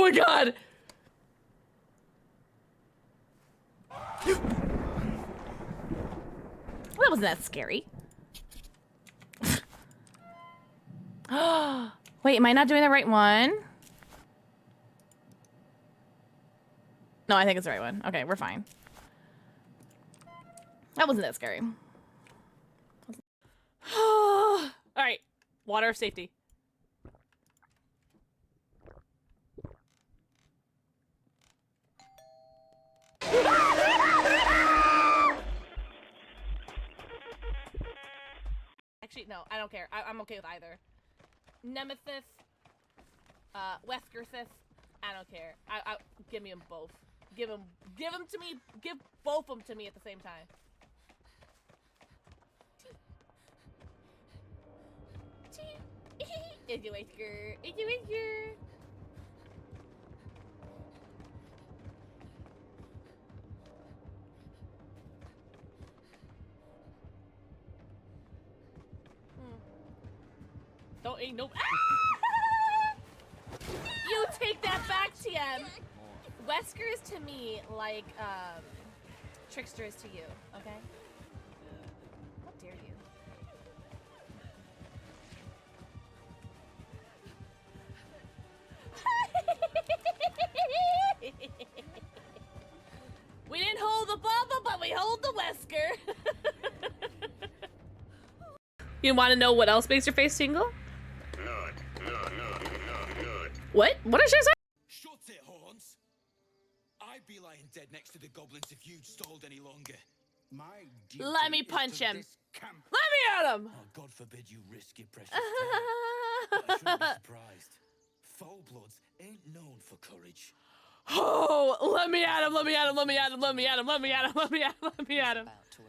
my god! Well, that wasn't that scary. Wait, am I not doing the right one? No, I think it's the right one. Okay, we're fine. That wasn't that scary. Alright, water of safety. Actually, no, I don't care. I'm okay with either. Nemethith, Weskerthith, I don't care. Give me them both. Give them to me. Give both of them to me at the same time. It's a whisker. It's a whisker. Don't ain't no. Ah! You take that back, TM. Wesker is to me like Trickster is to you. Okay. How dare you? We didn't hold the Bubba, but we hold the Wesker. You want to know what else makes your face tingle? What? What did she say? Shut it, horns. I'd be lying dead next to the goblins if you'd stalled any longer. My duty Let me punch him. Let me at him. Oh, God forbid you risk your precious time. But I shouldn't be surprised. Foul bloods ain't known for courage. Oh, let me at him. Let me at him. Let me at him. Let me at him. Let me at him. Let me at him. Let me at him. About to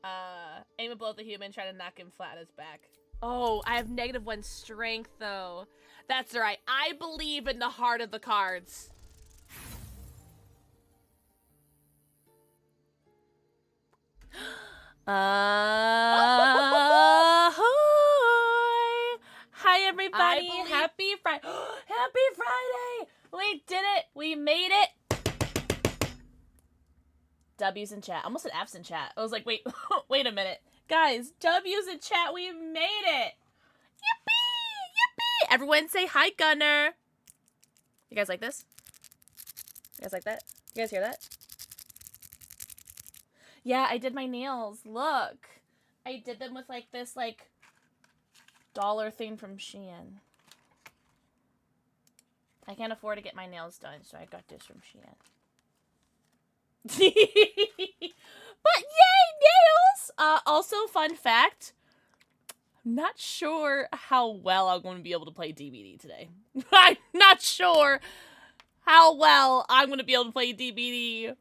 erupt. Aim a blow at the human, try to knock him flat on his back. Oh, I have -1 strength, though. That's right. I believe in the heart of the cards. Hi, everybody. Happy Friday. Happy Friday. We did it. We made it. W's in chat. Almost an F's in chat. I was like, wait, wait a minute. Guys, W's in chat. We made it. Yippee! Yippee! Everyone say hi, Gunnar. You guys like this? You guys like that? You guys hear that? Yeah, I did my nails. Look. I did them with like this like dollar thing from Shein. I can't afford to get my nails done, so I got this from Shein. But yay, nails! Also, fun fact, I'm not sure how well I'm going to be able to play DBD today. I'm not sure how well I'm going to be able to play DBD.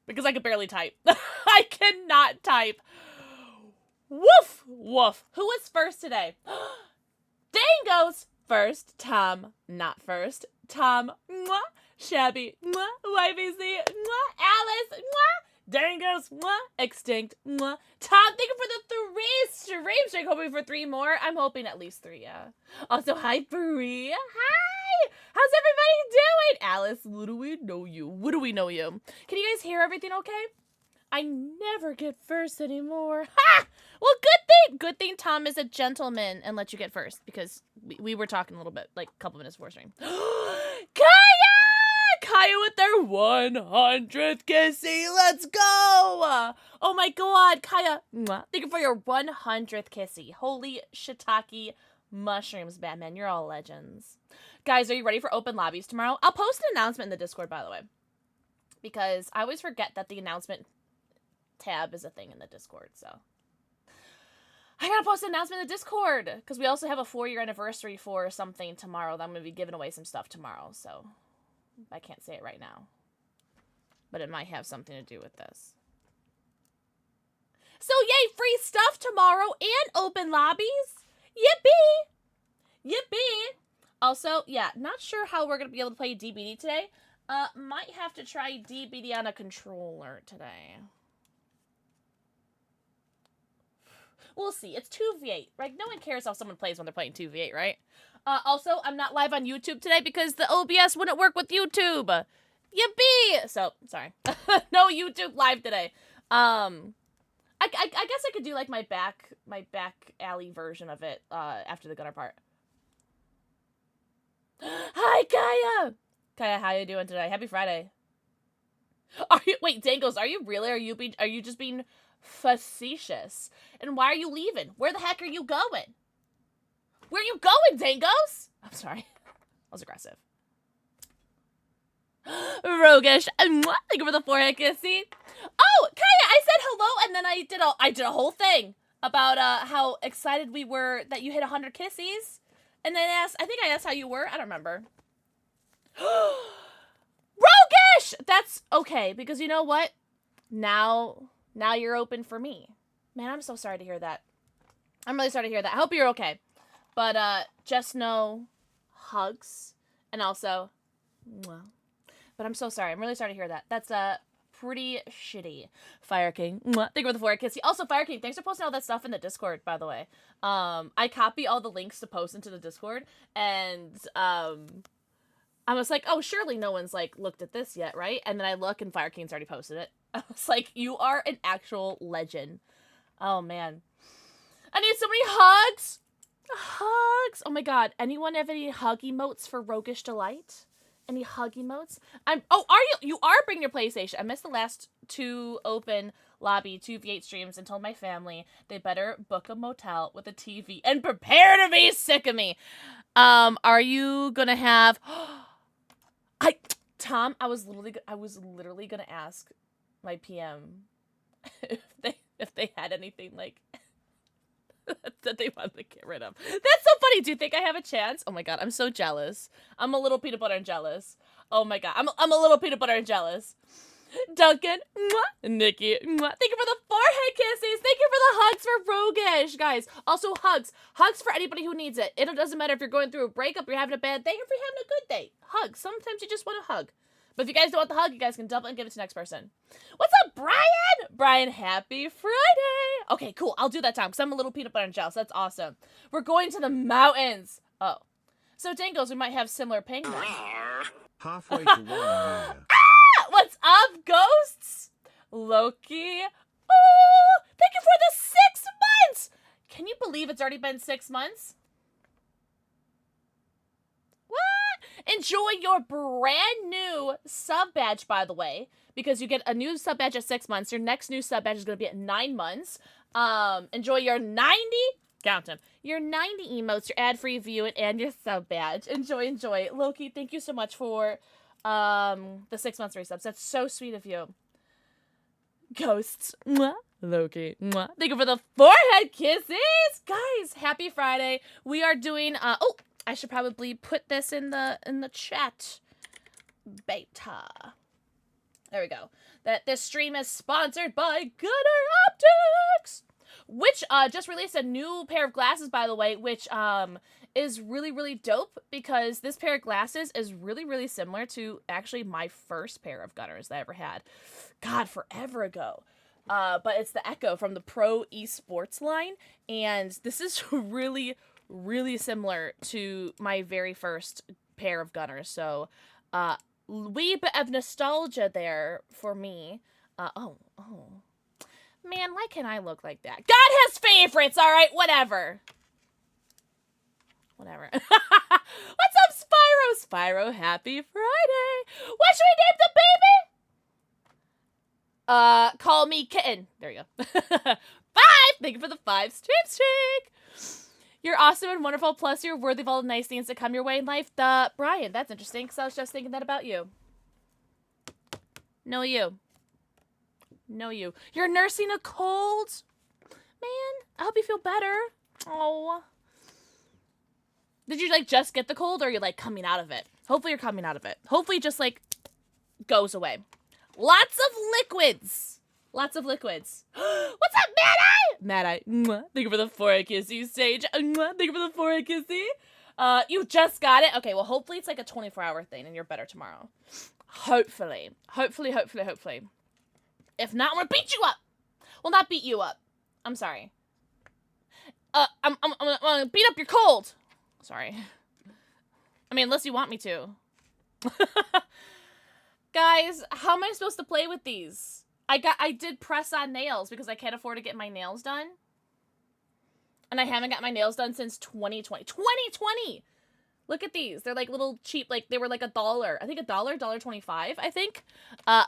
Because I can barely type. I cannot type. Woof! Woof. Who was first today? Dango's first. Tom, not first. Tom, mwah. Shabby, mwah. YBC, mwah. Alice, mwah. Dango's, mwah. Extinct, mwah. Tom, thank you for the 3 streams. Hoping for 3 more. I'm hoping at least 3, yeah. Also, hi, Brie. Hi! How's everybody doing? Alice, what do we know you? What do we know you? Can you guys hear everything okay? I never get first anymore. Ha! Well, good thing Tom is a gentleman and let you get first, because we were talking a little bit, like a couple minutes before stream. Kaya! Kaya with their 100th kissy. Let's go! Oh my god, Kaya. Mwah. Thank you for your 100th kissy. Holy shiitake mushrooms, Batman. You're all legends. Guys, are you ready for open lobbies tomorrow? I'll post an announcement in the Discord, by the way, because I always forget that the announcement tab is a thing in the Discord, so I gotta post an announcement in the Discord, because we also have a 4-year anniversary for something tomorrow that I'm gonna be giving away some stuff tomorrow, so I can't say it right now, but it might have something to do with this. So yay, free stuff tomorrow and open lobbies. Yippee! Yippee! Also, yeah, not sure how we're gonna be able to play DBD today. Might have to try DBD on a controller today. We'll see. It's 2v8. Like, no one cares how someone plays when they're playing 2v8, right? Also, I'm not live on YouTube today because the OBS wouldn't work with YouTube. Yippee! So, sorry. No YouTube live today. I guess I could do, like, my back alley version of it, after the Gunnar part. Hi, Kaya! Kaya, how you doing today? Happy Friday. Wait, Dangles, are you really? Are you just being facetious? And why are you leaving? Where the heck are you going? Where are you going, Dangles? I'm sorry. I was aggressive. Roguish. Thank you for the forehead kissy. Oh, Kaya, I said hello, and then I did a whole thing about how excited we were that you hit 100 kissies. And then I think I asked how you were. I don't remember. Roguish! That's okay, because you know what? Now you're open for me. Man, I'm so sorry to hear that. I'm really sorry to hear that. I hope you're okay. But just know hugs, and also, well, but I'm so sorry. I'm really sorry to hear that. That's pretty shitty. Fire King, thank you for the forehead kiss. Also, Fire King, thanks for posting all that stuff in the Discord, by the way. I copy all the links to post into the Discord, and I was like, oh, surely no one's like looked at this yet, right? And then I look, and Fire King's already posted it. I was like, you are an actual legend. Oh man, I need so many hugs. Hugs! Oh my god, anyone have any hug emotes for Roguish Delight? Any hug emotes? Oh, you are bringing your PlayStation. I missed the last 2 open lobby 2v8 streams and told my family they better book a motel with a TV and prepare to be sick of me. Are you gonna have... Tom, I was literally gonna ask my PM if they had anything like... that they wanted to get rid of. That's so funny. Do you think I have a chance? Oh my god, I'm so jealous. I'm a little peanut butter and jealous. Oh my god, I'm a little peanut butter and jealous. Duncan, mwah, Nikki, mwah. Thank you for the forehead kisses. Thank you for the hugs for Roguish, guys. Also hugs for anybody who needs it. It doesn't matter if you're going through a breakup, you're having a bad day, or if you're having a good day. Hugs. Sometimes you just want a hug. But if you guys don't want the hug, you guys can double and give it to the next person. What's up, Brian? Brian, happy Friday. Okay, cool. I'll do that time because I'm a little peanut butter and jealous. That's awesome. We're going to the mountains. Oh. So, Dangles, we might have similar ping then. Halfway to 1 year. What's up, ghosts? Loki. Oh, thank you for the 6 months. Can you believe it's already been 6 months? What? Enjoy your brand new sub badge, by the way, because you get a new sub badge at 6 months. Your next new sub badge is going to be at 9 months. Enjoy your 90, count them, your 90 emotes, your ad-free view, and your sub badge. Enjoy. Loki, thank you so much for the 6 months resubs. That's so sweet of you. Ghosts. Mwah. Loki. Mwah. Thank you for the forehead kisses. Guys, happy Friday. We are doing, oh, I should probably put this in the chat. Beta. There we go. That this stream is sponsored by Gunnar Optics, which just released a new pair of glasses, by the way, which is really, really dope because this pair of glasses is really, really similar to actually my first pair of Gunnars that I ever had. God, forever ago. But it's the Echo from the Pro Esports line, and this is really, really similar to my very first pair of Gunnars. So, wee bit of nostalgia there for me. Oh. Man, why can't I look like that? God has favorites, alright? Whatever. What's up, Spyro? Spyro, happy Friday. What should we name the baby? Call me Kitten. There you go. 5! Thank you for the 5 streak. You're awesome and wonderful, plus you're worthy of all the nice things that come your way in life. Brian, that's interesting, because I was just thinking that about you. No, you. You're nursing a cold? Man, I hope you feel better. Oh. Did you, like, just get the cold, or are you, like, coming out of it? Hopefully you're coming out of it. Hopefully it just, like, goes away. Lots of liquids. What's up, Mad Eye? Mwah. Thank you for the forehead kissy, Sage. Mwah. Thank you for the forehead kissy. You just got it? Okay, well, hopefully it's like a 24-hour thing and you're better tomorrow. Hopefully. If not, I'm gonna beat you up. Well, not beat you up. I'm sorry. I'm gonna beat up your cold. Sorry. I mean, unless you want me to. Guys, how am I supposed to play with these? I did press-on nails because I can't afford to get my nails done. And I haven't got my nails done since 2020. 2020! Look at these. They're like little cheap, like they were like $1. I think $1, $1.25, I think.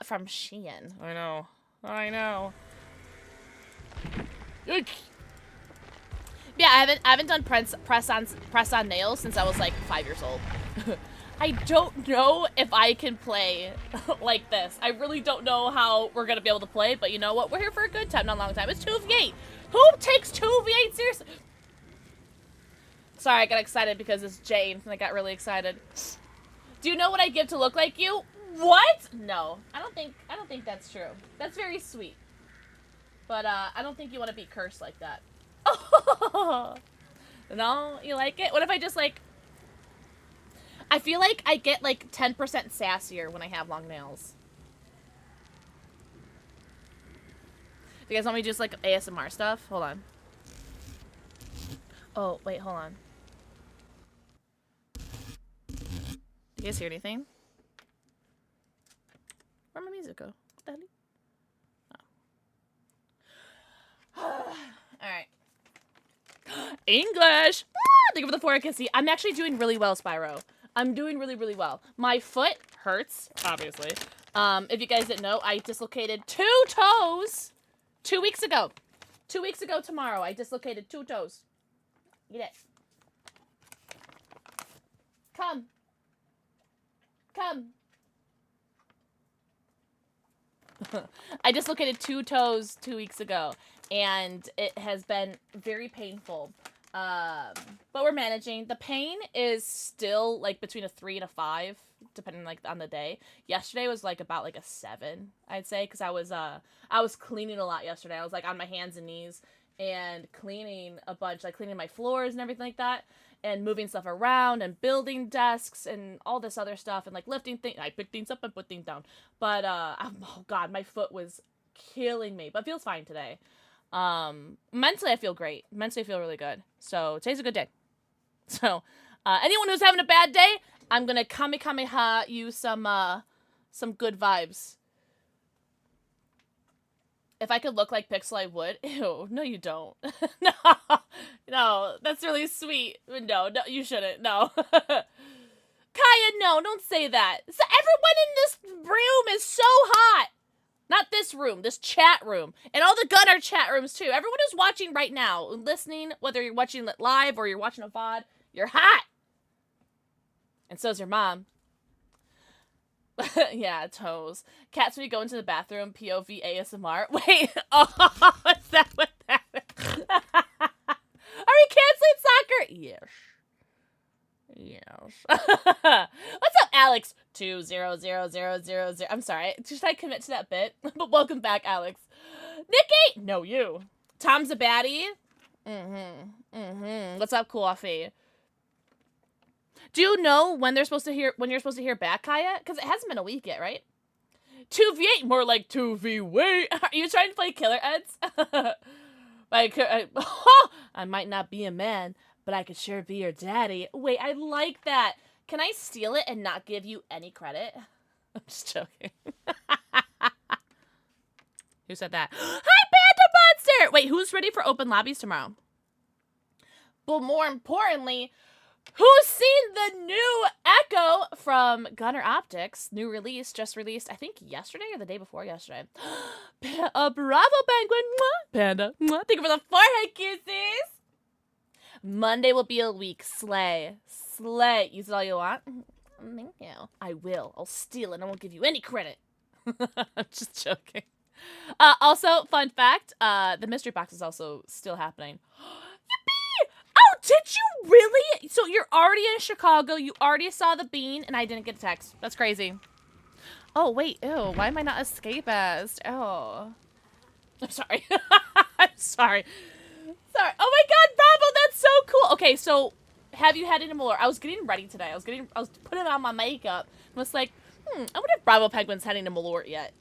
From Shein. I know. I know. Yikes. Yeah, I haven't done press on nails since I was like 5 years old. I don't know if I can play like this. I really don't know how we're gonna be able to play, but you know what? We're here for a good time, not a long time. It's 2v8. Who takes 2v8 seriously? Sorry, I got excited because it's Jane, and I got really excited. Do you know what I give to look like you? What? No, I don't think that's true. That's very sweet, but I don't think you want to be cursed like that. Oh, no, you like it? What if I just like? I feel like I get like 10% sassier when I have long nails. Do you guys want me to do just like ASMR stuff? Hold on. Oh, wait, hold on. Do you guys hear anything? Where'd my music go? What the hell? Oh. Alright. English! Think of the 4 I can see. I'm actually doing really well, Spyro. I'm doing really, really well. My foot hurts, obviously. If you guys didn't know, I dislocated 2 toes 2 weeks ago. 2 weeks ago tomorrow, I dislocated 2 toes. Eat it. Come. Come. I dislocated 2 toes 2 weeks ago, and it has been very painful. But we're managing. The pain is still like between a 3 and a 5, depending like on the day. Yesterday was like about like a 7, I'd say, because I was cleaning a lot yesterday. I was like on my hands and knees and cleaning a bunch, like cleaning my floors and everything like that, and moving stuff around and building desks and all this other stuff and like lifting things. I pick things up and put things down. But oh god, my foot was killing me, but feels fine today. Mentally I feel great. Mentally I feel really good. So today's a good day. So anyone who's having a bad day, I'm gonna kamehameha you some good vibes. If I could look like Pixel, I would. Ew, no you don't. No, no, that's really sweet. No, you shouldn't. No. Kaya, no, don't say that. So everyone in this room is so hot. Not this room, this chat room. And all the Gunnar chat rooms, too. Everyone who's watching right now, listening, whether you're watching it live or you're watching a VOD, you're hot. And so's your mom. Yeah, toes. Cats, when you go into the bathroom, POV ASMR. Wait, oh, is that what that is? Are we canceling soccer? Yes. Yes. What's up, Alex? 200000. I'm sorry. Should I commit to that bit? But welcome back, Alex. Nikki! No, you. Tom's a baddie. What's up, Coffee? Do you know when you're supposed to hear back, Kaya? Because it hasn't been a week yet, right? 2v8, more like 2v8. Are you trying to play Killer Eds? I might not be a man, but I could sure be your daddy. Wait, I like that. Can I steal it and not give you any credit? I'm just joking. Who said that? Hi, Panda Monster! Wait, who's ready for open lobbies tomorrow? But more importantly, who's seen the new Echo from Gunnar Optics? New release, just released, I think yesterday or the day before yesterday. Bravo, Penguin! Mwah. Panda! Mwah. Thank you for the forehead kisses! Monday will be a week. Slay. Slay. Use it all you want? Thank you. I will. I'll steal it. I won't give you any credit. I'm just joking. Also, fun fact, the mystery box is also still happening. Yippee! Oh, did you really? So you're already in Chicago, you already saw the bean, and I didn't get a text. That's crazy. Oh, wait. Ew. Why am I not escapist? Oh. I'm sorry. I'm sorry. Sorry. Oh my god, Bravo, that's so cool. Okay, so have you had any more? I was getting ready today. I was putting on my makeup. And was like, I wonder if Bravo Penguin's heading to Malort yet.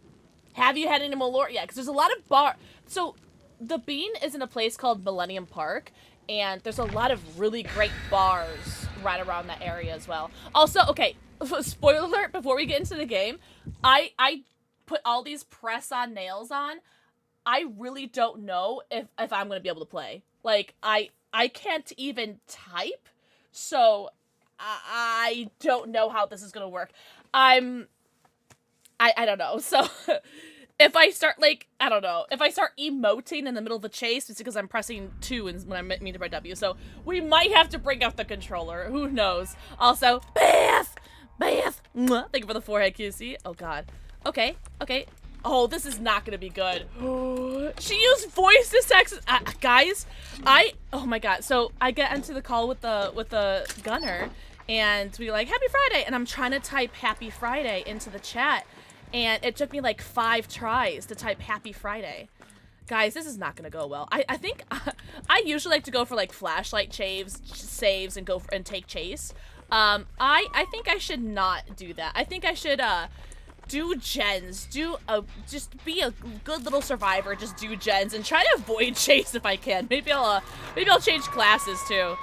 Have you had any Malort yet? Because there's a lot of So the bean is in a place called Millennium Park, And there's a lot of really great bars right around that area as well. Also, okay, spoiler alert, before we get into the game, I put all these press-on nails on. I really don't know if I'm going to be able to play. Like, I can't even type, so I don't know how this is going to work. I don't know, so... If I start, like, I don't know, if I start emoting in the middle of a chase, it's because I'm pressing 2 when I mean to press W, so we might have to bring out the controller. Who knows? Also, Beth! Beth! Mwah. Thank you for the forehead, QC. Oh, God. Okay, okay. Oh, this is not gonna be good. She used voice to text. Guys, oh my God. So I get into the call with the gunner, and we like, Happy Friday! And I'm trying to type Happy Friday into the chat. And it took me like 5 tries to type Happy Friday. Guys, this is not gonna go well. I think I usually like to go for like flashlight saves and go for, and take chase. I think I should not do that. I think I should do gens. Just be a good little survivor. Just do gens and try to avoid chase if I can. Maybe I'll change classes too,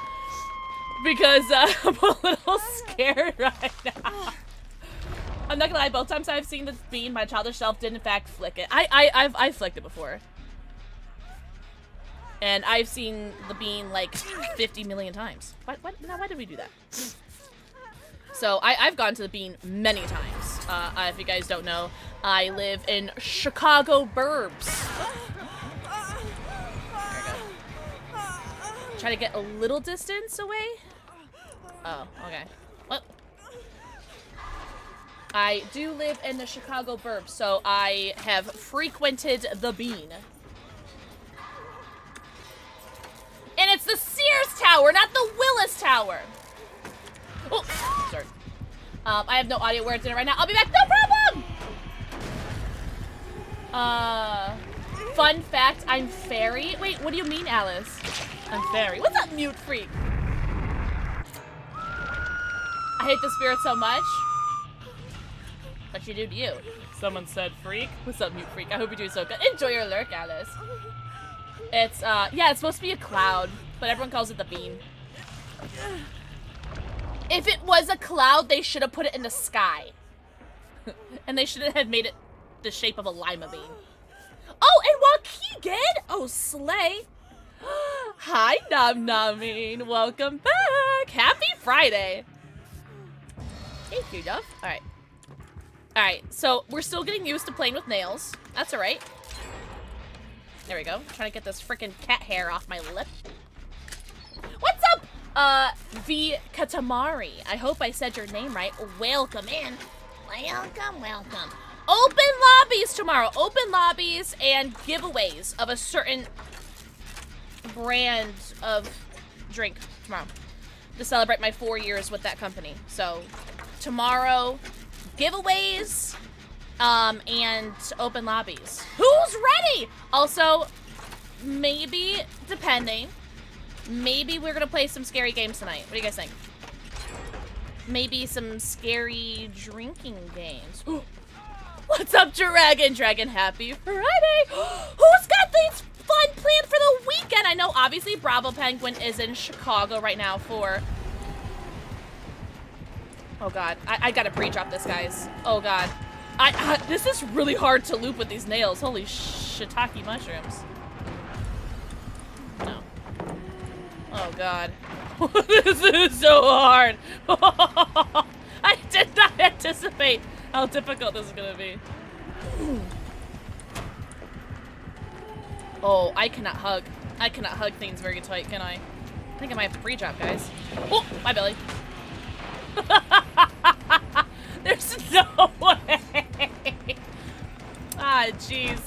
because I'm a little scared right now. I'm not gonna lie, both times I've seen this bean, my childish self did in fact flick it. I've flicked it before. And I've seen the bean like 50 million times. Why did we do that? So I've gone to the bean many times. If you guys don't know, I live in Chicago burbs. There we go. Try to get a little distance away. Oh, okay. Well, I do live in the Chicago burbs, so I have frequented the bean. And it's the Sears Tower, not the Willis Tower. Oh, sorry. I have no audio words in it right now. I'll be back, no problem! Fun fact, I'm fairy. Wait, what do you mean, Alice? I'm fairy. What's up, mute freak? I hate the spirit so much. What you do to you? Someone said freak. What's up, mute freak? I hope you're doing so good. Enjoy your lurk, Alice. It's, yeah, it's supposed to be a cloud, but everyone calls it the bean. If it was a cloud, they should have put it in the sky. And they should have made it the shape of a lima bean. Oh, and Waukegan! Oh, slay. Hi, Nom Nomine. Welcome back. Happy Friday. Thank you, Duff. All right. Alright, so we're still getting used to playing with nails. That's alright. There we go. Trying to get this freaking cat hair off my lip. What's up, V Katamari? I hope I said your name right. Welcome in. Welcome, welcome. Open lobbies tomorrow. Open lobbies and giveaways of a certain brand of drink tomorrow to celebrate my 4 years with that company. So, tomorrow... giveaways, and open lobbies. Who's ready? Also, maybe, depending, maybe we're gonna play some scary games tonight. What do you guys think? Maybe some scary drinking games. Ooh. What's up, Dragon? Happy Friday. Who's got things fun planned for the weekend? I know, obviously, Bravo Penguin is in Chicago right now for... Oh God, I gotta pre-drop this, guys. Oh God. This is really hard to loop with these nails. Holy shiitake mushrooms. No. Oh God. This is so hard. I did not anticipate how difficult this is gonna be. Oh, I cannot hug. I cannot hug things very tight, can I? I think I might have to pre-drop, guys. Oh, my belly. There's no way. Ah, jeez.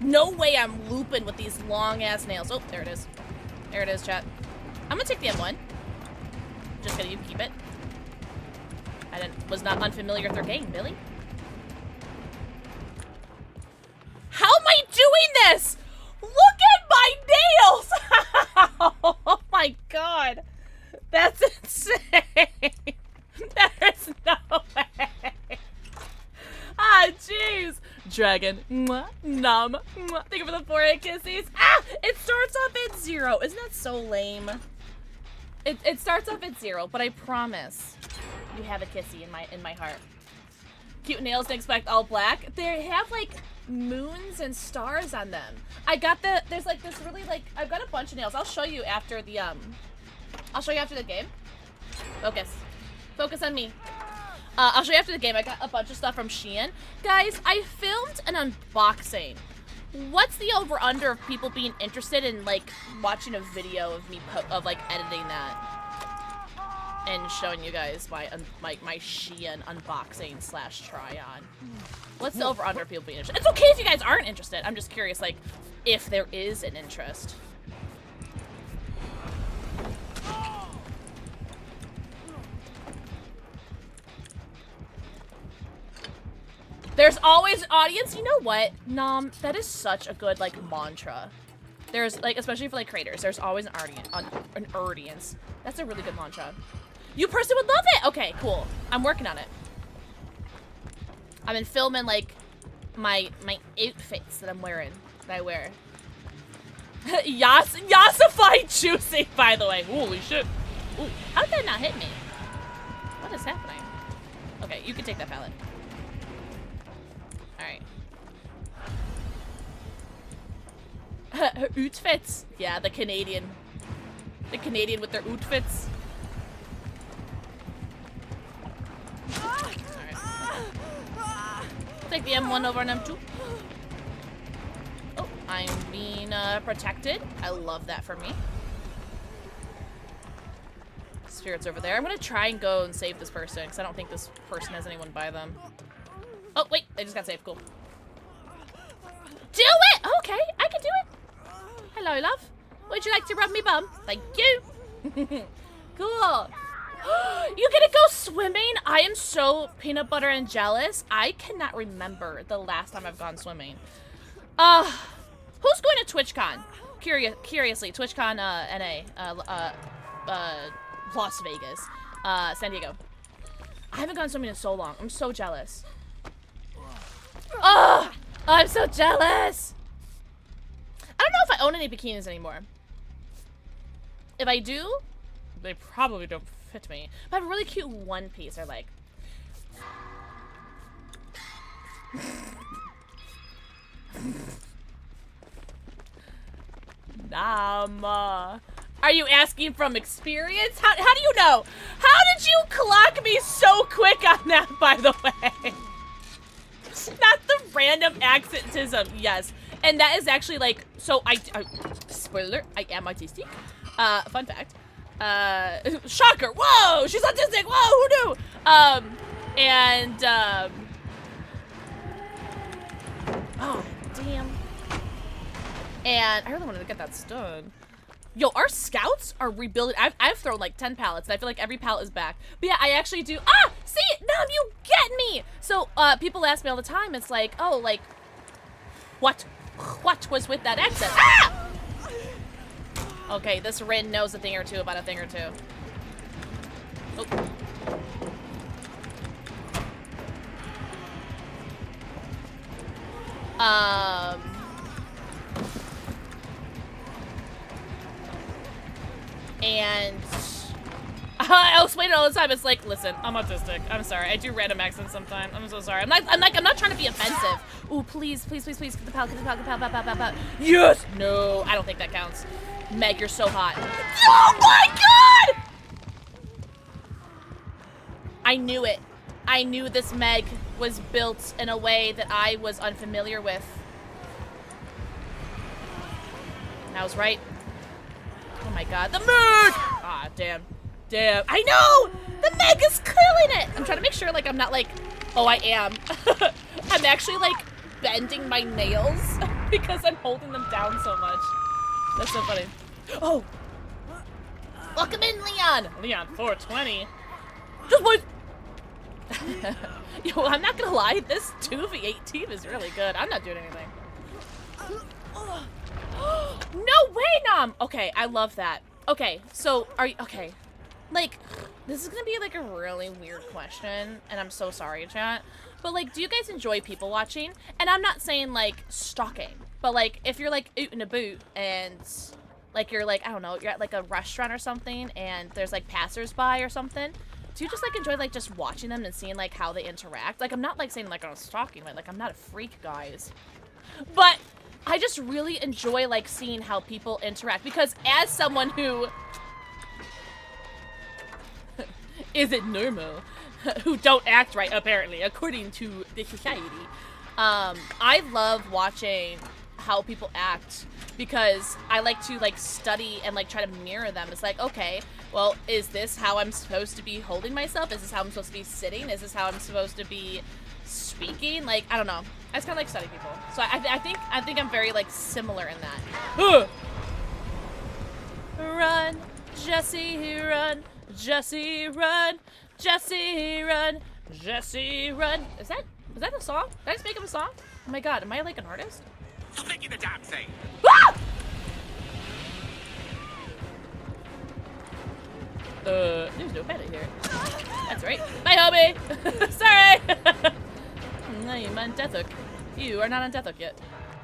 No way I'm looping with these long-ass nails. Oh, there it is. There it is, chat. I'm gonna take the M1. Just gonna you keep it. I was not unfamiliar with their game, Billy. How am I doing this? Look at my nails! Oh my God. That's insane. There's no way. Ah, jeez. dragon. Mwah, nom. Mwah. Thank you for the 4 kisses. Ah! It starts off at 0. Isn't that so lame? It starts off at 0, but I promise you have a kissy in my heart. Cute nails, didn't expect all black. They have like moons and stars on them. I got there's like this really like, I've got a bunch of nails. I'll show you after the game. Focus on me. I'll show you after the game. I got a bunch of stuff from Shein. Guys, I filmed an unboxing. What's the over-under of people being interested in, like, watching a video of me, like, editing that? And showing you guys my Shein unboxing / try-on. What's the over-under of people being interested? It's okay if you guys aren't interested. I'm just curious, like, if there is an interest. There's always an audience. You know what, Nom? That is such a good, like, mantra. There's, like, especially for, like, creators, there's always an audience. That's a really good mantra. You person would love it! Okay, cool. I'm working on it. I've been filming, like, my outfits that I'm wearing, that I wear. Yassified juicy, by the way. Holy shit. Ooh, how did that not hit me? What is happening? Okay, you can take that pallet. Alright. Her outfits. Yeah, the Canadian. The Canadian with their outfits. Alright. Take the M1 over an M2. Oh, I'm being protected. I love that for me. Spirits over there. I'm gonna try and go and save this person because I don't think this person has anyone by them. Oh, wait, they just got saved. Cool. Do it! Okay, I can do it. Hello, love. Would you like to rub me bum? Thank you. Cool. You gonna go swimming? I am so peanut butter and jealous. I cannot remember the last time I've gone swimming. Who's going to TwitchCon? Curiously, TwitchCon NA, Las Vegas, San Diego. I haven't gone swimming in so long. I'm so jealous. Oh, I'm so jealous. I don't know if I own any bikinis anymore. If I do, they probably don't fit me. But I have a really cute one piece. Or like, Nama. Are you asking from experience? How do you know? How did you clock me so quick on that, by the way? Not the random accentism, yes. And that is actually like, so I spoiler, I am autistic. Fun fact. Shocker, whoa, she's autistic, whoa, who knew? Oh, damn. And I really wanted to get that stone. Yo, our scouts are rebuilding. I've thrown like 10 pallets, and I feel like every pallet is back. But yeah, I actually do. Ah, see, Nom, you get me. So people ask me all the time. It's like, oh, like, what was with that accent? Ah! Okay, this Rin knows a thing or two about a thing or two. Oh. And I explain it all the time. It's like, listen, I'm autistic. I'm sorry. I do random accents sometimes. I'm so sorry. I'm not trying to be offensive. Ooh, please, please, please, please, get the pallet, get the pallet, get the pallet. Yes! No, I don't think that counts. Meg, you're so hot. Oh my god! I knew it. I knew this Meg was built in a way that I was unfamiliar with. And I was right. Oh my god, the Meg! Ah, damn. Damn. I know! The Meg is killing it! I'm trying to make sure, like, I'm not like, oh, I am. I'm actually, like, bending my nails because I'm holding them down so much. That's so funny. Oh! Welcome in, Leon! Leon, 420. Just wait! Yo, I'm not gonna lie, this 2v8 team is really good. I'm not doing anything. No way, Nom! Okay, I love that. Okay, so, are you, okay. Like, this is gonna be like a really weird question, and I'm so sorry, chat. But like, do you guys enjoy people watching? And I'm not saying like stalking, but like if you're like out and about and like you're like, I don't know, you're at like a restaurant or something and there's like passersby or something, do you just like enjoy like just watching them and seeing like how they interact? Like I'm not like saying like I'm stalking, like I'm not a freak, guys. But I just really enjoy like seeing how people interact because as someone who isn't normal, who don't act right apparently according to the society, I love watching how people act because I like to like study and like try to mirror them. It's like, okay, well, is this how I'm supposed to be holding myself? Is this how I'm supposed to be sitting? Is this how I'm supposed to be speaking? Like, I don't know. I just kind of like study people. So I think I'm very like similar in that. Run, Jesse, run, Jesse, run, Jesse, run, Jesse, run. Was that a song? Did I just make up a song? Oh my god, am I like an artist? You're thinking the damn thing. Ah! There's no better here. That's right. Bye, homie. Sorry. I'm on death hook. You are not on death hook yet.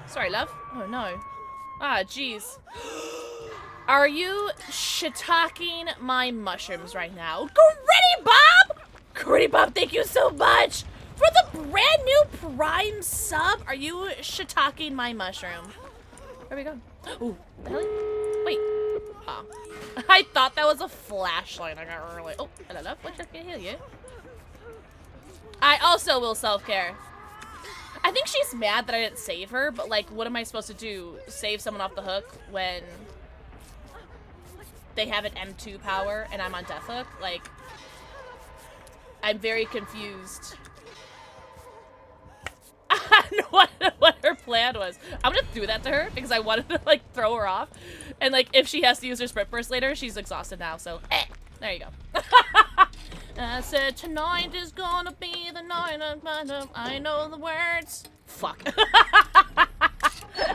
Sorry, love. Oh no. Ah, jeez. Are you shiitaking my mushrooms right now? Gritty Bob! Gritty Bob, thank you so much for the brand new Prime sub. Are you shiitaking my mushroom? Where we go? Ooh, the hell? Wait. Oh. I thought that was a flashlight. I got really. Oh, hello, love. What can I heal you? I also will self-care. I think she's mad that I didn't save her, but like, what am I supposed to do? Save someone off the hook when they have an M2 power and I'm on death hook? Like, I'm very confused. I don't know what her plan was. I'm gonna do that to her because I wanted to like throw her off. And like, if she has to use her sprint burst later, she's exhausted now, so there you go. I said tonight is gonna be the night of I know the words. Fuck.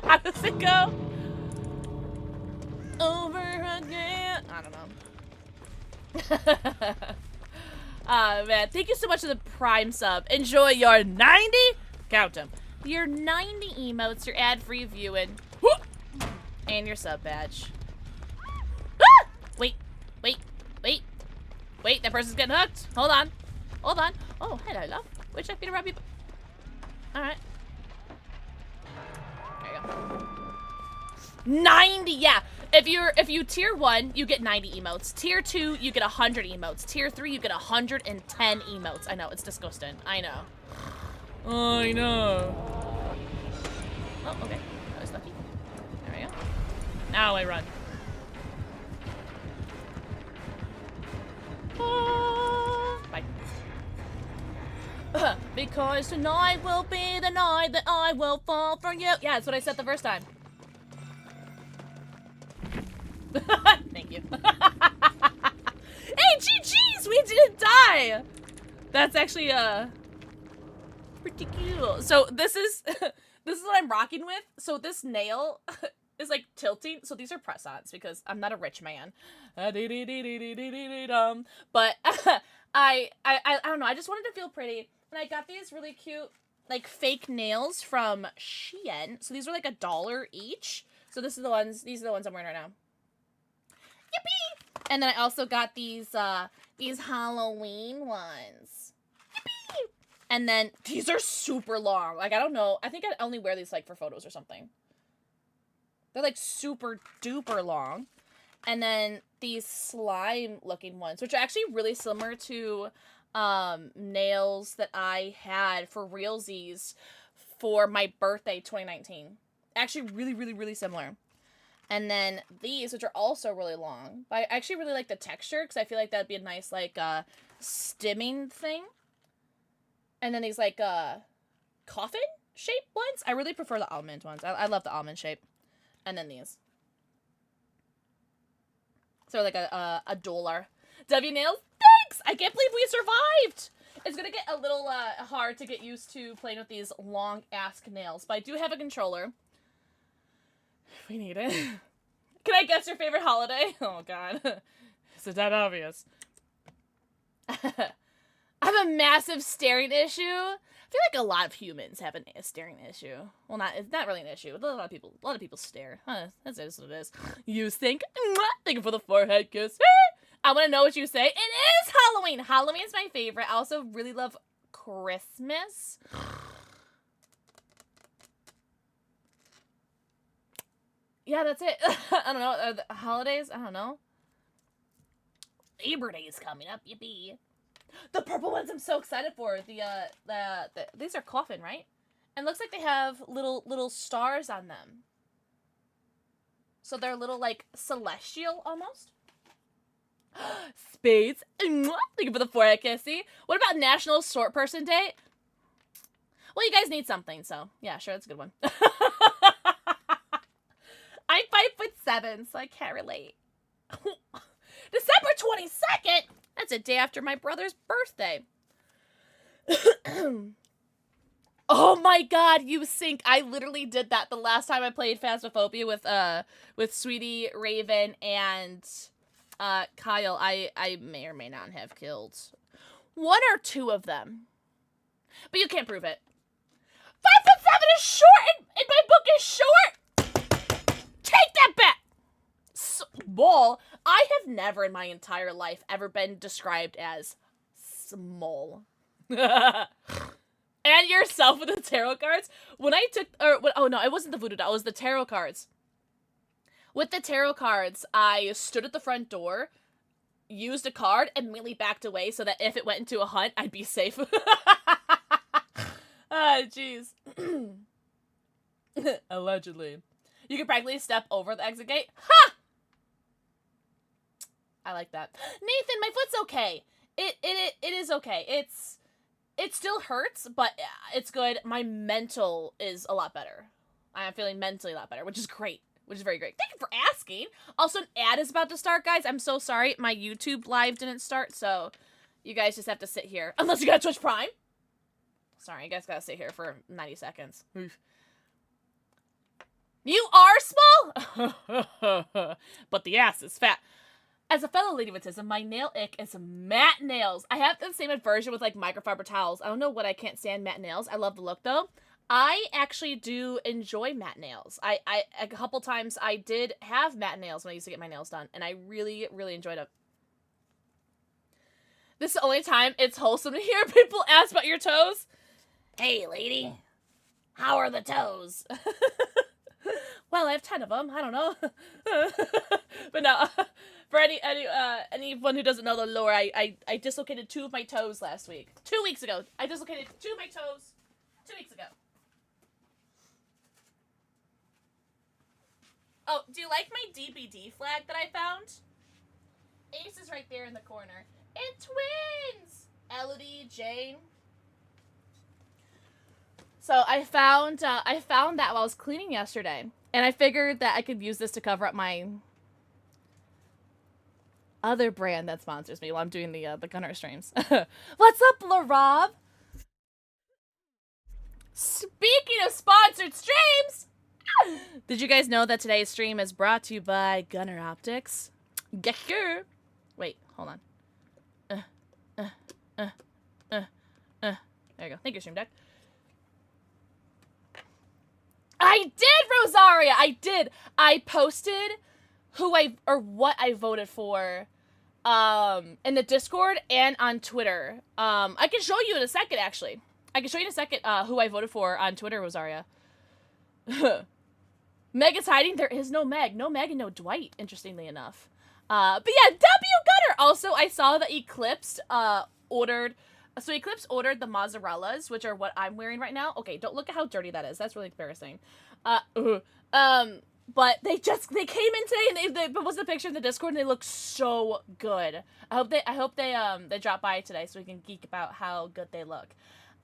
How does it go? Over again. I don't know. Man, thank you so much for the Prime sub. Enjoy your 90. Count them. Your 90 emotes, your ad-free viewing, and your sub badge. Ah! Wait. Wait, that person's getting hooked. Hold on. Oh, hello, love. Would you like me to rub you? Alright. There you go. 90, yeah. If you tier 1, you get 90 emotes. Tier 2, you get 100 emotes. Tier 3, you get 110 emotes. I know, it's disgusting. I know. I know. Oh, okay. That was lucky. There we go. Now I run. Bye. Because tonight will be the night that I will fall for you. Yeah, that's what I said the first time. Thank you. Hey, GG's! We didn't die! That's actually, pretty cool. So this is this is what I'm rocking with. So this nail is like tilting. So these are press-ons because I'm not a rich man. But I don't know. I just wanted to feel pretty, and I got these really cute like fake nails from Shein. So these were like $1 each. So this is the ones. These are the ones I'm wearing right now. Yippee! And then I also got these Halloween ones. Yippee! And then these are super long. Like, I don't know. I think I only wear these like for photos or something. They're like super duper long. And then these slime looking ones, which are actually really similar to nails that I had for realsies for my birthday 2019. Actually really similar. And then these, which are also really long. But I actually really like the texture because I feel like that'd be a nice like stimming thing. And then these like coffin shaped ones. I really prefer the almond ones. I love the almond shape. And then these. So like a $1. W nails, thanks! I can't believe we survived! It's gonna get a little hard to get used to playing with these long ass nails. But I do have a controller. If we need it. Can I guess your favorite holiday? Oh god. Is it that obvious? I have a massive staring issue. I feel like a lot of humans have a staring issue. Well, it's not really an issue. A lot of people stare. Huh, that's just what it is. You think? Thank you for the forehead kiss. I want to know what you say. It is Halloween. Halloween is my favorite. I also really love Christmas. Yeah, that's it. I don't know. The holidays? I don't know. Labor Day is coming up. Yippee. The purple ones I'm so excited for. These are coffin, right? And looks like they have little stars on them. So they're little, like, celestial almost. Spades. Thank you for the forehead kissy. What about National Short Person Day? Well, you guys need something, so yeah, sure, that's a good one. I'm 5'7", so I can't relate. December 22nd? That's a day after my brother's birthday. Oh my god, you sync. I literally did that the last time I played Phasmophobia with Sweetie, Raven, and Kyle. I may or may not have killed one or two of them. But you can't prove it. 5'7" is short, and my book is short! Take that back! Small. I have never in my entire life ever been described as small. And yourself with the tarot cards. When I took, oh no, it wasn't the voodoo doll, it was the tarot cards. With the tarot cards, I stood at the front door, used a card, and immediately backed away so that if it went into a hunt, I'd be safe. Ah, jeez. Allegedly. You could practically step over the exit gate. Ha! I like that. Nathan, my foot's okay. It is okay. It still hurts, but it's good. My mental is a lot better. I am feeling mentally a lot better, which is great. Which is very great. Thank you for asking. Also, an ad is about to start, guys. I'm so sorry. My YouTube live didn't start, so you guys just have to sit here. Unless you got Twitch Prime. Sorry, you guys gotta sit here for 90 seconds. You are small? But the ass is fat. As a fellow lady with autism, my nail ick is matte nails. I have the same aversion with, like, microfiber towels. I don't know what I can't stand matte nails. I love the look, though. I actually do enjoy matte nails. A couple times I did have matte nails when I used to get my nails done, and I really, really enjoyed it. This is the only time it's wholesome to hear people ask about your toes. Hey, lady, how are the toes? Well, I have 10 of them. I don't know. But no, for anyone who doesn't know the lore, I dislocated 2 of my toes last week. 2 weeks ago. I dislocated 2 of my toes 2 weeks ago. Oh, do you like my DBD flag that I found? Ace is right there in the corner. And twins! Elodie, Jane. So I found that while I was cleaning yesterday, and I figured that I could use this to cover up my other brand that sponsors me while I'm doing the Gunnar streams. What's up, LaRob? Speaking of sponsored streams, did you guys know that today's stream is brought to you by Gunnar Optics? Wait, hold on. There you go. Thank you, Stream Deck. I did, Rosaria! I did! I posted what I voted for, in the Discord and on Twitter. I can show you in a second, actually. I can show you in a second, who I voted for on Twitter, Rosaria. Meg is hiding. There is no Meg. No Meg and no Dwight, interestingly enough. But yeah, W Gunnar! Also, I saw that Eclipse, ordered the mozzarellas, which are what I'm wearing right now. Okay, don't look at how dirty that is. That's really embarrassing. But they came in today and they posted a picture in the Discord and they look so good. I hope they drop by today so we can geek about how good they look.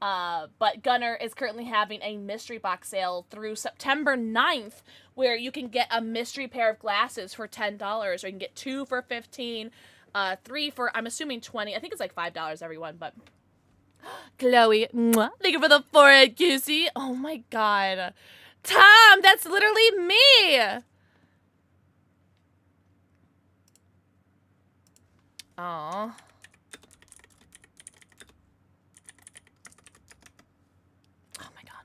But Gunnar is currently having a mystery box sale through September 9th, where you can get a mystery pair of glasses for $10, or you can get 2 for $15, 3 for, I'm assuming, $20. I think it's like $5 every one, but Chloe, mwah, thank you for the forehead kissy. Oh my god. Tom, that's literally me. Aww.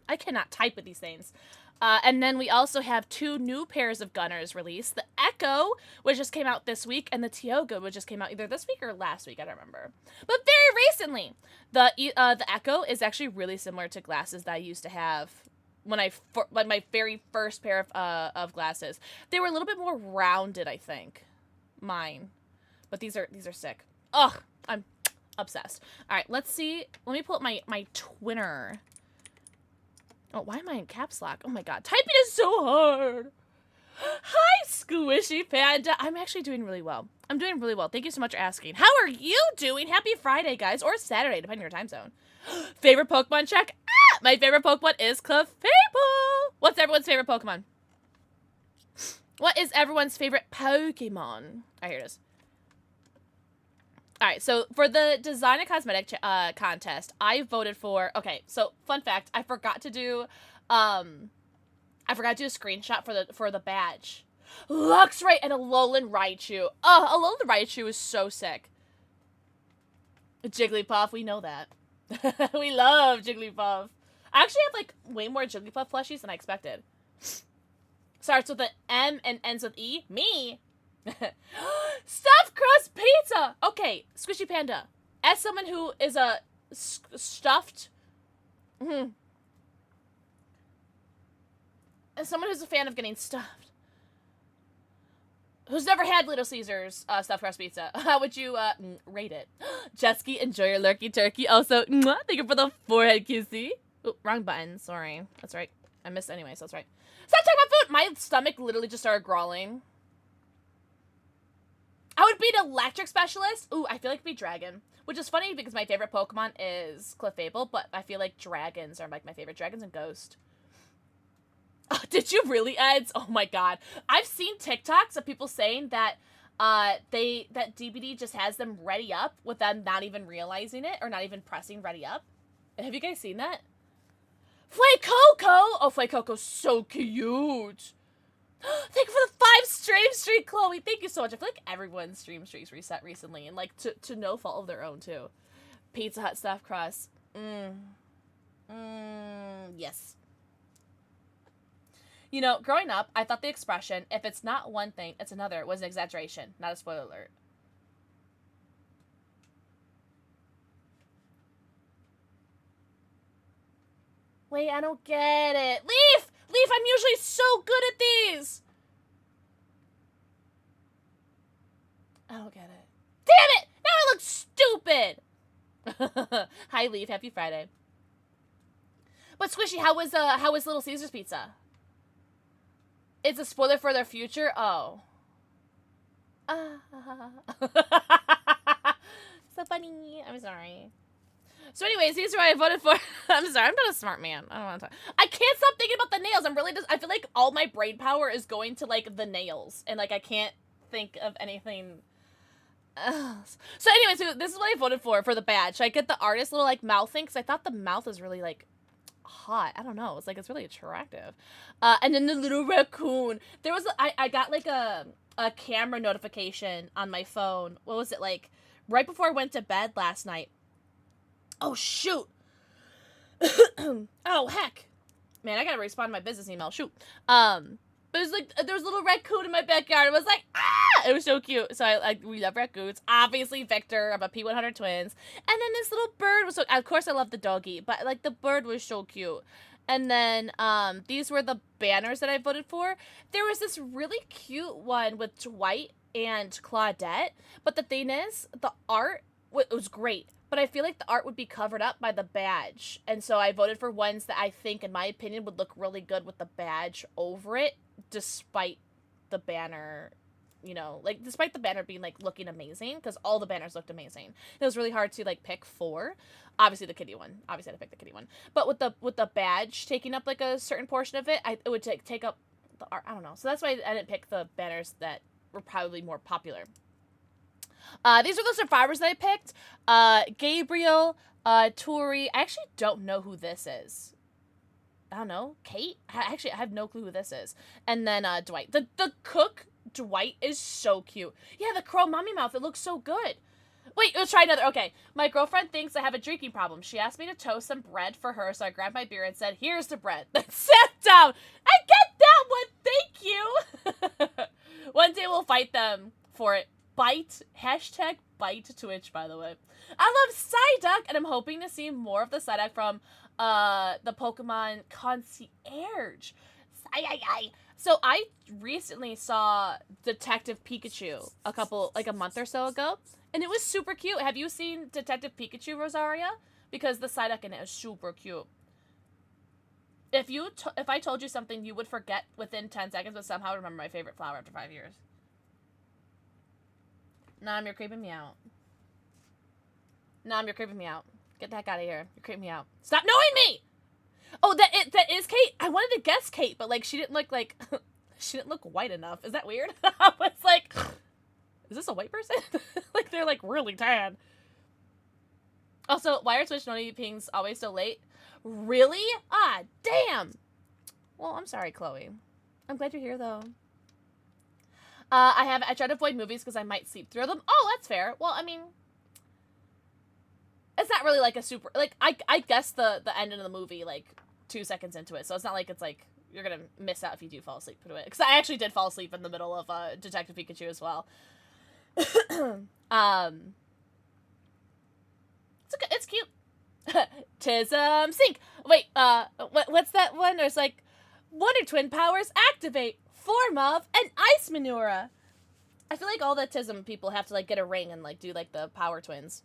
I cannot type with these things. And then we also have 2 new pairs of Gunnars released. The Echo, which just came out this week, and the Tioga, which just came out either this week or last week. I don't remember. But very recently, the Echo is actually really similar to glasses that I used to have when like my very first pair of glasses. They were a little bit more rounded, I think. Mine. But these are sick. Ugh, I'm obsessed. All right, let's see. Let me pull up my Twinner. Oh, why am I in caps lock? Oh my god, typing is so hard. Hi, Squishy Panda. I'm actually doing really well. I'm doing really well. Thank you so much for asking. How are you doing? Happy Friday, guys. Or Saturday, depending on your time zone. Favorite Pokemon check? Ah! My favorite Pokemon is Clefable. What's everyone's favorite Pokemon? What is everyone's favorite Pokemon? Alright, here it is. Alright, so for the Design and Cosmetic contest, I voted for... Okay, so fun fact, I forgot to do a screenshot for the badge. Luxray and a Alolan Raichu. Oh, Alolan Raichu is so sick. Jigglypuff, we know that. We love Jigglypuff. I actually have, like, way more Jigglypuff plushies than I expected. Starts with an M and ends with E. Me. Stuffed crust pizza. Okay, Squishy Panda. As someone who is a stuffed... As someone who's a fan of getting stuffed. Who's never had Little Caesars stuffed crust pizza. How would you rate it? Jesky, enjoy your lurky turkey. Also, thank you for the forehead kissy. Oh, wrong button. Sorry. That's right. I missed anyway, so that's right. Stop talking about food! My stomach literally just started growling. I would be an electric specialist. Ooh, I feel like it'd be dragon. Which is funny because my favorite Pokemon is Clefable, but I feel like dragons are like my favorite. Dragons and Ghost. Oh, did you really, Eds? Oh my god. I've seen TikToks of people saying that that DBD just has them ready up with them not even realizing it or not even pressing ready up. Have you guys seen that? Fuecoco! Oh, Fuecoco's so cute. Thank you for the 5 stream, Chloe. Thank you so much. I feel like everyone's stream streaks reset recently, and like to no fault of their own too. Pizza Hut stuffed crust. Yes. You know, growing up, I thought the expression, if it's not one thing, it's another, was an exaggeration, not a spoiler alert. Wait, I don't get it. Leaf! Leaf, I'm usually so good at these! I don't get it. Damn it! Now I look stupid! Hi, Leaf. Happy Friday. But Squishy, how was Little Caesars pizza? It's a spoiler for their future? Oh. So funny. I'm sorry. So anyways, these are what I voted for. I'm sorry, I'm not a smart man. I don't want to talk. I can't stop thinking about the nails. I'm really just, I feel like all my brain power is going to, like, the nails. And, like, I can't think of anything else. So anyways, so this is what I voted for the badge. So I get the artist little, like, mouth thing, because I thought the mouth was really, like, hot. I don't know. It's, like, it's really attractive. And then the little raccoon. There was, I got, like, a camera notification on my phone. What was it, like, right before I went to bed last night. Oh, shoot. Oh, heck. Man, I gotta respond to my business email. Shoot. But it was like, there was a little raccoon in my backyard. It was like, ah! It was so cute. So we love raccoons. Obviously, Victor. I'm a P100 twins. And then this little bird was so, of course I love the doggy, but like the bird was so cute. And then, these were the banners that I voted for. There was this really cute one with Dwight and Claudette. But the thing is, the art was great. But I feel like the art would be covered up by the badge. And so I voted for ones that I think, in my opinion, would look really good with the badge over it, despite the banner, you know, like, despite the banner being, like, looking amazing, because all the banners looked amazing. It was really hard to, like, pick 4. Obviously the kitty one. Obviously I had to pick the kitty one. But with the badge taking up, like, a certain portion of it, it would take up the art. I don't know. So that's why I didn't pick the banners that were probably more popular. These are the survivors that I picked. Gabriel, Tori. I actually don't know who this is. I don't know. Kate? I have no clue who this is. And then, Dwight. The cook, Dwight, is so cute. Yeah, the crow mommy mouth. It looks so good. Wait, let's try another. Okay. My girlfriend thinks I have a drinking problem. She asked me to toast some bread for her, so I grabbed my beer and said, here's the bread. Then sat down. I get that one. Thank you. One day we'll fight them for it. Bite. Hashtag bite Twitch, by the way. I love Psyduck, and I'm hoping to see more of the Psyduck from the Pokemon Concierge. So I recently saw Detective Pikachu a month or so ago, and it was super cute. Have you seen Detective Pikachu, Rosaria? Because the Psyduck in it is super cute. If I told you something you would forget within 10 seconds, but somehow remember my favorite flower after 5 years. Nom, you're creeping me out. Nom, you're creeping me out. Get the heck out of here. You're creeping me out. Stop knowing me! Oh, that is Kate? I wanted to guess Kate, but, like, she didn't look, like... she didn't look white enough. Is that weird? I was like... Is this a white person? Like, they're, like, really tan. Also, why are Twitch notify pings always so late? Really? Ah, damn! Well, I'm sorry, Chloe. I'm glad you're here, though. I try to avoid movies because I might sleep through them. Oh, that's fair. Well, I mean... It's not really, like, a super... Like, I guess the end of the movie, like, 2 seconds into it. So it's not like it's, like, you're gonna miss out if you do fall asleep to it. Because I actually did fall asleep in the middle of Detective Pikachu as well. It's cute. Tism Sync. Wait, what's that one? There's, like, Wonder Twin powers activate. Form of an Ice Manura. I feel like all the Tism people have to, like, get a ring and, like, do, like, the power twins.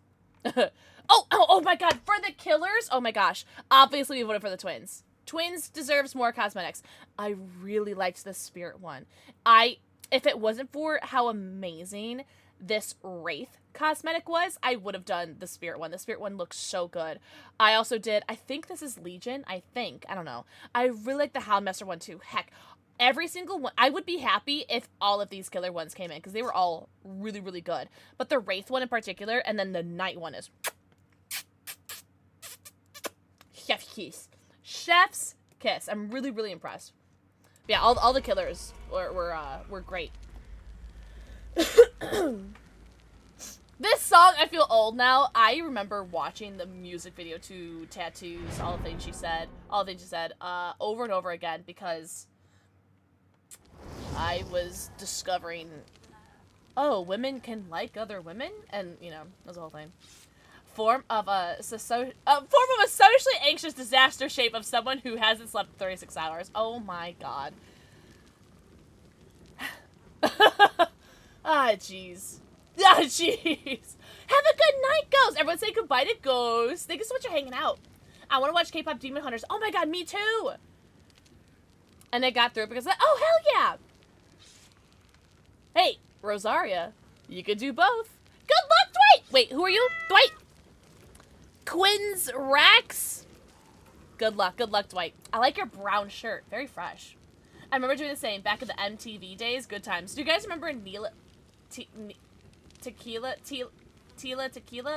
oh my god, for the killers? Oh my gosh. Obviously we voted for the twins. Twins deserves more cosmetics. I really liked the spirit one. If it wasn't for how amazing this Wraith cosmetic was, I would have done the spirit one. The spirit one looks so good. I also did, I think this is Legion. I don't know. I really like the Houndmaster one too. Heck, every single one. I would be happy if all of these killer ones came in because they were all really, really good. But the Wraith one in particular, and then the Night one is chef's kiss. Chef's kiss. I'm really, really impressed. But yeah, all the killers were great. This song, I feel old now. I remember watching the music video to Tattoos, all the things she said, over and over again because I was discovering, oh, women can like other women, and you know, that's the whole thing. Form of a socially anxious disaster shape of someone who hasn't slept in 36 hours. Oh my god. Ah, jeez. Ah, jeez. Have a good night, Ghost. Everyone say goodbye to Ghost. Thank you so much for hanging out. I want to watch K-pop Demon Hunters. Oh my god, me too. And they got through it because, oh, hell yeah. Hey, Rosaria, you could do both. Good luck, Dwight. Wait, who are you? Dwight. Quinn's Rex. Good luck, Dwight. I like your brown shirt. Very fresh. I remember doing the same back in the MTV days. Good times. Do you guys remember Tequila?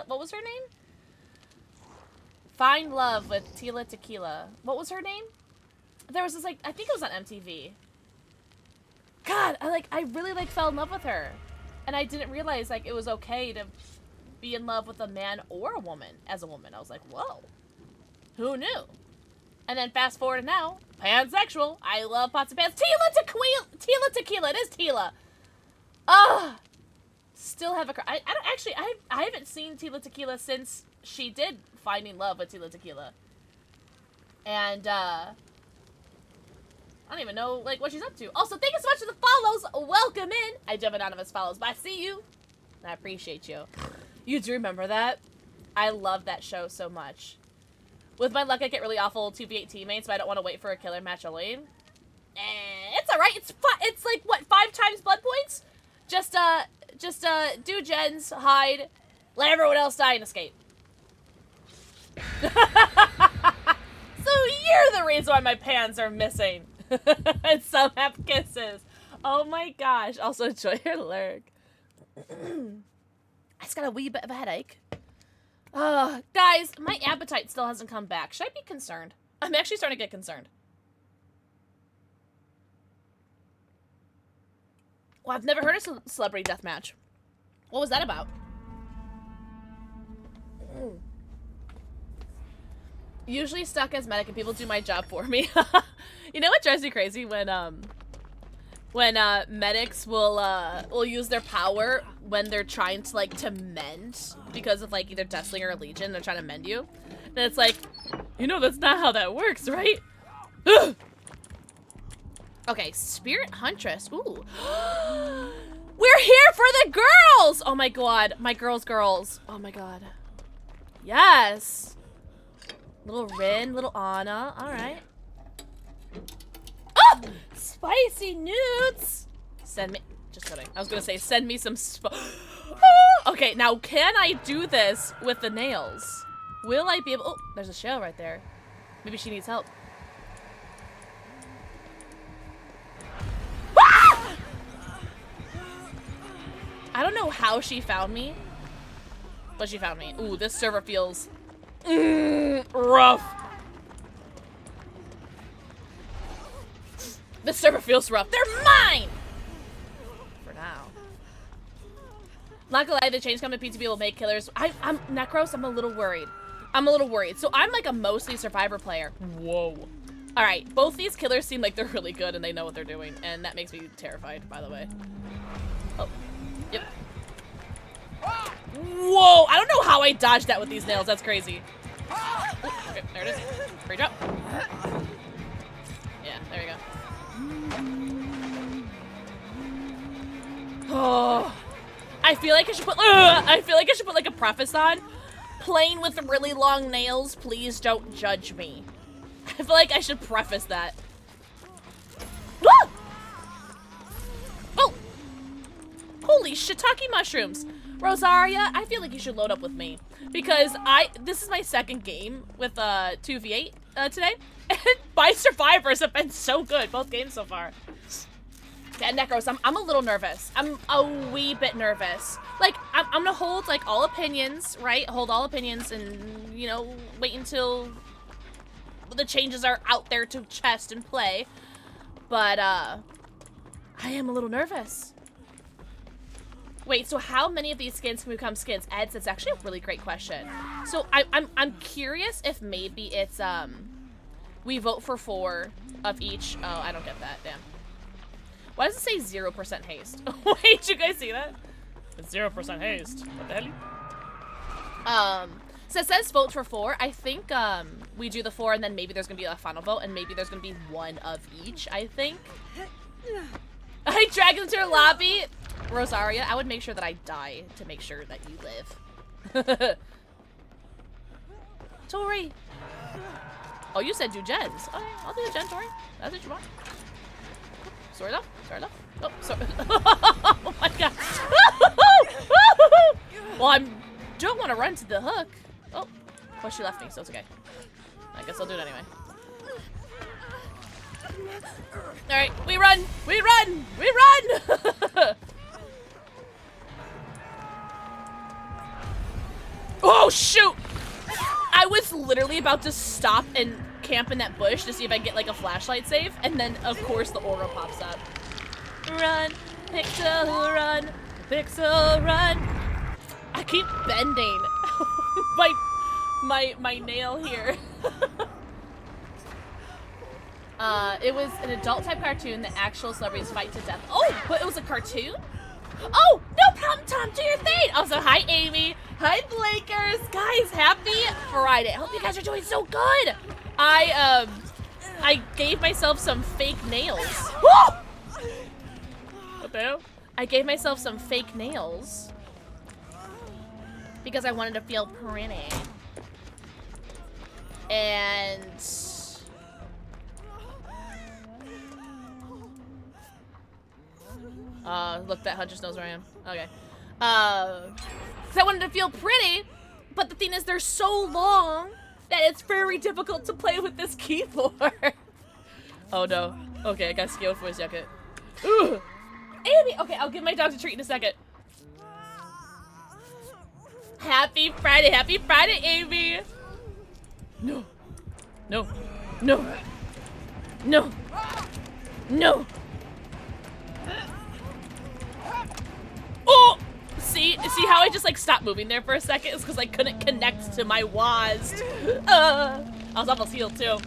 What was her name? Find Love with Tila Tequila. What was her name? There was this, like, I think it was on MTV. God, I really, like, fell in love with her. And I didn't realize, like, it was okay to be in love with a man or a woman as a woman. I was like, whoa. Who knew? And then fast forward to now, pansexual. I love pots and pans. Tila Tequila. It is Tila. Ah. Still have a crush. I haven't seen Tila Tequila since she did Finding Love with Tila Tequila. And, I don't even know, like, what she's up to. Also, thank you so much for the follows. Welcome in. I do have anonymous follows, but I see you. And I appreciate you. You do remember that? I love that show so much. With my luck, I get really awful 2v8 teammates, but I don't want to wait for a killer match alone. It's alright. It's like, what, 5 times blood points? Just do gens, hide, let everyone else die and escape. So you're the reason why my pants are missing. And some have kisses. Oh my gosh. Also, enjoy your lurk. I just got a wee bit of a headache. Guys, my appetite still hasn't come back. Should I be concerned? I'm actually starting to get concerned. Well, I've never heard of Celebrity Deathmatch. What was that about? Usually stuck as medic and people do my job for me. You know what drives me crazy? When medics will use their power when they're trying to like to mend because of like either Deathslinger or Legion, they're trying to mend you. And it's like, you know that's not how that works, right? Okay, Spirit Huntress. Ooh. We're here for the girls! Oh my god, my girls. Oh my god. Yes. Little Rin, little Anna. All right. Oh! Spicy nudes! Send me... Just kidding. I was gonna say, send me some Okay, now can I do this with the nails? Will I be able... Oh, there's a shell right there. Maybe she needs help. Ah! I don't know how she found me, but she found me. Ooh, this server feels... rough. This server feels rough. They're mine! For now. Not gonna lie, the change coming to PTB will make killers. I'm Necros, I'm a little worried. So I'm like a mostly survivor player. Whoa. Alright, both these killers seem like they're really good and they know what they're doing, and that makes me terrified, by the way. Oh. Yep. Whoa! I don't know how I dodged that with these nails. That's crazy. Ooh, okay, there it is. Free drop. Yeah, there we go. Oh, I feel like I should put. I feel like I should put like a preface on. Playing with really long nails, please don't judge me. I feel like I should preface that. Ah! Oh! Holy shiitake mushrooms. Rosaria, I feel like you should load up with me because this is my second game with 2v8 today, and my survivors have been so good both games so far. Yeah, Necros, I'm a little nervous. I'm a wee bit nervous. Like I'm gonna hold like all opinions, right? Hold all opinions, and you know wait until the changes are out there to test and play. But I am a little nervous. Wait, so how many of these skins can become skins? Eds, that's actually a really great question. So I'm curious if maybe it's we vote for 4 of each. Oh, I don't get that. Damn. Why does it say 0% haste? Wait, did you guys see that? It's 0% haste. What the hell? So it says vote for 4. I think we do the 4 and then maybe there's gonna be a final vote and maybe there's gonna be 1 of each, I think. I dragged into her lobby. Rosaria, I would make sure that I die to make sure that you live. Tori. Oh, you said do gens. Okay, I'll do a gen, Tori. That's what you want. Sorry though. Oh, sorry. Oh my god. Well, I don't want to run to the hook. Oh, well, she left me, so it's okay. I guess I'll do it anyway. All right, we run. Oh shoot! I was literally about to stop and camp in that bush to see if I get like a flashlight save, and then of course the aura pops up. Run, Pixel, run, Pixel, run. I keep bending my nail here. It was an adult type cartoon. The actual celebrities fight to death. Oh, but it was a cartoon? Oh, no problem, Tom, do your thing. Also, hi, Amy. Hi, Blakers. Guys, happy Friday. I hope you guys are doing so good. I gave myself some fake nails. Whoa! What the hell? I gave myself some fake nails because I wanted to feel pretty. And look, that huntress knows where I am. Okay. 'Cause I wanted to feel pretty, but the thing is they're so long that it's very difficult to play with this keyboard. Oh no. Okay, I got scaled for his jacket. Ooh. Amy! Okay, I'll give my dogs a treat in a second. Happy Friday, Amy! No. No. No. No. No. Oh! See how I just like stopped moving there for a second? It's because I couldn't connect to my WASD. I was almost healed too.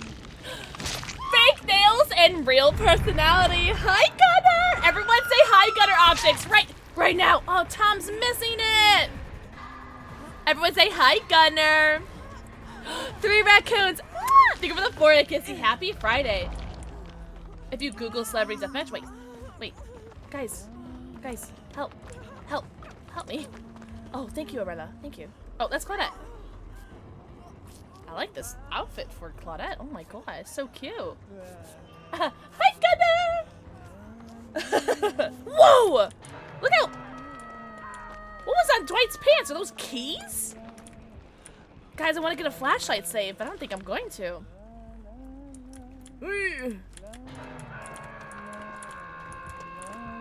Fake nails and real personality. Hi, Gunnar! Everyone say hi, Gunnar Optics, right now. Oh, Tom's missing it. Everyone say hi, Gunnar. 3 raccoons. Think of the forehead kissy. Happy Friday. If you Google celebrity deathmatch, wait, guys, help me. Oh, thank you, Arella. Thank you. Oh, that's Claudette. I like this outfit for Claudette. Oh my god, so cute. Hi, Gunnar! Whoa! Look out! What was on Dwight's pants? Are those keys? Guys, I want to get a flashlight save, but I don't think I'm going to.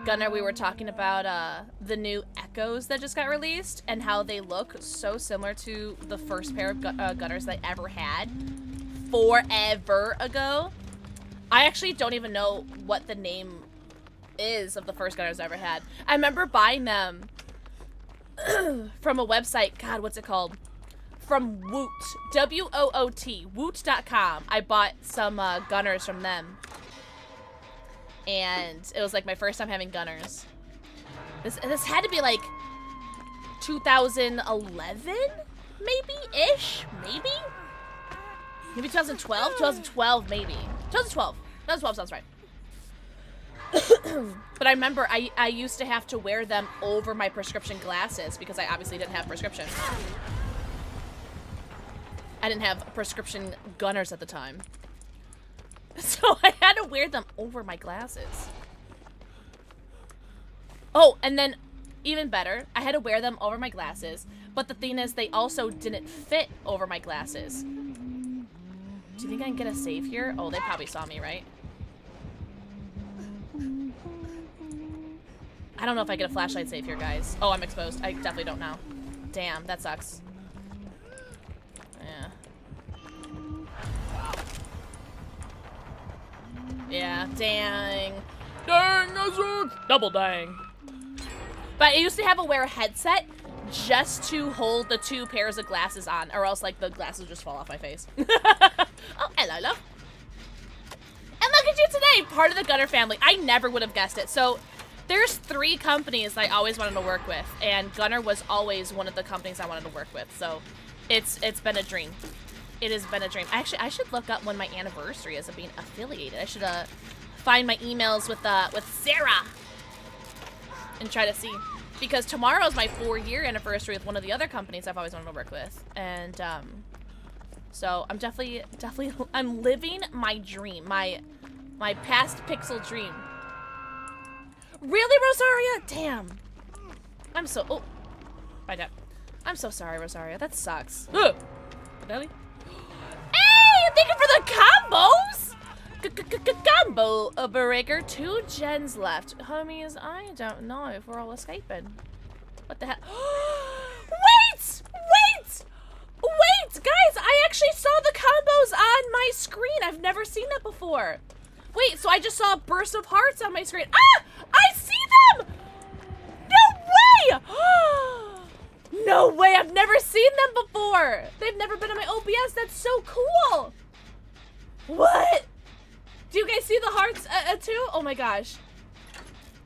Gunnar, we were talking about the new Echoes that just got released and how they look so similar to the first pair of Gunnars that I ever had forever ago. I actually don't even know what the name is of the first Gunnars I ever had. I remember buying them from a website. God, what's it called? From Woot. W-O-O-T. Woot.com. I bought some Gunnars from them. And it was like my first time having Gunnars. This had to be like 2011, maybe-ish? Maybe 2012? 2012, maybe. 2012. 2012 sounds right. But I remember I used to have to wear them over my prescription glasses because I obviously didn't have prescription. I didn't have prescription Gunnars at the time. So I had to wear them over my glasses. Oh, and then even better, I had to wear them over my glasses, but the thing is they also didn't fit over my glasses. Do you think I can get a save here? Oh, they probably saw me, right? I don't know if I get a flashlight save here, guys. Oh, I'm exposed. I definitely don't know. Damn, that sucks. Yeah. Yeah, dang. Dang, that sucks. Double dang. But I used to have to wear a headset just to hold the 2 pairs of glasses on, or else, like, the glasses would just fall off my face. Oh, hello, love. And look at you today, part of the Gunnar family. I never would have guessed it. So, there's 3 companies I always wanted to work with, and Gunnar was always one of the companies I wanted to work with. So, it's been a dream. It has been a dream. Actually, I should look up when my anniversary is of being affiliated. I should find my emails with Sarah and try to see, because tomorrow is my 4-year anniversary with one of the other companies I've always wanted to work with, and so I'm definitely I'm living my dream, my past Pixel dream. Really, Rosaria? Damn. I'm so my dad. I'm so sorry, Rosaria. That sucks. Nelly? Hey, thank you for the combos! Combo breaker. 2 gens left. Homies, I don't know if we're all escaping. What the hell? Wait! Guys, I actually saw the combos on my screen. I've never seen that before. Wait, so I just saw a burst of hearts on my screen. Ah! I see them! No way! No way, I've never seen them before. They've never been on my OBS. That's so cool. What? Do you guys see the hearts too? Oh my gosh.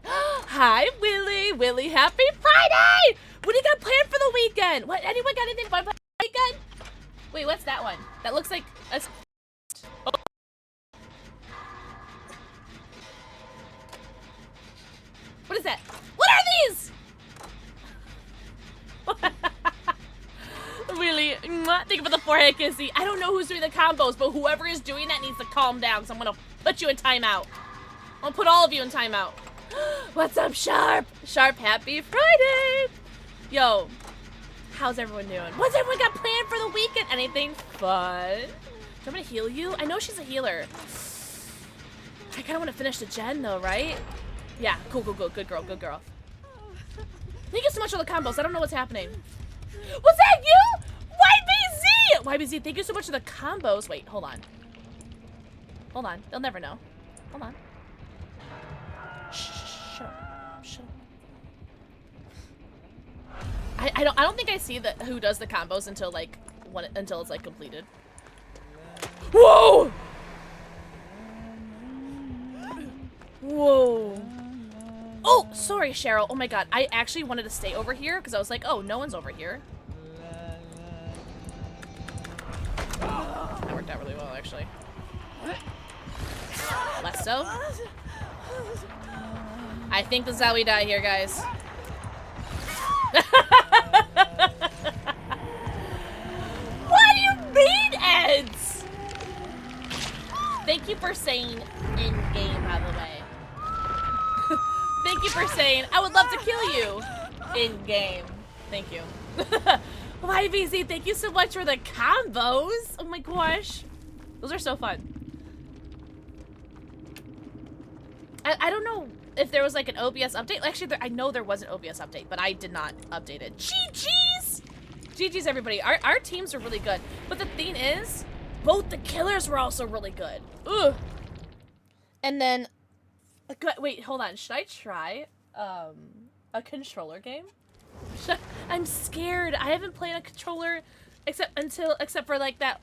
Hi, Willie. Willie, happy Friday! What do you got planned for the weekend? What? Anyone got anything fun for the weekend? Wait, what's that one? That looks like a... Oh. What is that? What are these? Really? Think about the forehead kissy. I don't know who's doing the combos, but whoever is doing that needs to calm down, so I'm gonna put you in timeout. I'm gonna put all of you in timeout. What's up, Sharp? Sharp, happy Friday! Yo, how's everyone doing? What's everyone got planned for the weekend? Anything fun? Do you want me to heal you? I know she's a healer. I kinda wanna finish the gen though, right? Yeah, cool. Good girl. Thank you so much for the combos. I don't know what's happening. Was that you? YBZ, thank you so much for the combos. Wait, hold on. They'll never know. Hold on. Shut up. I don't think I see who does the combos until it's like completed. Whoa! Whoa. Oh, sorry, Cheryl. Oh my god. I actually wanted to stay over here because I was like, oh, no one's over here. That worked out really well, actually. Less so. I think this is how we die here, guys. What do you mean, Eds? Thank you for saying in-game, by the way. Thank you for saying, I would love to kill you in-game. Thank you. YVZ, thank you so much for the combos. Oh my gosh. Those are so fun. I don't know if there was like an OBS update. Actually, I know there was an OBS update, but I did not update it. GG's! GG's, everybody. Our teams are really good. But the thing is, both the killers were also really good. Ugh. And then, wait, hold on. Should I try a controller game? I'm scared. I haven't played a controller except for like that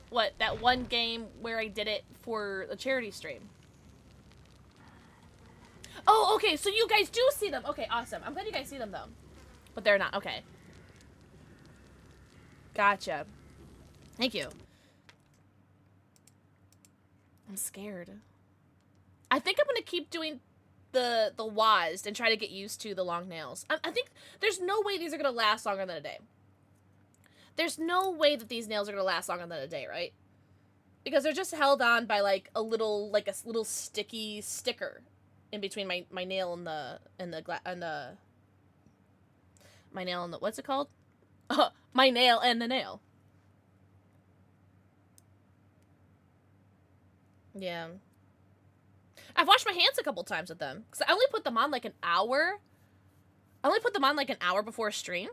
one game where I did it for the charity stream. Oh, okay, so you guys do see them. Okay, awesome. I'm glad you guys see them, though. But they're not. Okay. Gotcha. Thank you. I'm scared. I think I'm going to keep doing the WASD and try to get used to the long nails. I think there's no way these are going to last longer than a day. There's no way that these nails are going to last longer than a day, right? Because they're just held on by, like, a little sticky sticker in between my nail and my nail and the, what's it called? My nail and the nail. Yeah. I've washed my hands a couple times with them. Because I only put them on like an hour. I only put them on like an hour before a stream.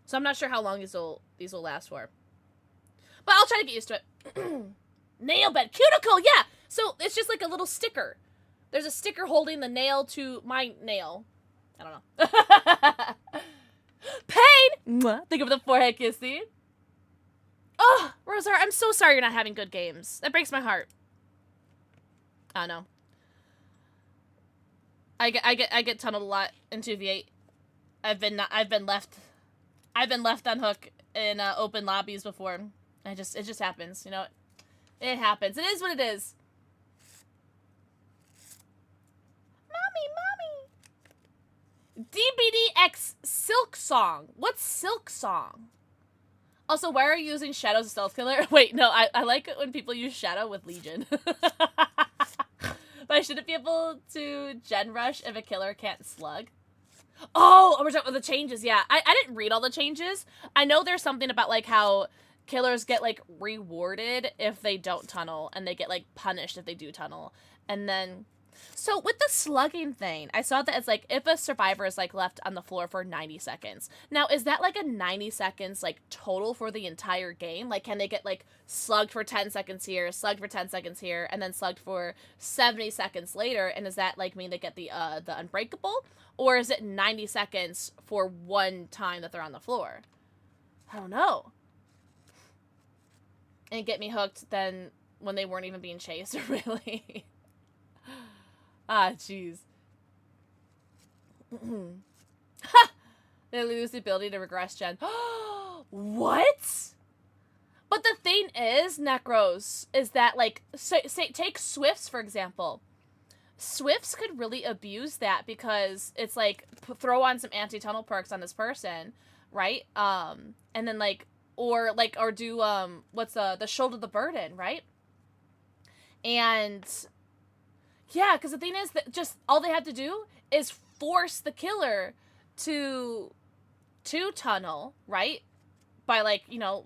So I'm not sure how long these will last for. But I'll try to get used to it. Nail bed. Cuticle, yeah! So it's just like a little sticker. There's a sticker holding the nail to my nail. I don't know. Pain! Mwah. Think of the forehead kissing. Oh, Rosar, I'm so sorry you're not having good games. That breaks my heart. I don't know. I get tunneled a lot in 2v8. I've been left on hook in open lobbies before. It just happens, you know. It happens. It is what it is. Mommy. DBDX Silk Song. What's Silk Song? Also, why are you using Shadow as a stealth killer? Wait, no, I like it when people use Shadow with Legion. But I shouldn't be able to gen rush if a killer can't slug. Oh, we're talking about the changes, yeah. I didn't read all the changes. I know there's something about, like, how killers get, like, rewarded if they don't tunnel, and they get, like, punished if they do tunnel. And then, so with the slugging thing, I saw that it's, like, if a survivor is, like, left on the floor for 90 seconds. Now, is that, like, a 90 seconds, like, total for the entire game? Like, can they get, like, slugged for 10 seconds here, slugged for 10 seconds here, and then slugged for 70 seconds later? And does that, like, mean they get the unbreakable? Or is it 90 seconds for one time that they're on the floor? I don't know. And get me hooked then when they weren't even being chased, really. Ah, jeez. Ha! They lose the ability to regress gen. What? But the thing is, Necros, is that, like, say take Swifts, for example. Swifts could really abuse that because it's, like, throw on some anti-tunnel perks on this person, right? And then, like, or do, what's the shoulder the burden, right? And, yeah, because the thing is that just all they have to do is force the killer to tunnel, right? By, like, you know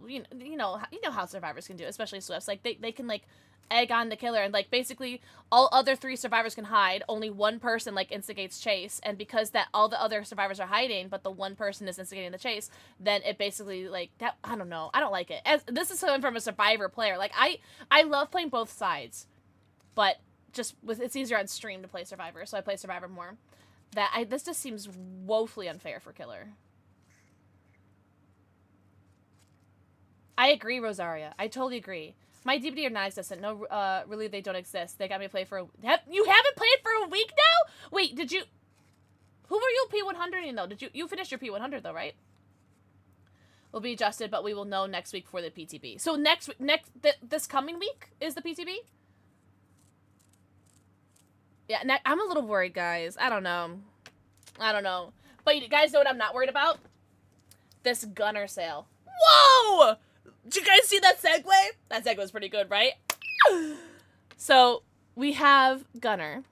how survivors can do it, especially Swifts. Like, they can, like, egg on the killer, and, like, basically all other 3 survivors can hide. Only one person, like, instigates chase, and because that all the other survivors are hiding, but the one person is instigating the chase, then it basically, like, that, I don't know, I don't like it. As this is coming from a survivor player. Like, I love playing both sides, but just it's easier on stream to play survivor, so I play survivor more. This just seems woefully unfair for killer. I agree, Rosaria. I totally agree. My DBD are non-existent. No, really, they don't exist. They got me to play for you haven't played for a week now? Wait, did you... Who were you P100ing, though? You finished your P100, though, right? Will be adjusted, but we will know next week for the PTB. So this coming week is the PTB? Yeah, I'm a little worried, guys. I don't know. But you guys know what I'm not worried about? This Gunnar sale. Whoa! Did you guys see that segue? That segue was pretty good, right? So, we have Gunnar.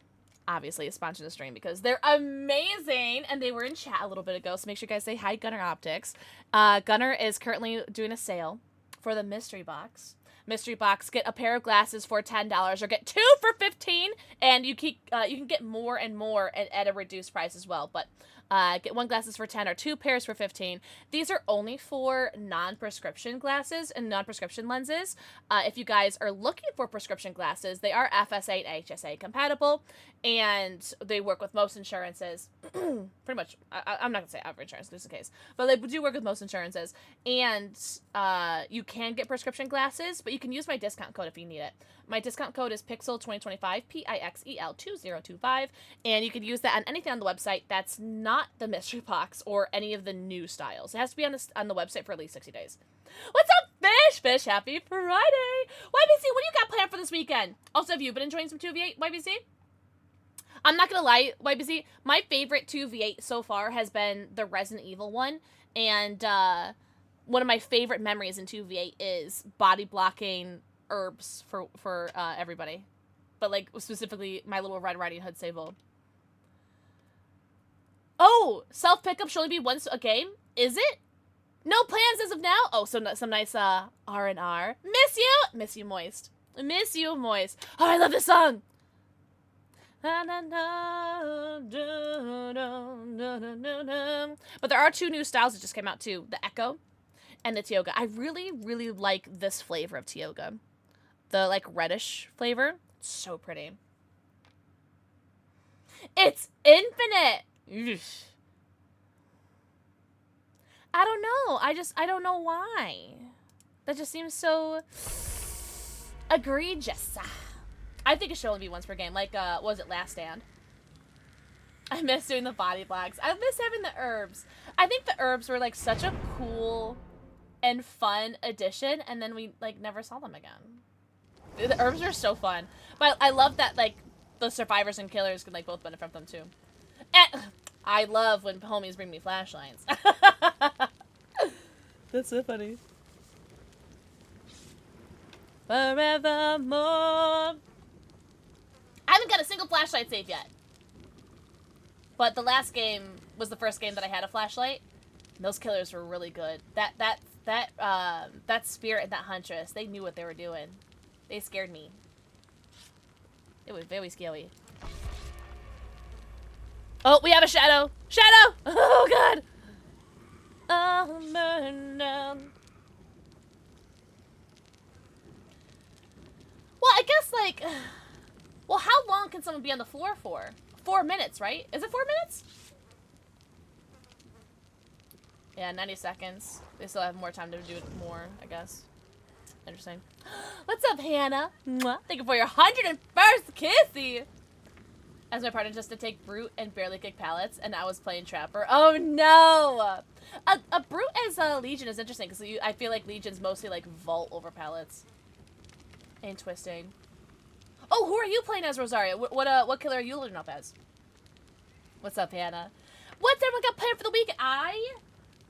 Obviously, sponsoring the stream because they're amazing. And they were in chat a little bit ago, so make sure you guys say hi, Gunnar Optics. Gunnar is currently doing a sale for the mystery box. Mystery box, get a pair of glasses for $10 or get 2 for $15, and you can get more and more at a reduced price as well. But get 1 glasses for 10 or 2 pairs for 15. These are only for non-prescription glasses and non-prescription lenses. If you guys are looking for prescription glasses, they are FSA and HSA compatible, and they work with most insurances. Pretty much, I'm not gonna say every insurance just in case, but they do work with most insurances. And you can get prescription glasses, but you can use my discount code if you need it. My discount code is Pixel2025, PIXEL2025, and you can use that on anything on the website that's not the mystery box or any of the new styles. It has to be on the website for at least 60 days. What's up, Fish? Happy Friday! YBC, what do you got planned for this weekend? Also, have you been enjoying some 2v8, YBC? I'm not gonna lie, YBC, my favorite 2v8 so far has been the Resident Evil one, and one of my favorite memories in 2v8 is body blocking herbs for everybody. But, like, specifically my little Red Riding Hood Sable. Oh, self-pickup should only be once a game? Is it? No plans as of now? Oh, so some nice R&R. Miss you! Miss you, Moist. Miss you, Moist. Oh, I love this song! But there are 2 new styles that just came out, too. The Echo and the Tioga. I really, really like this flavor of Tioga. The, like, reddish flavor. It's so pretty. It's infinite! Eesh. I don't know. I don't know why. That just seems so egregious. I think it should only be once per game. Like, what was it, Last Stand? I miss doing the body blocks. I miss having the herbs. I think the herbs were, like, such a cool and fun addition, and then we, like, never saw them again. The herbs are so fun. But I love that, like, the survivors and killers can, like, both benefit from them, too. And I love when homies bring me flashlights. That's so funny. Forevermore. I haven't got a single flashlight save yet. But the last game was the first game that I had a flashlight. And those killers were really good. That spirit and that huntress, they knew what they were doing. They scared me. It was very scary. Oh, we have a shadow! Shadow! Oh, God! I'll burn down. Well, I guess, like... Well, how long can someone be on the floor for? 4 minutes, right? Is it 4 minutes? Yeah, 90 seconds. They still have more time to do it more, I guess. Interesting. What's up, Hannah? Mwah. Thank you for your 101st kissy! As my partner just to take Brute and barely kick pallets, and I was playing Trapper. Oh, no! A Brute as a Legion is interesting, because I feel like Legion's mostly, like, vault over pallets. And twisting. Oh, who are you playing as, Rosario? What killer are you loading up as? What's up, Hannah? What's everyone got planned for the week? I'm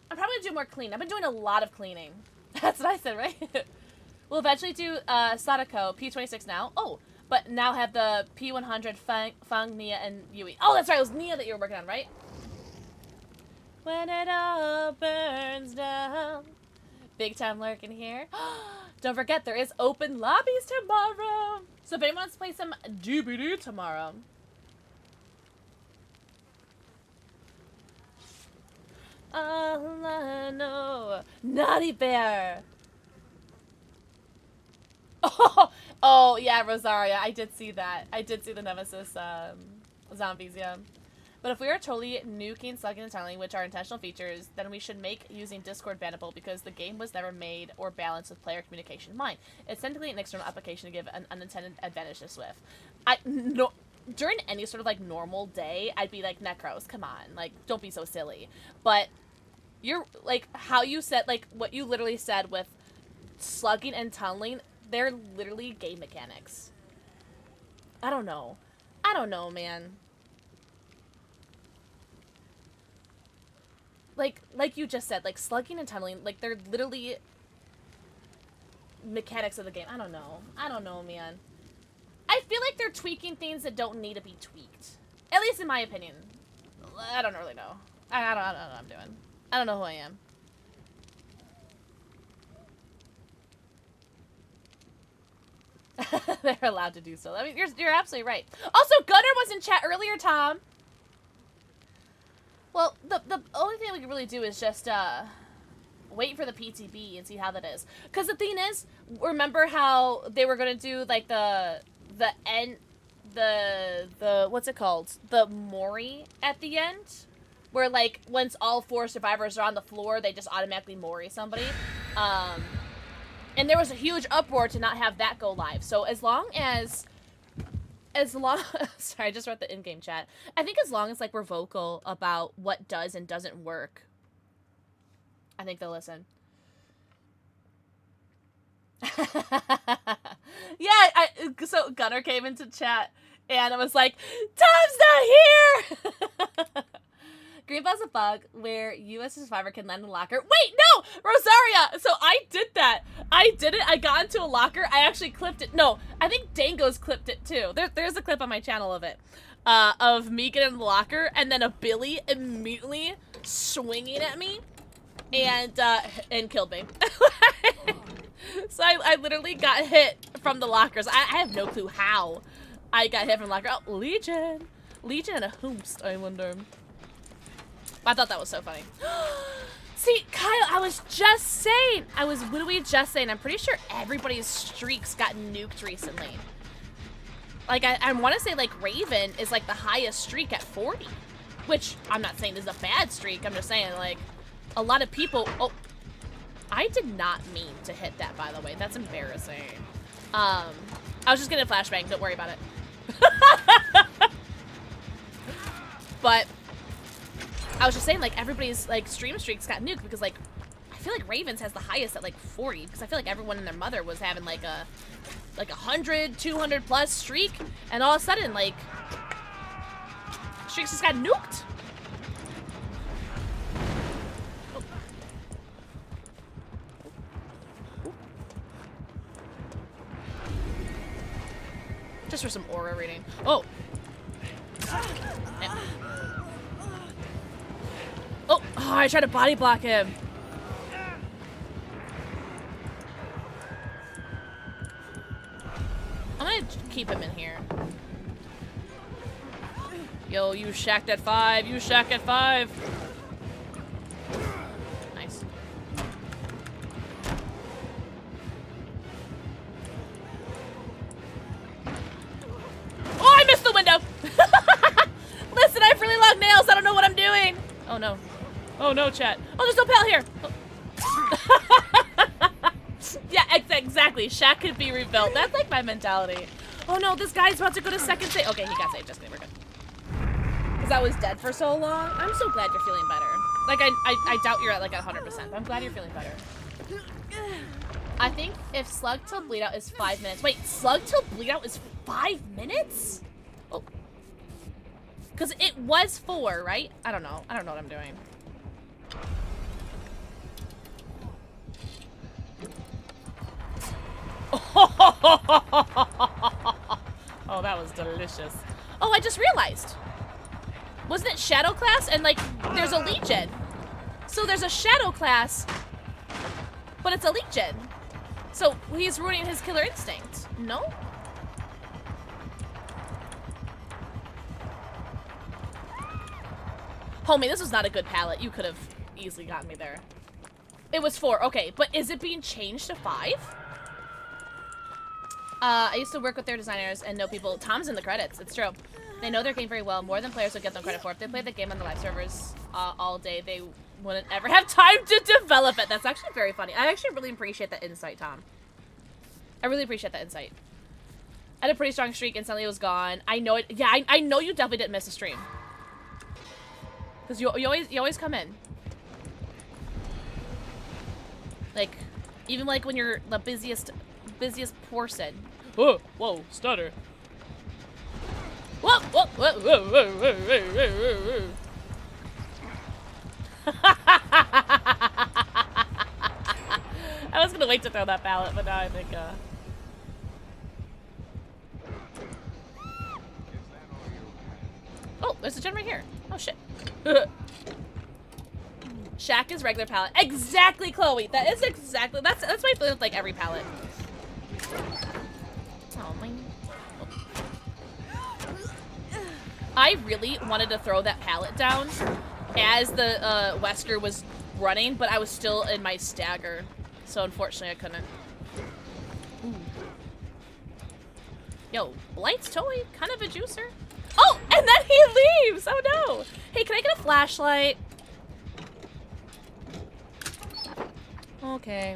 probably gonna do more cleaning. I've been doing a lot of cleaning. That's what I said, right? We'll eventually do Sadako, P26 now. Oh, but now have the P100, Fang, Nia, and Yui. Oh, that's right. It was Nia that you were working on, right? When it all burns down. Big time lurking here. Don't forget, there is open lobbies tomorrow. So if anyone wants to play some DBD tomorrow. All I know. Naughty Bear. Oh, yeah, Rosaria. I did see that. I did see the Nemesis zombies, yeah. But if we are totally nuking, slugging, and tunneling, which are intentional features, then we should make using Discord bannable because the game was never made or balanced with player communication in mind. It's technically an external application to give an unintended advantage to Swift. During any sort of like normal day, I'd be like, Necros, come on, like don't be so silly. But you're like how you said, like what you literally said with slugging and tunneling, they're literally game mechanics. I don't know, man. Like you just said, like slugging and tunneling, like they're literally mechanics of the game. I don't know, man. I feel like they're tweaking things that don't need to be tweaked. At least in my opinion. I don't really know. I don't know what I'm doing. I don't know who I am. They're allowed to do so. I mean, you're absolutely right. Also, Gunnar was in chat earlier, Tom. Well, the only thing we can really do is just wait for the PTB and see how that is. Because the thing is, remember how they were gonna do like the what's it called? The Mori at the end, where like once all 4 survivors are on the floor, they just automatically Mori somebody. And there was a huge uproar to not have that go live. So as long sorry, I just read the in-game chat. I think as long as like we're vocal about what does and doesn't work, I think they'll listen. Yeah, so Gunnar came into chat and I was like, Tom's not here. Greenbell's a bug where you as a survivor can land in a locker. Wait, no! Rosaria! So I did that. I did it. I got into a locker. I actually clipped it. No, I think Dango's clipped it too. There's a clip on my channel of it. Of me getting in the locker and then a Billy immediately swinging at me and killed me. So I literally got hit from the lockers. I have no clue how I got hit from the locker. Oh, Legion. Legion and a Hoomst, I wonder. I thought that was so funny. See, Kyle, I was just saying. I was literally just saying. I'm pretty sure everybody's streaks got nuked recently. Like, I want to say, like, Raven is, like, the highest streak at 40. Which, I'm not saying is a bad streak. I'm just saying, like, a lot of people... Oh, I did not mean to hit that, by the way. That's embarrassing. I was just getting a flashbang. Don't worry about it. But... I was just saying, like, everybody's, like, stream streaks got nuked because, like, I feel like Ravens has the highest at, like, 40. Because I feel like everyone and their mother was having, like, a 100, 200 plus streak. And all of a sudden, like, streaks just got nuked. Oh. Just for some aura reading. Oh. Yeah. Oh, I tried to body block him. I'm gonna keep him in here. Yo, you shacked at 5. You shack at 5. Nice. Oh, I missed the window. Listen, I have really long nails. I don't know what I'm doing. Oh, no. Oh no, chat. Oh, there's no pal here. Oh. Yeah, exactly. Shaq could be rebuilt. That's like my mentality. Oh no, this guy's about to go to second save. Okay, he got saved. Just kidding, we're good. Because I was dead for so long. I'm so glad you're feeling better. Like, I doubt you're at like 100%, but I'm glad you're feeling better. I think if slug till bleed out is 5 minutes. Wait, slug till bleed out is 5 minutes? Oh. Because it was 4, right? I don't know. I don't know what I'm doing. Oh, that was delicious. Oh, I just realized. Wasn't it Shadow class? And, like, there's a Legion. So there's a Shadow class, but it's a Legion. So he's ruining his killer instinct. No? Homie, this was not a good palette. You could have easily gotten me there. It was 4. Okay, but is it being changed to 5? I used to work with their designers and know people. Tom's in the credits. It's true. They know their game very well, more than players would get them credit for. If they played the game on the live servers all day, they wouldn't ever have time to develop it. That's actually very funny. I actually really appreciate that insight, Tom. I really appreciate that insight. I had a pretty strong streak, instantly it was gone. I know it. Yeah, I know you definitely didn't miss a stream. Because you always come in. Like, even like when you're the busiest person. Whoa, whoa, stutter. Whoa, whoa, whoa, whoa, whoa, whoa, whoa, whoa, whoa. I was gonna wait to throw that pallet, but now I think, Oh, there's a gen right here. Oh, shit. Shack is regular pallet. Exactly, Chloe. That is exactly... That's my feeling with, like, every pallet. Oh, my... I really wanted to throw that pallet down as the Wesker was running, but I was still in my stagger. So, unfortunately, I couldn't. Ooh. Yo, Blight's toy, kind of a juicer. Oh, and then he leaves! Oh no! Hey, can I get a flashlight? Okay.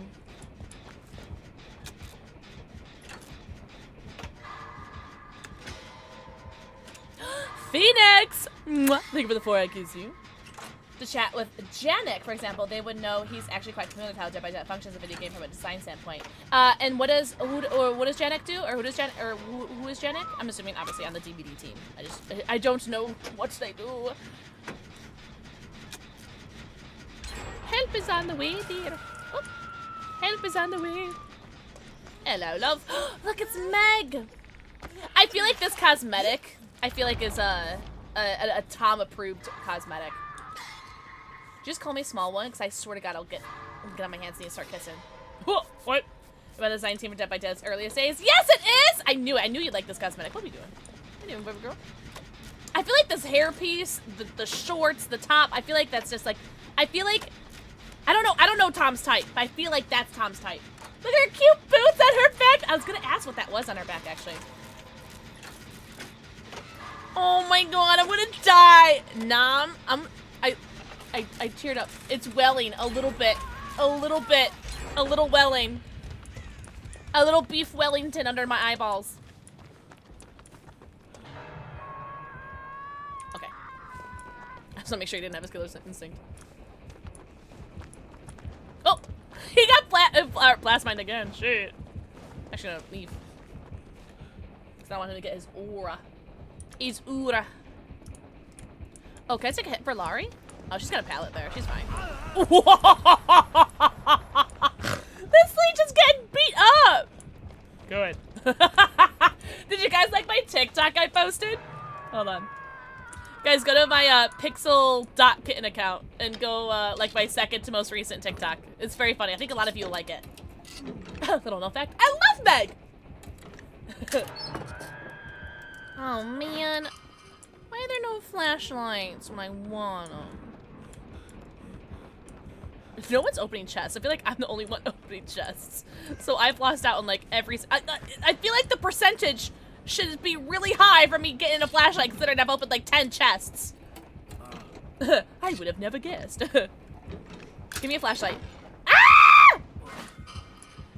Phoenix! Mwah. Thank you for the 4 IQs. To chat with Janik, for example, they would know he's actually quite familiar with how Dead by Dead functions in a video game from a design standpoint. And what does Janik do, or who is Janik? I'm assuming obviously on the DBD team. I don't know what they do. Help is on the way, dear. Oh. Help is on the way. Hello, love. Look, it's Meg. I feel like this cosmetic, is a Tom approved cosmetic. Just call me small one, because I swear to God I'll get on my hands and knees and start kissing. What? About the design team for Dead by Dead's earliest days? Yes, it is! I knew you'd like this cosmetic. What are we doing? What are you doing, baby girl? I feel like this hairpiece, the shorts, the top, I feel like that's just like, I don't know Tom's type, but I feel like that's Tom's type. Look at her cute boots on her back! I was gonna ask what that was on her back, actually. Oh my God, I'm gonna die! Nom, I teared up. It's welling a little bit. A little welling. A little beef Wellington under my eyeballs. Okay. I just want to make sure he didn't have his killer instinct. Oh! He got plasmined again. Shit. Actually, no, leave. Because I want him to get his aura. His aura. Oh, can I take a hit for Laurie? Oh, she's got a pallet there. She's fine. This leech is getting beat up! Good. Did you guys like my TikTok I posted? Hold on. Guys, go to my PixelxKitten account and go like my second to most recent TikTok. It's very funny. I think a lot of you will like it. Little known fact. I love Meg! Oh, man. Why are there no flashlights when I want them? No one's opening chests. I feel like I'm the only one opening chests. So I've lost out on like every... I feel like the percentage should be really high for me getting a flashlight considering I've opened like 10 chests. I would have never guessed. Give me a flashlight. Ah!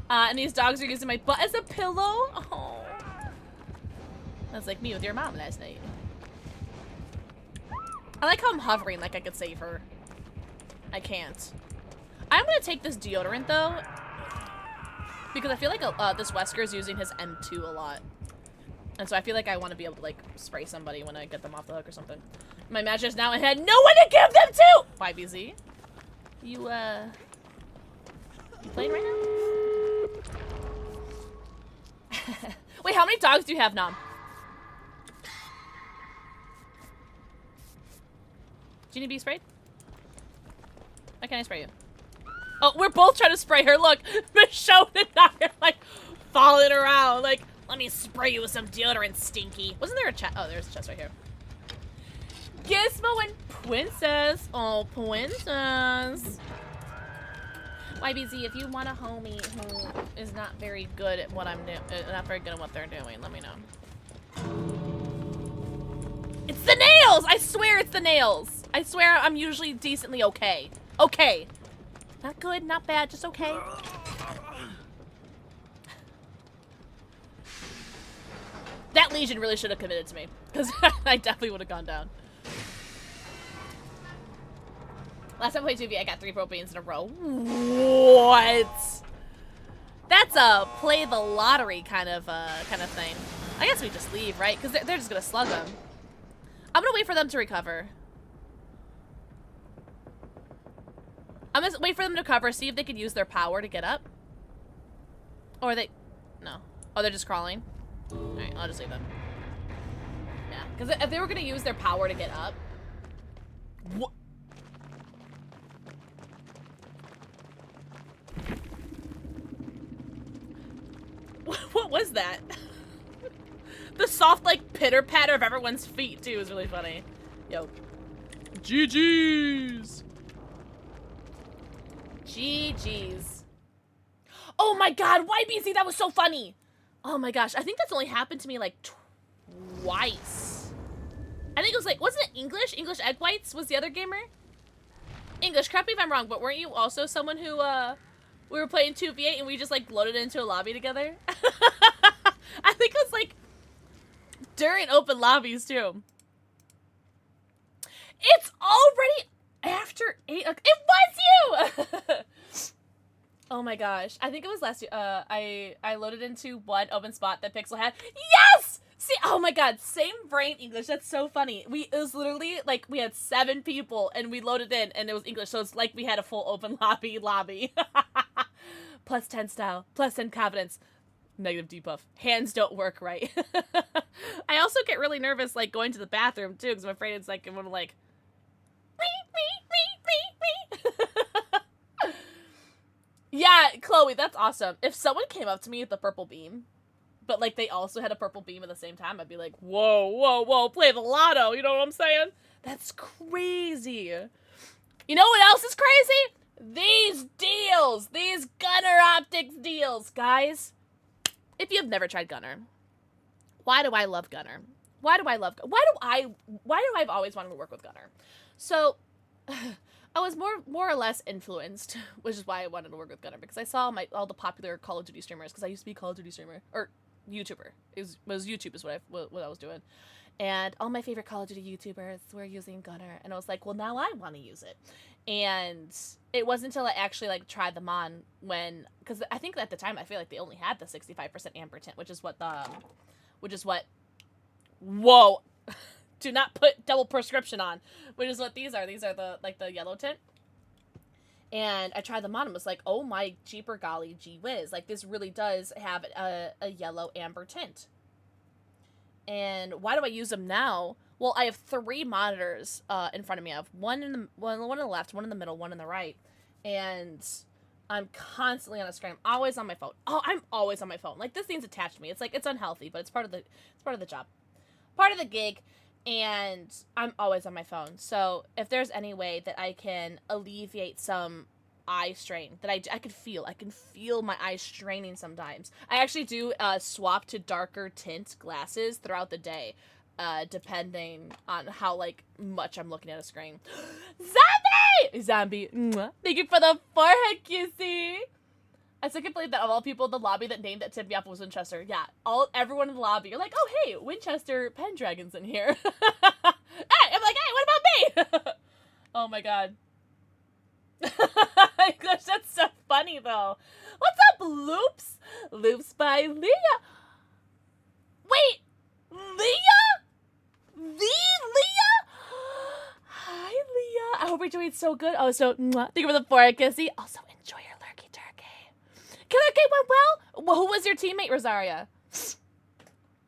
And these dogs are using my butt as a pillow. Oh. That's like me with your mom last night. I like how I'm hovering like I could save her. I can't. I'm gonna take this deodorant though, because I feel like this Wesker is using his M2 a lot. And so I feel like I want to be able to like spray somebody when I get them off the hook or something. My match is now ahead. No one to give them to! YBZ. You playing right now? Wait, how many dogs do you have, Nom? Do you need to be sprayed? Why can't I spray you? Oh, we're both trying to spray her. Look, Michonne and I are like falling around. Like, let me spray you with some deodorant, stinky. Wasn't there a chest? Oh, there's a chest right here. Gizmo and Princess. Oh, Princess. YBZ, if you want a homie who is not very good at what I'm doing, not very good at what they're doing, let me know. It's the nails! I swear it's the nails. I swear I'm usually decently okay. Okay. Not good, not bad, just okay. That Legion really should have committed to me, because I definitely would have gone down. Last time I played 2v, I got 3 propanes in a row. What? That's a play the lottery kind of thing. I guess we just leave, right? Because they're just gonna slug them. I'm gonna wait for them to recover. I'm gonna wait for them to recover, see if they could use their power to get up. Or they... No. Oh, they're just crawling? Alright, I'll just leave them. Yeah, because if they were gonna use their power to get up... What? What was that? The soft, like, pitter-patter of everyone's feet, too, is really funny. Yo. GG's! GG's. Oh my god, YBC, that was so funny! Oh my gosh, I think that's only happened to me, like, twice. I think it was, like, wasn't it English? English Egg Whites was the other gamer? English, correct me if I'm wrong, but weren't you also someone who, we were playing 2v8 and we just, like, loaded into a lobby together? I think it was, like, during open lobbies, too. It's already after 8 o'clock. It was you! Oh my gosh. I think it was last year. I loaded into one open spot that Pixel had. Yes! See, oh my god, same brain English. That's so funny. It was literally, like, we had 7 people and we loaded in and it was English, so it's like we had a full open lobby. Plus 10 style, plus 10 confidence. Negative debuff. Hands don't work right. I also get really nervous, like, going to the bathroom, too, because I'm afraid it's, like, I'm gonna, like... Yeah, Chloe, that's awesome. If someone came up to me with the purple beam, but, like, they also had a purple beam at the same time, I'd be like, whoa, whoa, whoa, play the lotto, you know what I'm saying? That's crazy. You know what else is crazy? These deals! These Gunnar Optics deals, guys. If you have never tried Gunnar, why do I love Gunnar? Why do I've always wanted to work with Gunnar? So, I was more or less influenced, which is why I wanted to work with Gunnar, because I saw all the popular Call of Duty streamers, because I used to be a Call of Duty streamer, or YouTuber. It was YouTube is what I was doing. And all my favorite Call of Duty YouTubers were using Gunnar, and I was like, well, now I want to use it. And it wasn't until I actually, like, tried them on because I think at the time I feel like they only had the 65% amber tint, which is what whoa, do not put double prescription on, which is what these are. These are the yellow tint. And I tried them on and was like, oh my jeeper golly gee whiz, like, this really does have a yellow amber tint. And why do I use them now? Well, I have 3 monitors in front of me. I have one on the left, one in the middle, one on the right. And I'm constantly on a screen. I'm always on my phone. Oh, I'm always on my phone. Like, this thing's attached to me. It's like, it's unhealthy, but it's part of the job. Part of the gig. And I'm always on my phone. So if there's any way that I can alleviate some eye strain that I can feel my eyes straining sometimes. I actually do swap to darker tint glasses throughout the day, depending on how, like, much I'm looking at a screen. Zombie! Mwah. Thank you for the forehead kissy! I still can't believe that of all people in the lobby that named that tipped me off was Winchester. Yeah, everyone in the lobby are like, oh hey, Winchester Pendragon's in here. Hey, I'm like, hey, what about me? Oh my god. Gosh, that's so funny though. What's up, Loops? Loops by Leah. Wait, Leah? Leah? Hi, Leah. I hope you're doing so good. Oh, so mwah. Thank you for the forehead kissy. Also, enjoy your lurky turkey. Killer Game went well. Who was your teammate, Rosaria?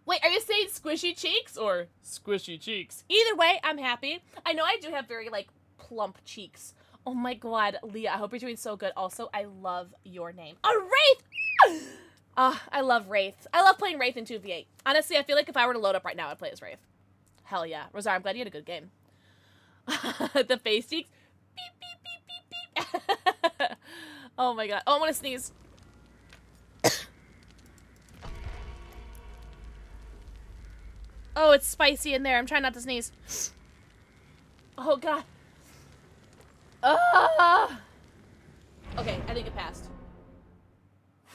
Wait, are you saying squishy cheeks or squishy cheeks? Either way, I'm happy. I know I do have very, like, plump cheeks. Oh my god, Leah, I hope you're doing so good. Also, I love your name. A Wraith! I love Wraith. I love playing Wraith in 2v8. Honestly, I feel like if I were to load up right now, I'd play as Wraith. Hell yeah. Rosario, I'm glad you had a good game. The face cheeks. Beep, beep, beep, beep, beep. Oh my god. Oh, I'm gonna sneeze. Oh, it's spicy in there. I'm trying not to sneeze. Oh, God. Okay, I think it passed.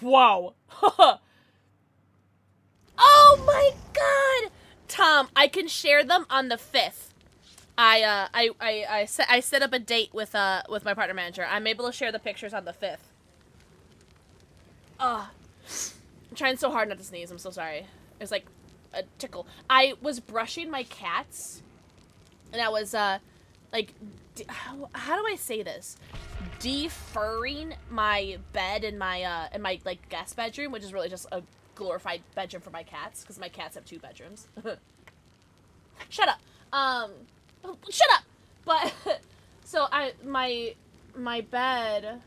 Wow. Oh, my God. Tom, I can share them on the 5th. I set up a date with my partner manager. I'm able to share the pictures on the 5th. I'm trying so hard not to sneeze. I'm so sorry. It was like a tickle. I was brushing my cats, and I was like, how do I say this? Defurring my bed in my like guest bedroom, which is really just a glorified bedroom for my cats because my cats have 2 bedrooms. Shut up. Shut up. But so my bed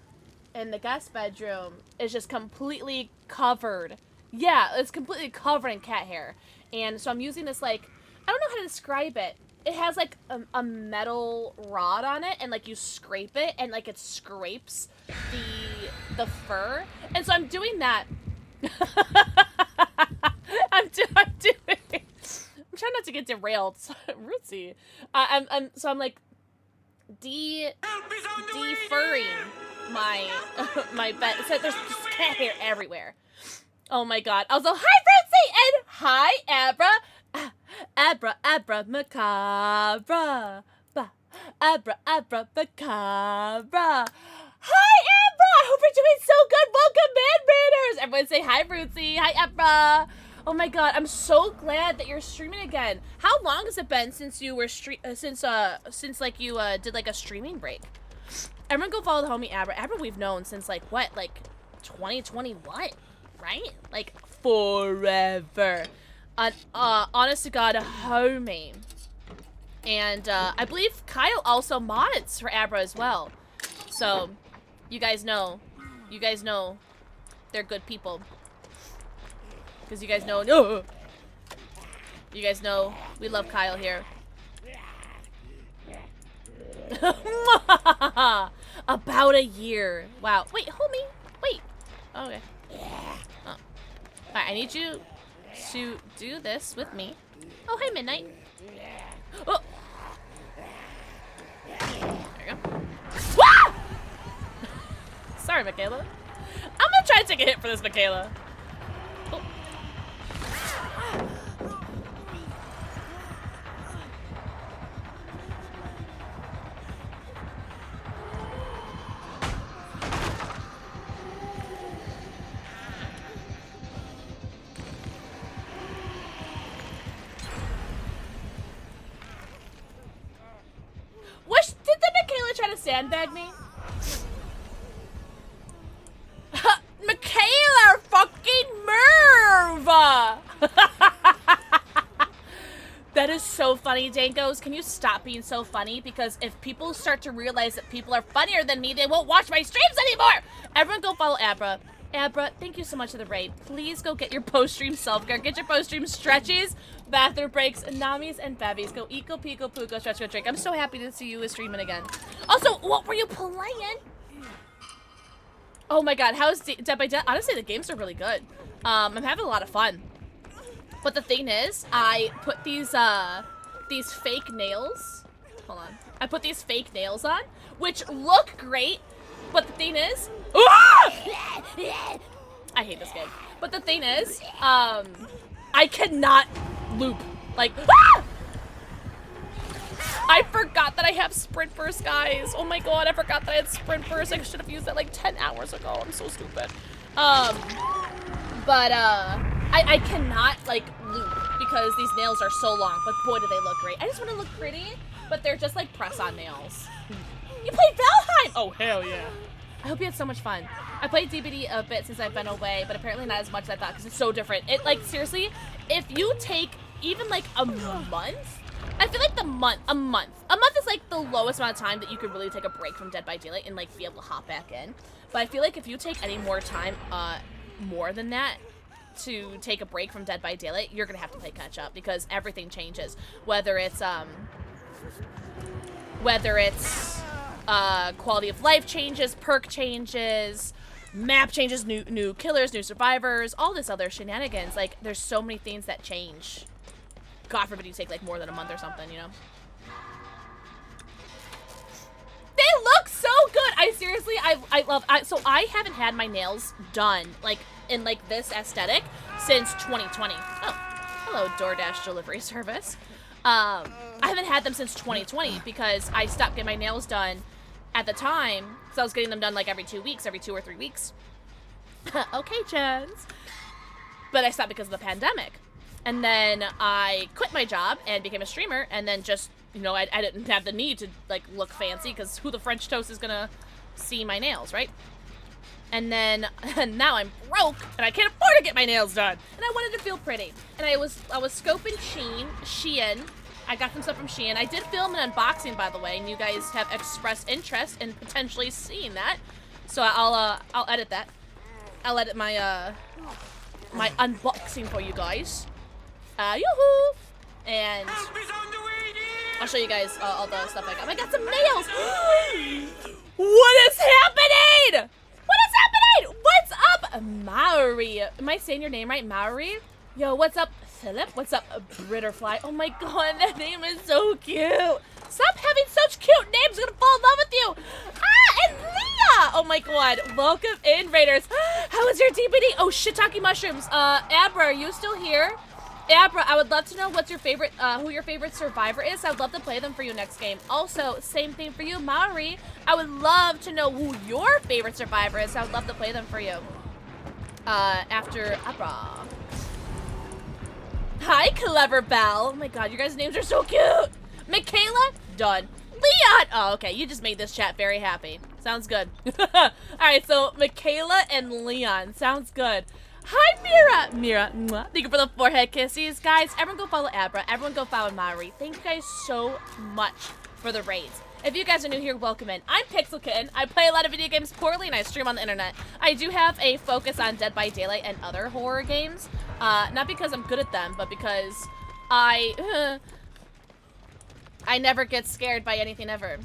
in the guest bedroom is just completely covered. Yeah, it's completely covered in cat hair. And so I'm using this, like, I don't know how to describe it. It has like a metal rod on it, and like you scrape it, and like it scrapes the fur. And so I'm doing that. I'm trying not to get derailed. Rootsy. I'm like defurring my my bed. So there's just cat hair everywhere. Oh my God. Also, hi Rootsy and hi Abra. Abra macabre. Abra macabre. Hi Abra. I hope you're doing so good. Welcome, man raiders. Everyone say hi Rootsy. Hi Abra. Oh my God, I'm so glad that you're streaming again. How long has it been since you were since like you did like a streaming break? Everyone go follow the homie Abra. Abra we've known since like what, like 2021, right? Like forever. Honest to God, a homie. And I believe Kyle also mods for Abra as well. So you guys know they're good people. Because you guys know, you guys know we love Kyle here. About a year. Wow. Wait, homie. Wait. Oh, okay. Oh. Alright, I need you to do this with me. Oh, hey, Midnight. Oh. There you go. Wah! Sorry, Michaela. I'm gonna try to take a hit for this, Michaela. Oh. Did the Michaela try to sandbag me? Michaela fucking Merv! That is so funny, Dankos. Can you stop being so funny? Because if people start to realize that people are funnier than me, they won't watch my streams anymore! Everyone go follow Abra. Abra, thank you so much for the raid. Please go get your post-stream self-care. Get your post-stream stretches, bathroom breaks, namis, and bevies. Go eat, go pee, go poo, go stretch, go drink. I'm so happy to see you streaming again. Also, what were you playing? Oh my God, how's Dead by Dead? Honestly, the games are really good. I'm having a lot of fun. But the thing is, I put these fake nails. Hold on. I put these fake nails on, which look great. But the thing is, I hate this game. But the thing is, I cannot loop. Like, I forgot that I have sprint burst, guys. Oh my God, I forgot that I had sprint burst. I should have used that like 10 hours ago. I'm so stupid. I cannot like loop because these nails are so long. But boy, do they look great. I just want to look pretty, but they're just like press-on nails. You played Valheim! Oh, hell yeah. I hope you had so much fun. I played DBD a bit since I've been away, but apparently not as much as I thought because it's so different. It, like, seriously, if you take even, like, a month, I feel like a month is, like, the lowest amount of time that you could really take a break from Dead by Daylight and, like, be able to hop back in. But I feel like if you take any more time, more than that, to take a break from Dead by Daylight, you're gonna have to play catch up because everything changes. Whether it's quality of life changes, perk changes, map changes, new killers, new survivors, all this other shenanigans. Like, there's so many things that change. God forbid you take like more than a month or something, you know? They look so good. I seriously, I love, so I haven't had my nails done like in like this aesthetic since 2020. Oh, hello DoorDash delivery service. I haven't had them since 2020 because I stopped getting my nails done at the time. So I was getting them done like every 2 weeks, every 2 or 3 weeks. Okay, Chance. But I stopped because of the pandemic. And then I quit my job and became a streamer, and then just, you know, I didn't have the need to, like, look fancy, because who the French toast is gonna see my nails, right? And then, and now I'm broke, and I can't afford to get my nails done, and I wanted to feel pretty. And I was scoping Shein. I got some stuff from Shein. I did film an unboxing, by the way, and you guys have expressed interest in potentially seeing that. So I'll edit that. I'll edit my, my unboxing for you guys. Yoo-hoo! And I'll show you guys all the stuff I got. I got some nails! What is happening? What is happening? What's up, Maori? Am I saying your name right, Maori? Yo, what's up, Philip? What's up, Britterfly? Oh my god, that name is so cute. Stop having such cute names. I'm gonna fall in love with you. Ah, and Leah! Oh my god, welcome in, Raiders. How was your DBD? Oh, shiitake mushrooms. Abra, are you still here? Abra, I would love to know what's your favorite, who your favorite survivor is. I'd love to play them for you next game. Also, same thing for you, Maori. I would love to know who your favorite survivor is. I would love to play them for you. After Abra. Hi, Clever Belle. Oh my god, you guys' names are so cute. Michaela, done. Leon, oh, okay, you just made this chat very happy. Sounds good. Alright, so Michaela and Leon, sounds good. Hi, Mira! Mira, mwah. Thank you for the forehead kisses. Guys, everyone go follow Abra. Everyone go follow Maori. Thank you guys so much for the raids. If you guys are new here, welcome in. I'm PixelxKitten. I play a lot of video games poorly, and I stream on the internet. I do have a focus on Dead by Daylight and other horror games. Not because I'm good at them, but because I never get scared by anything ever.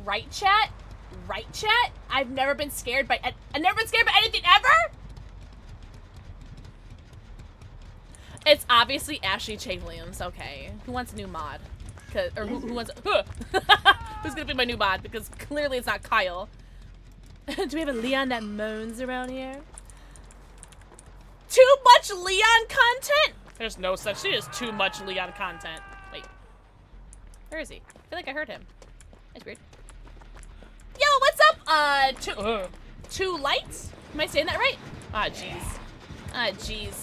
Right, chat? Right, chat? I've never been scared by anything ever? It's obviously Ashley J. Williams. Okay. Who wants a new mod? Or who wants who's gonna be my new mod? Because clearly it's not Kyle. Do we have a Leon that moans around here? Too much Leon content? There's no such thing as too much Leon content. Wait. Where is he? I feel like I heard him. That's weird. Yo, what's up? Two lights? Am I saying that right? Ah, jeez. Ah, jeez.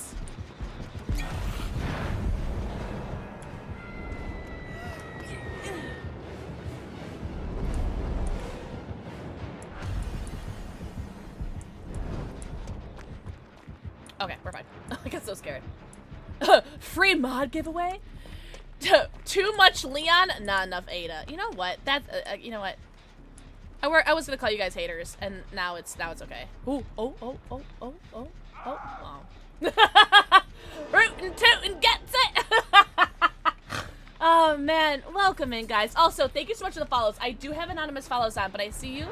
Okay, we're fine. I got so scared. Free mod giveaway? Too much Leon? Not enough Ada. You know what? That's you know what? I was gonna call you guys haters, and now it's okay. Ooh, oh. Wow. Rootin' tootin' gets it. Oh man, welcome in, guys. Also, thank you so much for the follows. I do have anonymous follows on, but I see you,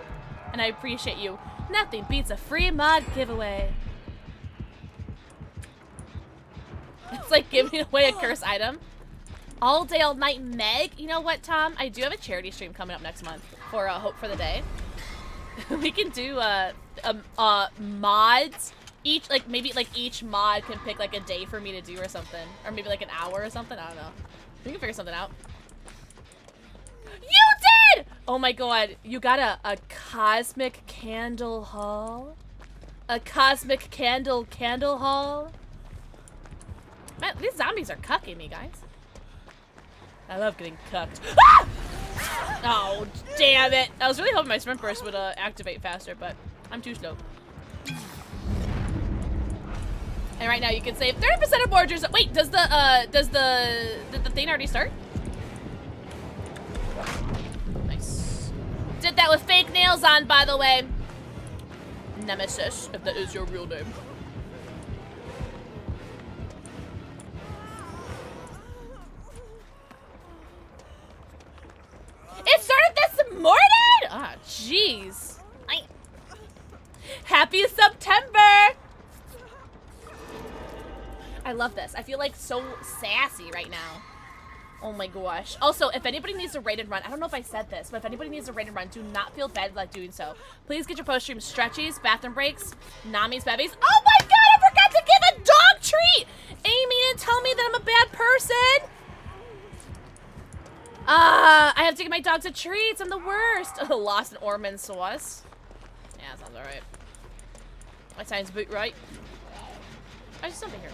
and I appreciate you. Nothing beats a free mod giveaway. It's like giving away a cursed item. All day, all night, Meg. You know what, Tom? I do have a charity stream coming up next month for Hope for the Day. We can do mods. Each mod can pick like a day for me to do or something, or maybe like an hour or something. I don't know. We can figure something out. You did! Oh my god, you got a cosmic candle haul. A cosmic candle haul. Man, these zombies are cucking me, guys. I love getting cucked. Ah! Oh, damn it. I was really hoping my sprint burst would activate faster, but I'm too slow. And right now you can save 30% of Borgers. Wait, does the thing already start? Nice. Did that with fake nails on, by the way. Nemesis, if that is your real name. It started this morning? Ah, jeez. Happy September! I love this. I feel like so sassy right now. Oh my gosh. Also, if anybody needs a raid and run, I don't know if I said this, but if anybody needs a raid and run, do not feel bad like doing so. Please get your post-stream stretchies, bathroom breaks, Nami's bevies. Oh my god, I forgot to give a dog treat! Amy didn't tell me that I'm a bad person. I have to give my dogs a treat. I'm the worst. Lost in Ormond sauce. Yeah, sounds alright. That sounds about right. There's something here.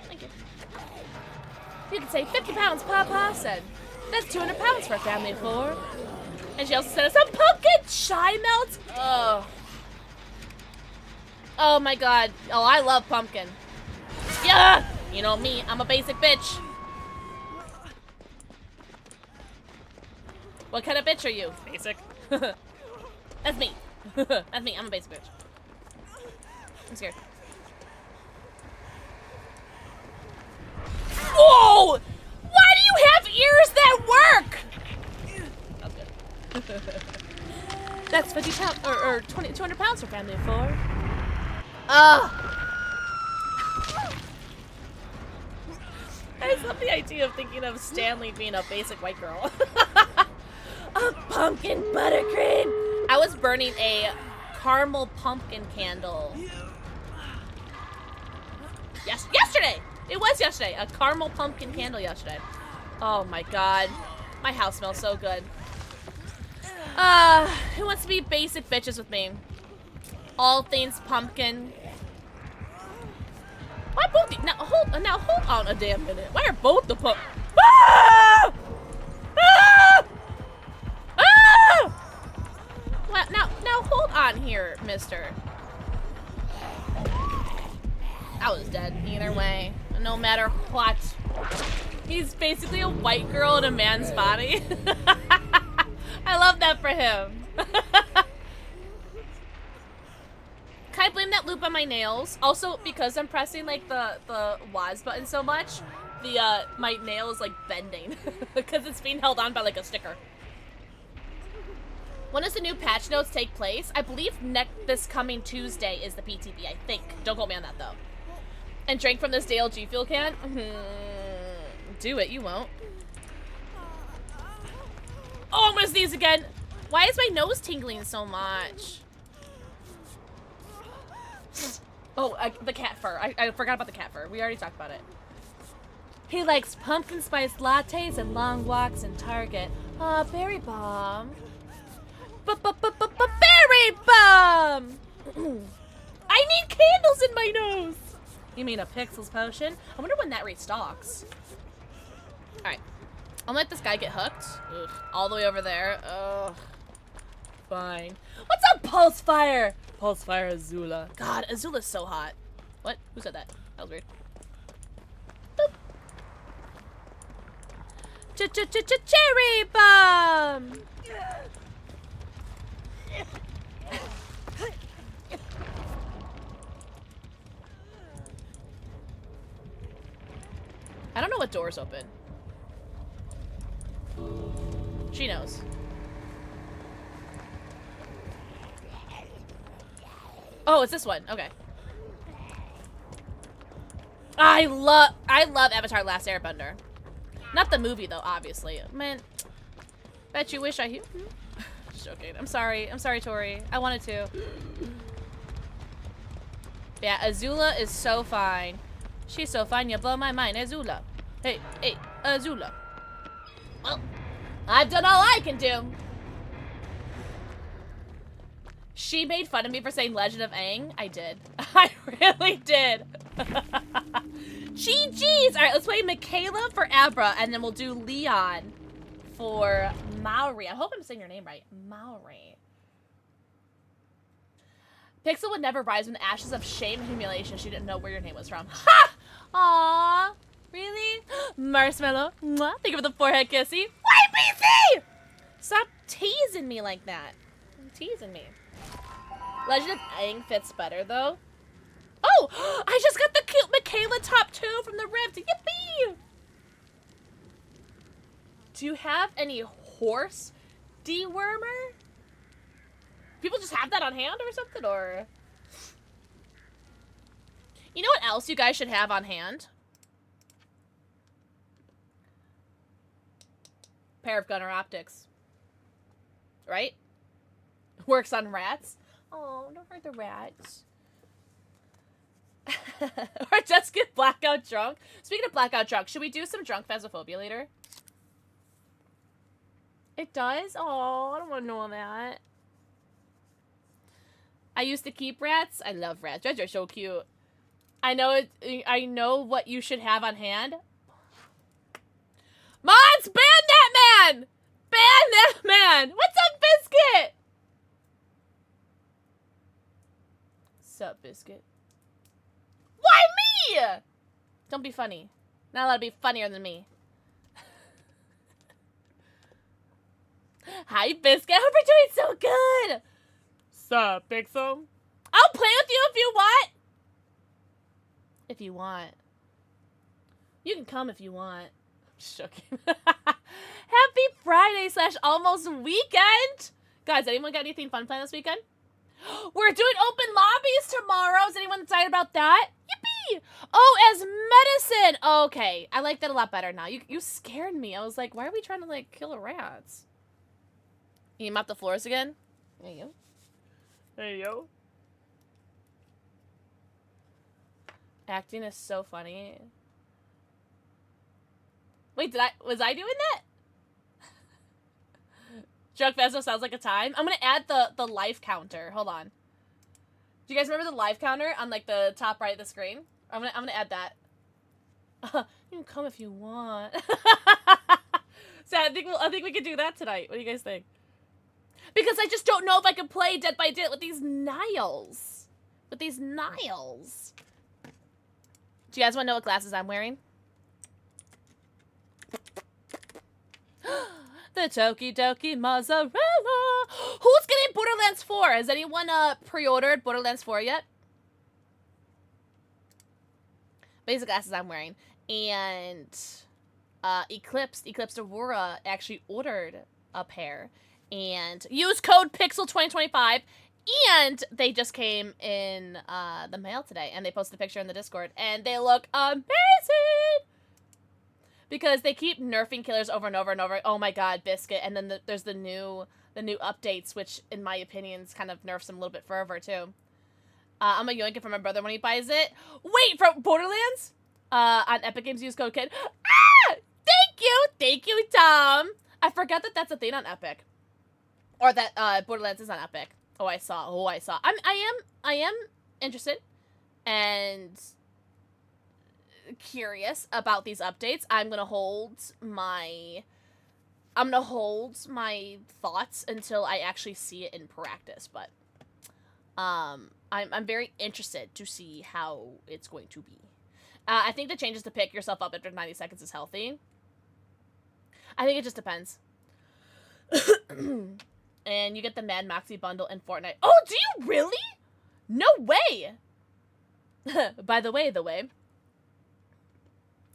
Thank you. You can say 50 pounds, Papa said. That's 200 pounds for a family of 4. And she also sent us some pumpkin chai melt. Oh. Oh my god. Oh, I love pumpkin. Yeah! You know me, I'm a basic bitch. What kind of bitch are you? Basic. That's me. That's me, I'm a basic bitch. I'm scared. Whoa! Why do you have ears that work? That's good. That's 50 pounds, or 200 pounds for family of 4. I just love the idea of thinking of Stanley being a basic white girl. A pumpkin buttercream. I was burning a caramel pumpkin candle. Yes, yesterday. It was yesterday. A caramel pumpkin candle yesterday. Oh my god. My house smells so good. Who wants to be basic bitches with me? All things pumpkin. Why both the now hold on a damn minute. Why are both the pump? Ah! Ah! Ah! Well, now hold on here, mister. I was dead either way. No matter what. He's basically a white girl in a man's body. I love that for him. Can I blame that loop on my nails? Also, because I'm pressing like the WAS button so much, my nail is like bending because it's being held on by like a sticker. When does the new patch notes take place? I believe this coming Tuesday is the PTB, I think. Don't quote me on that though. And drink from this DLG fuel can? Do it, you won't. Oh, I'm gonna sneeze again. Why is my nose tingling so much? Oh, the cat fur. I forgot about the cat fur. We already talked about it. He likes pumpkin spice lattes and long walks in Target. Aw, berry bomb. Berry bomb! I need candles in my nose! You mean a Pixels potion? I wonder when that restocks. Alright. I'll let this guy get hooked. Ugh. All the way over there. Ugh. Fine. What's up, Pulsefire? Pulsefire Azula. God, Azula's so hot. What? Who said that? That was weird. Boop. Cherry bomb! I don't know what door's open. She knows. Oh, it's this one. Okay. I love Avatar: Last Airbender. Not the movie though, obviously. Man, bet you wish I. Just joking. I'm sorry. I'm sorry, Tori. I wanted to. Yeah, Azula is so fine. She's so fine, you blow my mind, Azula. Hey, Azula. Well, I've done all I can do. She made fun of me for saying Legend of Aang. I did. I really did. GG's. All right, let's play Michaela for Abra, and then we'll do Leon for Maori. I hope I'm saying your name right. Maori. Pixel would never rise from the ashes of shame and humiliation. She didn't know where your name was from. Ha! Aww. Really? Marshmallow. Mwah. Thank you for the forehead kissy. YPC! Stop teasing me like that. You're teasing me. Legend of Aang fits better, though. Oh! I just got the cute Michaela top 2 from the Rift. Yippee! Do you have any horse dewormer? People just have that on hand or something, or... You know what else you guys should have on hand? Pair of Gunnar optics. Right? Works on rats. Oh, don't hurt the rats. Or just get blackout drunk. Speaking of blackout drunk, should we do some drunk phasmophobia later? It does? Oh, I don't want to know that. I used to keep rats. I love rats. Rats are so cute. I know it. I know what you should have on hand. Mods, ban that man! Ban that man! What's up, Biscuit? Sup, Biscuit? Why me? Don't be funny. Not allowed to be funnier than me. Hi, Biscuit. I hope you're doing so good. Sup, Pixel? I'll play with you if you want. If you want. You can come if you want. I'm just joking. Happy Friday / almost weekend. Guys, anyone got anything fun planned this weekend? We're doing open lobbies tomorrow. Is anyone excited about that? Yippee! Oh, as medicine. Okay, I like that a lot better now. You scared me. I was like, why are we trying to, like, kill the rats? Can you mop the floors again? There you go. There you go. Acting is so funny. Wait, was I doing that? Drunk Phasmo sounds like a time. I'm gonna add the life counter. Hold on. Do you guys remember the life counter on like the top right of the screen? I'm gonna add that. You can come if you want. So I think we could do that tonight. What do you guys think? Because I just don't know if I can play Dead by Daylight with these Niles. With these Niles. Do you guys want to know what glasses I'm wearing? The Toki Doki Mozzarella. Who's getting Borderlands 4? Has anyone pre-ordered Borderlands 4 yet? These are the glasses I'm wearing. And Eclipse Aurora actually ordered a pair. And use code PIXEL2025. And they just came in the mail today. And they posted a picture in the Discord. And they look amazing! Because they keep nerfing killers over and over and over. Oh my god, Biscuit. And then there's the new updates, which, in my opinion, kind of nerfs them a little bit further, too. I'm gonna yoink it for my brother when he buys it. Wait, for Borderlands? On Epic Games, use code KID. Ah! Thank you, Tom! I forgot that that's a thing on Epic. Or that Borderlands is on Epic. Oh, I saw. I am interested and curious about these updates. I'm gonna hold my thoughts until I actually see it in practice, but I'm very interested to see how it's going to be. I think the changes to pick yourself up after 90 seconds is healthy. I think it just depends. And you get the Mad Moxie bundle in Fortnite. Oh, do you really? No way! By the way.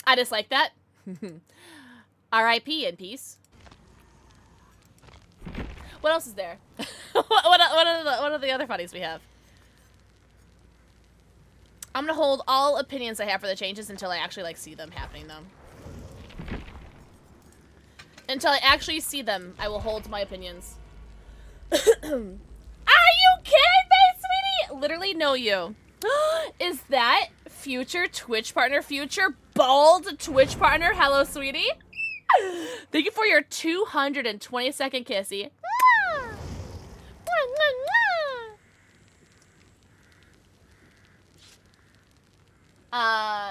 I just like that. R.I.P. in peace. What else is there? what are the other funnies we have? I'm gonna hold all opinions I have for the changes until I actually, like, see them happening, though. Until I actually see them, I will hold my opinions. Are you kidding me, sweetie? Literally know you. Is that future Twitch partner, future bald Twitch partner? Hello, sweetie. Thank you for your 220-second kissy.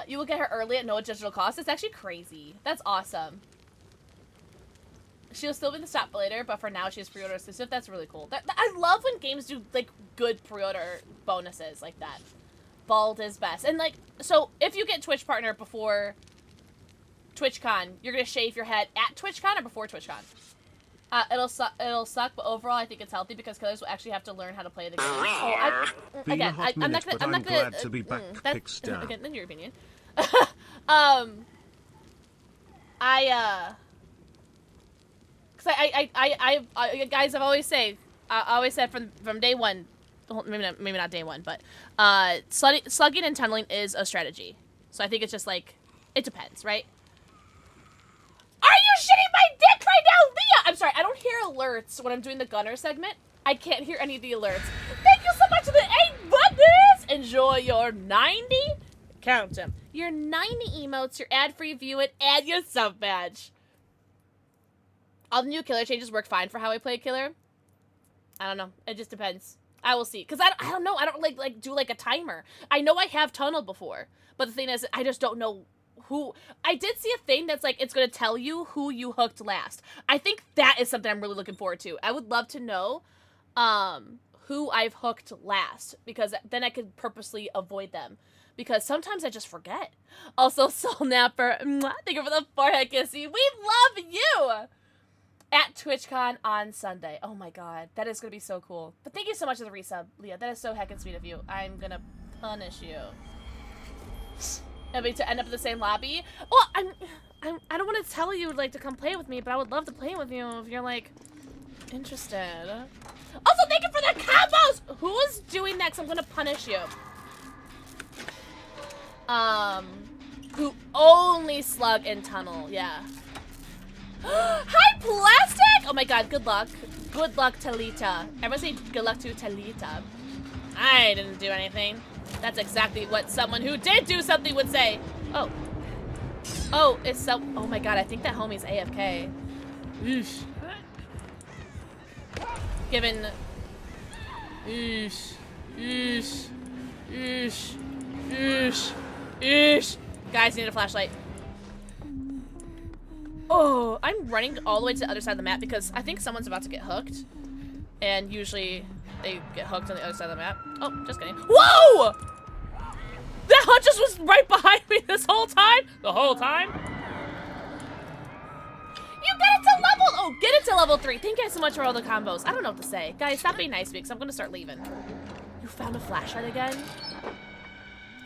You will get her early at no digital cost. It's actually crazy. That's awesome. She'll still be the stop for later, but for now she has pre-order exclusive. That's really cool. I love when games do, like, good pre-order bonuses like that. Bald is best. And, like, so if you get Twitch partner before TwitchCon, you're gonna shave your head at TwitchCon or before TwitchCon? It'll suck, but overall I think it's healthy because killers will actually have to learn how to play the game. Oh, I'm not gonna glad to be back, Pixstar. Again, in your opinion. Guys, I've always said from day one, well, maybe not day one, but slugging and tunneling is a strategy. So I think it's just like, it depends, right? Are you shitting my dick right now, Leah? I'm sorry, I don't hear alerts when I'm doing the Gunner segment. I can't hear any of the alerts. Thank you so much for the 8 buttons. Enjoy your 90. Count them. Your 90 emotes, your ad-free view it, and your sub badge. All the new killer changes work fine for how I play killer. I don't know. It just depends. I will see. Because I don't know. I don't like do like a timer. I know I have tunneled before. But the thing is, I just don't know who. I did see a thing that's like, it's going to tell you who you hooked last. I think that is something I'm really looking forward to. I would love to know who I've hooked last. Because then I could purposely avoid them. Because sometimes I just forget. Also, Soul Napper, thank you for the forehead kissy. We love you! At TwitchCon on Sunday. Oh my god, that is going to be so cool. But thank you so much for the resub, Leah. That is so heckin' sweet of you. I'm going to punish you. Maybe to end up in the same lobby? Well, I don't want to tell you, like, to come play with me, but I would love to play with you if you're, like, interested. Also, thank you for the combos! Who is doing next? I'm going to punish you. Who only slug and tunnel, yeah. Hi, Plastic! Oh my god, good luck. Good luck, Talita. Everyone say good luck to Talita. I didn't do anything. That's exactly what someone who did do something would say. Oh. Oh, it's so. Oh my god, I think that homie's AFK. Oosh. Given. Oosh. Oosh. Oosh. Oosh. Oosh. Guys, need a flashlight. Oh, I'm running all the way to the other side of the map because I think someone's about to get hooked. And usually they get hooked on the other side of the map. Oh, just kidding. Whoa! That Huntress was right behind me this whole time? The whole time? You get it to level... Oh, get it to level 3. Thank you guys so much for all the combos. I don't know what to say. Guys, stop being nice to me because I'm going to start leaving. You found a flashlight again?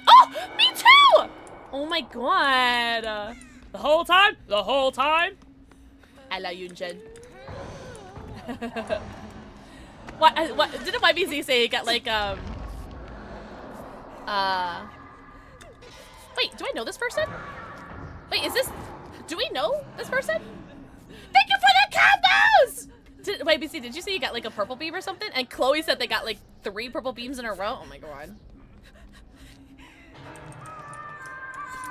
Oh, me too! Oh my god. The whole time? The whole time? I love you, Jen. What didn't YBZ say he got like, wait, do I know this person? Wait, do we know this person? Thank you for the combos! YBZ, did you say you got like a purple beam or something? And Chloe said they got like 3 purple beams in a row? Oh my god.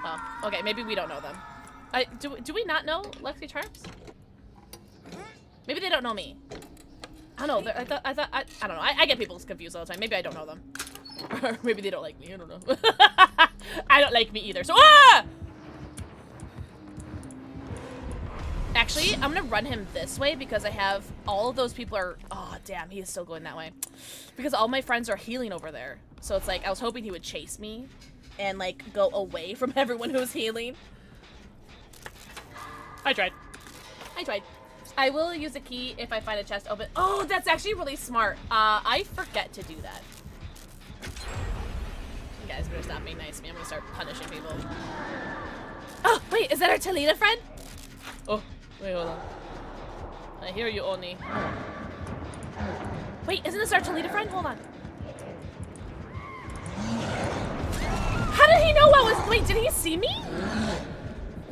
Oh, okay, maybe we don't know them. Do we not know Lexi Charms? Maybe they don't know me. I don't know. I don't know. I get people confused all the time. Maybe I don't know them. Or maybe they don't like me. I don't know. I don't like me either. So, ah! Actually, I'm gonna run him this way because I have all of those people are. Oh, damn, he is still going that way. Because all my friends are healing over there. So it's like I was hoping he would chase me and like go away from everyone who's healing. I tried. I will use a key if I find a chest open. Oh, that's actually really smart. I forget to do that. You guys better stop being nice to me. I'm gonna start punishing people. Oh, wait, is that our Talita friend? Oh, wait, hold on. I hear you, Oni. Wait, isn't this our Talita friend? Hold on. How did he know I was, wait, did he see me?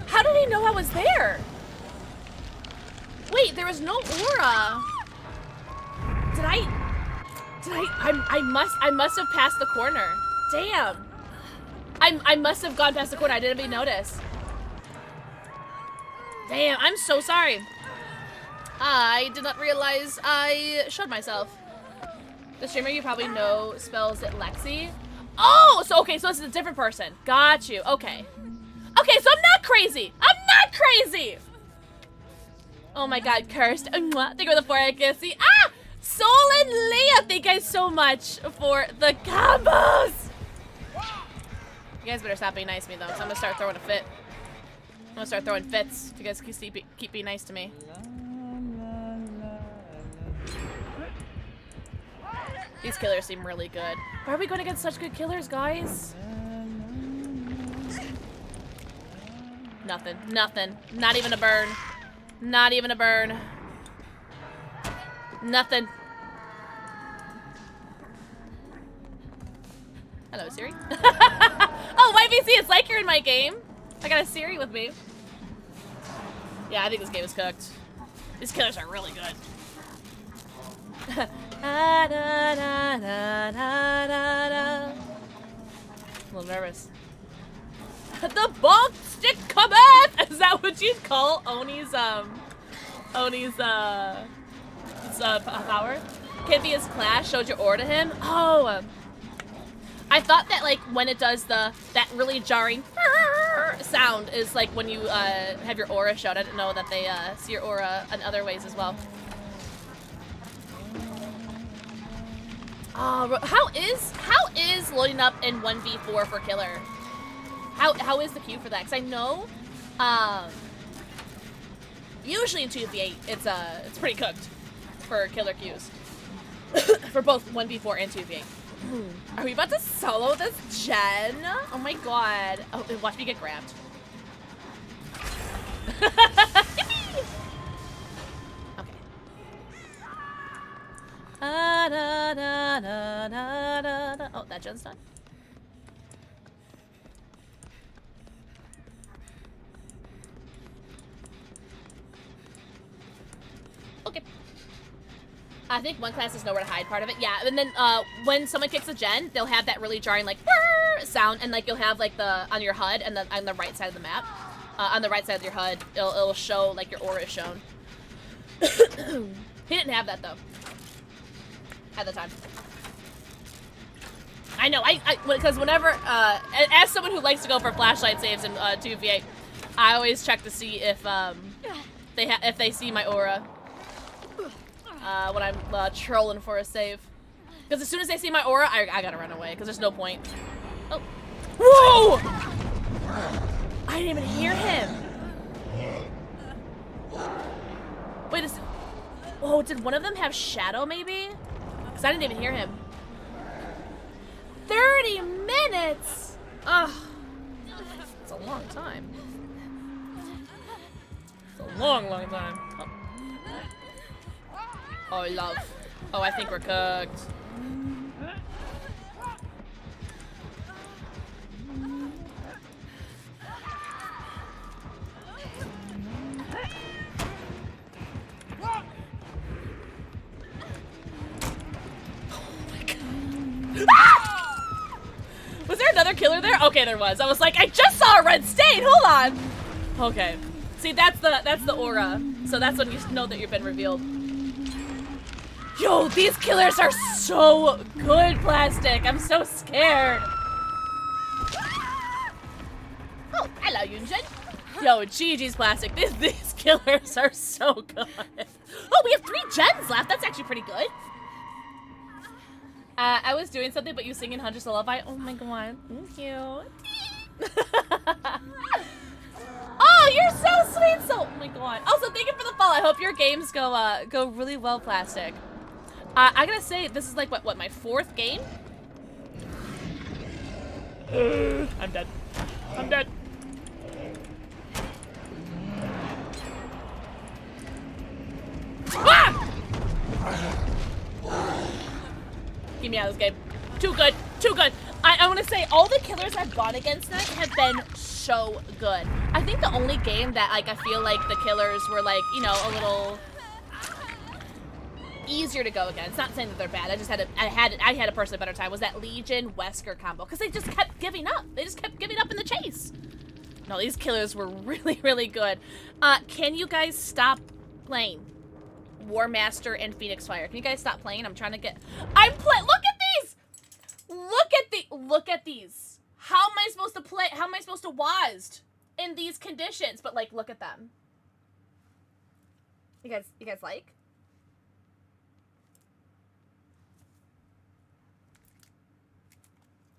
How did he know I was there? Wait, there was no aura. I must have passed the corner. Damn. I must have gone past the corner. I didn't even notice. Damn, I'm so sorry. I did not realize I showed myself. The streamer you probably know spells it Lexi. Oh, so okay, so this is a different person. Got you. Okay. Okay, so I'm not crazy. I'm not crazy. Oh my god, cursed. Thank you for the forehead kissy. Ah! Soul and Leah, thank you guys so much for the combos. You guys better stop being nice to me though, so I'm gonna start throwing a fit. I'm gonna start throwing fits if you guys keep being nice to me. These killers seem really good. Why are we going against such good killers, guys? Nothing. Nothing. Not even a burn. Not even a burn. Nothing. Hello, Siri. Oh, YVC, it's like you're in my game. I got a Siri with me. Yeah, I think this game is cooked. These killers are really good. A little nervous. The bomb stick cometh! Is that what you'd call Oni's power? Kithia's clash showed your aura to him? Oh, I thought that like when it does that really jarring sound is like when you have your aura showed. I didn't know that they see your aura in other ways as well. How is loading up in 1v4 for killer? How is the queue for that? Because I know usually in 2v8 it's pretty cooked for killer queues. For both 1v4 and 2v8. Are we about to solo this gen? Oh my god. Oh, watch me get grabbed. Okay. Oh, that gen's done. Okay. I think one class is nowhere to hide part of it. Yeah, and then when someone kicks a gen, they'll have that really jarring like sound, and like you'll have like on your HUD and on the right side of the map, on the right side of your HUD, it'll show like your aura is shown. He didn't have that though at the time. I know, because whenever as someone who likes to go for flashlight saves in 2v8, I always check to see if they see my aura. When I'm trolling for a save. Because as soon as they see my aura, I gotta run away, because there's no point. Oh. Whoa! I didn't even hear him. Wait, oh, did one of them have shadow, maybe? Because I didn't even hear him. 30 minutes! Ugh. It's a long time. It's a long, long time. Oh. Oh, love. Oh, I think we're cooked. Ah! Was there another killer there? Okay, there was. I was like, I just saw a red stain. Hold on. Okay. See, that's the aura. So that's when you know that you've been revealed. Yo, these killers are so good, Plastic. I'm so scared. Oh, hello, Yunjin. Yo, GG's, Plastic. These killers are so good. Oh, we have 3 gens left. That's actually pretty good. I was doing something, but you singing Hundreds of Love. Oh my god. Thank you. Oh, you're so sweet. Oh my god. Also, thank you for the follow. I hope your games go really well, Plastic. I gotta say, this is like what my 4th game? I'm dead. I'm dead. Ah! Get me out of this game. Too good. Too good. I want to say, all the killers I've gone against tonight have been so good. I think the only game that like I feel like the killers were like, you know, a little easier to go against. Not saying that they're bad. I just had I had a personally better time. Was that Legion Wesker combo? Because they just kept giving up. They just kept giving up in the chase. No, these killers were really, really good. Can you guys stop playing War Master and Phoenix Fire? Can you guys stop playing? I'm trying to get. Look at these. Look at these. How am I supposed to play? How am I supposed to WASD in these conditions? But like, look at them. You guys like?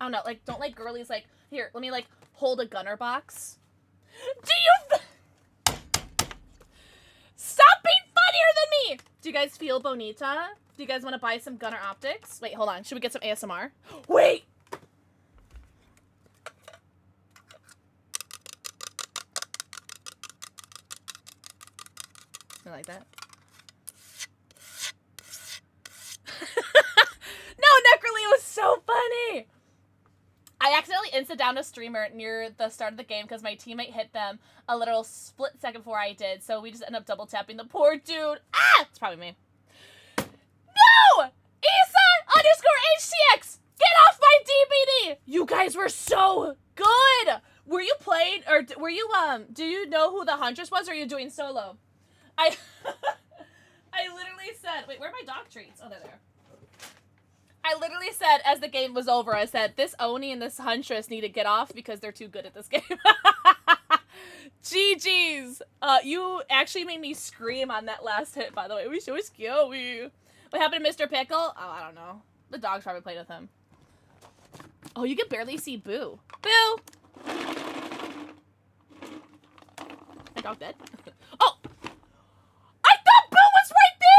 I don't know, like, don't like girlies, like, here, let me, like, hold a gunner box. Do you... Stop being funnier than me! Do you guys feel bonita? Do you guys want to buy some gunner optics? Wait, hold on. Should we get some ASMR? Wait! I like that. No, Necroly, it was so funny! accidentally insta-downed a streamer near the start of the game because my teammate hit them a little split second before I did, so we just ended up double tapping the poor dude. Ah! It's probably me. No! Isa_HTX! Get off my DBD! You guys were so good! Were you playing, or were you, do you know who the Huntress was, or are you doing solo? I literally said, wait, where are my dog treats? Oh, they're there. I literally said, as the game was over, I said, this Oni and this Huntress need to get off because they're too good at this game. GG's. You actually made me scream on that last hit, by the way. It was so scary. What happened to Mr. Pickle? Oh, I don't know. The dog's probably played with him. Oh, you can barely see Boo. Boo! My dog dead? Oh! I thought Boo was right there!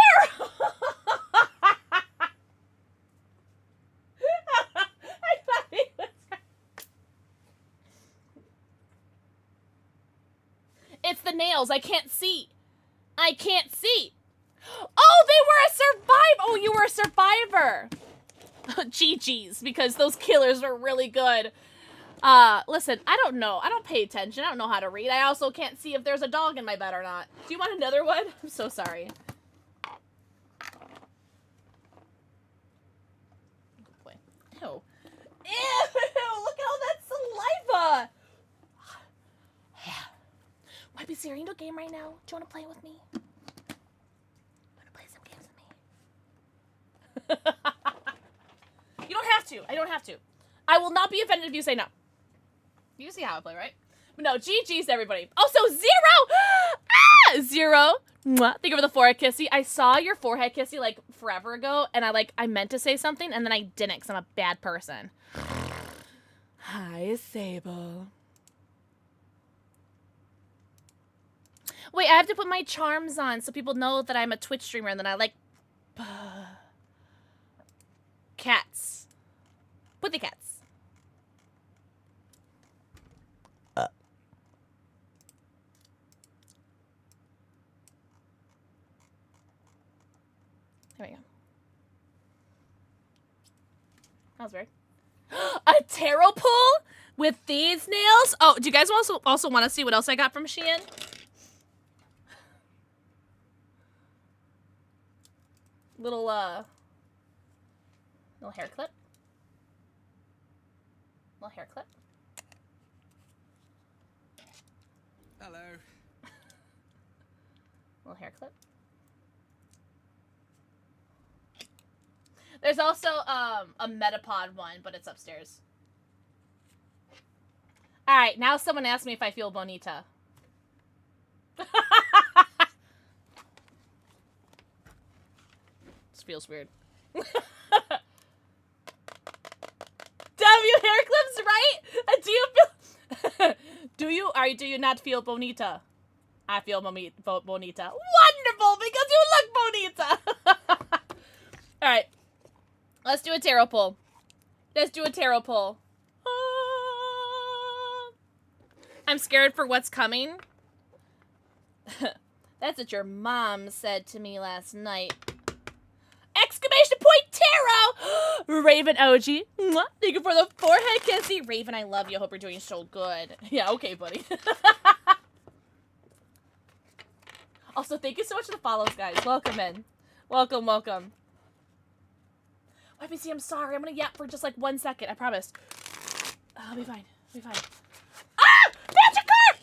I thought he was right. It's the nails. I can't see. I can't see. Oh, they were a survivor. Oh, you were a survivor. GG's, because those killers were really good. Listen, I don't know. I don't pay attention. I don't know how to read. I also can't see if there's a dog in my bed or not. Do you want another one? I'm so sorry. Good boy. Ew. Ew, look at all that saliva. Wipey, are you in a game right now? Do you want to play with me? Want to play some games with me? You don't have to. I don't have to. I will not be offended if you say no. You see how I play, right? But no, GG's to everybody. Also, Zero! Ah! Zero. Mwah. Thank you for the forehead kissy. I saw your forehead kissy, like, forever ago, and I meant to say something, and then I didn't, because I'm a bad person. Hi, Sable. Wait, I have to put my charms on so people know that I'm a Twitch streamer, and then I like... cats. Put the cats. There we go. That was weird. A tarot pull with these nails? Oh, do you guys also want to see what else I got from Shein? Little hair clip. Little hair clip. Hello. Little hair clip. There's also a Metapod one, but it's upstairs. All right, now someone asked me if I feel bonita. This feels weird. W hair clips, right? Do you feel? Do you not feel bonita? I feel bonita. Wonderful, because you look bonita. All right, let's do a tarot pull. Let's do a tarot pull. I'm scared for what's coming. That's what your mom said to me last night. Exclamation point tarot! Raven OG. Mwah. Thank you for the forehead kissy. Raven, I love you. I hope you're doing so good. Yeah, okay, buddy. Also, thank you so much for the follows, guys. Welcome in. Welcome, welcome. YPC, I'm sorry. I'm gonna yap for just like 1 second. I promise. I'll be fine. I'll be fine. Ah! Magic card!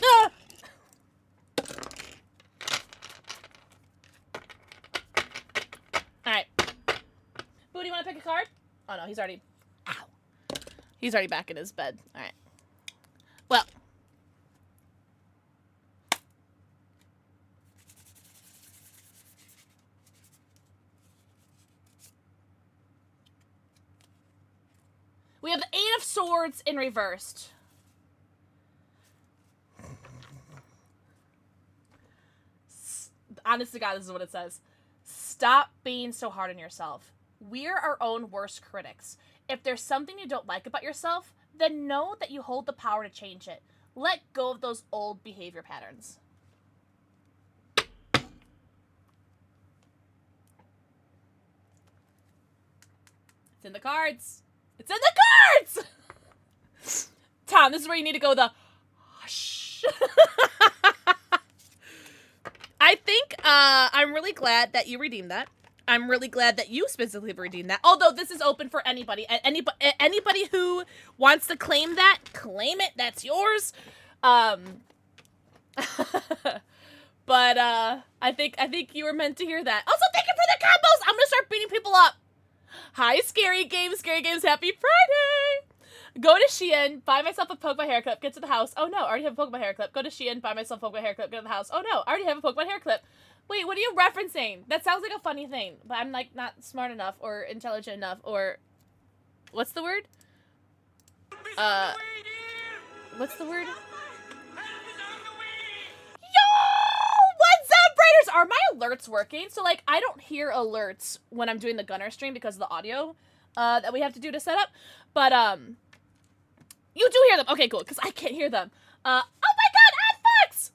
Ah! Alright. Boo, do you want to pick a card? Oh no, he's already... Ow. He's already back in his bed. Alright. Well. We have the Eight of Swords in reversed. Honest to God, this is what it says. Stop being so hard on yourself. We're our own worst critics. If there's something you don't like about yourself, then know that you hold the power to change it. Let go of those old behavior patterns. It's in the cards. It's in the cards! Tom, this is where you need to go the hush. I think I'm really glad that you redeemed that. I'm really glad that you specifically redeemed that. Although this is open for anybody. Anybody who wants to claim that, claim it. That's yours. But I think you were meant to hear that. Also, thank you for the combos. I'm gonna start beating people up. Hi, Scary Games. Scary Games, happy Friday. Go to Shein, buy myself a Pokemon hair clip, get to the house. Oh no, I already have a Pokemon hair clip. Go to Shein, buy myself a Pokemon hair clip, get to the house. Oh no, I already have a Pokemon hair clip. Wait, what are you referencing? That sounds like a funny thing, but I'm like not smart enough or intelligent enough or what's the word? What's the word? Yo! What's up, Raiders? Are my alerts working? So like I don't hear alerts when I'm doing the Gunnar stream because of the audio that we have to do to set up. But you do hear them. Okay, cool, because I can't hear them. Oh my god, Fox!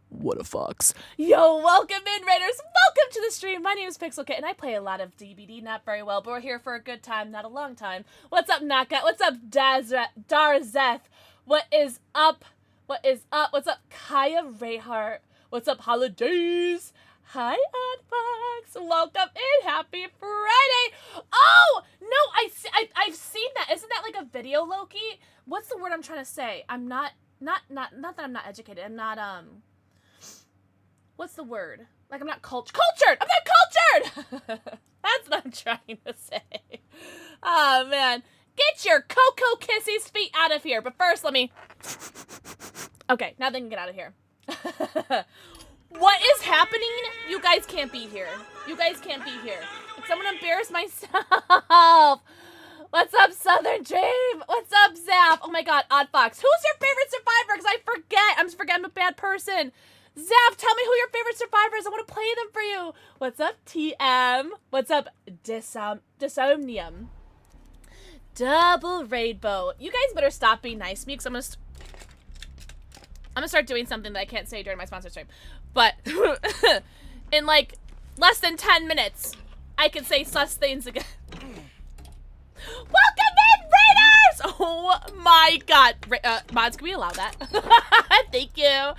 What a fox. Yo, welcome in, Raiders. Welcome to the stream. My name is PixelxKitten. I play a lot of DBD, not very well, but we're here for a good time, not a long time. What's up, Naka? What's up, Darzeth? What is up? What is up? What's up, Kaya Rayhart? What's up, Holidays? Hi, Oddfox. Welcome in. Happy Friday. Oh, no, I've seen that. Isn't that like a video, Loki? What's the word I'm trying to say? I'm not that I'm not educated. I'm not, what's the word? Like, I'm not cultured. I'm not cultured! That's what I'm trying to say. Oh, man. Get your Cocoa Kissy's feet out of here. But first, let me... Okay, now they can get out of here. What is happening? You guys can't be here. You guys can't be here. Did someone embarrass myself? What's up, Southern Dream? What's up, Zap? Oh my god, Oddfox. Who's your favorite survivor? Because I forget. I'm a bad person. Zap, tell me who your favorite survivor is. I want to play them for you. What's up, TM? What's up, Dysomnium? Double Rainbow. You guys better stop being nice to me because I'm gonna start doing something that I can't say during my sponsor stream. But in like less than 10 minutes, I can say such things again. Welcome in, Raiders! Oh my god. Mods, can we allow that? Thank you.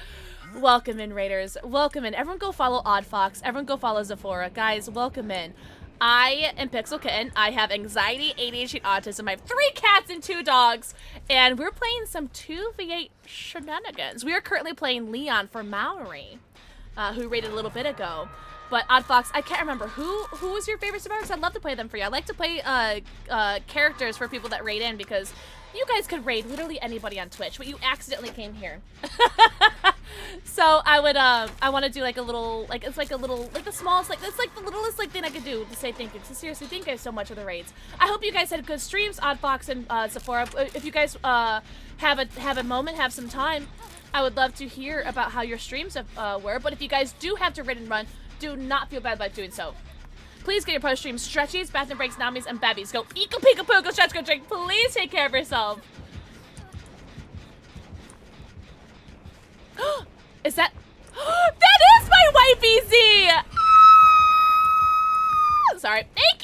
Welcome in, Raiders. Welcome in. Everyone go follow Oddfox. Everyone go follow Zephora. Guys, welcome in. I am PixelxKitten. I have anxiety, ADHD, autism. I have 3 cats and 2 dogs. And we're playing some 2v8 shenanigans. We are currently playing Leon for Maori, who raided a little bit ago. But Oddfox, I can't remember. Who was your favorite survivors? I'd love to play them for you. I like to play characters for people that raid in because you guys could raid literally anybody on Twitch, but you accidentally came here. So I want to do like a little, like it's like a little, like the smallest, like it's like the littlest like thing I could do to say thank you. So seriously, thank you guys so much for the raids. I hope you guys had good streams, Oddfox and Zephora. If you guys have a moment, have some time, I would love to hear about how your streams were. But if you guys do have to raid and run, do not feel bad about doing so. Please get your post streams, stretchies, bathroom breaks, namis, and babbies. Go eat, go pee, go poo, go stretch, go drink. Please take care of yourself. Is that... That is my wifey Z! Sorry. Thank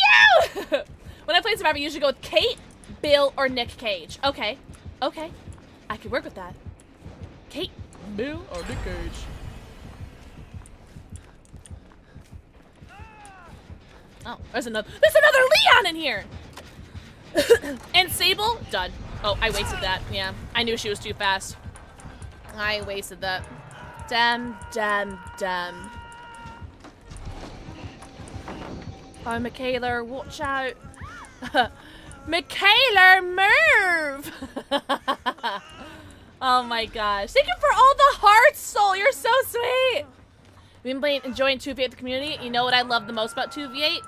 you! When I play Survivor, I usually go with Kate, Bill, or Nick Cage. Okay. Okay. I can work with that. Kate, Bill, or Nick Cage. Oh, there's another Leon in here! And Sable, done. Oh, I wasted that. Yeah, I knew she was too fast. I wasted that. Damn. Oh, Michaela, watch out. Michaela, move! Oh my gosh. Thank you for all the hearts, Soul. You're so sweet. We've been enjoying 2v8 the community. You know what I love the most about 2v8?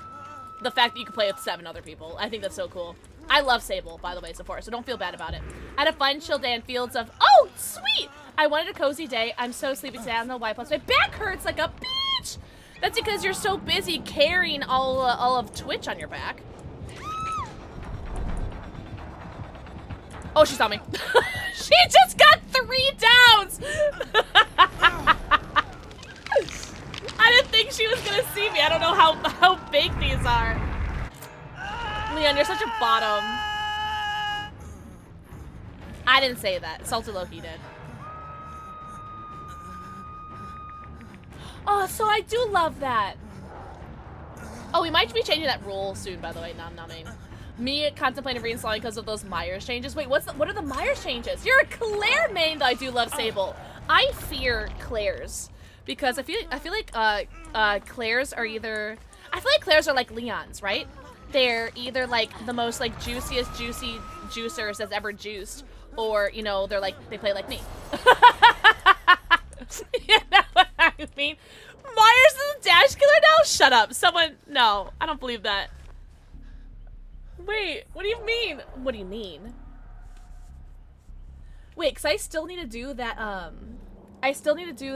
The fact that you can play with 7 other people. I think that's so cool. I love Sable, by the way, Sephora, so don't feel bad about it. I had a fun, chill day in fields of... Oh, sweet! I wanted a cozy day. I'm so sleepy today. I don't know why. Plus, my back hurts like a bitch! That's because you're so busy carrying all of Twitch on your back. Oh, she saw me. She just got 3 downs! I didn't think she was gonna see me. I don't know how big these are. Leon, you're such a bottom. I didn't say that. Salty Loki did. Oh, so I do love that. Oh, we might be changing that rule soon, by the way. Nom nomming. Me contemplating reinstalling because of those Myers changes. Wait, what are the Myers changes? You're a Claire main, though. I do love Sable. I fear Claire's because I feel like Claire's are either. I feel like Claire's are like Leon's, right? They're either like the most like juiciest juicy juicers that's ever juiced, or you know they're like they play like me. You know what I mean? Myers is a dash killer now? Shut up. Someone, no, I don't believe that. Wait, what do you mean? What do you mean? Wait, because I still need to do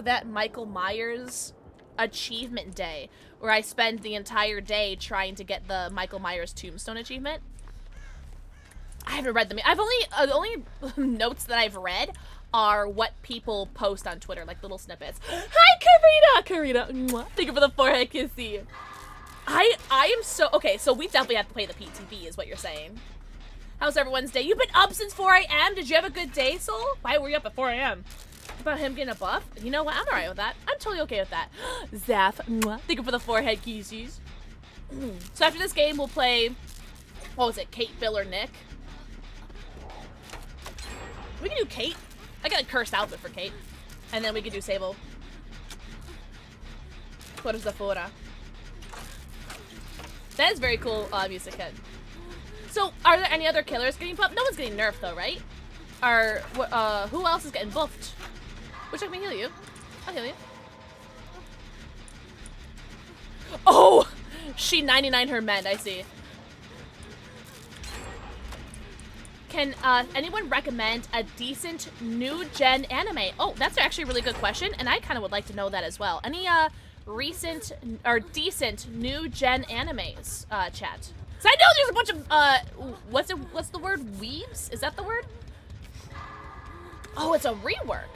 that, Michael Myers achievement day, where I spend the entire day trying to get the Michael Myers tombstone achievement. I haven't read them. I've the only notes that I've read are what people post on Twitter, like little snippets. Hi, Karina! Mwah. Thank you for the forehead kissy. I am so... Okay, so we definitely have to play the PTB, is what you're saying. How's everyone's day? You've been up since 4 a.m.? Did you have a good day, Soul? Why were you up at 4 a.m.? About him getting a buff? You know what? I'm alright with that. I'm totally okay with that. Zaf, mwah. Thank you for the forehead kisses. So after this game, we'll play... What was it? Kate, Bill, or Nick? We can do Kate. I got a cursed outfit for Kate. And then we could do Sable. What is the fora? That is very cool music head. So, are there any other killers getting buffed? No one's getting nerfed though, right? Who else is getting buffed? Which I can heal you. I'll heal you. Oh! She 99 her mend, I see. Can anyone recommend a decent new gen anime? Oh, that's actually a really good question, and I kind of would like to know that as well. Any recent or decent new gen animes, chat? So I know there's a bunch of what's the word? Weebs? Is that the word? Oh, it's a rework.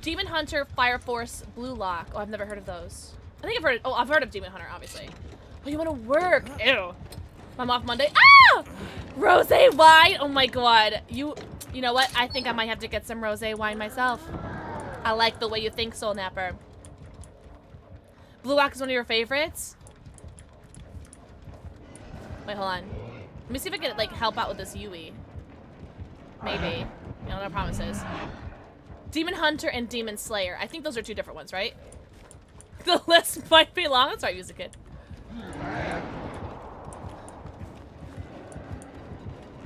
Demon Hunter, Fire Force, Blue Lock. Oh, I've never heard of those. I think I've heard. Oh, I've heard of Demon Hunter, obviously. Oh, you want to work? Ew. I'm off Monday. Ah! Rosé wine. Oh my god. You know what? I think I might have to get some rosé wine myself. I like the way you think, Soul Napper. Blue Lock is one of your favorites? Wait, hold on. Let me see if I can like help out with this Yui. Maybe. You know, no promises. Demon Hunter and Demon Slayer. I think those are two different ones, right? The list might be long. That's right, Music Kid.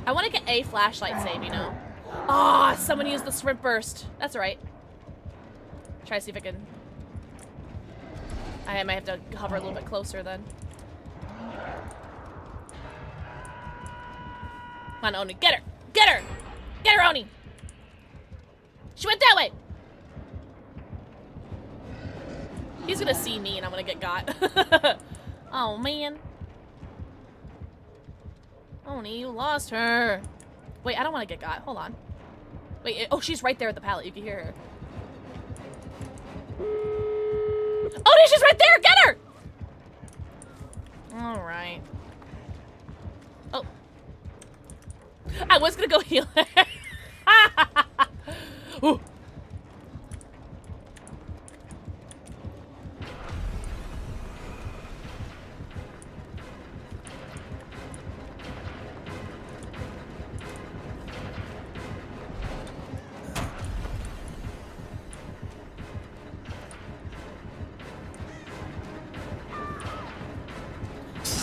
I want to get a flashlight save, you know? Ah, oh, someone used the sprint burst. That's alright. Try to see if I can... I might have to hover a little bit closer then. Come on, Oni. Get her! Get her! Get her, Oni! She went that way! He's gonna see me and I'm gonna get got. Oh, man. Oni, you lost her. Wait, I don't want to get got. Hold on. Wait, oh, she's right there at the pallet. You can hear her. Oni, she's right there! Get her! Alright. Oh. I was gonna go heal her. Ooh.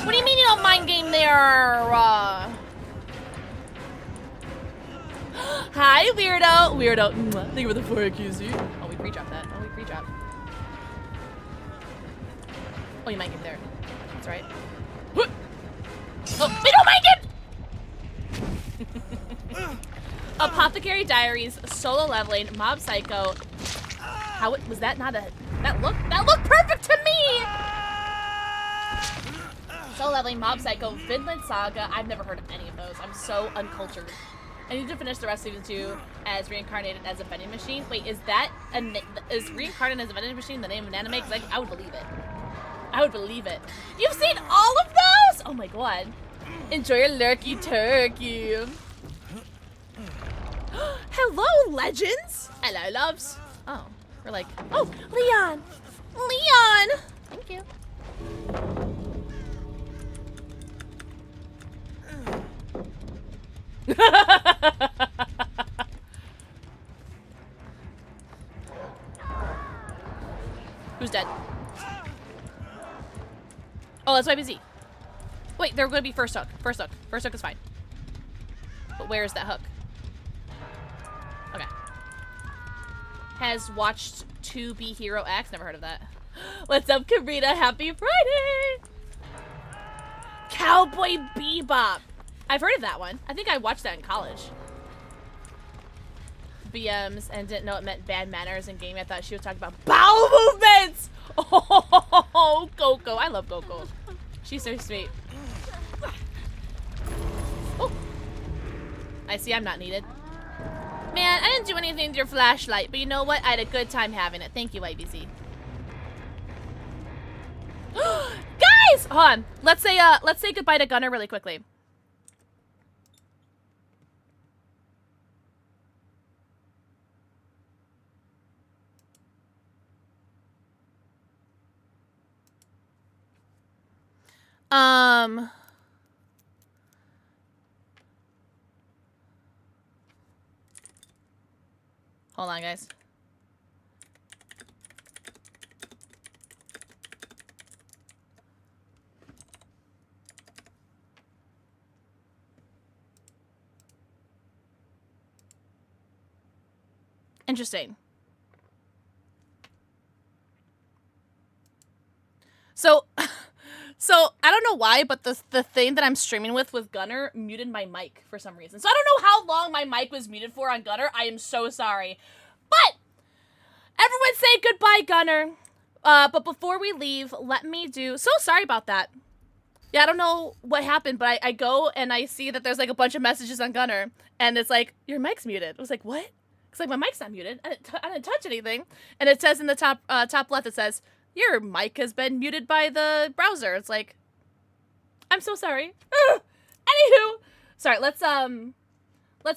What do you mean you don't mind game there? Hi, weirdo. Weirdo. Thank you for the 4 QC. Oh, we pre-dropped that. Oh, we pre-dropped. Oh, you might get there. That's right. Oh, we don't mind it! Apothecary Diaries, Solo Leveling, Mob Psycho. How was that not a... That looked perfect to me! Solo Leveling, Mob Psycho, Vinland Saga. I've never heard of any of those. I'm so uncultured. I need to finish the rest of season 2 as reincarnated as a vending machine. Wait, is reincarnated as a vending machine the name of an anime? Because I would believe it. I would believe it. You've seen all of those? Oh my god. Enjoy your lurky turkey. hello, legends. Hello, loves. Oh, we're like, oh, Leon. Leon. Thank you. Who's dead? Oh, that's YBZ. Wait, they're gonna be first hook. First hook. First hook is fine. But where's that hook? Okay. Has watched 2B Hero X. Never heard of that. What's up, Karina? Happy Friday! Cowboy Bebop. I've heard of that one. I think I watched that in college. BMs and didn't know it meant bad manners in gaming. I thought she was talking about bowel movements. Oh, Coco. I love Coco. She's so sweet. Oh. I see I'm not needed. Man, I didn't do anything with your flashlight, but you know what? I had a good time having it. Thank you, IBC. Guys! Hold on. Let's say goodbye to Gunnar really quickly. Hold on, guys. Interesting. So, I don't know why, but the thing that I'm streaming with Gunnar muted my mic for some reason. So I don't know how long my mic was muted for on Gunnar. I am so sorry. But everyone say goodbye, Gunnar. But before we leave, let me do... So sorry about that. Yeah, I don't know what happened, but I go and I see that there's like a bunch of messages on Gunnar. And it's like, your mic's muted. I was like, what? It's like, my mic's not muted. I didn't touch anything. And it says in the top left, it says, your mic has been muted by the browser. It's like, I'm so sorry. Anywho, sorry, let's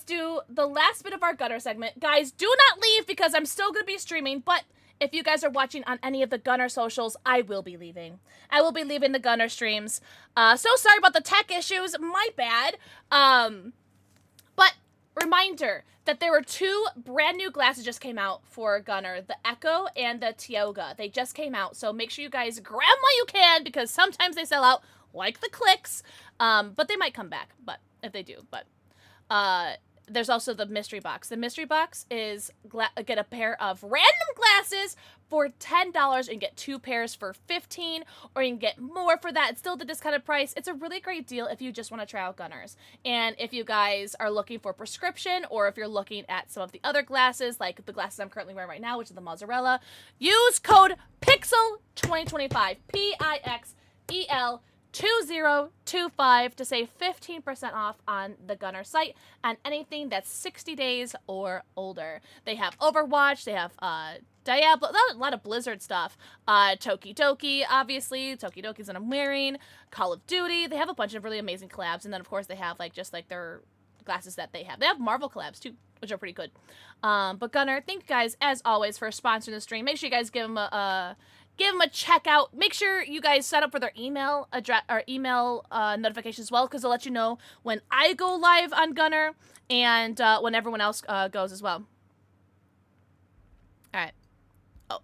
do the last bit of our Gunnar segment. Guys, do not leave because I'm still going to be streaming, but if you guys are watching on any of the Gunnar socials, I will be leaving. I will be leaving the Gunnar streams. So sorry about the tech issues. My bad. But reminder that there were 2 brand new glasses just came out for Gunnar, the Echo and the Tioga. They just came out, so make sure you guys grab them while you can because sometimes they sell out like the clicks. But they might come back, but if they do. But there's also the mystery box. The mystery box is get a pair of random glasses for $10 and get 2 pairs for $15, or you can get more for that. It's still the discounted price. It's a really great deal if you just want to try out Gunnars. And if you guys are looking for prescription, or if you're looking at some of the other glasses, like the glasses I'm currently wearing right now, which is the mozzarella, use code PIXEL2025, PIXEL 2025 to save 15% off on the Gunnar site on anything that's 60 days or older. They have Overwatch, they have Diablo, a lot of Blizzard stuff. Toki Doki, obviously. Toki Doki's that I'm wearing. Call of Duty. They have a bunch of really amazing collabs. And then, of course, they have, like, just, like, their glasses that they have. They have Marvel collabs, too, which are pretty good. But Gunnar, thank you guys, as always, for sponsoring the stream. Make sure you guys give them a check out. Make sure you guys sign up for their email address or email notifications as well, because they'll let you know when I go live on Gunnar and when everyone else goes as well. All right. Oh.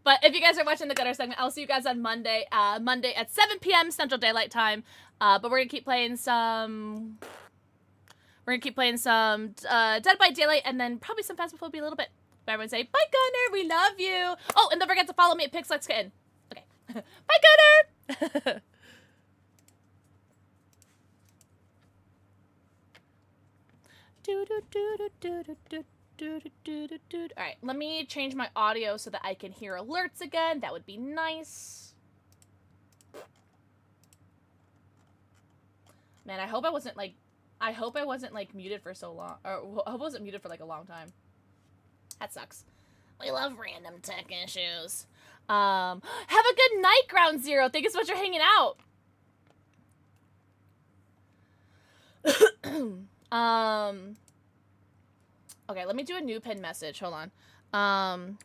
But if you guys are watching the Gunnar segment, I'll see you guys on Monday. Monday at 7 p.m. Central Daylight Time. But we're gonna keep playing some. We're gonna keep playing some Dead by Daylight, and then probably some Phasmophobia a little bit. But everyone say bye, Gunnar. We love you. Oh, and don't forget to follow me at PixelxKitten. Okay. Bye, Gunnar. All right, let me change my audio so that I can hear alerts again. That would be nice. Man, I hope I wasn't like muted for so long, or I hope I wasn't muted for like a long time. That sucks. We love random tech issues. Have a good night, Ground Zero. Thank you so much for hanging out. Okay, let me do a new pin message. Hold on.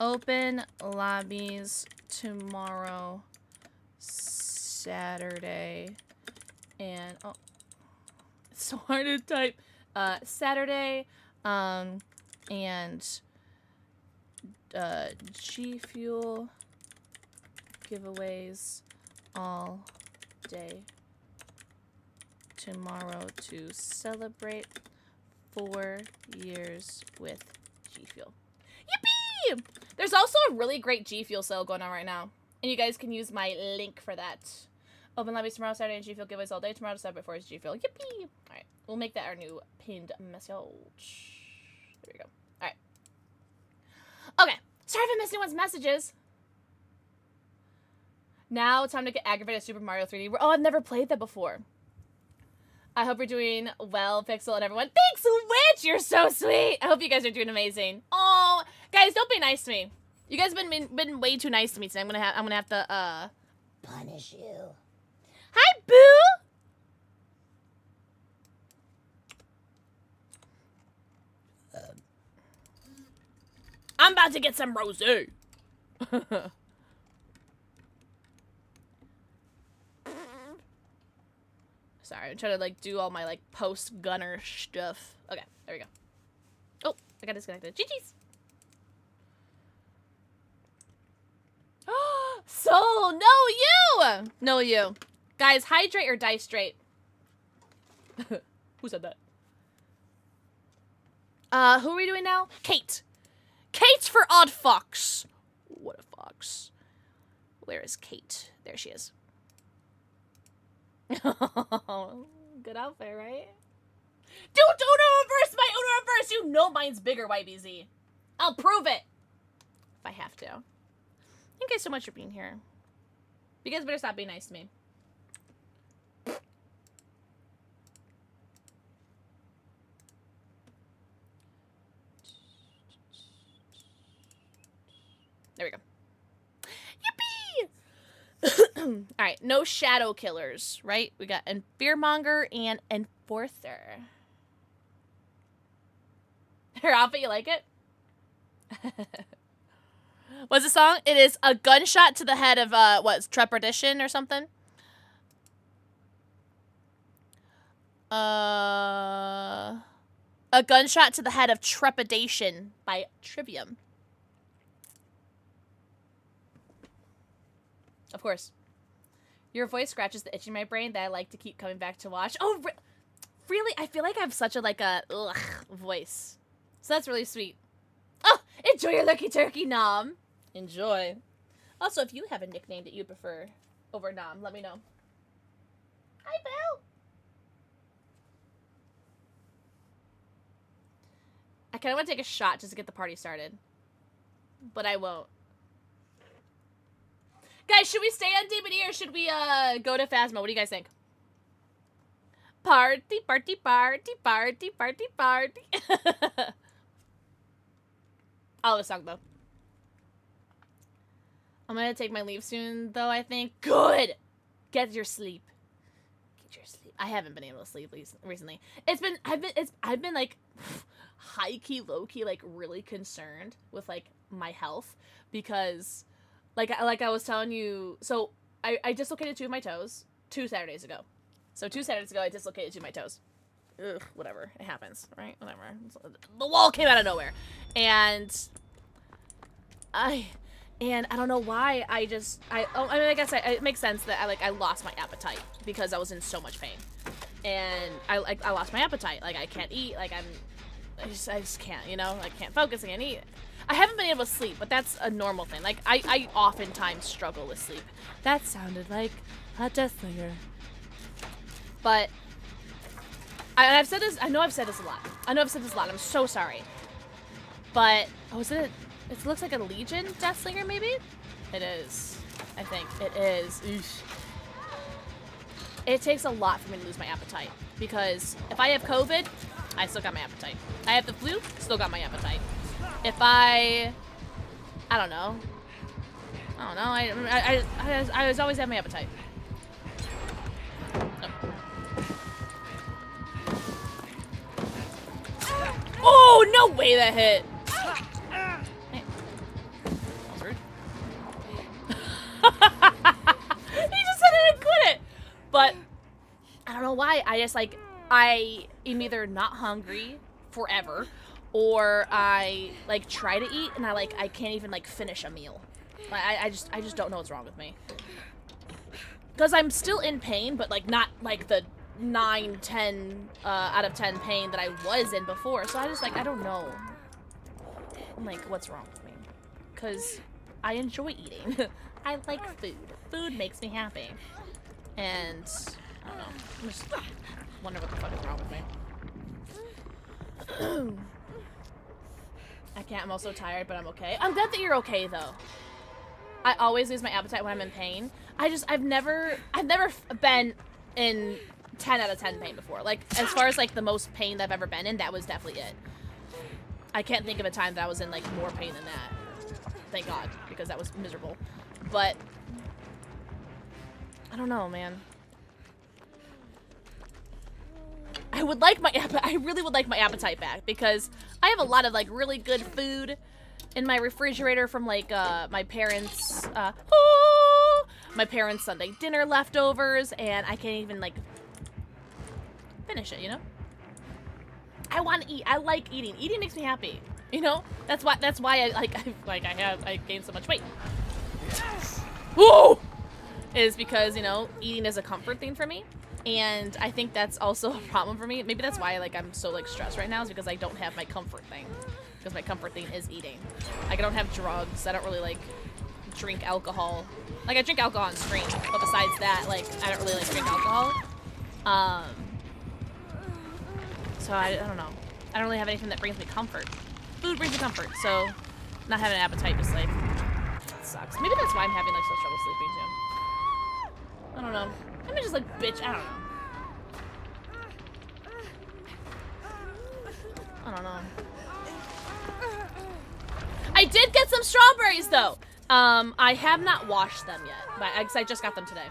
Open lobbies tomorrow, Saturday, and oh, it's so hard to type. Saturday, and G Fuel giveaways all day tomorrow to celebrate 4 years with G Fuel. Yippee! There's also a really great G Fuel sale going on right now, and you guys can use my link for that. Open lobbies tomorrow, Saturday, and G Fuel giveaways all day tomorrow to celebrate 4 years G Fuel. Yippee! All right, we'll make that our new pinned message. There we go. All right. Okay. Sorry if I missed anyone's messages. Now it's time to get aggravated at Super Mario 3D. Oh, I've never played that before. I hope you're doing well, Pixel and everyone. Thanks, Witch! You're so sweet! I hope you guys are doing amazing. Oh, guys, don't be nice to me. You guys have been way too nice to me today. I'm gonna have to, punish you. Hi, Boo! I'm about to get some rosé. Sorry, I'm trying to like do all my like post gunner stuff. Okay, there we go. Oh, I got disconnected. GG's. So no you, guys. Hydrate or die straight. Who said that? Who are we doing now? Kate. Kate's for Odd Fox. What a fox. Where is Kate? There she is. Good outfit, right? Don't Uno-reverse my Uno-reverse! You know mine's bigger, YBZ. I'll prove it. If I have to. Thank you guys so much for being here. You guys better stop being nice to me. There we go. Yippee! Alright, no shadow killers, right? We got Fearmonger and Enforcer. Her outfit, you like it? What's the song? It is a gunshot to the head of, what, Trepidation or something? A gunshot to the head of Trepidation by Trivium. Of course. Your voice scratches the itch in my brain that I like to keep coming back to watch. Oh, really? I feel like I have such a, like, a ugh voice. So that's really sweet. Oh, enjoy your Lurky Turkey, Nom. Enjoy. Also, if you have a nickname that you prefer over Nom, let me know. Hi, Belle. I kind of want to take a shot just to get the party started. But I won't. Guys, should we stay on DBD or should we go to Phasmo? What do you guys think? Party, party, party, party, party, party. I love the song, though. I'm gonna take my leave soon, though, I think. Good! Get your sleep. Get your sleep. I haven't been able to sleep recently. I've been, like, high-key, low-key, like, really concerned with, like, my health. Because, like I was telling you, so I dislocated 2 of my toes 2 Saturdays ago. So 2 Saturdays ago, I dislocated 2 of my toes. Ugh, whatever. It happens, right? Whatever. The wall came out of nowhere. And I don't know why I mean, I guess it makes sense that I lost my appetite because I was in so much pain. And I lost my appetite. Like, I can't eat. Like, I just can't, you know? I can't focus. I can't eat. I haven't been able to sleep, but that's a normal thing. Like, I oftentimes struggle with sleep. That sounded like a deathlinger. But I've said this. I know I've said this a lot. I'm so sorry. But it looks like a Legion Deathslinger, maybe? It is. I think it is. Eesh. It takes a lot for me to lose my appetite because if I have COVID, I still got my appetite. I have the flu, still got my appetite. If I don't know. I don't know. I was always have my appetite. Oh, no way that hit. Hey. That's rude. He just said I didn't quit it. But I don't know why. I just like, I am either not hungry forever or I like try to eat and I can't even like finish a meal. Like, I just don't know what's wrong with me. Because I'm still in pain, but like not like the 9, 10 out of 10 pain that I was in before. So I just like, I don't know. I'm like, what's wrong with me? Because I enjoy eating. I like food. Food makes me happy. And I don't know. I'm just wondering what the fuck is wrong with me. I can't. I'm also tired, but I'm okay. I'm glad that you're okay though. I always lose my appetite when I'm in pain. I've never been in 10 out of 10 pain before. Like, as far as, like, the most pain that I've ever been in, that was definitely it. I can't think of a time that I was in, like, more pain than that. Thank God, because that was miserable. But, I don't know, man. I really would like my appetite back, because I have a lot of, like, really good food in my refrigerator from, like, my parents' Sunday dinner leftovers, and I can't even, like, finish it, you know? I want to eat. I like eating. Eating makes me happy, you know? That's why I gained so much weight. Whoa! Is because, you know, eating is a comfort thing for me, and I think that's also a problem for me. Maybe that's why, like, I'm so, like, stressed right now, is because I don't have my comfort thing. Because my comfort thing is eating. Like, I don't have drugs. I don't really, like, drink alcohol. Like, I drink alcohol on stream, but besides that, like, I don't really, like, drink alcohol. So I don't know. I don't really have anything that brings me comfort. Food brings me comfort, so not having an appetite just, like, sucks. Maybe that's why I'm having, like, such trouble sleeping, too. I don't know. I'm just, like, bitch. I don't know. I did get some strawberries, though. I have not washed them yet, but I just got them today.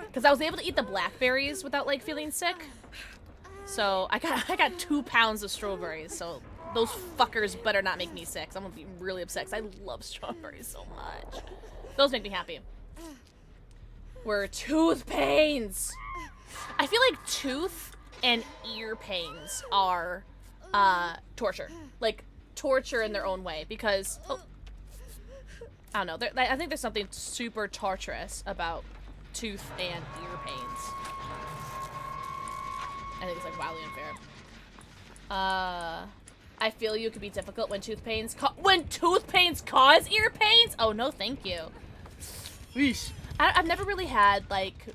Because I was able to eat the blackberries without, like, feeling sick. So I got 2 pounds of strawberries, so those fuckers better not make me sick. I'm gonna be really upset, because I love strawberries so much. Those make me happy. Were tooth pains. I feel like tooth and ear pains are, torture. Like, torture in their own way, because, I don't know, I think there's something super torturous about tooth and ear pains. I think it's, like, wildly unfair. I feel you could be difficult when tooth pains cause ear pains? Oh, no, thank you. Weesh. I've never really had, like,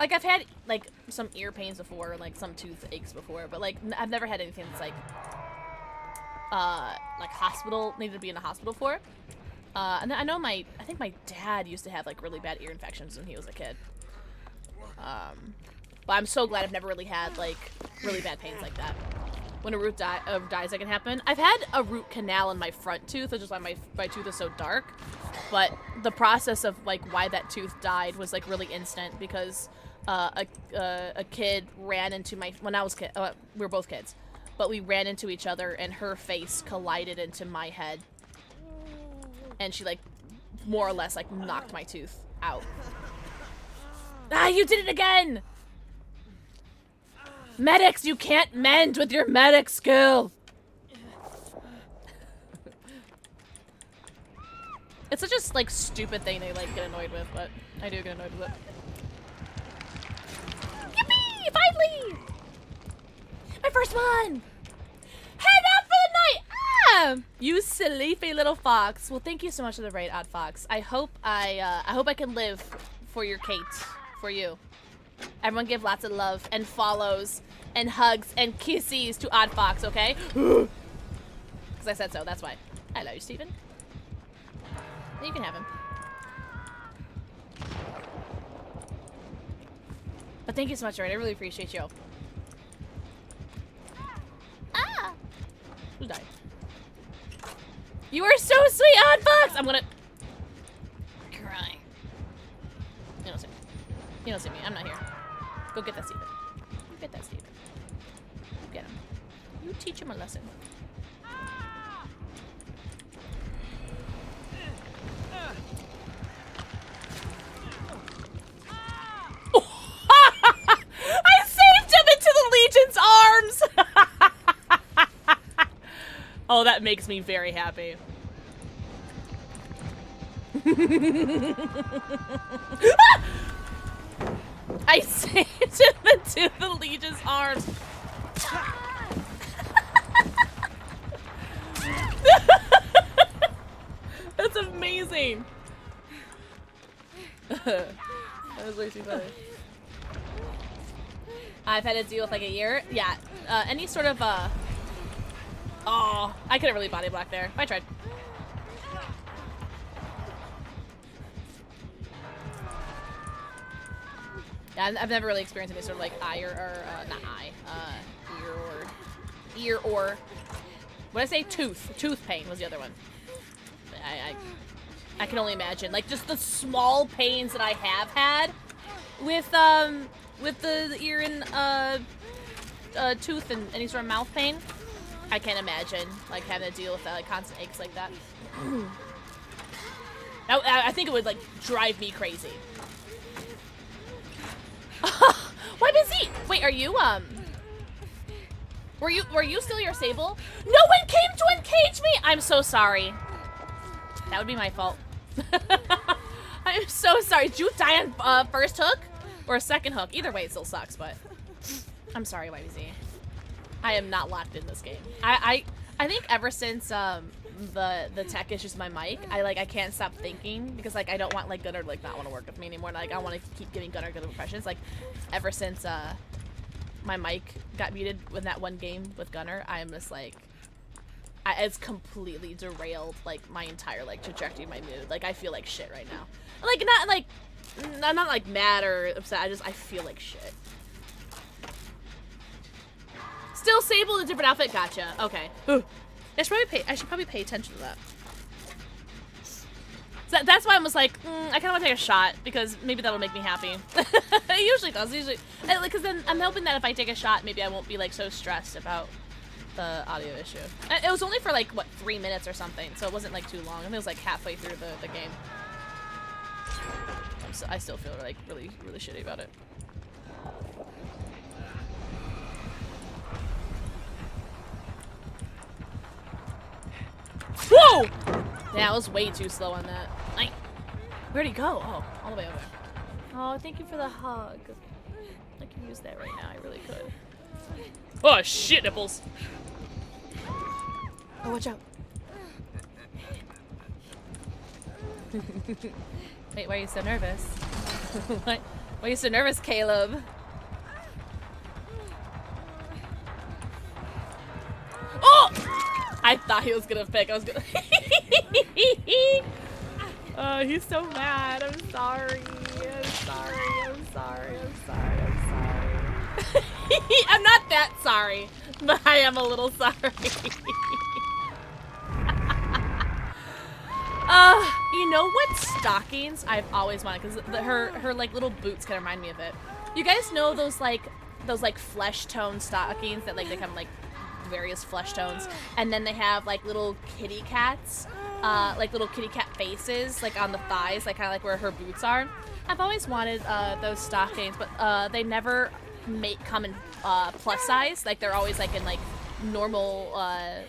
I've had, like, some ear pains before, like, some tooth aches before, but, like, I've never had anything that's, like needed to be in a hospital for. And I know I think my dad used to have, like, really bad ear infections when he was a kid. But I'm so glad I've never really had, like, really bad pains like that. When a root dies, that can happen. I've had a root canal in my front tooth, which is why my tooth is so dark. But the process of, like, why that tooth died was, like, really instant, because a kid ran into when I was kid. We were both kids, but we ran into each other, and her face collided into my head, and she, like, more or less, like, knocked my tooth out. Ah, you did it again! Medics, you can't mend with your medic skill! It's such a, like, stupid thing they, like, get annoyed with, but I do get annoyed with it. Yippee! Finally! My first one! Head out for the night! Ah! You sleepy little fox. Well, thank you so much for the raid, Odd Fox. I hope I can live for your Kate. For you. Everyone give lots of love and follows and hugs and kisses to Odd Fox, okay? Because I said so, that's why. I love you, Steven. You can have him. But thank you so much, Raid. I really appreciate you. Ah! Who died? You are so sweet, Oddfox! I'm gonna cry. You don't see me. You don't see me. I'm not here. Go get that Steven. Go get that Steven. You get him. You teach him a lesson. I saved him into the Legion's arms! Oh, that makes me very happy. I saved him into the Legion's arms. That's amazing. That was way too funny. I've had to deal with like a year. Yeah, any sort of oh, I couldn't really body block there. I tried. Yeah, I've never really experienced any sort of like not ear or what did I say? Tooth pain was the other one. I can only imagine, like just the small pains that I have had with the ear and tooth and any sort of mouth pain. I can't imagine like having to deal with like constant aches like that. I think it would like drive me crazy. Why busy? Wait, are you were you still your Sable? No one came to encage me! I'm so sorry. That would be my fault. I'm so sorry. Did you die on first hook or a second hook? Either way, it still sucks, but I'm sorry, YBZ. I am not locked in this game. I think ever since the tech issues with my mic, I can't stop thinking because like I don't want like Gunnar to like not want to work with me anymore. Like I want to keep giving Gunnar good impressions. Like ever since my mic got muted in that one game with Gunnar, I'm just like it's completely derailed like my entire like trajectory of my mood. Like I feel like shit right now. Like not like I'm not like mad or upset. I feel like shit. Still Sable in a different outfit. Gotcha. Okay. I should probably pay attention to that. So that's why I was like, I kind of want to take a shot because maybe that'll make me happy. It usually does. Because then I'm hoping that if I take a shot, maybe I won't be like so stressed about the audio issue. It was only for like what 3 minutes or something, so it wasn't like too long. I think it was like halfway through the game. I still feel like really shitty about it. Whoa! Yeah, I was way too slow on that. Where'd he go? Oh, all the way over. Oh, thank you for the hug. I can use that right now. I really could. Oh, shit, nipples. Oh, watch out. Wait, why are you so nervous? Why are you so nervous, Caleb? Oh! I thought he was gonna pick. I was gonna. Oh, he's so mad. I'm sorry. I'm sorry. I'm not that sorry, but I am a little sorry. You know what stockings I've always wanted? Because her like little boots kind of remind me of it. You guys know those like flesh tone stockings that like they come like various flesh tones, and then they have like little kitty cats, like little kitty cat faces like on the thighs, like kind of like where her boots are. I've always wanted those stockings, but they never come in plus size. Like they're always like in like normal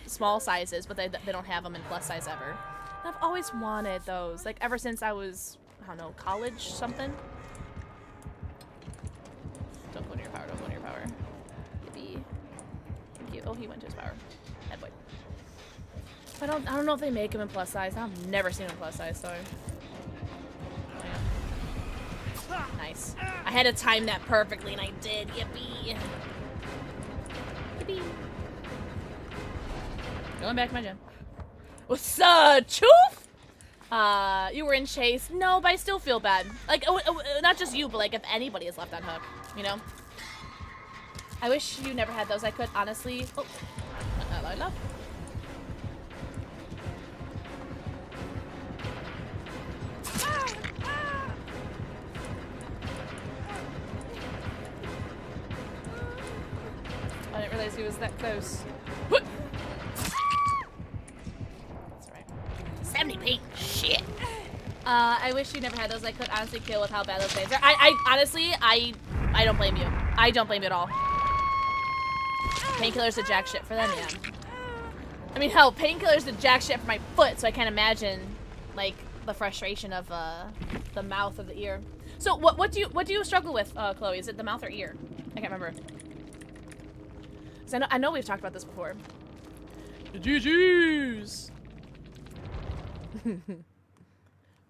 small sizes, but they don't have them in plus size ever. And I've always wanted those, like ever since I was, I don't know, college something. Don't go near your power. Don't go near your power. Yippee. Thank you. Oh, he went to his power. Head boy. I don't know if they make them in plus size. I've never seen them in plus size, so. Nice. I had to time that perfectly, and I did. Yippee. Yippee. Going back to my gym. What's up, Choof? You were in chase. No, but I still feel bad. Like, not just you, but like if anybody is left on hook, you know? I wish you never had those. I could honestly. Oh, not loud enough. realize he was that close. That's alright. 70 paint. Shit. I wish you never had those. I could honestly kill with how bad those things are. I honestly, I don't blame you. I don't blame you at all. Painkillers did jack shit for them, yeah. I mean, hell, painkillers did jack shit for my foot, so I can't imagine, like, the frustration of the mouth or the ear. So what do you struggle with, Chloe? Is it the mouth or ear? I can't remember. 'Cause I know we've talked about this before. The GGs.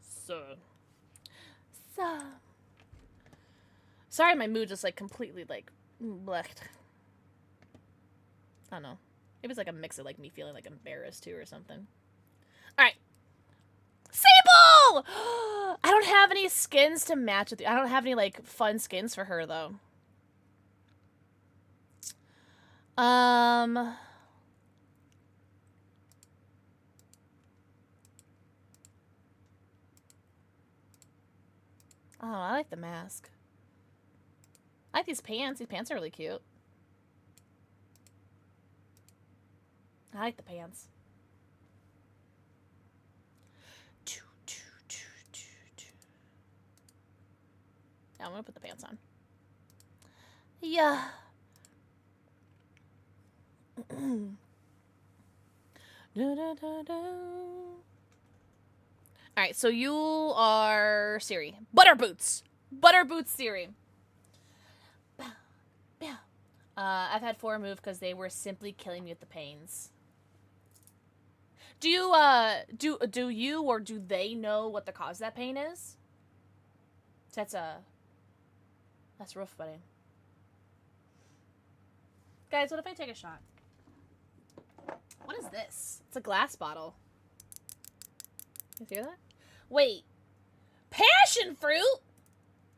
So. Sorry, my mood just like completely like blecht. I don't know. Maybe it's like a mix of like me feeling like embarrassed too or something. All right. Sable! I don't have any skins to match with you. I don't have any like fun skins for her though. Oh, I like the mask. I like these pants. These pants are really cute. I like the pants. Yeah, I'm gonna put the pants on. Yeah. Alright, so you are Siri. Butter Boots! Butter Boots Siri. I've had 4 removed because they were simply killing me with the pains. Do you, do you or do they know what the cause of that pain is? That's rough, buddy. Guys, what if I take a shot? What is this? It's a glass bottle. You hear that? Wait. Passion fruit?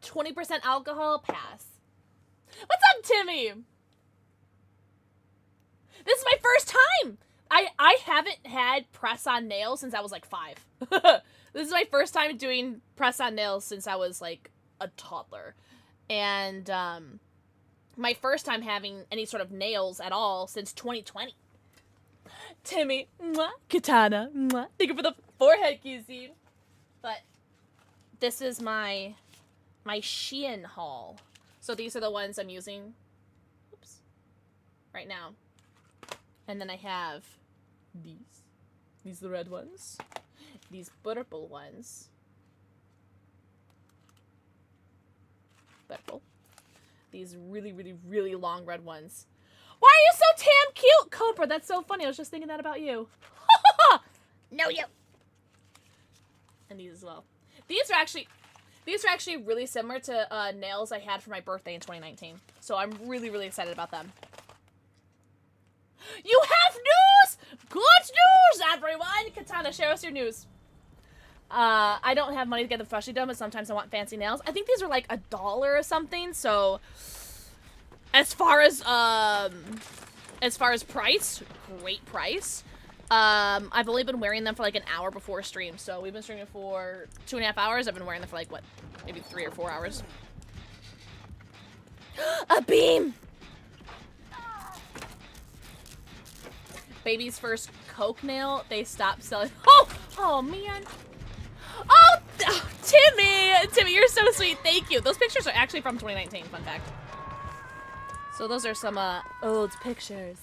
20% alcohol? Pass. What's up, Timmy? This is my first time! I haven't had press-on nails since I was like 5. This is my first time doing press-on nails since I was like a toddler. And my first time having any sort of nails at all since 2020. Timmy, mwah, Katana, mwah. Thank you for the forehead kissy. But this is my Shein haul. So these are the ones I'm using. Oops. Right now. And then I have these. These are the red ones. These purple ones. Purple. These really, really, really long red ones. Why are you so damn cute, Cobra? That's so funny. I was just thinking that about you. No, you. And these as well. These are actually really similar to nails I had for my birthday in 2019. So I'm really, really excited about them. You have news! Good news, everyone! Katana, share us your news. I don't have money to get them freshly done, but sometimes I want fancy nails. I think these are like $1 or something, so as far as price, great price. I've only been wearing them for like an hour before stream, so we've been streaming for 2.5 hours. I've been wearing them for like, what, maybe 3 or 4 hours. A beam! Baby's first Coke nail, they stopped selling. Oh man. Oh, Timmy, you're so sweet. Thank you. Those pictures are actually from 2019. Fun fact. So those are some old pictures.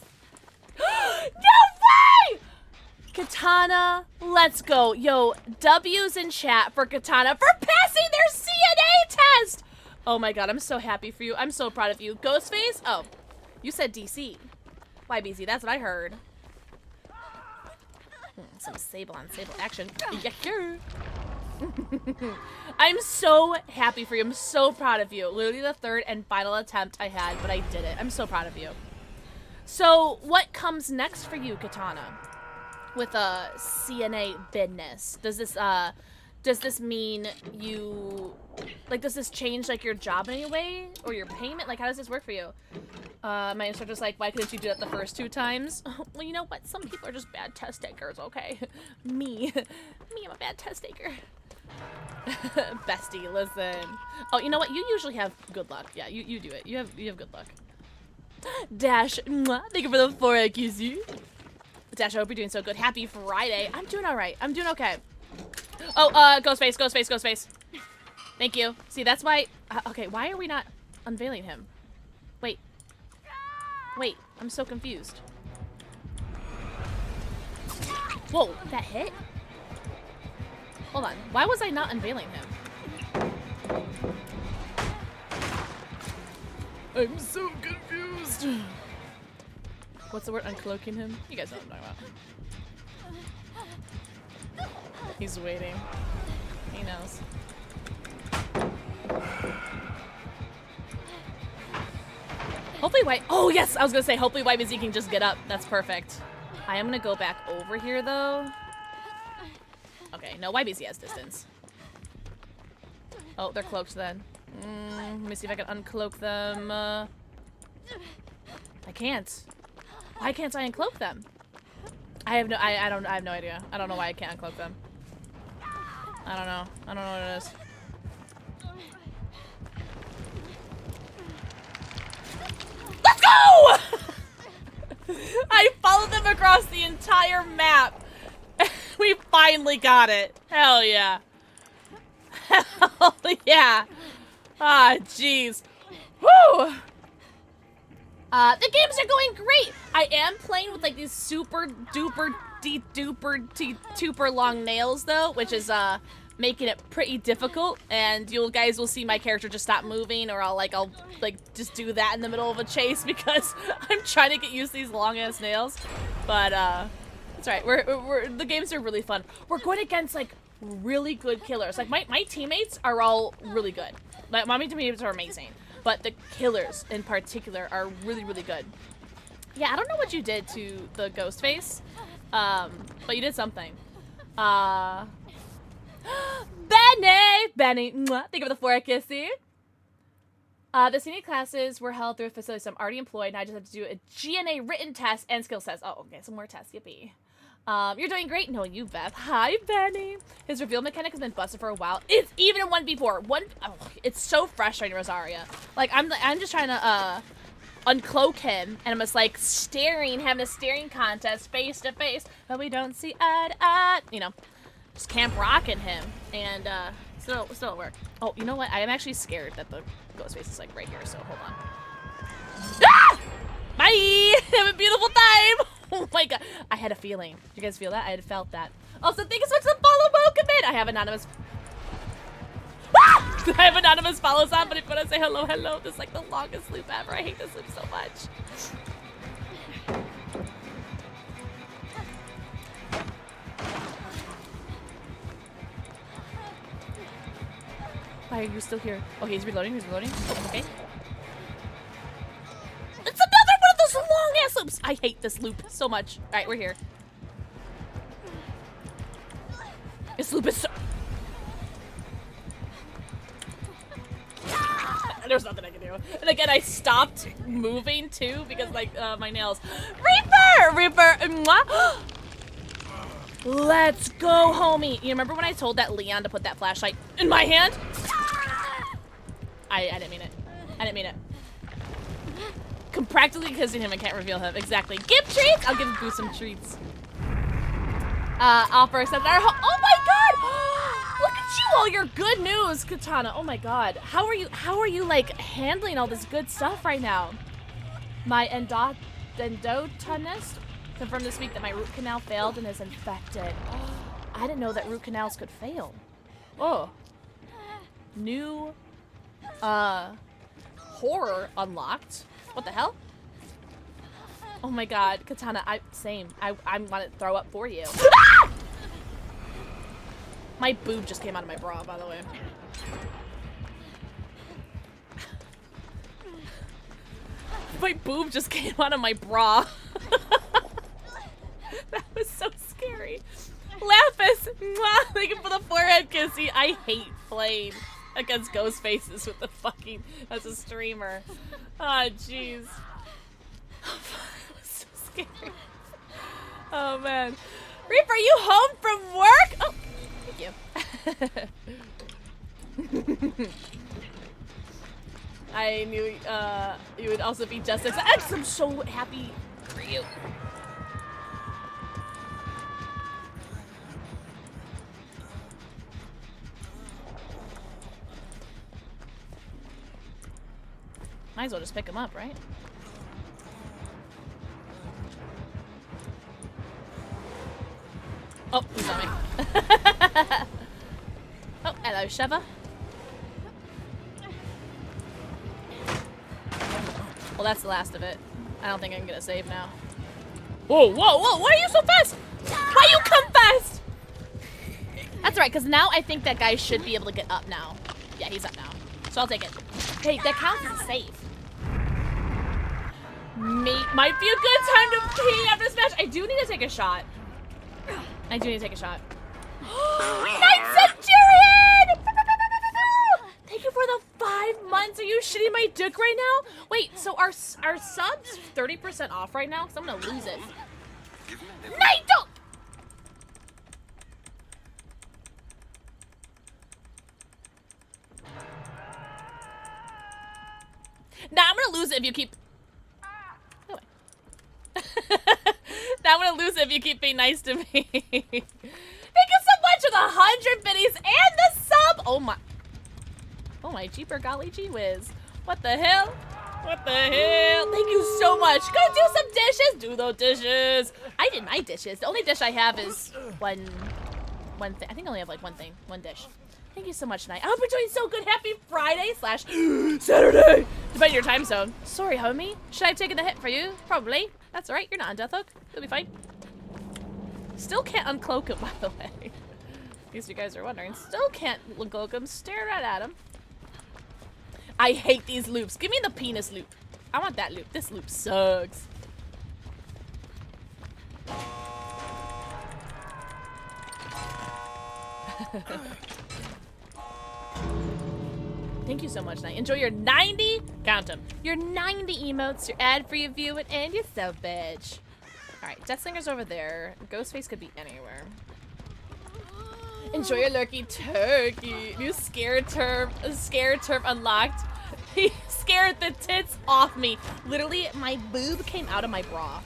No way! Katana, let's go. Yo, W's in chat for Katana for passing their CNA test. Oh my god, I'm so happy for you. I'm so proud of you. Ghostface? Oh, you said DC. Why, BZ? That's what I heard. Some sable on sable action. Yeah. I'm so happy for you. I'm so proud of you. Literally the 3rd and final attempt I had, but I did it. I'm so proud of you. So, what comes next for you, Katana? With a CNA business? Does this mean you, like, does this change, like, your job in any way? Or your payment? Like, how does this work for you? My instructor's like, why couldn't you do that the first 2 times? Well, you know what? Some people are just bad test takers, okay? Me, I'm a bad test taker. Bestie, listen. Oh, you know what? You usually have good luck. Yeah, you do it. You have good luck. Dash, mwah, thank you for the 4 kissy. Dash, I hope you're doing so good. Happy Friday. I'm doing all right. I'm doing okay. Oh, Ghostface, Ghostface, Ghostface. Thank you. See, that's why. Okay, why are we not unveiling him? Wait. Wait, I'm so confused. Whoa, that hit? Hold on. Why was I not unveiling him? I'm so confused. What's the word? Uncloaking him? You guys know what I'm talking about. He's waiting. He knows. Hopefully White. Oh, yes! I was gonna say, hopefully White Busy can just get up. That's perfect. I am gonna go back over here, though. Okay, no, YBZ has distance. Oh, they're cloaked then. Let me see if I can uncloak them. I can't. Why can't I uncloak them? I have no idea. I don't know why I can't uncloak them. I don't know. I don't know what it is. Let's go! I followed them across the entire map. We finally got it. Hell yeah. Hell yeah. Ah, jeez. Woo! The games are going great. I am playing with like these super duper duper long nails though, which is making it pretty difficult. And you guys will see my character just stop moving, or I'll just do that in the middle of a chase because I'm trying to get used to these long ass nails. But it's alright. The games are really fun. We're going against like really good killers. Like my teammates are all really good. Like my teammates are amazing. But the killers in particular are really, really good. Yeah, I don't know what you did to the ghost face, but you did something. Benny! Benny! Mwah. Thank you for the 4 kissy. The senior classes were held through a facility, so I'm already employed, and I just have to do a GNA written test and skill test. Oh, okay, some more tests, yippee. You're doing great. No, you, Beth. Hi, Benny. His reveal mechanic has been busted for a while. It's even in 1v4. It's so frustrating, Rosaria. Like, I'm just trying to, uncloak him, and I'm just, like, having a staring contest face to face, but we don't see eye to eye. You know, just camp rocking him, and, still at work. Oh, you know what? I am actually scared that the ghost face is, like, right here, so hold on. Ah! Bye! Have a beautiful time! Oh my god. I had a feeling. Did you guys feel that? I had felt that. Also, thank you so much for the follow, welcome in! I have anonymous... Ah! I have anonymous follows on, but if you want to say hello, hello, this is like the longest loop ever. I hate this loop so much. Why are you still here? Okay, he's reloading, Okay. It's another one of those long-ass loops! I hate this loop so much. Alright, we're here. This loop is so... There's nothing I can do. And again, I stopped moving, too, because, like, my nails. Reaper! Reaper! Mwah! Let's go, homie! You remember when I told that Leon to put that flashlight in my hand? I didn't mean it. I didn't mean it. I'm practically kissing him and can't reveal him. Exactly. Give treats! I'll give Boo some treats. Offer accepted. Oh my god! Look at you, all your good news, Katana. Oh my god. How are you like handling all this good stuff right now? My endotonist confirmed this week that my root canal failed and is infected. I didn't know that root canals could fail. Oh. New horror unlocked. What the hell? Oh my god, Katana, I want to throw up for you. Ah! My boob just came out of my bra, by the way. My boob just came out of my bra. That was so scary. Lapis, mwah, thank you for the forehead kissy. I hate playing against ghost faces with the fucking, as a streamer. Oh, jeez. That was so scary. Oh, man. Reaper, are you home from work? Oh, thank you. I knew you would also be just excited. I'm so happy for you. Might as well just pick him up, right? Oh, he's on me. Oh, hello, Sheva. Well, that's the last of it. I don't think I can get a save now. Whoa, whoa, whoa! Why are you so fast? Why you come fast? That's right, because now I think that guy should be able to get up now. Yeah, he's up now. So I'll take it. Hey, that counts as a save. Might be a good time to pee after smash. I do need to take a shot. I do need to take a shot. Night Centurion! Thank you for the 5 months. Are you shitting my dick right now? Wait, so our subs 30% off right now? Because I'm gonna lose it. Night, don't! Nah, I'm gonna lose it if you keep... Now I'm gonna lose it if you keep being nice to me. Thank you so much for the 100 biddies and the sub! Oh my jeeper golly gee whiz. What the hell? What the hell? Thank you so much. Go do some dishes. Do those dishes. I did my dishes. The only dish I have is one thing. I think I only have like one dish. Thank you so much, Night. I hope you're doing so good. Happy Friday / Saturday. Depending on your time zone. Sorry, homie. Should I have taken the hit for you? Probably. That's alright. You're not on death hook. You'll be fine. Still can't uncloak him, by the way. In case you guys are wondering. Still can't uncloak him. Stare right at him. I hate these loops. Give me the penis loop. I want that loop. This loop sucks. Thank you so much, Night. Enjoy your 90, count them, your 90 emotes, your ad-free viewing, and your sub badge. Alright, Death Slinger's over there. Ghostface could be anywhere. Enjoy your lurky turkey. New scare term unlocked. He scared the tits off me. Literally, my boob came out of my bra.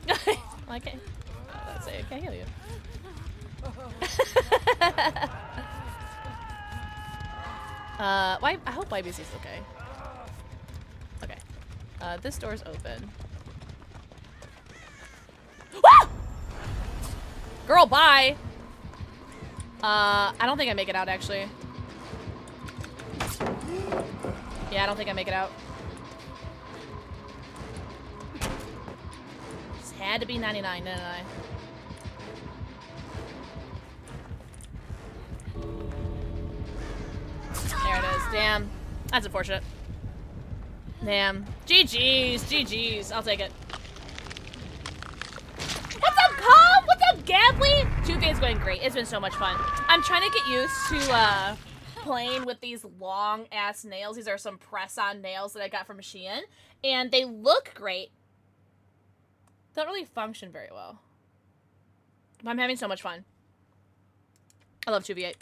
Okay. Let's say I can't heal you. I hope YBC's okay. Okay. This door's open. Woo! Girl, bye! I don't think I make it out, actually. Yeah, I don't think I make it out. Just had to be 99, 99. There it is. Damn. That's unfortunate. Damn. GG's. GG's. I'll take it. What's up, Calm? What's up, Gably? 2K's going great. It's been so much fun. I'm trying to get used to playing with these long-ass nails. These are some press-on nails that I got from Shein. And they look great. Don't really function very well. But I'm having so much fun. I love 2v8.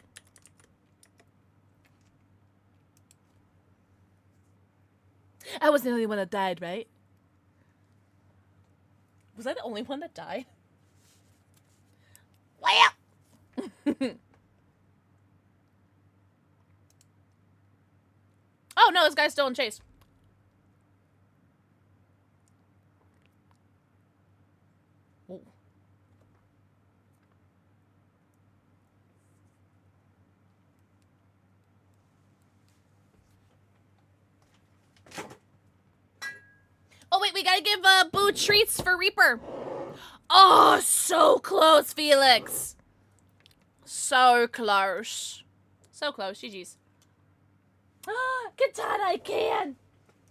I was the only one that died, right? Was I the only one that died? Well. Oh no, this guy's still in chase. Ooh. Oh wait, we gotta give Boo treats for Reaper. Oh, so close, Felix. So close. So close, GG's. Katana, I can.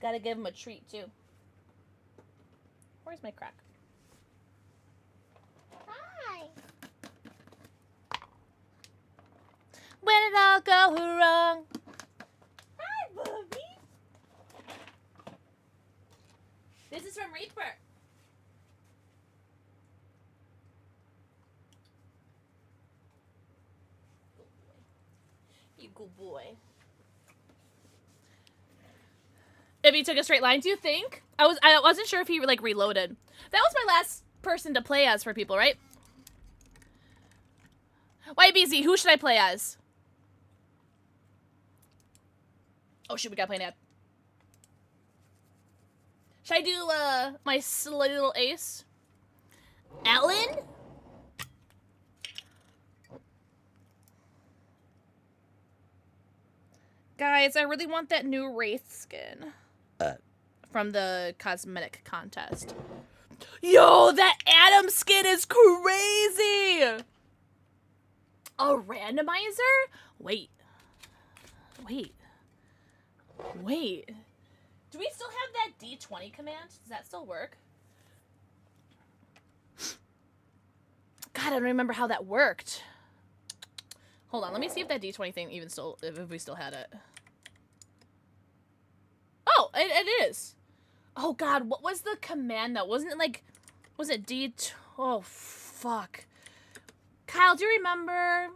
Gotta give him a treat too. Where's my crack? Hi. Where did it all go wrong? Hi, Bobby. This is from Reaper. You good boy. If he took a straight line, do you think? I wasn't sure if he like reloaded. That was my last person to play as for people, right? YBZ, who should I play as? Oh shoot, we gotta play an ad. Should I do my silly little ace? Ellen? Guys, I really want that new Wraith skin. From the cosmetic contest. Yo, that Adam skin is crazy! A randomizer? Wait. Do we still have that D20 command? Does that still work? God, I don't remember how that worked. Hold on, let me see if that D20 thing even still, if we still had it. Oh, it is. Oh God, what was the command though? Wasn't it like, was it oh fuck. Kyle, do you remember?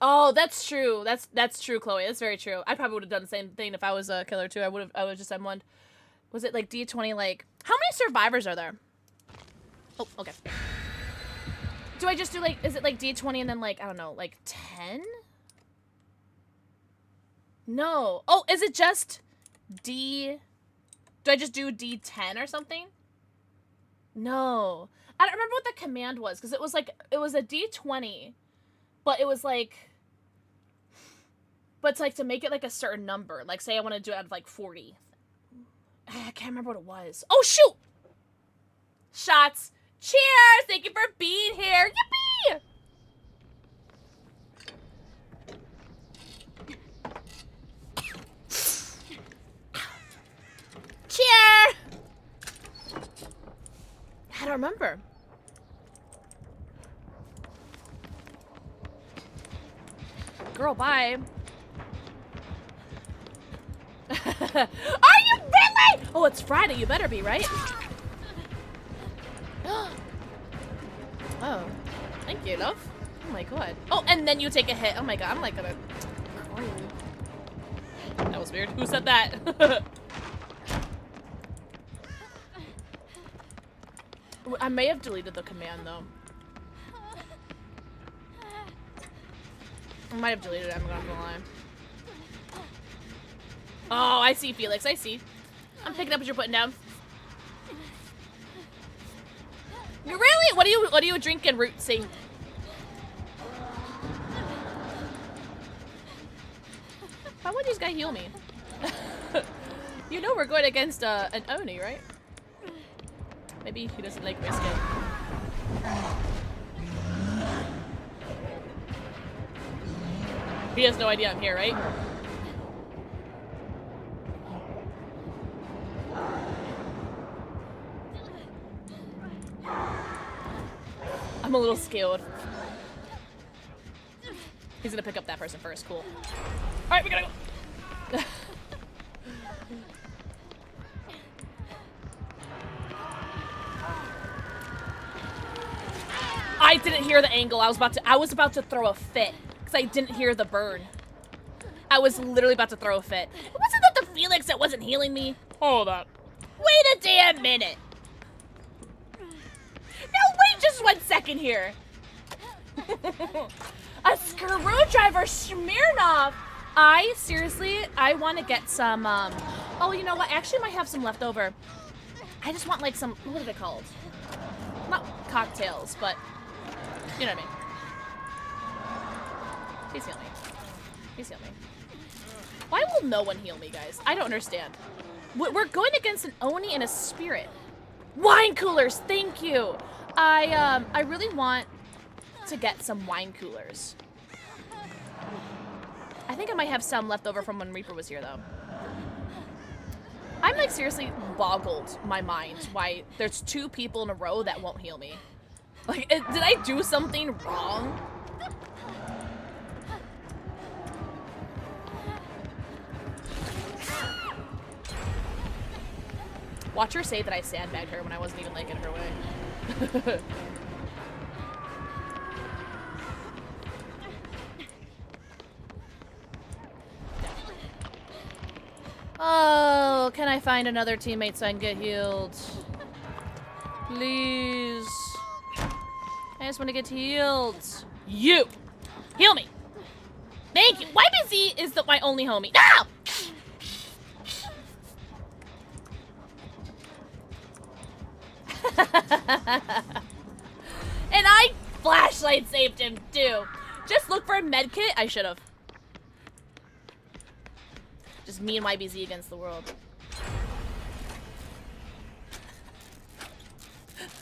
Oh, that's true. That's true, Chloe. That's very true. I probably would have done the same thing if I was a killer too. I would just M1'd. Was it like D20 like, how many survivors are there? Oh, okay. Do I just do like, is it like D20 and then like, I don't know, like 10? No. Oh, is it just D? Do I just do D10 or something? No. I don't remember what the command was because it was like, it was a D20, but it was like, but it's like to make it like a certain number. Like say I want to do it out of like 40. I can't remember what it was. Oh, shoot. Shots. Cheers. Thank you for being here. Yippee. Cheer! I don't remember. Girl, bye. Are you really? Oh, it's Friday. You better be, right? Oh, thank you, love. Oh my god. Oh, and then you take a hit. Oh my god, I'm like gonna... That was weird. Who said that? I may have deleted the command, though. I might have deleted it, I'm not gonna lie. Oh, I see, Felix. I see. I'm picking up what you're putting down. Really? What are you drinking, Rootsy? Why would this guy heal me? You know we're going against an Oni, right? Maybe he doesn't like risk it. He has no idea I'm here, right? I'm a little scared. He's gonna pick up that person first. Cool. Alright, we gotta go. I didn't hear the angle. I was about to throw a fit because I didn't hear the burn. I was literally about to throw a fit. Wasn't that the Felix that wasn't healing me? Hold on. Wait a damn minute. No, wait just 1 second here. A screwdriver, Smirnoff. I want to get some, oh, you know what? I actually might have some left over. I just want like some, what are they called? Not cocktails, but you know what I mean. Please heal me. Please heal me. Why will no one heal me, guys? I don't understand. We're going against an Oni and a Spirit. Wine coolers, thank you. I really want to get some wine coolers. I think I might have some left over from when Reaper was here, though. I'm like seriously boggled my mind why there's 2 people in a row that won't heal me. Like, did I do something wrong? Watch her say that I sandbagged her when I wasn't even like in her way. Oh, can I find another teammate so I can get healed? Please. I just want to get healed. You! Heal me! Thank you! YBZ is my only homie. No! And I flashlight saved him too. Just look for a med kit. I should have. Just me and YBZ against the world.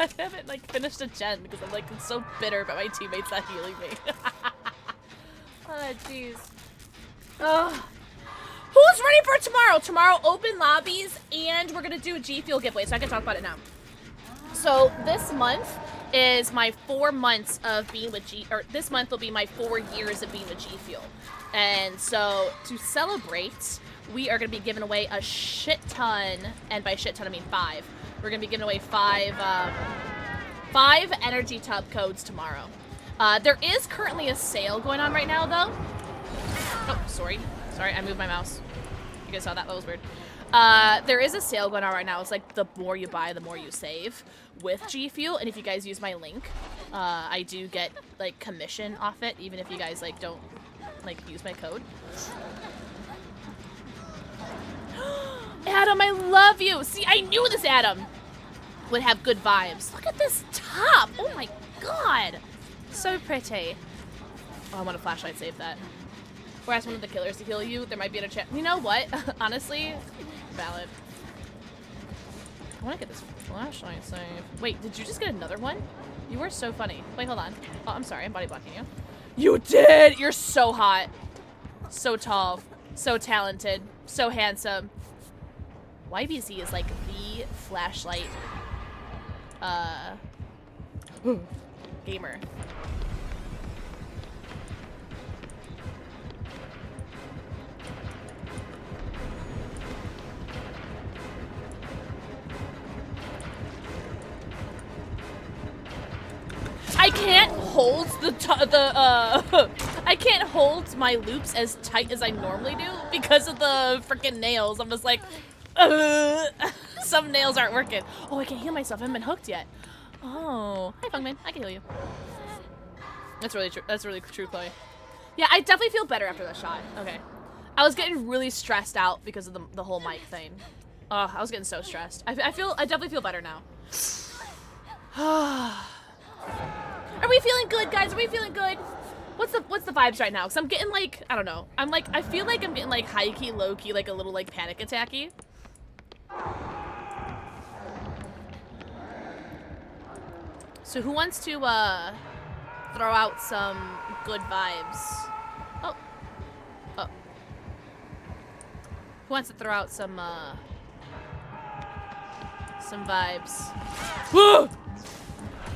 I haven't like finished a gen because I'm like so bitter about my teammates not healing me. Oh jeez. Oh. Who's ready for tomorrow? Tomorrow open lobbies and we're gonna do a G Fuel giveaway, so I can talk about it now. So this month is my 4 months of being with this month will be my 4 years of being with G Fuel. And so to celebrate, we are gonna be giving away a shit ton, and by shit ton I mean 5. We're gonna be giving away 5 energy tub codes tomorrow. There is currently a sale going on right now though. Oh, sorry, I moved my mouse. You guys saw that? That was weird. There is a sale going on right now. It's like the more you buy, the more you save with G Fuel. And if you guys use my link, I do get like commission off it, even if you guys like don't like use my code. Adam, I love you. See, I knew this Adam would have good vibes. Look at this top. Oh my god. So pretty. Oh, I want a flashlight save that. Or ask one of the killers to kill you. There might be a chance. You know what? Honestly, valid. I want to get this flashlight save. Wait, did you just get another one? You were so funny. Wait, hold on. Oh, I'm sorry. I'm body blocking you. You did! You're so hot. So tall. So talented. So handsome. YBZ is like the flashlight gamer. I can't hold I can't hold my loops as tight as I normally do because of the freaking nails. I'm just like, some nails aren't working. Oh, I can't heal myself. I haven't been hooked yet. Oh, hi, Fungman. I can heal you. That's really true. That's really true, Chloe. Yeah, I definitely feel better after that shot. Okay. I was getting really stressed out because of the whole mic thing. Oh, I was getting so stressed. I definitely feel better now. Are we feeling good, guys? Are we feeling good? What's the vibes right now? Cause I'm getting like, I don't know. I feel like I'm getting like high key, low key, like a little like panic attacky. So who wants to throw out some good vibes? Oh. Oh. Who wants to throw out some vibes? Whoa!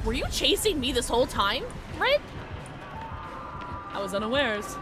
Were you chasing me this whole time, Red? I was unawares.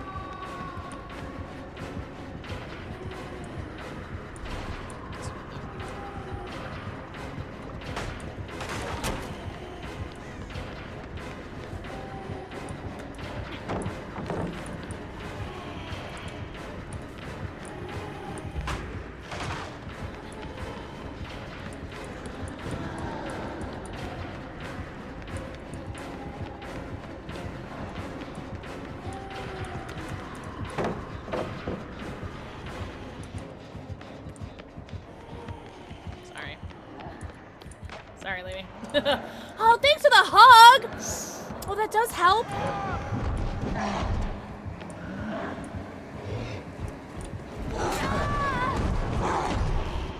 Sorry, lady. Oh, thanks for the hug! Oh, that does help.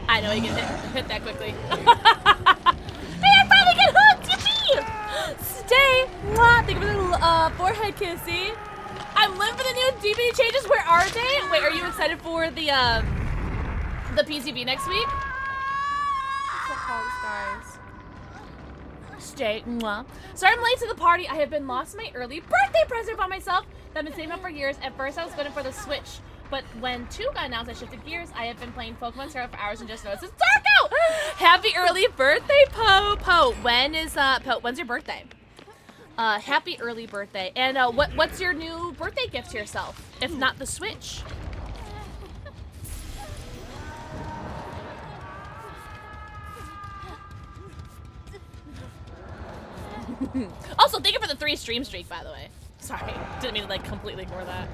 I know you can hit that quickly. Hey, I finally get hooked! Yippee! Stay! Mwah. Thank you for the forehead kissy. I'm living for the new DBD changes. Where are they? Wait, are you excited for the PCB next week? What's the call, guys? Stay. Mwah. Sorry I'm late to the party. I have been lost my early birthday present by myself that I've been saving up for years. At first I was going for the Switch, but when 2 got announced, I shifted gears. I have been playing Pokemon Zero for hours and just noticed it's dark out! Happy early birthday, Po! Po, when's your birthday? Happy early birthday. And what's your new birthday gift to yourself? If not the Switch? Also, thank you for the 3 stream streak, by the way. Sorry, didn't mean to like completely ignore that.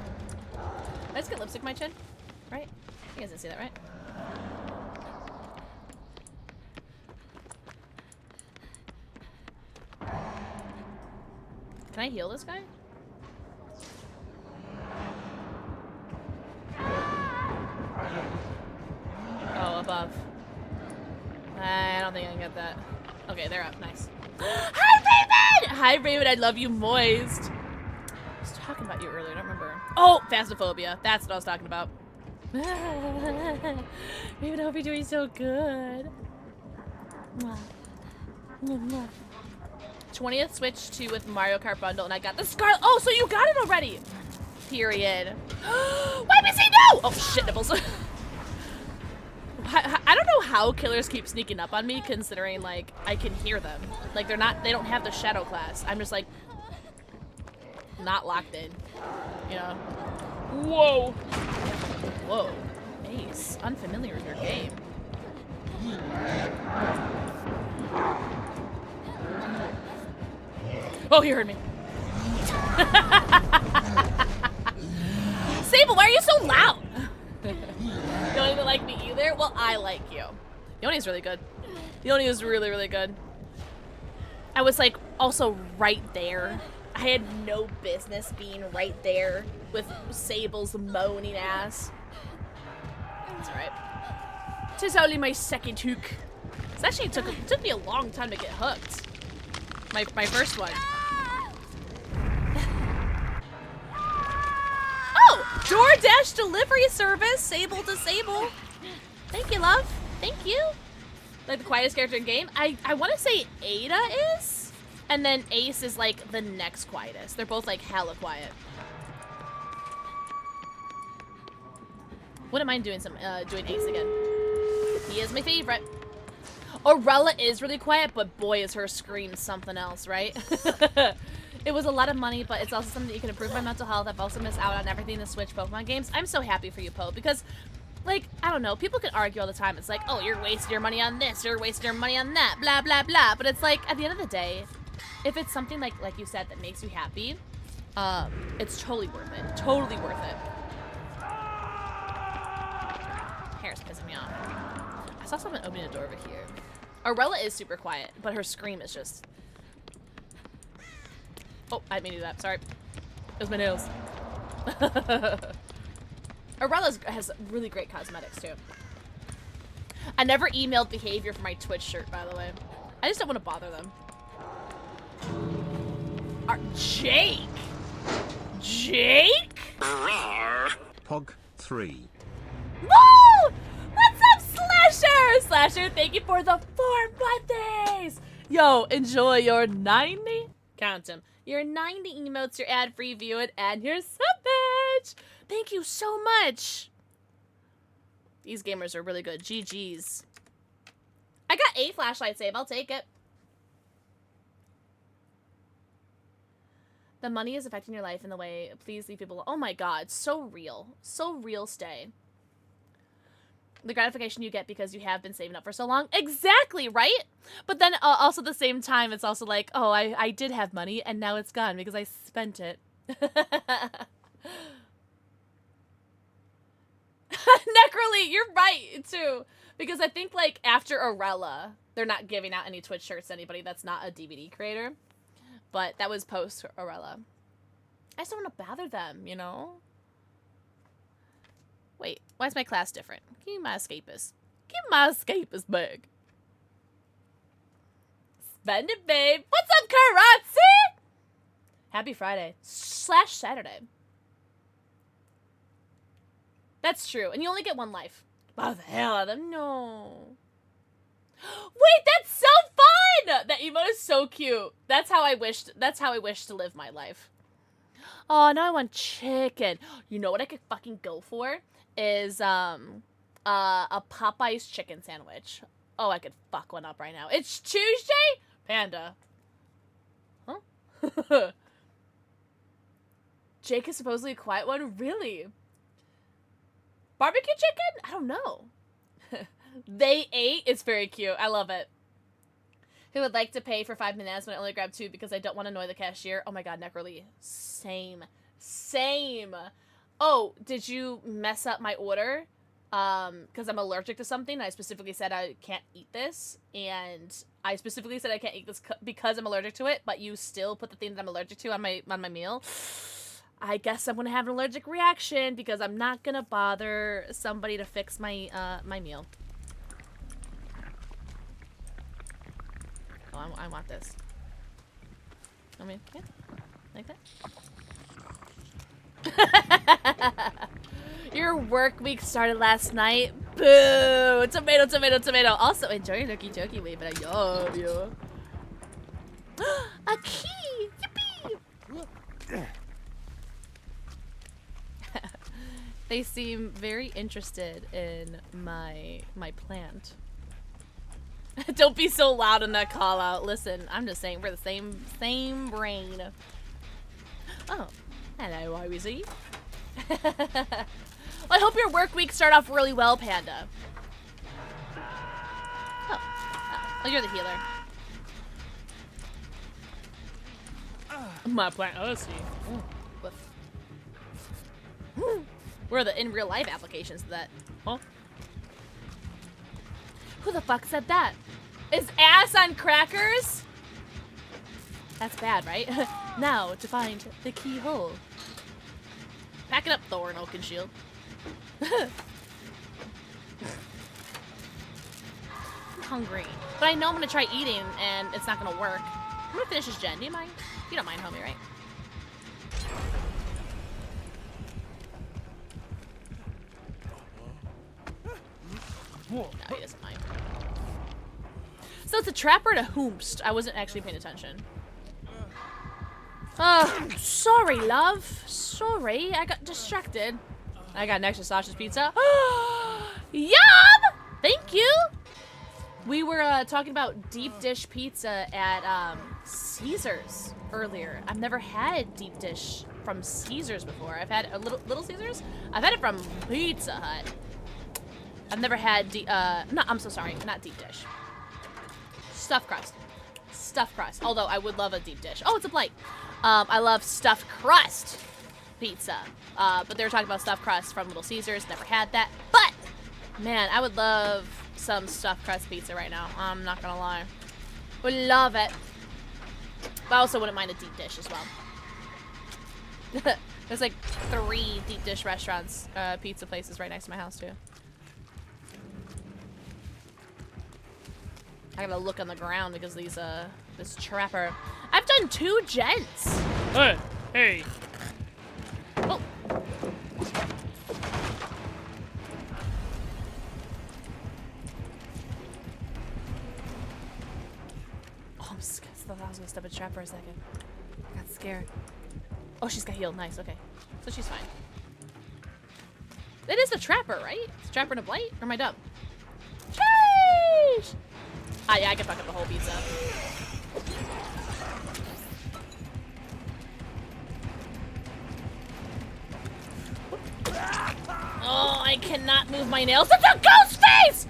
Did I just get lipstick in my chin? Right? You guys didn't see that, right? Can I heal this guy? Oh, above. I don't think I can get that. Okay, they're up. Nice. Hi, Raven! Hi, Raven. I love you, moist. I was talking about you earlier. I don't remember. Oh, phasmophobia. That's what I was talking about. Raven, I hope you're doing so good. 20th Switch 2 with Mario Kart bundle, and I got the Scarlet. Oh, so you got it already. Period. Why me say no? Oh, shit, nipples. I don't know how killers keep sneaking up on me, considering like I can hear them. Like they don't have the shadow class. I'm just like not locked in, you know. Whoa, whoa, Ace, unfamiliar with your game. Oh, he heard me. Sable, why are you so loud? You don't even like me either? Well, I like you. Yoni's really good. Yoni is really, really good. I was like also right there. I had no business being right there with Sable's moaning ass. It's alright. Tis only my second hook. It actually took me a long time to get hooked. My first one. Oh! DoorDash delivery service, Sable to Sable. Thank you, love. Thank you. Like the quietest character in game. I want to say Ada is, and then Ace is like the next quietest. They're both like hella quiet. Wouldn't mind doing doing Ace again. He is my favorite. Aurella is really quiet, but boy is her scream something else, right? It was a lot of money, but it's also something that you can improve my mental health. I've also missed out on everything in the Switch Pokemon games. I'm so happy for you, Po, because, like, I don't know, people can argue all the time. It's like, oh, you're wasting your money on this, you're wasting your money on that, blah, blah, blah. But it's like, at the end of the day, if it's something like you said that makes you happy, it's totally worth it. Totally worth it. Hair's pissing me off. I saw someone opening a door over here. Aurella is super quiet, but her scream is just... Oh, I didn't mean to do that. Sorry. It was my nails. Aurella has really great cosmetics, too. I never emailed behavior for my Twitch shirt, by the way. I just don't want to bother them. Jake! Jake? Pog 3. Woo! What's up, Slasher? Slasher, thank you for the 4 birthdays. Yo, enjoy your 90. Count them. Your 90 emotes, your ad-free view it, and your sub-badge. Thank you so much. These gamers are really good. GG's. I got a flashlight save. I'll take it. The money is affecting your life in the way. Please leave people. Oh my god. So real. So real, stay. The gratification you get because you have been saving up for so long. Exactly, right? But then also at the same time, it's also like, oh, I did have money and now it's gone because I spent it. Necroly, you're right, too. Because I think, like, after Aurella, they're not giving out any Twitch shirts to anybody that's not a DBD creator. But that was post Aurella. I just don't want to bother them, you know? Wait, why is my class different? Give me my escapist. Give me my escapist bag. Spend it, babe. What's up, Karatzi? Happy Friday. / Saturday. That's true. And you only get one life. Wow, the hell out of them. No. Wait, that's so fun! That emote is so cute. That's how I wish to live my life. Oh, now I want chicken. You know what I could fucking go for? Is a Popeye's chicken sandwich. Oh, I could fuck one up right now. It's Tuesday? Panda. Huh? Jake is supposedly a quiet one? Really? Barbecue chicken? I don't know. They ate? It's very cute. I love it. Who would like to pay for 5 bananas when I only grab 2 because I don't want to annoy the cashier? Oh my god, Necroly. Same. Same. Oh, did you mess up my order? Because I'm allergic to something. I specifically said I can't eat this. And I specifically said I can't eat this because I'm allergic to it, but you still put the thing that I'm allergic to on my meal. I guess I'm gonna have an allergic reaction because I'm not gonna bother somebody to fix my, my meal. Oh, I want this. I mean, yeah, like that. Your work week started last night. Boo! Tomato, tomato, tomato. Also, enjoy your nookie jokey wave, but I love you. A key! Yippee! They seem very interested in my plant. Don't be so loud in that call out. Listen, I'm just saying we're the same brain. Oh, hello, Iwizy. Well, I hope your work week started off really well, Panda. Oh, you're the healer. My plant. Oh, let's see. Where are the in real life applications of that? Huh? Who the fuck said that? Is ass on crackers? That's bad, right? Now to find the keyhole. Pack it up, Thorn, Oaken Shield. I'm hungry. But I know I'm gonna try eating and it's not gonna work. I'm gonna finish this gen. Do you mind? You don't mind, homie, right? No, he doesn't mind. So it's a trapper and a hoomst. I wasn't actually paying attention. Sorry, love. Sorry, I got distracted. I got an extra sausage pizza. Yum! Thank you! We were talking about deep dish pizza at Caesars earlier. I've never had deep dish from Caesars before. I've had a Little Caesars. I've had it from Pizza Hut. I've never had no, I'm so sorry, not deep dish. Stuffed crust. Stuffed crust. Although I would love a deep dish. Oh, it's a blight. I love stuffed crust pizza. But they were talking about stuffed crust from Little Caesars. Never had that. But, man, I would love some stuffed crust pizza right now. I'm not gonna lie. Would love it. But I also wouldn't mind a deep dish as well. There's like 3 deep dish restaurants, pizza places right next to my house too. I gotta look on the ground because these, this trapper. I've done 2 gens. Hey. Oh. Oh, I'm scared. I was gonna step a trap for a second. I got scared. Oh, she's got healed. Nice. Okay. So she's fine. It is a trapper, right? It's a trapper and a blight? Or am I dumb? Sheesh! Ah, yeah, I can fuck up the whole pizza. Oh, I cannot move my nails. It's a ghost face!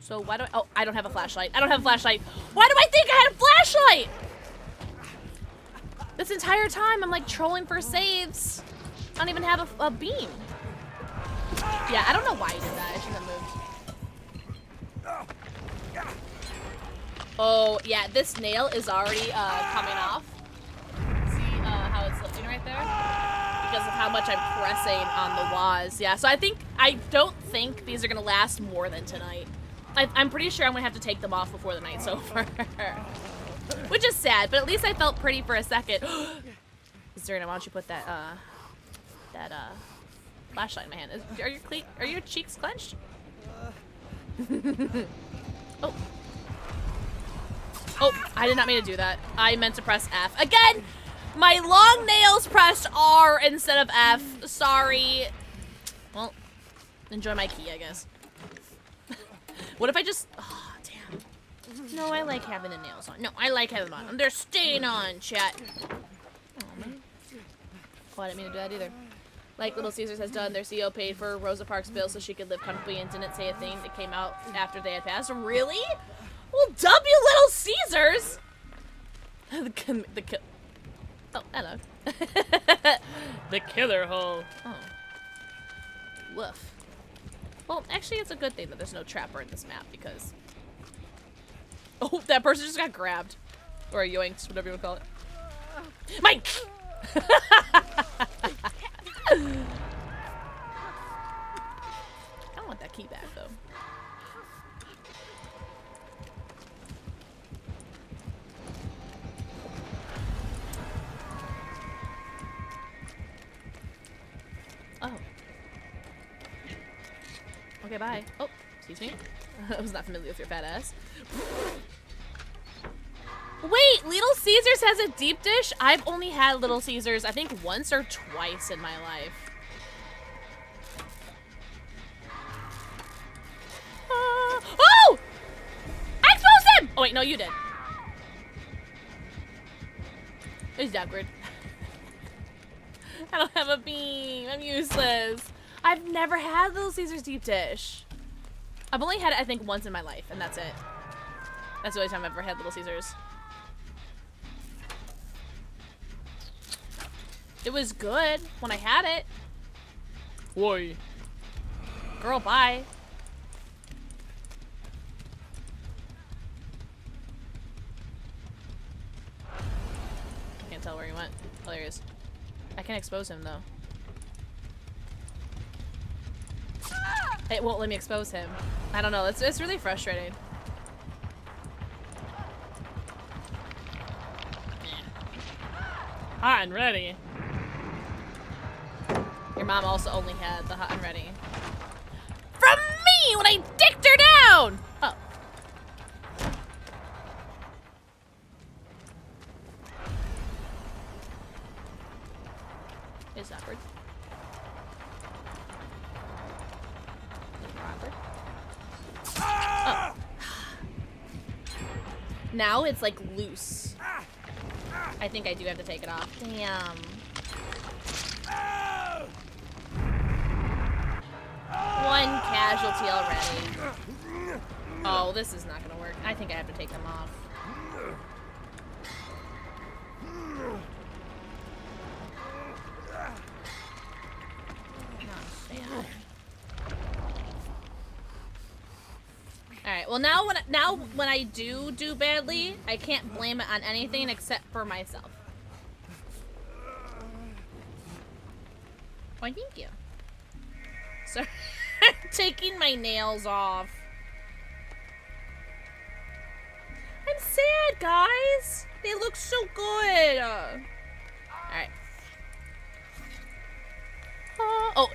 So why do I... Oh, I don't have a flashlight. I don't have a flashlight. Why do I think I had a flashlight? This entire time, I'm like trolling for saves. I don't even have a beam. Yeah, I don't know why he did that. I shouldn't have moved. Oh, yeah, this nail is already coming off. See how it's lifting right there? Because of how much I'm pressing on the waz. Yeah, so I don't think these are gonna last more than tonight. I'm pretty sure I'm gonna have to take them off before the night's over. Which is sad, but at least I felt pretty for a second. Zerina, why don't you put that flashlight in my hand? Are your cheeks clenched? Oh. Oh, I did not mean to do that. I meant to press F. Again, my long nails pressed R instead of F. Sorry. Well, enjoy my key, I guess. What if I just... Oh, damn. No, I like having the nails on. No, I like having them on. They're staying on, chat. Oh, man. Oh, I didn't mean to do that either. Like Little Caesars has done, their CEO paid for Rosa Parks' bill so she could live comfortably and didn't say a thing that came out after they had passed. Really? Well, W Little Caesars! Oh, hello. The killer hole. Oh. Woof. Well, actually, it's a good thing that there's no trapper in this map because... Oh, that person just got grabbed. Or yoinked, whatever you would call it. Mike! I don't want that key back, though. Oh. Okay, bye. Oh, excuse me. I was not familiar with your fat ass. Wait, Little Caesars has a deep dish? I've only had Little Caesars, I think, once or twice in my life. Oh! I exposed him! Oh, wait, no, you did. It's awkward. I don't have a beam. I'm useless. I've never had Little Caesars deep dish. I've only had it, I think, once in my life, and that's it. That's the only time I've ever had Little Caesars. It was good when I had it. Why? Girl, bye. I can't tell where he went. Oh, there he is. I can expose him, though. It won't let me expose him. I don't know. It's really frustrating. Hot and ready. Your mom also only had the hot and ready. From me when I dicked her down! Oh. It's awkward. Awkward. Oh. Now it's like loose. I think I do have to take it off. Damn. One casualty already. Oh, this is not gonna work. I think I have to take them off. Alright, well now when I do badly, I can't blame it on anything except for myself. Why, thank you. Sorry. Taking my nails off. I'm sad, guys. They look so good. Alright. Oh,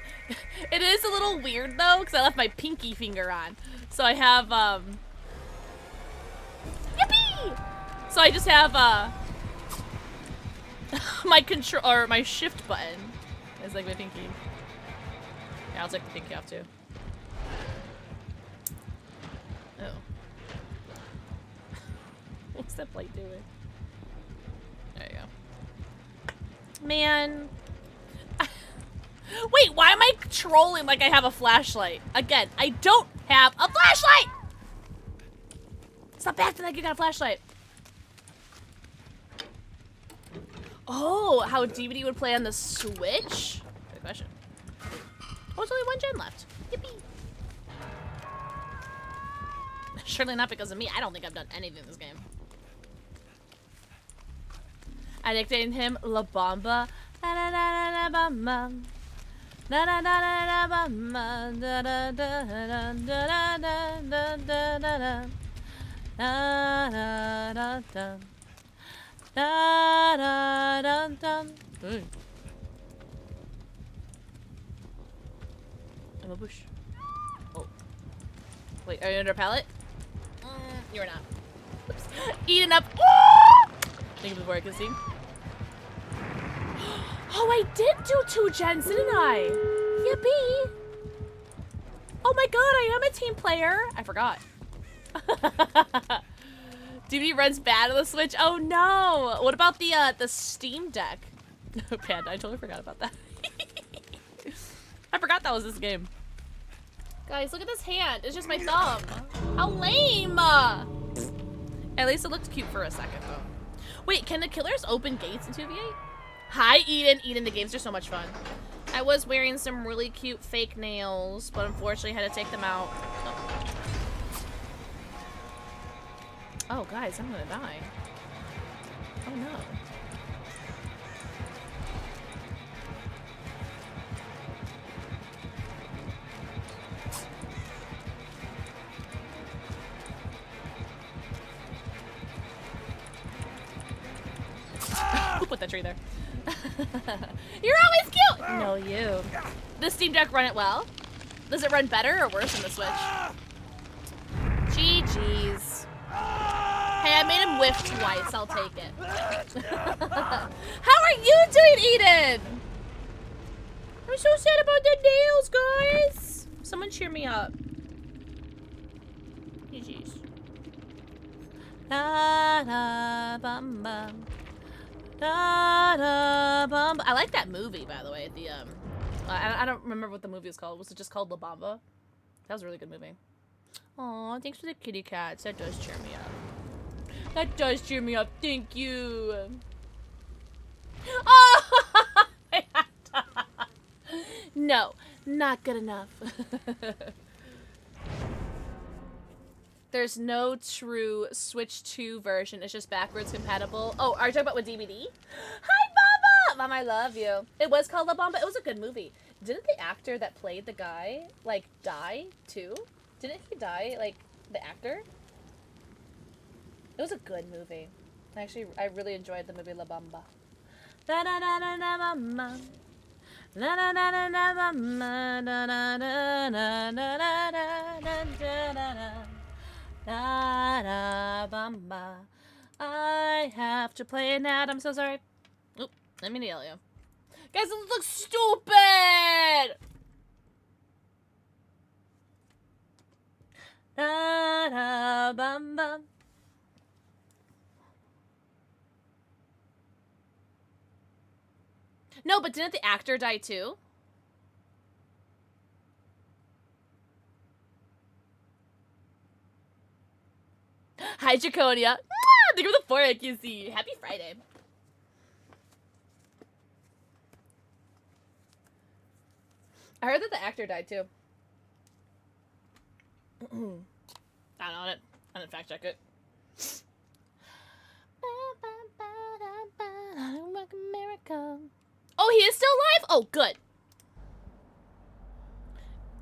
it is a little weird though, because I left my pinky finger on. So I have, yippee! So I just have, my control, or my shift button is like my pinky. Yeah, I'll take the pinky off too. Oh. What's that plate doing? There you go. Man. Wait, why am I trolling like I have a flashlight? Again, I don't have a flashlight! Stop acting like you got a flashlight. Oh, how DBD would play on the Switch? Good question. Oh, it's only one gen left. Yippee. Surely not because of me. I don't think I've done anything in this game. I nicknamed him La Bamba. La la la la la bamba. Da da da da da bamba. Da da da da da da da da da da. Da da da da. Da da da da. I'm a bush. Oh. Wait, are you under a pallet? You're not. Oops. Eating up. Oh! Think before I can see. Oh, I did do 2 gens, didn't I? Yippee. Oh my god, I am a team player. I forgot. DBD runs bad on the Switch. Oh no. What about the Steam Deck? Panda, I totally forgot about that. forgot that was this game. Guys, look at this hand. It's just my thumb. How lame. At least it looked cute for a second, though. Wait, can the killers open gates in 2v8? Hi, Eden. Eden, the games are so much fun. I was wearing some really cute fake nails, but unfortunately had to take them out. Oh, guys, I'm gonna die. Oh, no. Who put that tree there? You're always cute! No, you. Does Steam Deck run it well? Does it run better or worse than the Switch? GG's. Hey, I made him whiff twice. I'll take it. How are you doing, Eden? I'm so sad about the nails, guys. Someone cheer me up. GG's. Da da bum bum. Da, da, bum. I like that movie, by the way. The I don't remember what the movie was called. Was it just called La Bamba? That was a really good movie. Aw, thanks for the kitty cats. That does cheer me up. That does cheer me up. Thank you. Oh! No, not good enough. There's no true Switch 2 version. It's just backwards compatible. Oh, are you talking about with DBD? Hi, Mama! Mom, I love you. It was called La Bamba. It was a good movie. Didn't the actor that played the guy, like, die, too? Didn't he die, like, the actor? It was a good movie. Actually, I really enjoyed the movie La Bamba. Da da da da da mama. Da da da da da mama. Da da da da da da da da da. Da da bamba. I have to play it now. I'm so sorry. Oop, let me nail you. Guys, it looks stupid! Da da bamba. No, but didn't the actor die too? Hi, Draconia. Think of the fork, you see. Happy Friday. I heard that the actor died too. I don't know it. I didn't fact check it. Oh, he is still alive? Oh, good.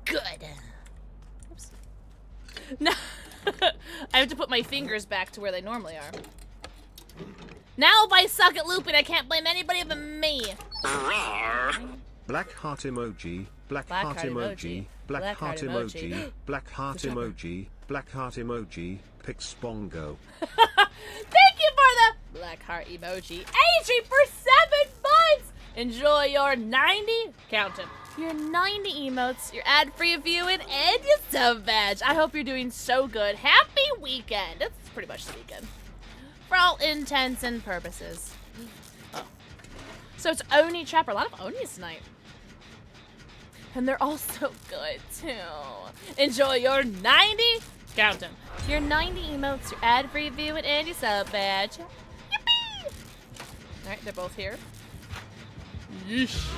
Good. Oops. No. I have to put my fingers back to where they normally are. Now if I suck at looping, I can't blame anybody but me. Black heart emoji, black heart emoji, black heart emoji, black heart emoji, black heart emoji, PixelxKitten. Thank you for the black heart emoji. Adri for 7 months! Enjoy your 90, count them, your 90 emotes, your ad-free viewing, and your sub badge. I hope you're doing so good. Happy weekend. It's pretty much the weekend. For all intents and purposes. Oh. So it's Oni Trapper. A lot of Onis tonight. And they're all so good, too. Enjoy your 90, count them, your 90 emotes, your ad-free viewing, and your sub badge. Yippee! Alright, they're both here. Yeesh.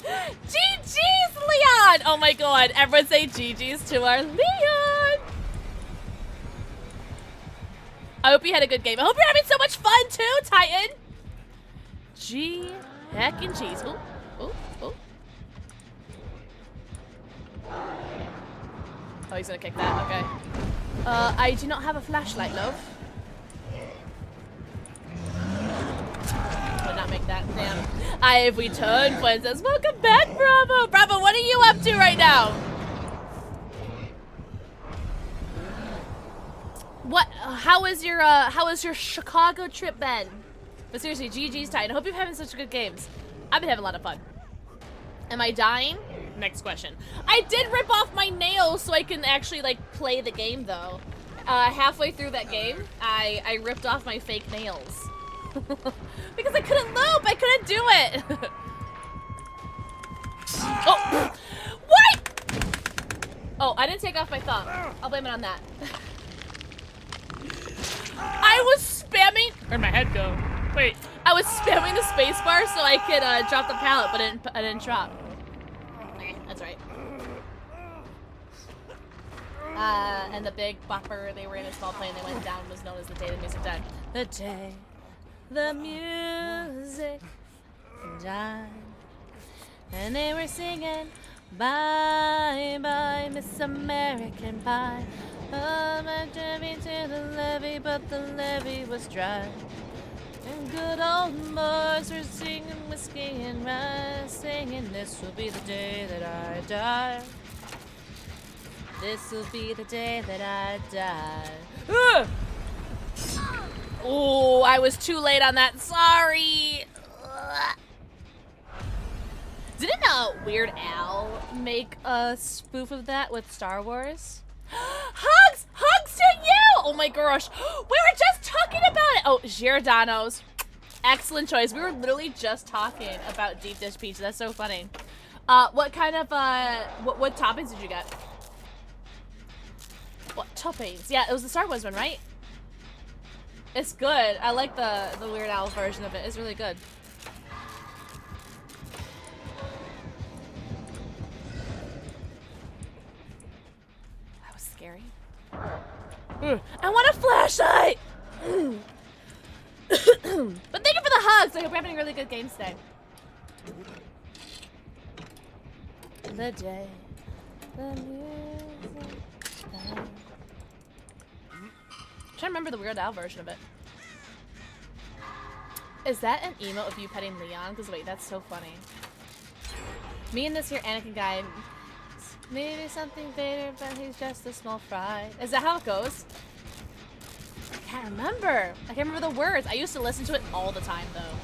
GG's, Leon! Oh my god, everyone say GG's to our Leon! I hope you had a good game. I hope you're having so much fun too, Titan! G heckin' cheese. Ooh, ooh, ooh. Oh, he's gonna kick that, okay. I do not have a flashlight, love. Would not make that, damn. I have returned, Princess. Welcome back, Bravo! Bravo, what are you up to right now? What, how was your Chicago trip been? But seriously, GG's Titan. I hope you're having such good games. I've been having a lot of fun. Am I dying? Next question. I did rip off my nails so I can actually, like, play the game, though. Halfway through that game, I ripped off my fake nails. Because I couldn't loop! I couldn't do it! Oh! What? Oh, I didn't take off my thumb. I'll blame it on that. I was spamming. Where'd my head go? Wait. I was spamming the spacebar so I could drop the pallet, but I didn't drop. Okay, that's right. And the big bopper they were in a small plane they went down was known as the day the music died. The day the music died. And they were singing, bye bye Miss American Pie. Oh, my journey to the levee, but the levee was dry. And good old boys were singing whiskey and rye, singing, this will be the day that I die. This will be the day that I die. Oh, I was too late on that. Sorry. Didn't Weird Al make a spoof of that with Star Wars? Hugs! Hugs to you! Oh my gosh. We were just talking about it. Oh, Giordano's. Excellent choice. We were literally just talking about deep dish pizza. That's so funny. What kind of, what toppings did you get? What toppings? Yeah, it was the Star Wars one, right? It's good. I like the Weird Al version of it. It's really good. That was scary. I want a flashlight! But thank you for the hugs. I hope you're having a really good game today. The day the music died. I'm trying to remember the Weird Al version of it. Is that an emote of you petting Leon? Because wait, that's so funny. Me and this here Anakin guy, maybe something Vader, but he's just a small fry. Is that how it goes? I can't remember. I can't remember the words. I used to listen to it all the time though.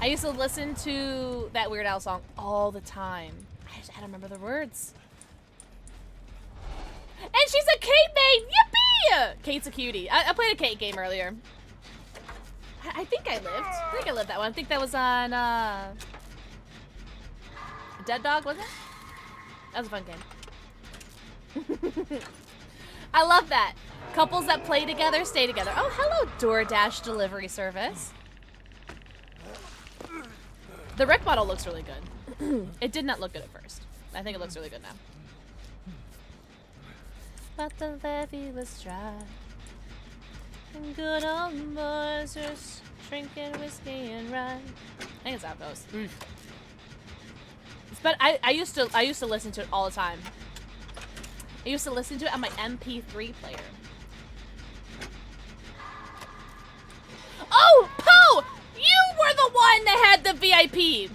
I used to listen to that Weird Al song all the time. I just had to remember the words. And she's a Kate main! Yippee! Kate's a cutie. I played a Kate game earlier. I think I lived. I think I lived that one. I think that was on, Dead Dog, wasn't it? That was a fun game. I love that. Couples that play together, stay together. Oh, hello, DoorDash delivery service. The Rick model looks really good. It did not look good at first. I think it looks really good now. But the levee was dry. And good old boys are drinking whiskey and rye. I think it's how it goes. But I used to listen to it all the time. I used to listen to it on my MP3 player. Oh, Poe! You were the one that had the VIP.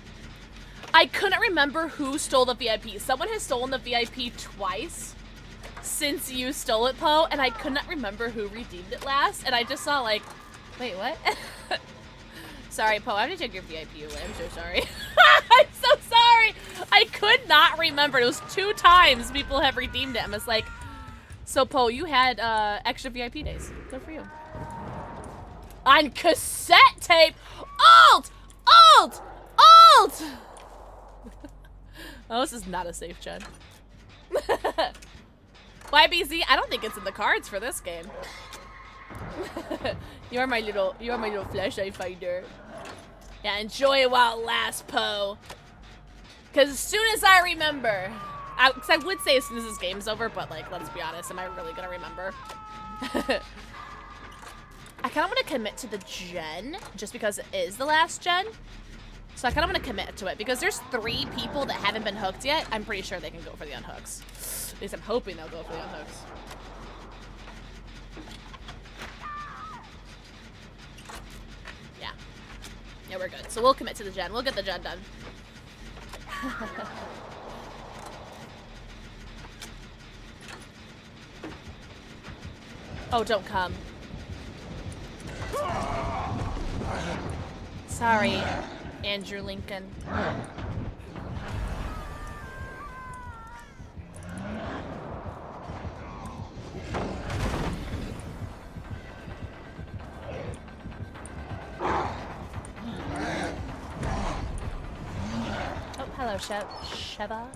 I couldn't remember who stole the VIP. Someone has stolen the VIP twice since you stole it, Poe, and I could not remember who redeemed it last. And I just saw like, wait, what? Sorry, Poe, I have to take your VIP away. I'm so sorry. I'm so sorry. I could not remember. It was 2 times people have redeemed it. I'm just like, so Poe, you had extra VIP days. Good for you. On cassette tape. Alt! Alt! Alt! Oh, this is not a safe gen. YBZ, I don't think it's in the cards for this game. You're my little flashlight finder. Yeah, enjoy it while it lasts, Poe. Cause as soon as I remember, I would say as soon as this game's over, but like, let's be honest, am I really gonna remember? I kind of want to commit to the gen, just because it is the last gen. So I kind of want to commit to it, because there's 3 people that haven't been hooked yet. I'm pretty sure they can go for the unhooks. At least I'm hoping they'll go for the unhooks. Yeah. Yeah, we're good. So we'll commit to the gen. We'll get the gen done. Oh, don't come. Sorry, Andrew Lincoln. Oh, hello. Hello, Sheva.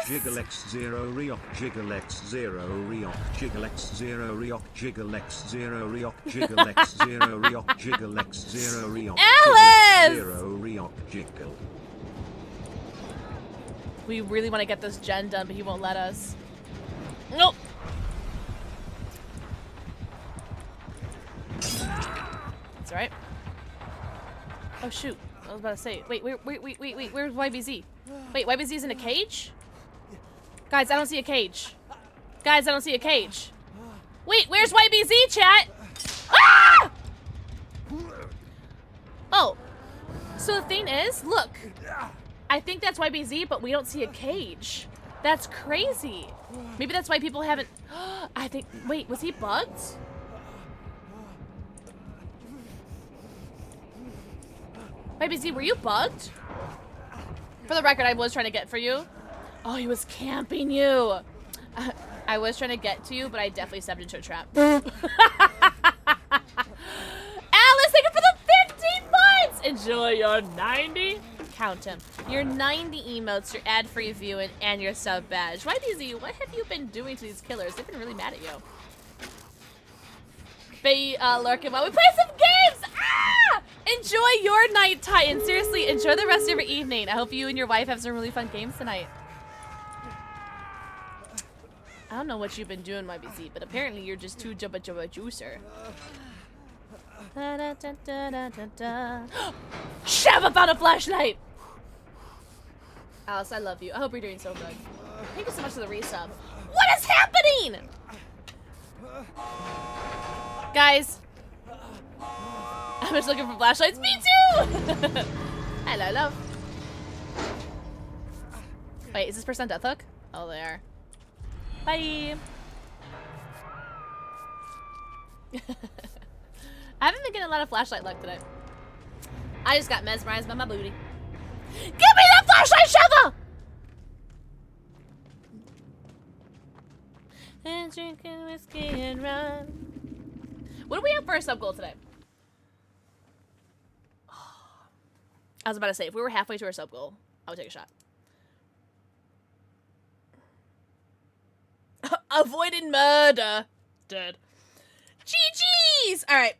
Jigglex 0 Reok Jigglex 0 Reok Jigglex 0 Reok Jigglex 0 Reok Jigglex 0 Reok Jigglex 0 Reok Alice! 0 Reok Jiggle. We really want to get this gen done, but he won't let us. Nope. That's alright. Oh shoot. I was about to say. Wait, where's YBZ? Wait, YBZ's in a cage? Guys, I don't see a cage. Guys, I don't see a cage. Wait, where's YBZ, chat? Ah! Oh. So the thing is, look. I think that's YBZ, but we don't see a cage. That's crazy. Maybe that's why people haven't... I think... Wait, was he bugged? YBZ, were you bugged? For the record, I was trying to get for you. Oh, he was camping you. I was trying to get to you, but I definitely stepped into a trap. Alice, thank you for the 15 months! Enjoy your 90. Count him. Your 90 emotes, your ad-free viewing, and your sub badge. YBZ, what have you been doing to these killers? They've been really mad at you. Be lurking while we play some games! Ah! Enjoy your night, Titan. Seriously, enjoy the rest of your evening. I hope you and your wife have some really fun games tonight. I don't know what you've been doing, YBZ, but apparently you're just too jubba juicer. Shove found a flashlight! Alice, I love you. I hope you're doing so good. Thank you so much for the resub. What is happening? Guys, I'm just looking for flashlights. Me too! Hello, love. Wait, is this person death hook? Oh, they are. Bye. I haven't been getting a lot of flashlight luck today. I just got mesmerized by my booty. Give me that flashlight, Sheva! And drinking whiskey and rum. What do we have for our sub goal today? I was about to say, if we were halfway to our sub goal, I would take a shot. Avoiding murder. Dead. GG's! Alright.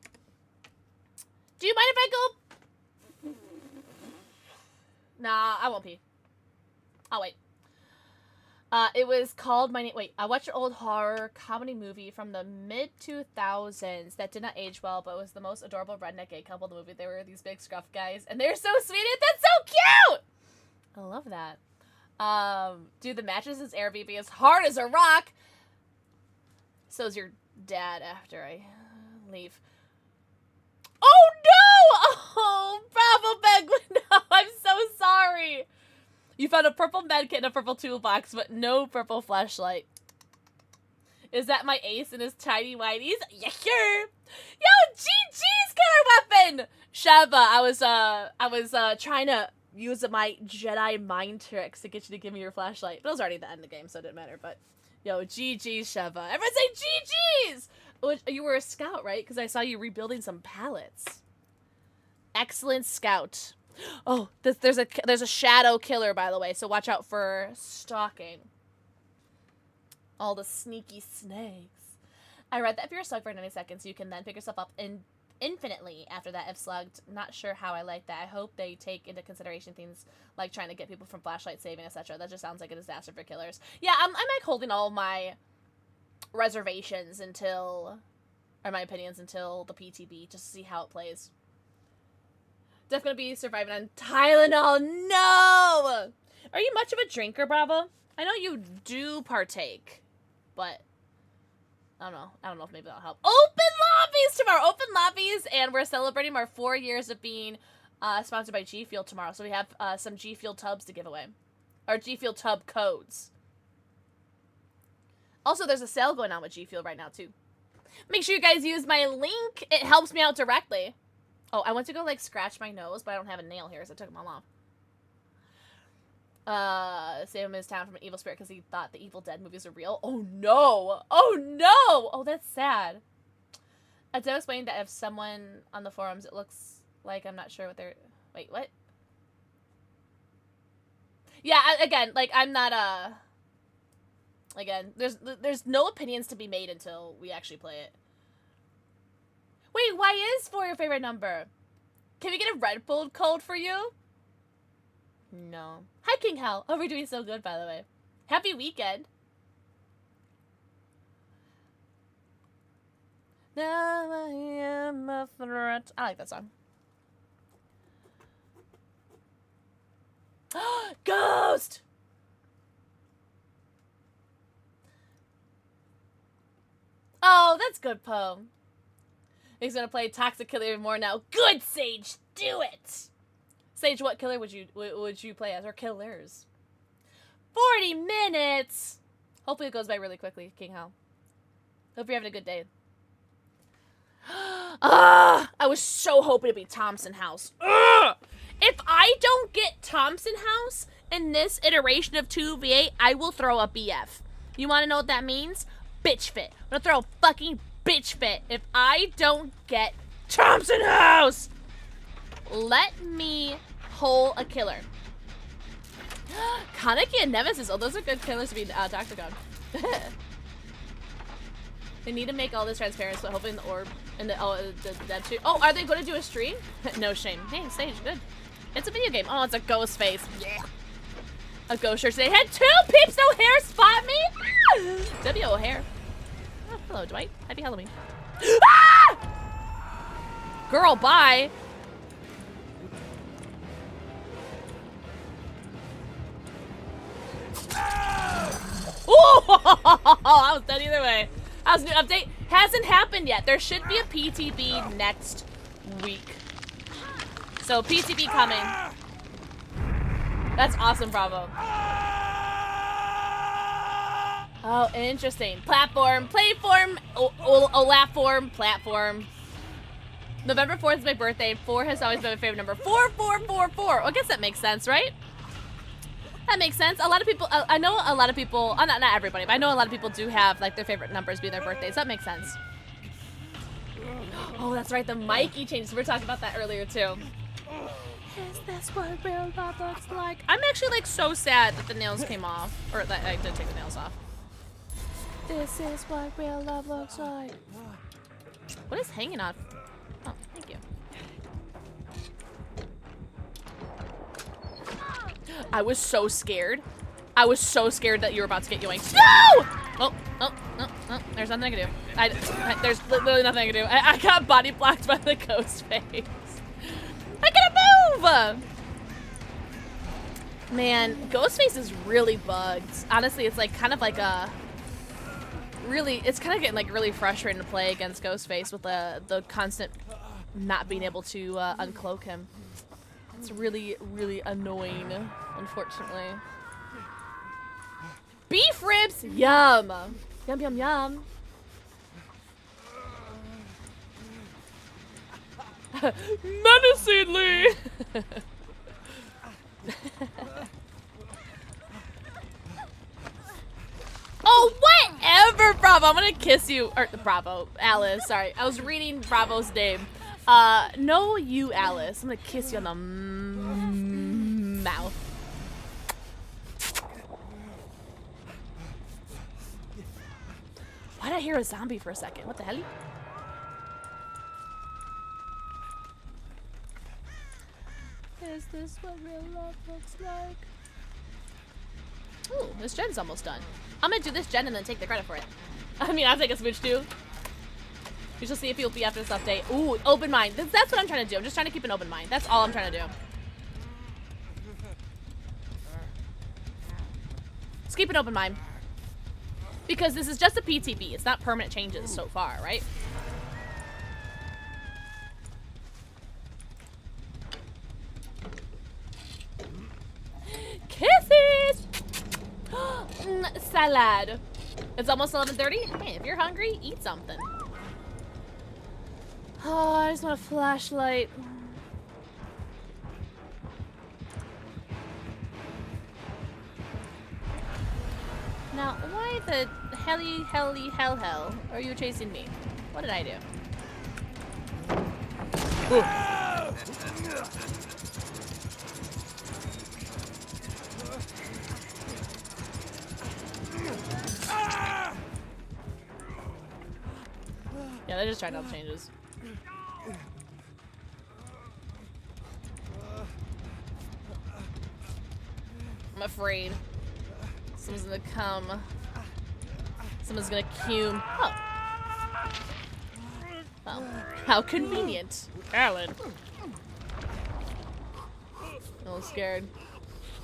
Do you mind if I go? Nah, I won't pee. I'll wait. It was called My Name. Wait, I watched an old horror comedy movie from the mid-2000s that did not age well, but was the most adorable redneck gay couple in the movie. They were these big scruff guys, and they're so sweet. That's so cute! I love that. Dude, the mattresses Airbnb is hard as a rock. So's your dad after I leave. Oh no! Oh, bravo, Penguin! No, I'm so sorry. You found a purple medkit and a purple toolbox, but no purple flashlight. Is that my ace and his tiny whiteys? Yeah, sure. Yo, GG's killer weapon! Sheva, I was trying to use my Jedi mind tricks to get you to give me your flashlight. But it was already at the end of the game, so it didn't matter. But, yo, GG's, Sheva. Everyone say GG's! You were a scout, right? Because I saw you rebuilding some pallets. Excellent scout. Oh, there's a shadow killer, by the way, so watch out for stalking. All the sneaky snakes. I read that if you're slugged for 90 seconds, you can then pick yourself up infinitely after that if slugged. Not sure how I like that. I hope they take into consideration things like trying to get people from flashlight saving, etc. That just sounds like a disaster for killers. Yeah, I'm like holding all my reservations until, or my opinions until the PTB, just to see how it plays. Def gonna be surviving on Tylenol. No! Are you much of a drinker, Bravo? I know you do partake, but I don't know. I don't know if maybe that'll help. Open lobbies tomorrow. Open lobbies, and we're celebrating our 4 years of being sponsored by G Fuel tomorrow. So we have some G Fuel tubs to give away, or G Fuel tub codes. Also, there's a sale going on with G Fuel right now too. Make sure you guys use my link. It helps me out directly. Oh, I went to go, like, scratch my nose, but I don't have a nail here, so I took them all off. save him in his town from an evil spirit because he thought the Evil Dead movies are real. Oh no! Oh no! Oh, that's sad. Adele explained that if someone on the forums, it looks like I'm not sure what they're. Wait, what? Yeah, again, like I'm not Again, there's no opinions to be made until we actually play it. Wait, why is 4 your favorite number? Can we get a Red Bull code for you? No. Hi, King Hal. Oh, we're doing so good, by the way. Happy weekend. Now I am a threat. I like that song. Ghost! Oh, that's good, Poe. He's gonna play Toxic Killer even more now. Good, Sage! Do it! Sage, what killer would you play as? Or killers? 40 minutes! Hopefully it goes by really quickly, King Hal. Hope you're having a good day. I was so hoping to be Thompson House. If I don't get Thompson House in this iteration of 2v8, I will throw a BF. You want to know what that means? Bitch fit. I'm gonna throw a fucking bitch fit if I don't get Thompson House. Let me hole a killer. Kaneki and Nemesis. Oh, those are good killers to be Dr. Gun. They need to make all this transparent, but hoping the orb and the dead too. Oh, are they going to do a stream? No shame. Hey, Sage, good. It's a video game. Oh, it's a ghost face. Yeah. A ghost shirt. They had 2 peeps, no hair, spot me. W O'Hare. Oh, hello, Dwight. Happy Halloween. Ah! Girl, bye. Oh, I was done either way. That was a new update. Hasn't happened yet. There should be a PTB next week. So PTB coming. That's awesome, Bravo. Oh, interesting. Platform, playform, Olapform, platform. November 4th is my birthday. 4 has always been my favorite number. 4, 4, 4, 4. Well, I guess that makes sense, right? That makes sense. A lot of people, I know a lot of people, not everybody, but I know a lot of people do have like their favorite numbers be their birthdays. That makes sense. Oh, that's right. The Mikey changes. We were talking about that earlier too. Is this what real love looks like? I'm actually like so sad that the nails came off, or that I did take the nails off. This is what real love looks like. What is hanging off? Oh, thank you. I was so scared. I was so scared that you were about to get yoinked. No! Oh. There's nothing I can do. There's literally nothing I can do. I got body blocked by the ghost face. I gotta move! Man, Ghostface is really bugged. Honestly, it's like kind of like a really, it's kind of getting like really frustrating to play against Ghostface with the constant not being able to uncloak him. It's really, really annoying, unfortunately. Beef ribs, yum, yum, yum, yum. Menacingly. Oh, whatever, Bravo. I'm gonna kiss you. Or, Bravo. Alice, sorry. I was reading Bravo's name. No, you, Alice. I'm gonna kiss you on the mouth. Why did I hear a zombie for a second? What the hell? Is this what real love looks like? Ooh, this gen's almost done. I'm gonna do this gen and then take the credit for it. I mean, I'll take a switch too. We shall see if you'll be after this update. Ooh, open mind. That's what I'm trying to do. I'm just trying to keep an open mind. That's all I'm trying to do. Let's keep an open mind. Because this is just a PTB. It's not permanent changes so far, right? Kisses! Salad. It's almost 11:30. Hey, if you're hungry, eat something. Oh, I just want a flashlight. Now, why the hell are you chasing me? What did I do? Yeah, they're just trying out changes. I'm afraid. Someone's gonna come. Someone's gonna cume. Oh. Well, how convenient. Alan. A little scared.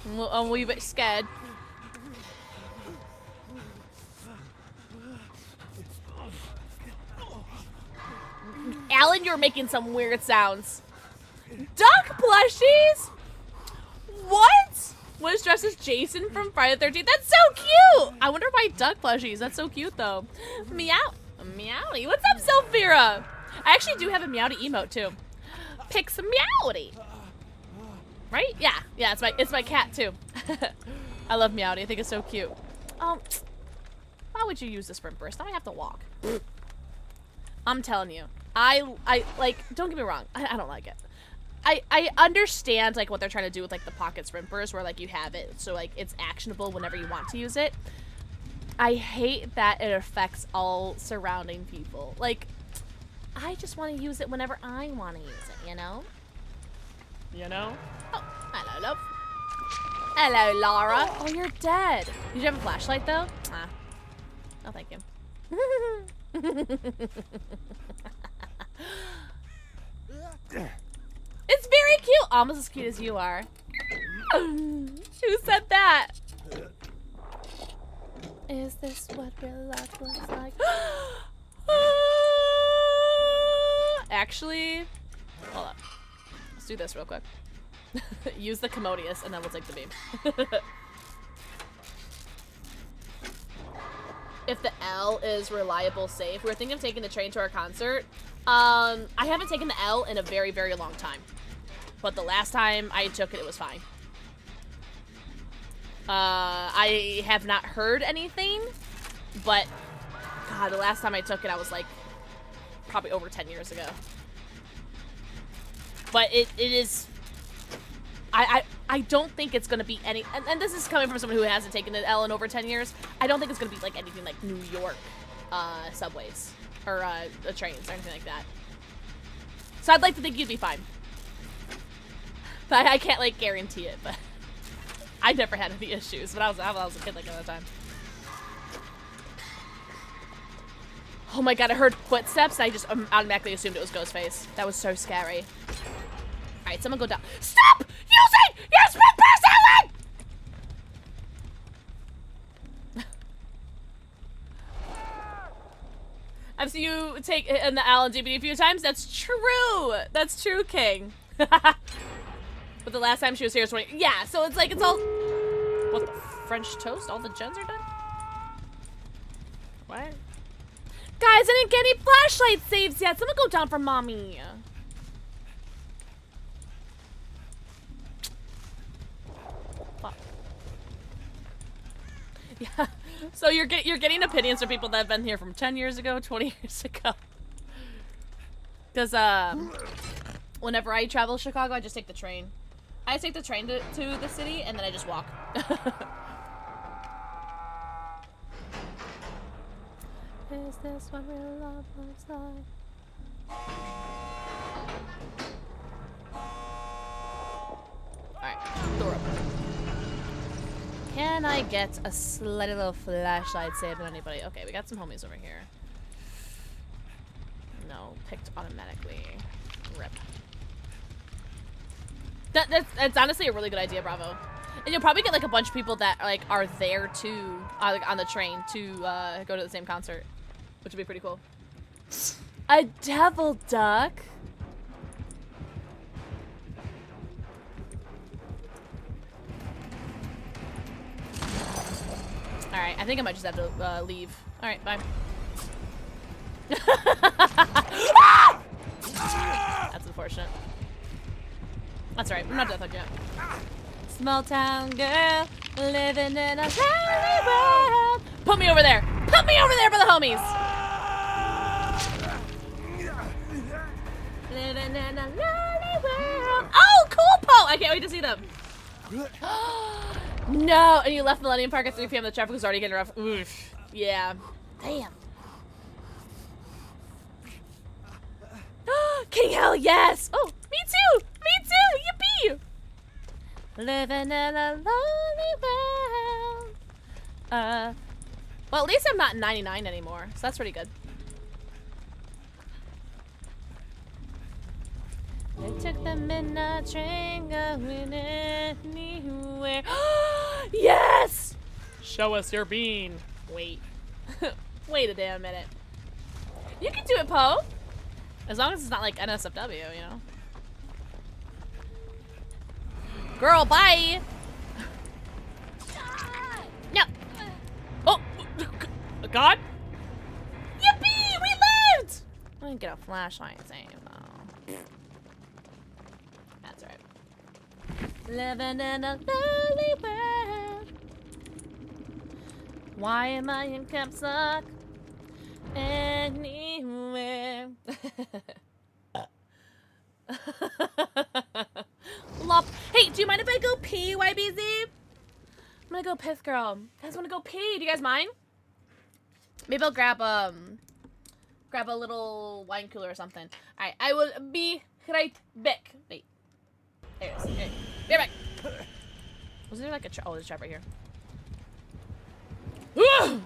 I'm a wee bit scared. Alan, you're making some weird sounds. Duck plushies? What? Was dressed as Jason from Friday the 13th? That's so cute! I wonder why duck plushies. That's so cute, though. Meow. Meowdy. What's up, Sophira? I actually do have a Meowdy emote, too. Pix Meowdy. Right? Yeah. Yeah, it's my cat, too. I love Meowdy. I think it's so cute. Oh, why would you use the sprint burst? Now I have to walk. I'm telling you. I like, don't get me wrong. I don't like it. I understand like what they're trying to do with like the pocket sprint burst where like you have it so like it's actionable whenever you want to use it. I hate that it affects all surrounding people. Like, I just want to use it whenever I want to use it, you know? You know? Oh, hello, love. Hello, Lara. Oh, you're dead. Did you have a flashlight though? Ah. No, thank you. It's very cute. Almost as cute as you are. Who said that? Is this what real life looks like? Actually, hold up. Let's do this real quick. Use the Commodious and then we'll take the beam. If the L is reliable safe. We were thinking of taking the train to our concert. I haven't taken the L in a very, very long time. But the last time I took it, it was fine. I have not heard anything, but God, the last time I took it, I was like probably over 10 years ago. But it is, I don't think it's gonna be any, and this is coming from someone who hasn't taken an L in over 10 years. I don't think it's gonna be like anything like New York subways or trains or anything like that. So I'd like to think you'd be fine. But I can't like guarantee it, but I never had any issues when I was a kid like all the time. Oh my God, I heard footsteps and I just automatically assumed it was Ghostface. That was so scary. Alright, someone go down. Stop using your sprint burst, Alan! I've seen you take in the Alan DBD a few times. That's true. That's true, King. But the last time she was here was 20. Yeah, so it's like it's all. What the French toast? All the gens are done? What? Guys, I didn't get any flashlight saves yet. Someone go down for mommy. Fuck. Yeah. So you're getting opinions from people that have been here from 10 years ago, 20 years ago. Because whenever I travel to Chicago, I just take the train. I take the train to the city, and then I just walk. Is this what real love looks like? Alright, door open. Can I get a slightly little flashlight save on anybody? Okay, we got some homies over here. No, picked automatically. Rip. That's honestly a really good idea, Bravo. And you'll probably get like a bunch of people that like are there too, like on the train to go to the same concert, which would be pretty cool. A devil duck. All right, I think I might just have to leave. All right, bye. That's unfortunate. That's right. I'm not death yet. Small town girl living in a lonely world. Put me over there. Put me over there for the homies. Living in a lonely world. Oh, cool, Po. I can't wait to see them. No, and you left Millennium Park at 3 p.m. The traffic was already getting rough. Oof. Yeah. Damn. King Hell, yes. Oh, me too. Me too. Yippee. Living in a lonely world. Well, at least I'm not 99 anymore, so that's pretty good. I took the midnight train going anywhere. Yes! Show us your bean. Wait. Wait a damn minute. You can do it, Po. As long as it's not like NSFW, you know. Girl, bye! No! Oh! God? Yippee! We lived! I didn't get a flashlight thing, though. That's right. Living in a lonely world. Why am I in caps lock? Anywhere. Lop. Hey, do you mind if I go pee, YBZ? I'm gonna go piss, girl. You guys wanna go pee? Do you guys mind? Maybe I'll grab a little wine cooler or something. Alright, I will be right back. Wait. There it is. Okay. Be right back. Was there like a trap? Oh, there's a trap right here. Ugh!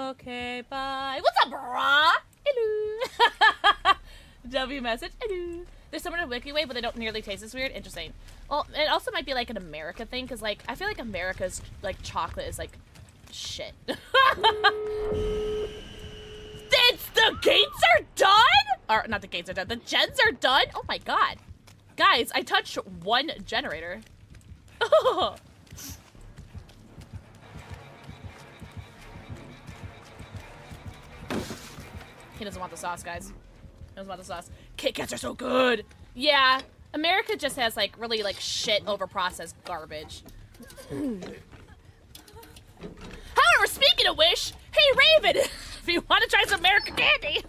Okay, bye. What's up, brah? Hello. W message. Hello. There's someone in Wiki Way, but they don't nearly taste as weird. Interesting. Well, it also might be like an America thing, because like I feel like America's like chocolate is like shit. It's the gates are done? Or not the gates are done. The gens are done? Oh my god. Guys, I touched one generator. Oh. He doesn't want the sauce, guys. He doesn't want the sauce. Kit Kats are so good. Yeah, America just has like really like shit overprocessed garbage. However, speaking of which, hey Raven, if you want to try some American candy,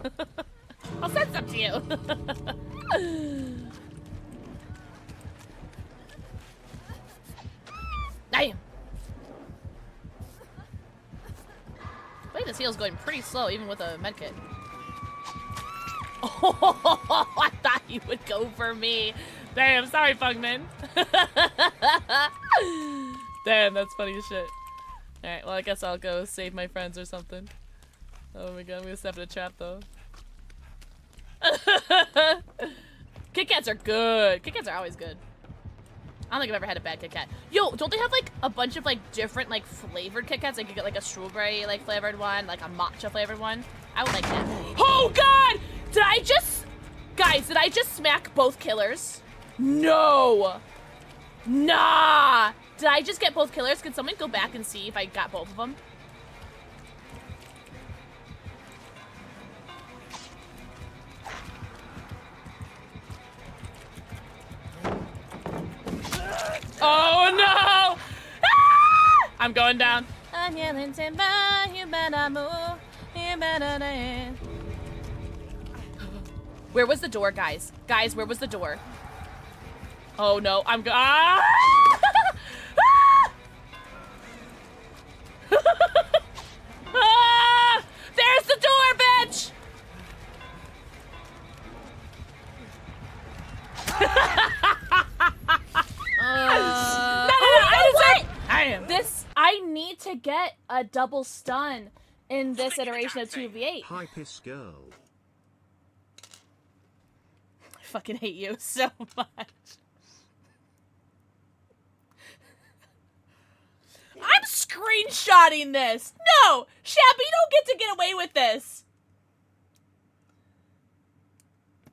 I'll send some to you. Damn. Wait, this heal's going pretty slow, even with a medkit. Oh, I thought you would go for me. Damn, sorry, Pugman. Damn, that's funny as shit. Alright, well, I guess I'll go save my friends or something. Oh my god, I'm gonna step in a trap, though. Kit Kats are good. Kit Kats are always good. I don't think I've ever had a bad Kit Kat. Yo, don't they have like a bunch of like different like flavored Kit Kats? Like you get like a strawberry like flavored one, like a matcha flavored one. I would like that. Oh god! Did I just... Guys, did I just smack both killers? No! Nah! Did I just get both killers? Can someone go back and see if I got both of them? Oh no! Ah! I'm going down. I'm yelling timber, you better move, you better dance. Where was the door, guys? Guys, where was the door? Oh no, I'm go- ah! Ah! There's the door, bitch! I need to get a double stun in this iteration of 2v8. Hi, piss girl. I fucking hate you so much. I'm screaming screenshotting this. No, Shabby, you don't get to get away with this.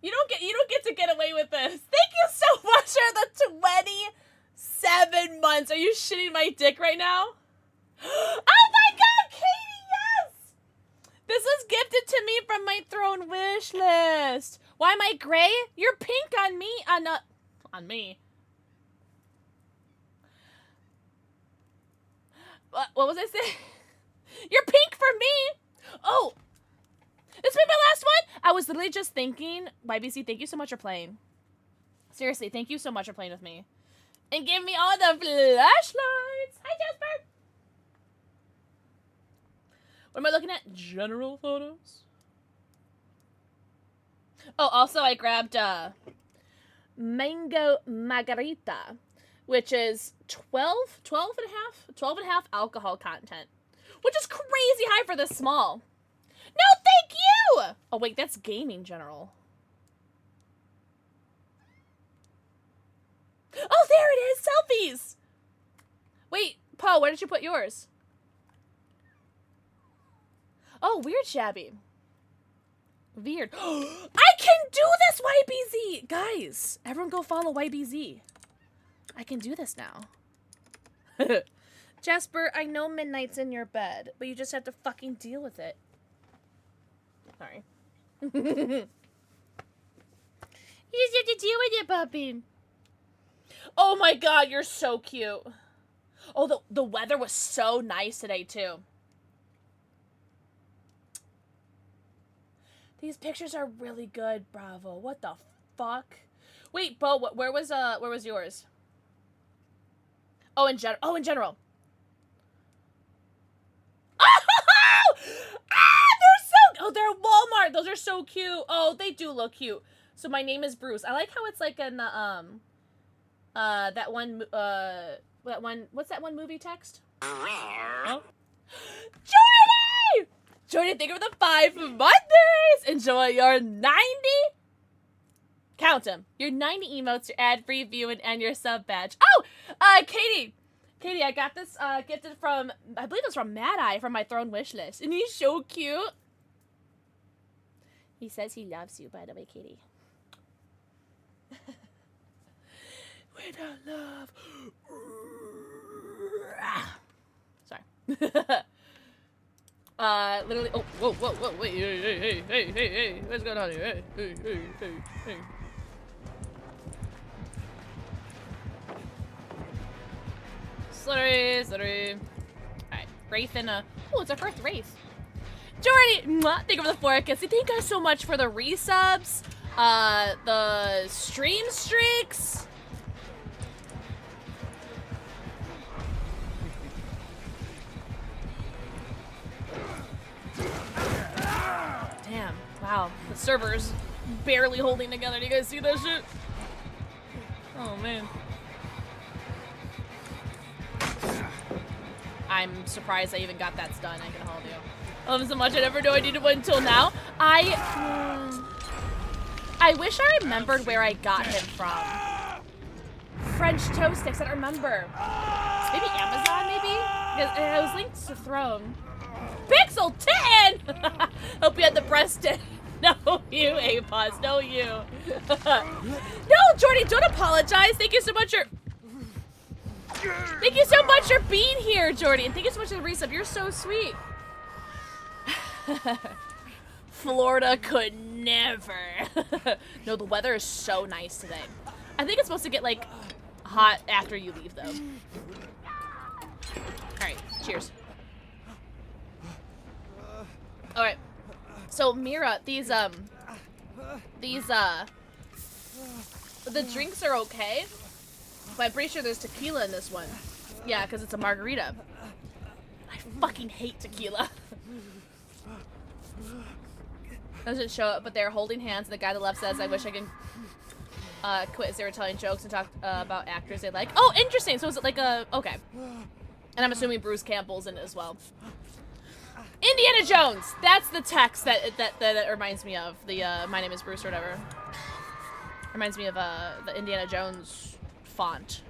You don't get to get away with this. Thank you so much for the 27 months. Are you shitting my dick right now? Oh my god, Katie, yes! This was gifted to me from my throne wish list. Why am I gray? You're pink on me. On me. What was I saying? You're pink for me. Oh. This will be my last one. I was literally just thinking, YBC, thank you so much for playing. Seriously, thank you so much for playing with me. And give me all the flashlights. Hi, Jasper. What am I looking at? General photos? Oh, also I grabbed Mango Margarita, which is 12 and a half alcohol content, which is crazy high for this small. No, thank you! Oh, wait, that's gaming general. Oh, there it is! Selfies! Wait, Paul, where did you put yours? Oh, weird, Shabby. Weird. I can do this, YBZ! Guys, everyone go follow YBZ. I can do this now. Jasper, I know midnight's in your bed, but you just have to fucking deal with it. Sorry. You just have to deal with it, puppy. Oh my god, you're so cute. Oh, the weather was so nice today, too. These pictures are really good, Bravo. What the fuck? Wait, Bo, where was yours? Oh, in general. Oh, in general. Oh, they're at Walmart. Those are so cute. Oh, they do look cute. So my name is Bruce. I like how it's like in the that one what's that one movie text? Oh. Jordy! Jordy, thank you for the 5 Mondays. Enjoy your 90. Count them. Your 90 emotes, your ad-free viewing, and your sub badge. Oh, Katie, I got this gifted from, I believe it's from Mad Eye from my throne wish list, and he's so cute. He says he loves you, by the way, Katie. Without love. Sorry. Literally. Oh, whoa, wait, hey, what's going on here? Hey. Slurry. Alright, Wraith and oh, it's our first Wraith. Jordy, thank you for the 4 kids. Thank you guys so much for the resubs, the stream streaks. Damn, wow, the server's barely holding together. Do you guys see that shit? Oh, man. I'm surprised I even got that stun, I can hold you. I love him so much, I never knew I needed one until now. I wish I remembered where I got him from. French toast sticks, I don't remember. Maybe Amazon, maybe? Because it was linked to Throne. PixelxKitten! Hope you had the breast in. No, you, A-Pause, no, you. No, Jordy, don't apologize. Thank you so much for being here, Jordy. And thank you so much for the resub. You're so sweet. Florida could never. No, the weather is so nice today. I think it's supposed to get, like, hot after you leave, though. Alright, cheers. Alright. So, Mira, the drinks are okay, but I'm pretty sure there's tequila in this one. Yeah, because it's a margarita. I fucking hate tequila. Doesn't show it, but they're holding hands, and the guy on the left says, I wish I can quit as they were telling jokes and talk about actors they like. Oh, interesting. So is it like a... Okay. And I'm assuming Bruce Campbell's in it as well. Indiana Jones! That's the text that reminds me of. The, my name is Bruce or whatever. Reminds me of, the Indiana Jones font.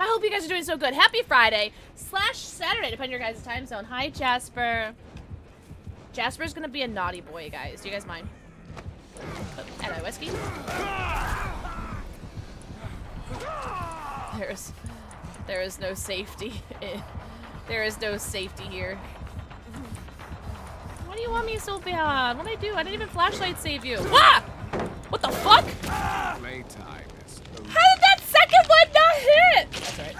I hope you guys are doing so good. Happy Friday / Saturday, depending on your guys' time zone. Hi, Jasper. Jasper's gonna be a naughty boy, guys. Do you guys mind? Oh, hello, whiskey. There is no safety. There is no safety here. Why do you want me so bad? What'd I do? I didn't even flashlight save you. Ah! What the fuck? Playtime is over. How did that second one not hit? That's right.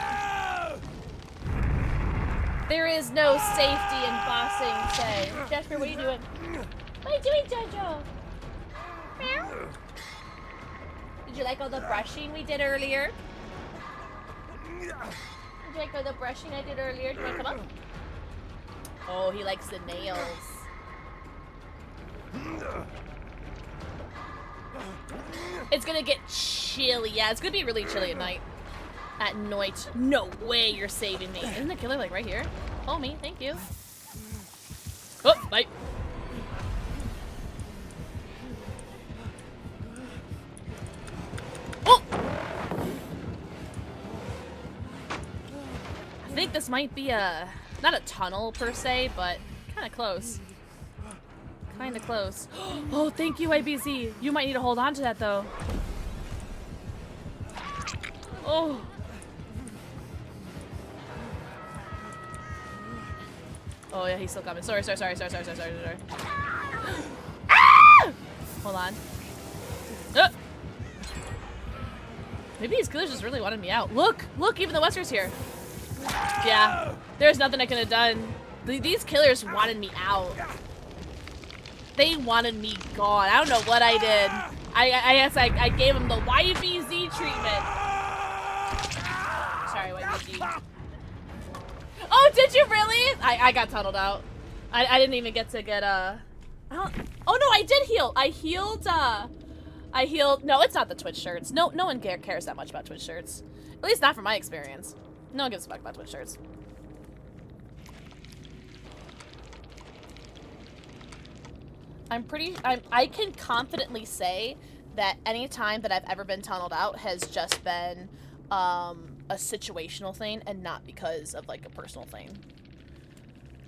There is no safety in bossing, say. Jasper, what are you doing? What are you doing, Jojo? Meow. Did you like all the brushing we did earlier? Did you like all the brushing I did earlier? Do you want to come up? Oh, he likes the nails. It's gonna get chilly. Yeah, it's gonna be really chilly at night. At night. No way you're saving me. Isn't the killer like right here? Oh, me. Thank you. Oh, bye. Oh! I think this might be not a tunnel per se, but kind of close. Kind of close. Oh, thank you, IBZ. You might need to hold on to that, though. Oh. Oh, yeah, he's still coming. Sorry. Ah! Hold on. Maybe these killers just really wanted me out. Look, even the Wester's here. Yeah, there's nothing I could have done. These killers wanted me out. They wanted me gone. I don't know what I did. I guess I gave him the YBZ treatment. Sorry, YBZ. Oh, did you really? I got tunneled out. I didn't even get to get oh no, I did heal. I healed. No, it's not the Twitch shirts. No one cares that much about Twitch shirts. At least not from my experience. No one gives a fuck about Twitch shirts. I can confidently say that any time that I've ever been tunneled out has just been a situational thing and not because of like a personal thing.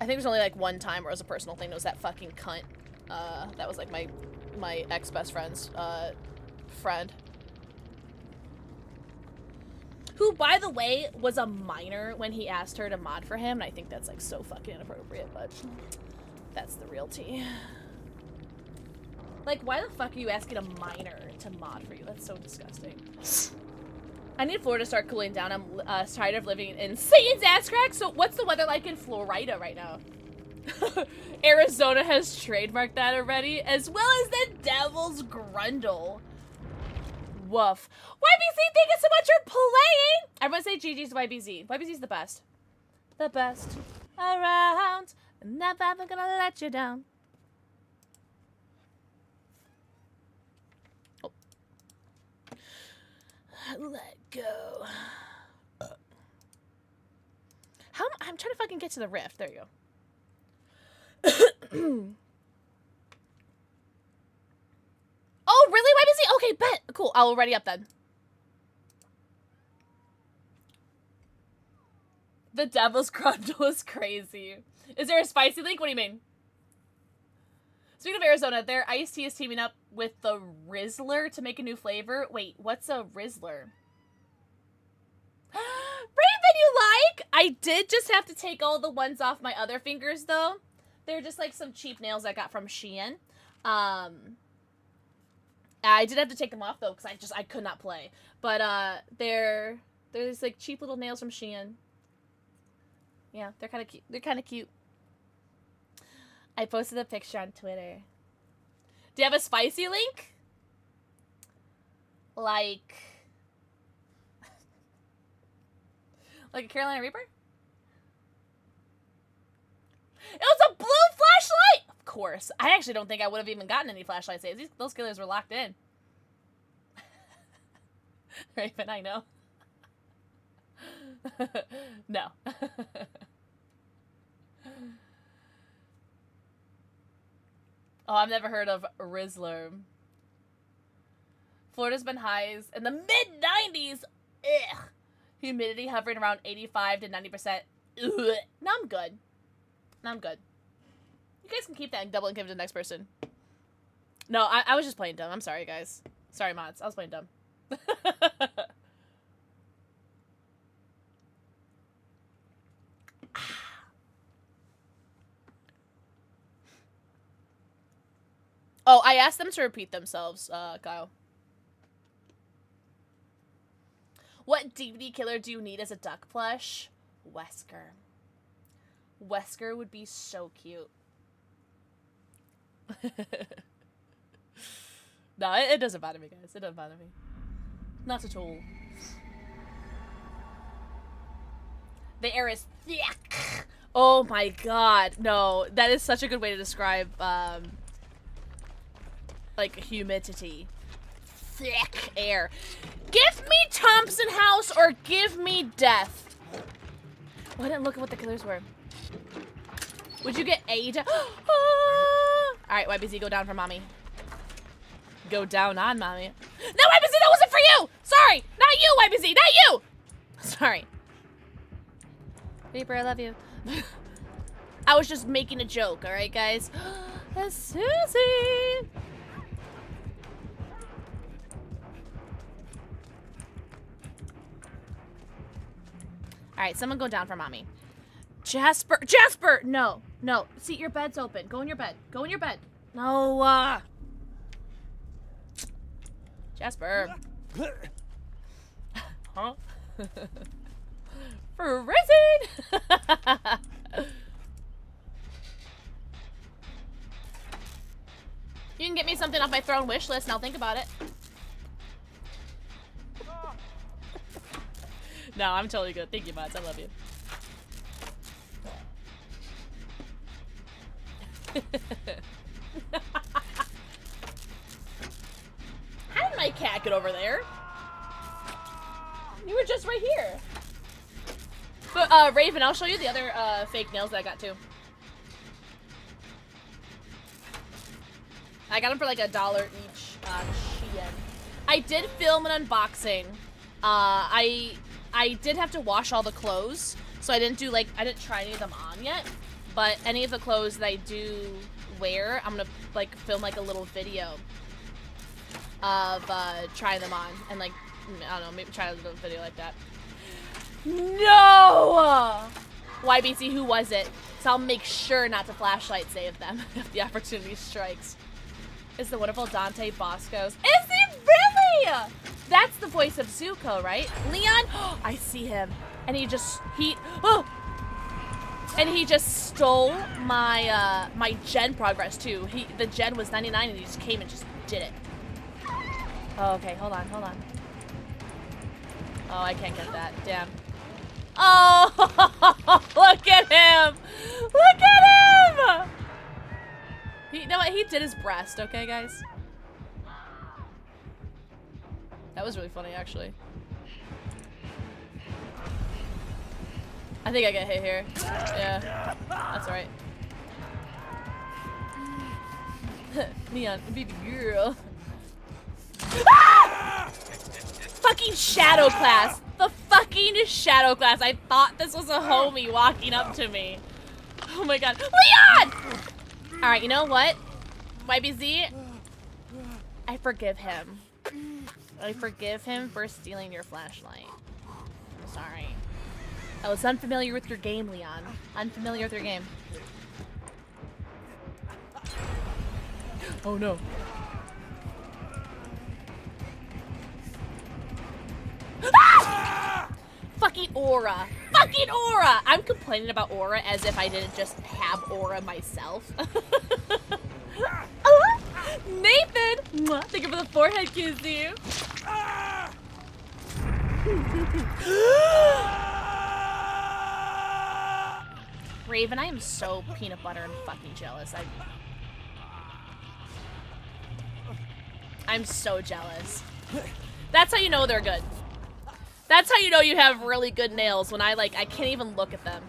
I think there's only like one time where it was a personal thing. It was that fucking cunt. That was like my ex-best friend's friend. Who, by the way, was a minor when he asked her to mod for him, and I think that's like so fucking inappropriate, but that's the real tea. Like, why the fuck are you asking a minor to mod for you? That's so disgusting. I need Florida to start cooling down. I'm tired of living in Satan's ass crack. So what's the weather like in Florida right now? Arizona has trademarked that already, as well as the Devil's Grundle. Woof. YBZ, thank you so much for playing! Everyone say GG's to YBZ. YBZ's the best. The best around. I'm never ever gonna let you down. Oh. Let go. I'm trying to fucking get to the rift. There you go. Oh, really, YBZ? Okay, bet. Cool. I'll ready up then. The Devil's Grundle is crazy. Is there a spicy link? What do you mean? Speaking of Arizona, their iced tea is teaming up with the Rizzler to make a new flavor. Wait, what's a Rizzler? Raven, you like? I did just have to take all the ones off my other fingers, though. They're just like some cheap nails I got from Shein. I did have to take them off though because I could not play. But they're these like cheap little nails from Shein. Yeah, they're kind of cute. They're kind of cute. I posted a picture on Twitter. Do you have a spicy link? Like a Carolina Reaper? It was a blue flashlight! Of course. I actually don't think I would have even gotten any flashlight saves. Those killers were locked in. Raven, I know. No. Oh, I've never heard of Rizzler. Florida's been highs in the mid-90s. Ugh. Humidity hovering around 85 to 90%. Ugh. No, I'm good. No, I'm good. You guys can keep that and double and give it to the next person. No, I was just playing dumb. I'm sorry, guys. Sorry, mods. I was playing dumb. Oh, I asked them to repeat themselves, Kyle. What DBD killer do you need as a duck plush? Wesker. Wesker would be so cute. No, it doesn't bother me, guys. It doesn't bother me. Not at all. The air is thick. Oh my god. No, that is such a good way to describe, like, humidity. Thick air. Give me Thompson House or give me death. Oh, I didn't look at what the killers were. Would you get Ada? Alright, YBZ, go down for mommy. Go down on mommy. No, YBZ, that wasn't for you! Sorry! Not you, YBZ! Not you! Sorry. Reaper, I love you. I was just making a joke, alright, guys? That's Susie! Alright, someone go down for mommy. Jasper! Jasper! No. No. See, your bed's open. Go in your bed. Go in your bed. No, Jasper. Huh? Freezing! You can get me something off my throne wish list and I'll think about it. No, I'm totally good. Thank you, mods. I love you. How did my cat get over there? You were just right here. But, Raven, I'll show you the other, fake nails that I got, too. I got them for, like, $1 each on Shein. I did film an unboxing. I did have to wash all the clothes, so I didn't do, like, I didn't try any of them on yet. But any of the clothes that I do wear, I'm gonna, like, film, like, a little video of, trying them on. And, like, I don't know, maybe try a little video like that. No! YBC, who was it? So I'll make sure not to flashlight save them if the opportunity strikes. It's the wonderful Dante Bosco's. Is he really? That's the voice of Zuko, right? Leon? Oh, I see him. And he just, and he just stole my, my gen progress, too. The gen was 99 and he just came and just did it. Oh, okay, hold on, hold on. Oh, I can't get that. Damn. Oh, look at him! Look at him! You know what? He did his breast, okay, guys? That was really funny, actually. I think I get hit here. Yeah, that's alright. Neon, baby girl. Ah! Fucking shadow class. The fucking shadow class. I thought this was a homie walking up to me. Oh my god. Leon! Alright, you know what? YBZ, I forgive him. I forgive him for stealing your flashlight. I'm sorry. I was unfamiliar with your game, Leon. Unfamiliar with your game. Oh no. Ah! Fucking aura. Fucking aura! I'm complaining about aura as if I didn't just have aura myself. Nathan! Thank you for the forehead kiss, you. Raven, I am so peanut butter and fucking jealous. I'm so jealous. That's how you know they're good. That's how you know you have really good nails, when I can't even look at them.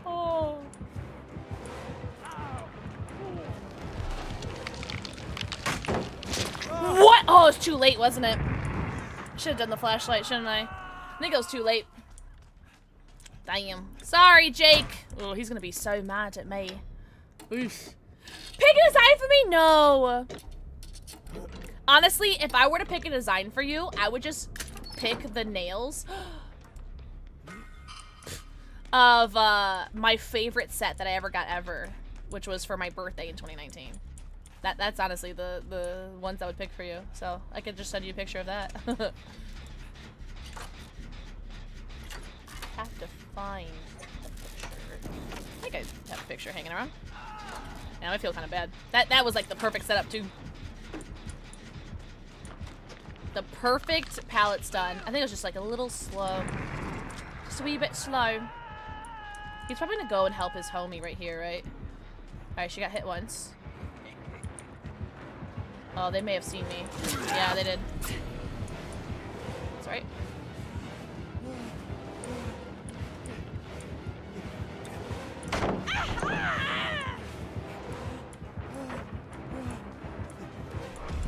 Oh. Oh, it's too late, wasn't it? Should have done the flashlight, shouldn't I? I think it was too late. Damn. Sorry, Jake. Oh, he's gonna be so mad at me. Oof. Pick a design for me? No. Honestly, if I were to pick a design for you, I would just pick the nails of my favorite set that I ever got ever, which was for my birthday in 2019. That's honestly the ones I would pick for you. So I could just send you a picture of that. I have to find a picture. I think I have a picture hanging around. Now I feel kind of bad. That was like the perfect setup too. The perfect palette stun. I think it was just like a little slow. Just a wee bit slow. He's probably gonna go and help his homie right here, right? Alright, she got hit once. Oh, they may have seen me. Yeah, they did. That's right.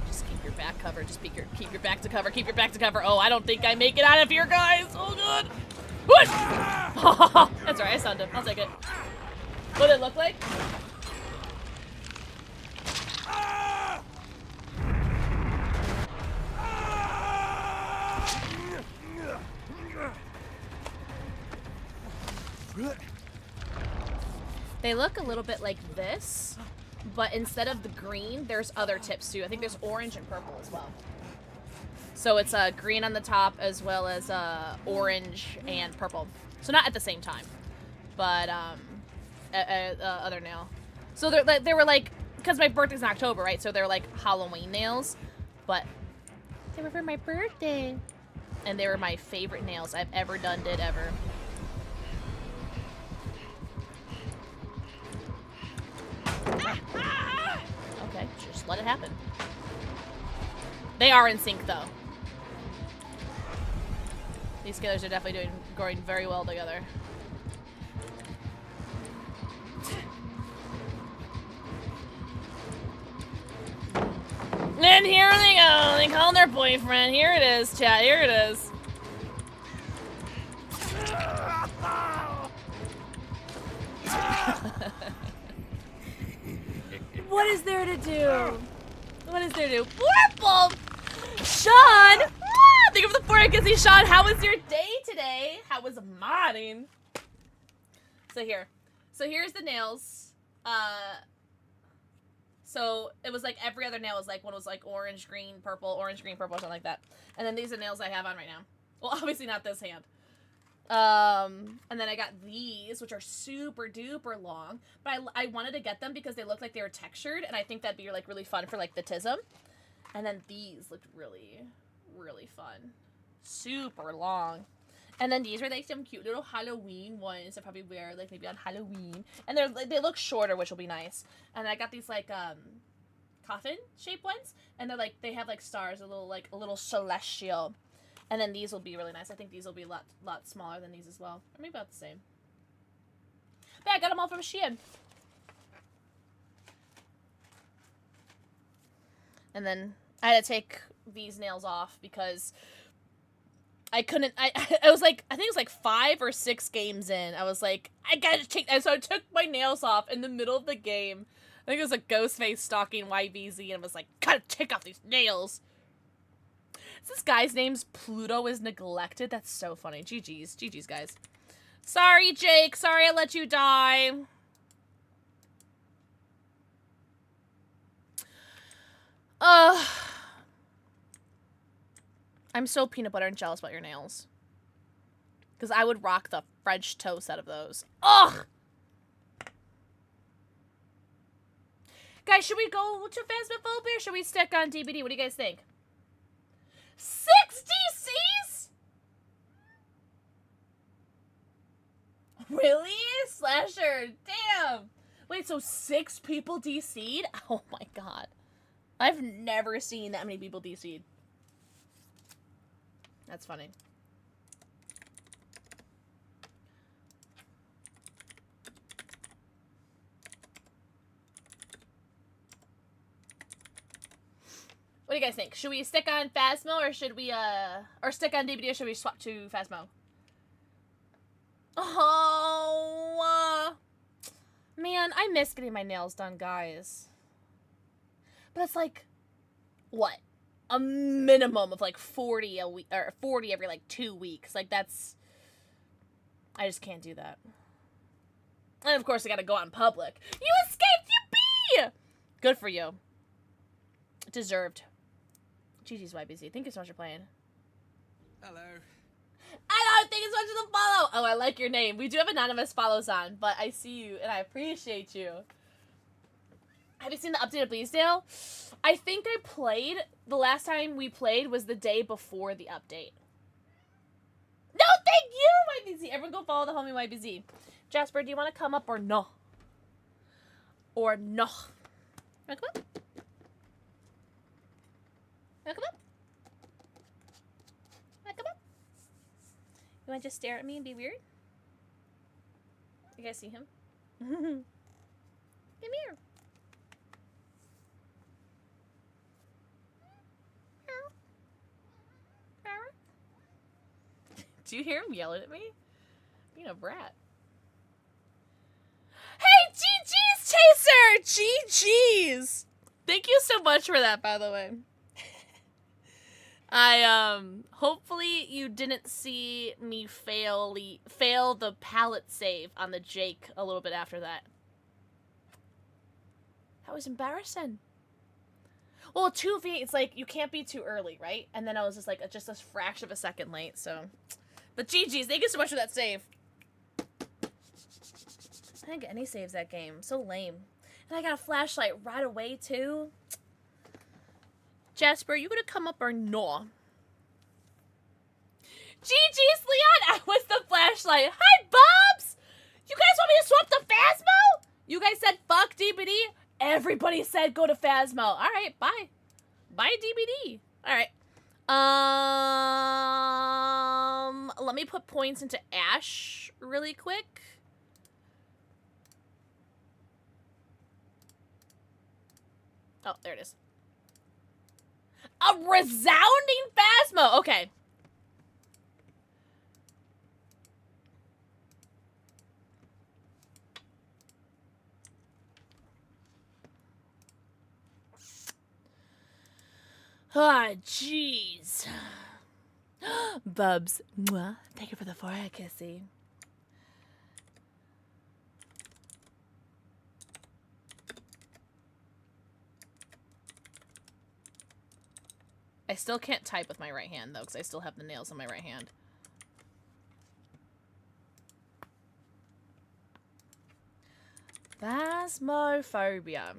Just keep your back covered. Just keep your back to cover. Keep your back to cover. Oh, I don't think I make it out of here, guys. Oh, God. Whoosh! That's right. I stunned him. I'll take it. What did it look like? They look a little bit like this, but instead of the green, there's other tips too. I think there's orange and purple as well. So it's green on the top as well as orange and purple. So not at the same time, but other nail. So they were like, because my birthday's in October, right? So they're like Halloween nails, but they were for my birthday, and they were my favorite nails I've ever done, ever. Okay, just let it happen. They are in sync, though. These killers are definitely going very well together. And here they go. They call their boyfriend. Here it is, chat. Here it is. What is there to do? What is there to do? Purple! Sean! Think of the 4 Kissy. Sean, how was your day today? How was modding? So here. So here's the nails. So it was like every other nail was like, one was like orange, green, purple, something like that. And then these are nails I have on right now. Well, obviously not this hand. And then I got these, which are super duper long, but I wanted to get them because they looked like they were textured, and I think that'd be like really fun for like the tism. And then these looked really, really fun. Super long. And then these were like some cute little Halloween ones I probably wear like maybe on Halloween. And they look shorter, which will be nice. And I got these like coffin shaped ones, and they're like they have like stars, a little celestial. And then these will be really nice. I think these will be a lot smaller than these as well. Or maybe about the same. But yeah, I got them all from Shein. And then I had to take these nails off because I couldn't, I was like, I think it was like 5 or 6 games in. I was like, I gotta take, and so I took my nails off in the middle of the game. I think it was a Ghostface stalking YBZ, and I was like, gotta take off these nails. This guy's name's Pluto is Neglected. That's so funny. GG's. GG's, guys. Sorry, Jake. Sorry I let you die. I'm so peanut butter and jealous about your nails. Because I would rock the French toast out of those. Ugh! Guys, should we go to Phasmophobia or should we stick on DBD? What do you guys think? 6 DCs? Really? Slasher. Damn. Wait, so 6 people DC'd? Oh my god. I've never seen that many people DC'd. That's funny. What do you guys think? Should we stick on Phasmo or should we, or stick on DBD or should we swap to Phasmo? Oh, man, I miss getting my nails done, guys. But it's like, what? A minimum of like 40 a week, or 40 every like 2 weeks. Like that's, I just can't do that. And of course I gotta go out in public. You escaped, you bee! Good for you. Deserved. GG's YBZ. Thank you so much for playing. Hello. I don't think it's much of the follow. Oh, I like your name. We do have anonymous follows on, but I see you and I appreciate you. Have you seen the updated Bleasdale? I think I played, the last time we played was the day before the update. No, thank you, YBZ. Everyone go follow the homie YBZ. Jasper, do you want to come up or no? Or no? You want to come up? You want to come up? You want to come up? You want to just stare at me and be weird? You guys see him? Come here. Do you hear him yelling at me? Being a brat. Hey, GG's Chaser! GG's! Thank you so much for that, by the way. Hopefully you didn't see me fail the palette save on the Jake a little bit after that. That was embarrassing. Well, 2v, it's like, you can't be too early, right? And then I was just like, just a fraction of a second late, so. But GG's, thank you so much for that save. I didn't get any saves that game. So lame. And I got a flashlight right away, too. Jasper, you gonna come up or no? GG's, Leon! I was the flashlight. Hi, Bobs! You guys want me to swap to Phasmo? You guys said fuck DBD? Everybody said go to Phasmo. Alright, bye. Bye, DBD. Alright. Let me put points into Ash really quick. Oh, there it is. A resounding Phasmo! Okay. Ah, jeez. Bubs. Mwah. Thank you for the forehead kissy. I still can't type with my right hand, though, because I still have the nails on my right hand. Phasmophobia.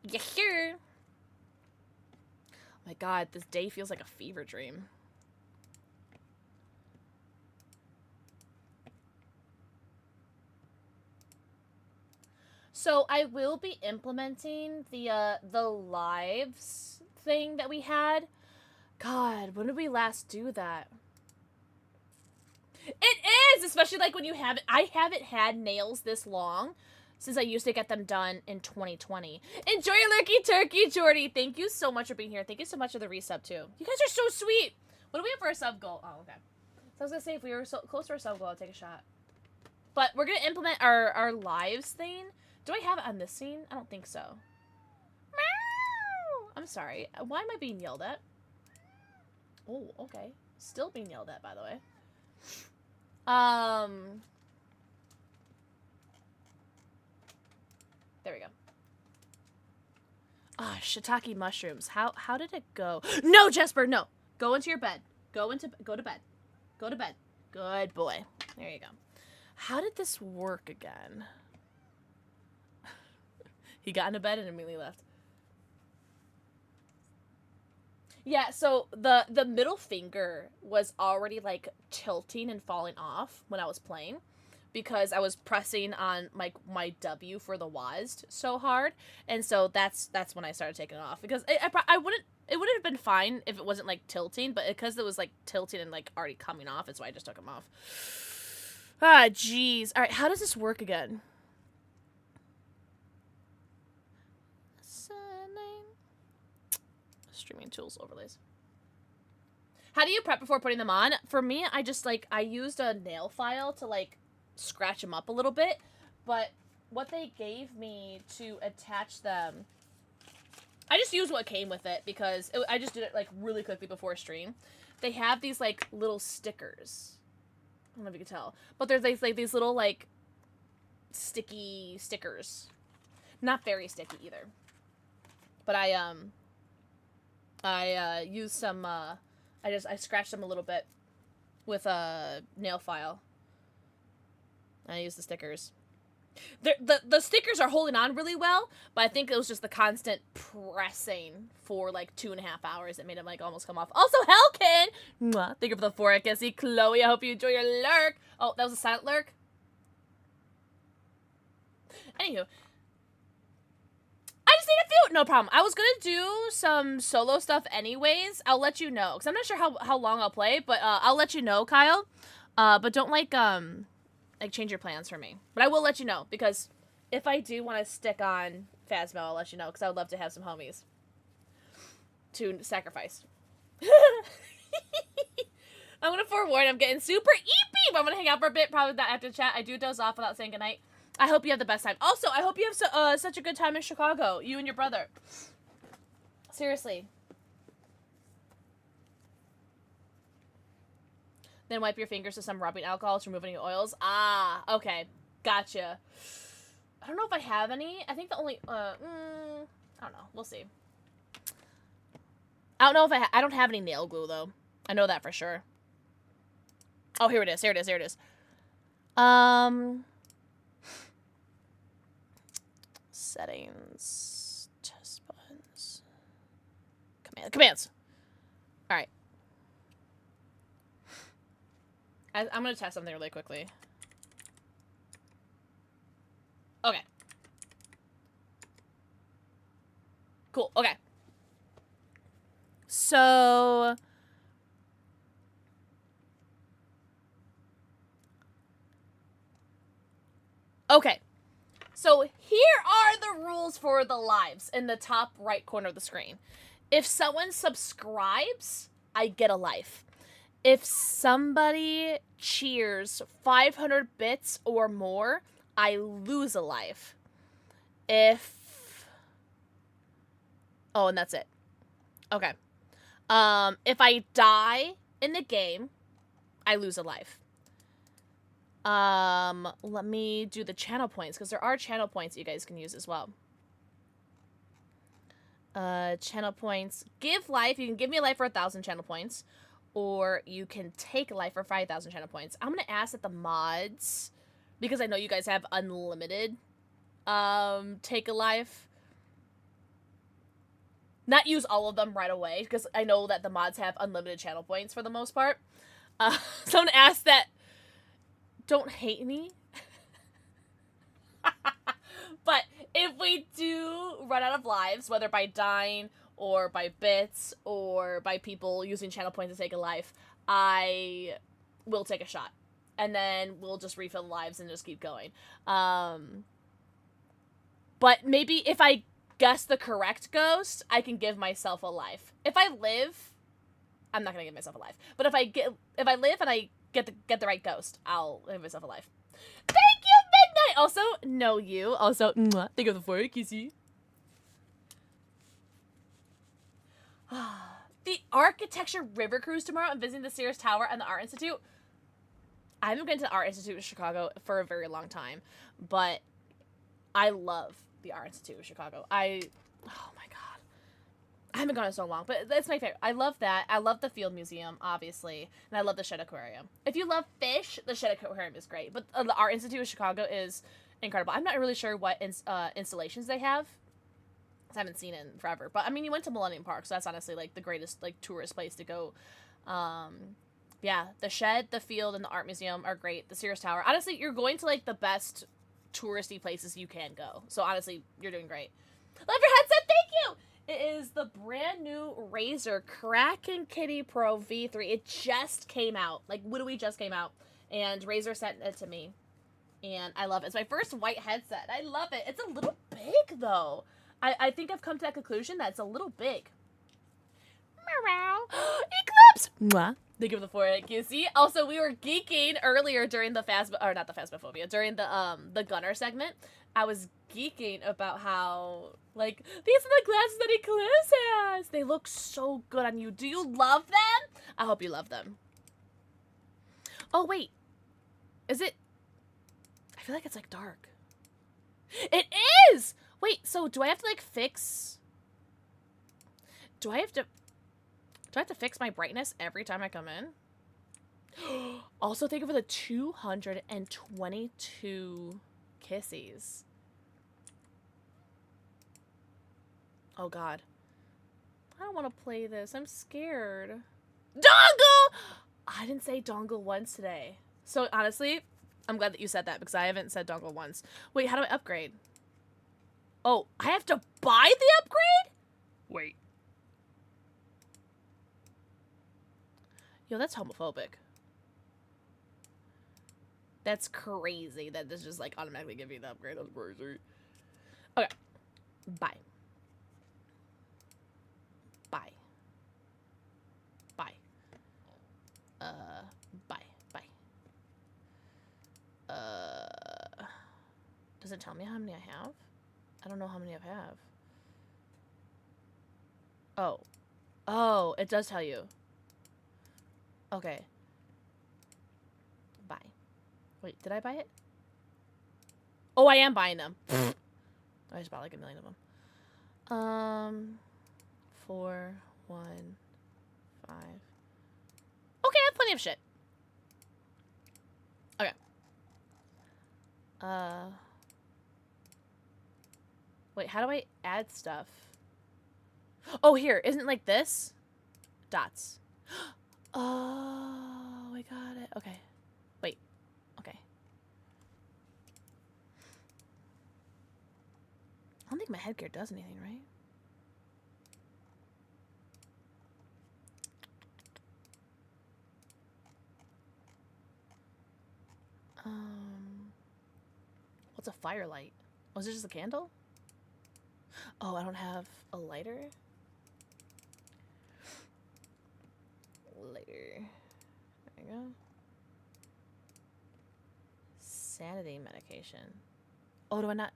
Yeah. Oh my god, this day feels like a fever dream. So I will be implementing the lives thing that we had. God, when did we last do that? It is! Especially like when you haven't... I haven't had nails this long since I used to get them done in 2020. Enjoy your lurky turkey, Jordy. Thank you so much for being here. Thank you so much for the resub, too. You guys are so sweet. What do we have for our sub goal? Oh, okay. So I was going to say, if we were so close to our sub goal, I'll take a shot. But we're going to implement our lives thing. Do I have it on this scene? I don't think so. Meow! I'm sorry. Why am I being yelled at? Oh, okay. Still being yelled at, by the way. There we go. Ah, shiitake mushrooms. How did it go? No, Jesper, no. Go into your bed. Go to bed. Go to bed. Good boy. There you go. How did this work again? He got into bed and immediately left. Yeah, so the middle finger was already like tilting and falling off when I was playing because I was pressing on my W for the WASD so hard, and so that's when I started taking it off because it would have been fine if it wasn't like tilting, but because it was like tilting and like already coming off, that's why I just took them off. Ah, jeez. All right, how does this work again? streaming tools overlays. How do you prep before putting them on? For me, I just, like, I used a nail file to, like, scratch them up a little bit. But what they gave me to attach them, I just used what came with it because I just did it, like, really quickly before stream. They have these, like, little stickers. I don't know if you can tell. But there's, like these little, like, sticky stickers. Not very sticky, either. But I used some, I scratched them a little bit with a nail file. And I used the stickers. The stickers are holding on really well, but I think it was just the constant pressing for like 2.5 hours that made them like almost come off. Also, Hellkin! Mwah. Thank you for the 4. I can see Chloe. I hope you enjoy your lurk. Oh, that was a silent lurk? Anywho. I just need a few. No problem. I was gonna do some solo stuff anyways. I'll let you know. Because I'm not sure how long I'll play, but I'll let you know, Kyle. But don't like change your plans for me. But I will let you know, because if I do want to stick on Phasmo, I'll let you know, because I would love to have some homies to sacrifice. I'm going to forewarn, I'm getting super eepy, but I'm going to hang out for a bit, probably not after chat. I do doze off without saying goodnight. I hope you have the best time. Also, I hope you have such a good time in Chicago, you and your brother. Seriously. Then wipe your fingers with some rubbing alcohol to remove any oils. Ah, okay. Gotcha. I don't know if I have any. I think the only, I don't know. We'll see. I don't know if I don't have any nail glue, though. I know that for sure. Oh, here it is. Here it is. Here it is. Settings. Test buttons. Commands. All right. I'm going to test something really quickly. Okay. Cool. Okay. So... Okay. So here are the rules for the lives in the top right corner of the screen. If someone subscribes, I get a life. If somebody cheers 500 bits or more, I lose a life. If... Oh, and that's it. Okay. If I die in the game, I lose a life. Let me do the channel points, because there are channel points you guys can use as well. Channel points. Give life. You can give me a life for 1,000 channel points. Or you can take a life for 5,000 channel points. I'm going to ask that the mods, because I know you guys have unlimited, take a life. Not use all of them right away, because I know that the mods have unlimited channel points for the most part. So I'm going to ask that, don't hate me. But if we do run out of lives, whether by dying or by bits, or by people using channel points to take a life, I will take a shot. And then we'll just refill the lives and just keep going. But maybe if I guess the correct ghost, I can give myself a life. If I live, I'm not gonna give myself a life. But if I live and I get the right ghost, I'll give myself a life. Thank you, Midnight! Also, know you. Also, mwah, think of the 4, kissy. The Architecture River Cruise tomorrow. I'm visiting the Sears Tower and the Art Institute. I haven't been to the Art Institute of Chicago for a very long time, but I love the Art Institute of Chicago. Oh my god. I haven't gone in so long, but that's my favorite. I love that. I love the Field Museum, obviously, and I love the Shed Aquarium. If you love fish, the Shed Aquarium is great, but the Art Institute of Chicago is incredible. I'm not really sure what installations they have. I haven't seen it in forever, but I mean, you went to Millennium Park, so that's honestly like the greatest like tourist place to go. Yeah, the Shed, the Field, and the Art Museum are great. The Sears Tower, honestly, you're going to like the best touristy places you can go. So honestly, you're doing great. Love your headset, thank you. It is the brand new Razer Kraken Kitty Pro V3. It just came out, like literally just came out, and Razer sent it to me, and I love it. It's my first white headset. I love it. It's a little big though. I think I've come to that conclusion that it's a little big. Eclipse! Mwah. They give the forehead kissy. Also, we were geeking earlier during the or not the Phasmophobia, during the Gunnar segment. I was geeking about how, like, these are the glasses that Eclipse has. They look so good on you. Do you love them? I hope you love them. Oh, wait. Is it? I feel like it's, like, dark. It is! Wait, so do I have to, like, fix... Do I have to fix my brightness every time I come in? Also, thank you for the 222 kissies. Oh, God. I don't want to play this. I'm scared. Dongle! I didn't say dongle once today. So, honestly, I'm glad that you said that because I haven't said dongle once. Wait, how do I upgrade? Oh, I have to buy the upgrade? Wait. Yo, that's homophobic. That's crazy that this just, like, automatically give you the upgrade. That's crazy. Okay. Bye. Bye. Bye. Bye. Bye. Does it tell me how many I have? I don't know how many I have. Oh. Oh, it does tell you. Okay. Buy. Wait, did I buy it? Oh, I am buying them. I just bought like 1 million of them. 4, 1, 5. Okay, I have plenty of shit. Okay. Wait, how do I add stuff? Oh, here. Isn't it like this? Dots. Oh, I got it. Okay. Wait. Okay. I don't think my headgear does anything, right? What's a firelight? Oh, is it just a candle? Oh, I don't have a lighter? Lighter. There you go. Sanity medication. Oh, do I not?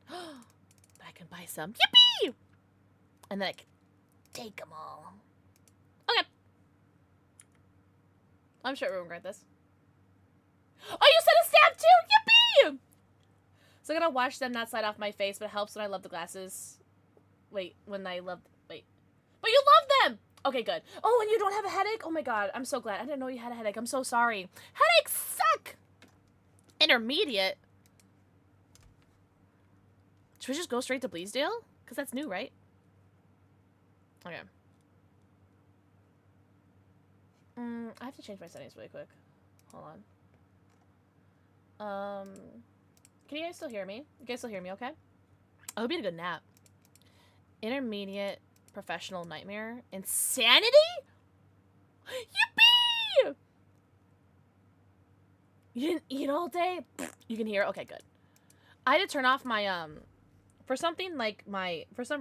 But I can buy some. Yippee! And then I can take them all. Okay. I'm sure we'll regret this. Oh, you said a stab too! Yippee! So I'm gonna watch them not slide off my face, but it helps when I love the glasses. Wait, when I love... Wait. But you love them! Okay, good. Oh, and you don't have a headache? Oh my god, I'm so glad. I didn't know you had a headache. I'm so sorry. Headaches suck! Intermediate? Should we just go straight to Bleasdale? Because that's new, right? Okay. I have to change my settings really quick. Hold on. Can you guys still hear me? You guys still hear me okay? I hope you had a good nap. Intermediate, professional, nightmare, insanity? Yippee! You didn't eat all day? You can hear? Okay, good. I had to turn off my, for some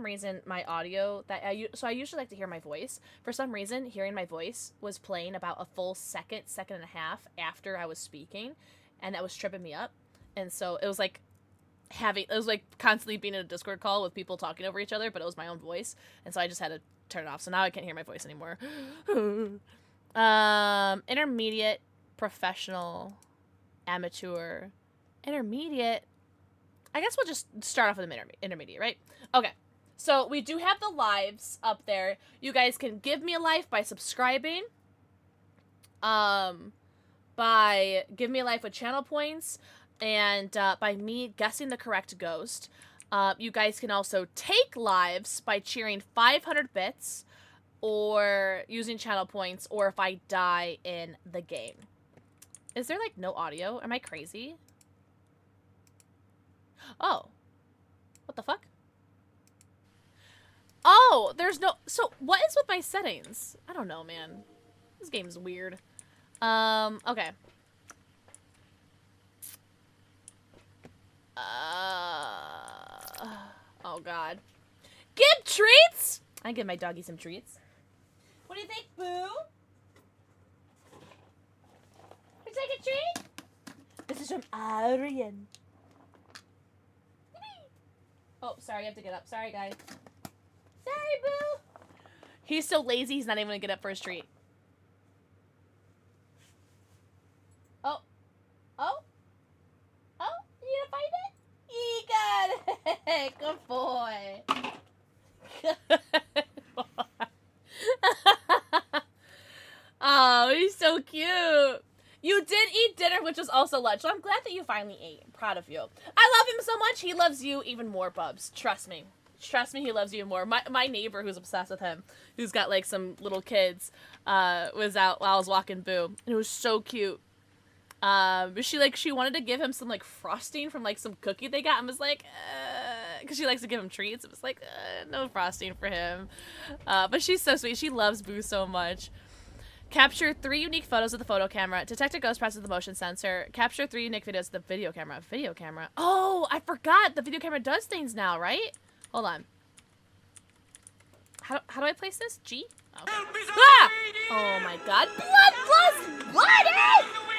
reason, my audio that so I usually like to hear my voice. For some reason, hearing my voice was playing about a full second and a half after I was speaking, and that was tripping me up. And so it was like constantly being in a Discord call with people talking over each other, but it was my own voice. And so I just had to turn it off. So now I can't hear my voice anymore. Intermediate, professional, amateur, intermediate. I guess we'll just start off with an intermediate, right? Okay. So we do have the lives up there. You guys can give me a life by subscribing. By give me a life with channel points. And by me guessing the correct ghost. You guys can also take lives by cheering 500 bits or using channel points or if I die in the game. Is there, like, no audio? Am I crazy? Oh. What the fuck? Oh, there's no... So, what is with my settings? I don't know, man. This game's weird. Okay. Oh, God. Give treats? I give my doggy some treats. What do you think, Boo? Would you like a treat? This is from Arian. Oh, sorry, I have to get up. Sorry, guys. Sorry, Boo. He's so lazy, he's not even gonna get up for his treat. Oh. Oh. Oh, you gonna find it? You got it. Good boy. Good boy. Oh, he's so cute. You did eat dinner, which was also lunch. So I'm glad that you finally ate. I'm proud of you. I love him so much. He loves you even more, Bubs. Trust me. Trust me, he loves you more. My neighbor, who's obsessed with him, who's got like some little kids, was out while I was walking Boo, and it was so cute. She wanted to give him some like frosting from like some cookie they got, and was like, because she likes to give him treats. It was like, no frosting for him. But she's so sweet. She loves Boo so much. Capture 3 unique photos with the photo camera. Detect a ghost, press with the motion sensor. Capture 3 unique videos with the video camera. Video camera. Oh, I forgot. The video camera does things now, right? Hold on. How do I place this? G? Okay. Ah! Oh my god. Blood plus bloody!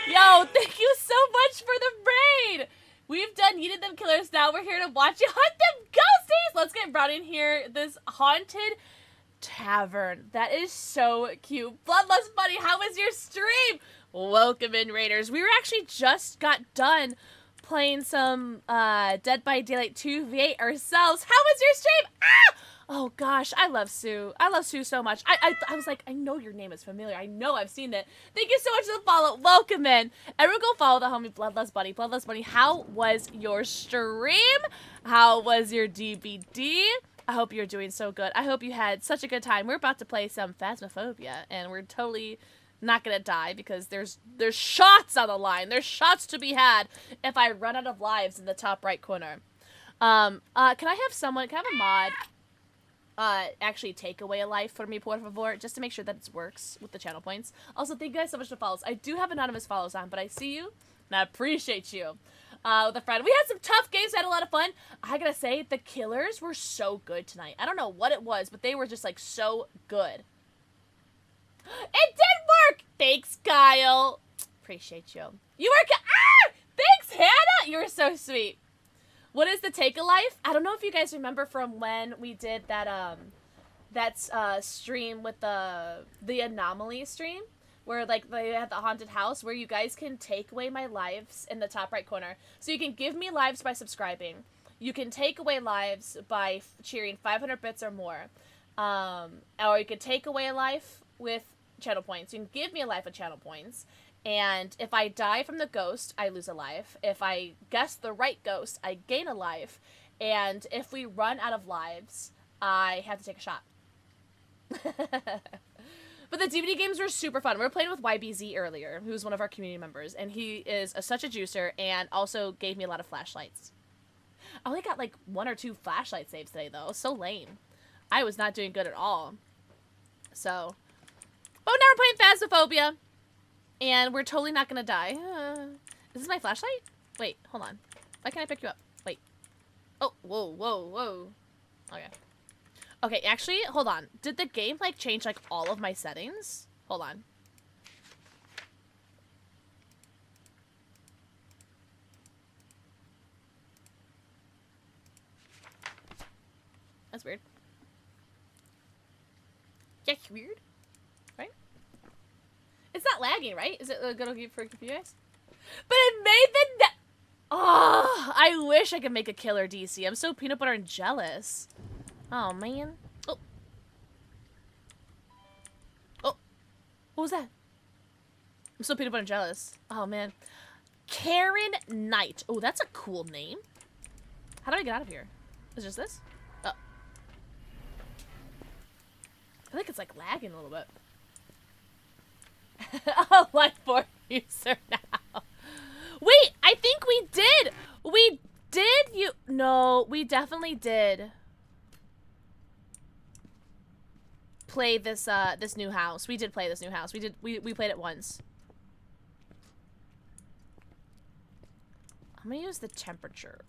Yo, thank you so much for the raid! We've done Yeeted Them Killers. Now we're here to watch you hunt them ghosties! Let's get brought in here. This haunted tavern. That is so cute. Bloodlust Buddy, how was your stream? Welcome in, Raiders. We were actually just got done playing some Dead by Daylight 2 V8 ourselves. How was your stream? Ah! Oh gosh, I love Sue. I love Sue so much. I was like, I know your name is familiar. I know I've seen it. Thank you so much for the follow. Welcome in. Everyone go follow the homie Bloodlust Buddy. Bloodlust Buddy, how was your stream? How was your DBD? I hope you're doing so good. I hope you had such a good time. We're about to play some Phasmophobia, and we're totally not gonna die because there's shots on the line. There's shots to be had if I run out of lives in the top right corner. Can I have someone? Can I have a mod? Actually take away a life for me, por favor, just to make sure that it works with the channel points. Also, thank you guys so much for follows. I do have anonymous follows on, but I see you, and I appreciate you. With a friend. We had some tough games, had a lot of fun. I gotta say, the killers were so good tonight. I don't know what it was, but they were just, like, so good. It did work! Thanks, Kyle. Appreciate you. You were thanks, Hannah! You were so sweet. What is the take-a-life? I don't know if you guys remember from when we did that, stream with the Anomaly stream, where, like, they had the haunted house, where you guys can take away my lives in the top right corner. So you can give me lives by subscribing. You can take away lives by cheering 500 bits or more. Or you can take away a life with channel points. You can give me a life with channel points. And if I die from the ghost, I lose a life. If I guess the right ghost, I gain a life. And if we run out of lives, I have to take a shot. But the DVD games were super fun. We were playing with YBZ earlier, who's one of our community members. And he is such a juicer and also gave me a lot of flashlights. I only got like 1 or 2 flashlight saves today, though. So lame. I was not doing good at all. So. But now we're playing Phasmophobia. And we're totally not going to die. Is this my flashlight? Wait, hold on. Why can't I pick you up? Wait. Oh, whoa, whoa, whoa. Okay. Okay, actually, hold on. Did the game, like, change, like, all of my settings? Hold on. That's weird. That's weird. Right? It's not lagging, right? Is it gonna be for you guys? But it made the oh, I wish I could make a killer DC. I'm so peanut butter and jealous. Oh, man. Oh. Oh. What was that? I'm so peanut butter and jealous. Oh, man. Karen Knight. Oh, that's a cool name. How do I get out of here? Is it just this? Oh. I think it's, like, lagging a little bit. Oh, life for user now. Wait, I think we did. We did you. No, we definitely did play this this new house. We did play this new house. We played it once. I'm gonna use the temperature.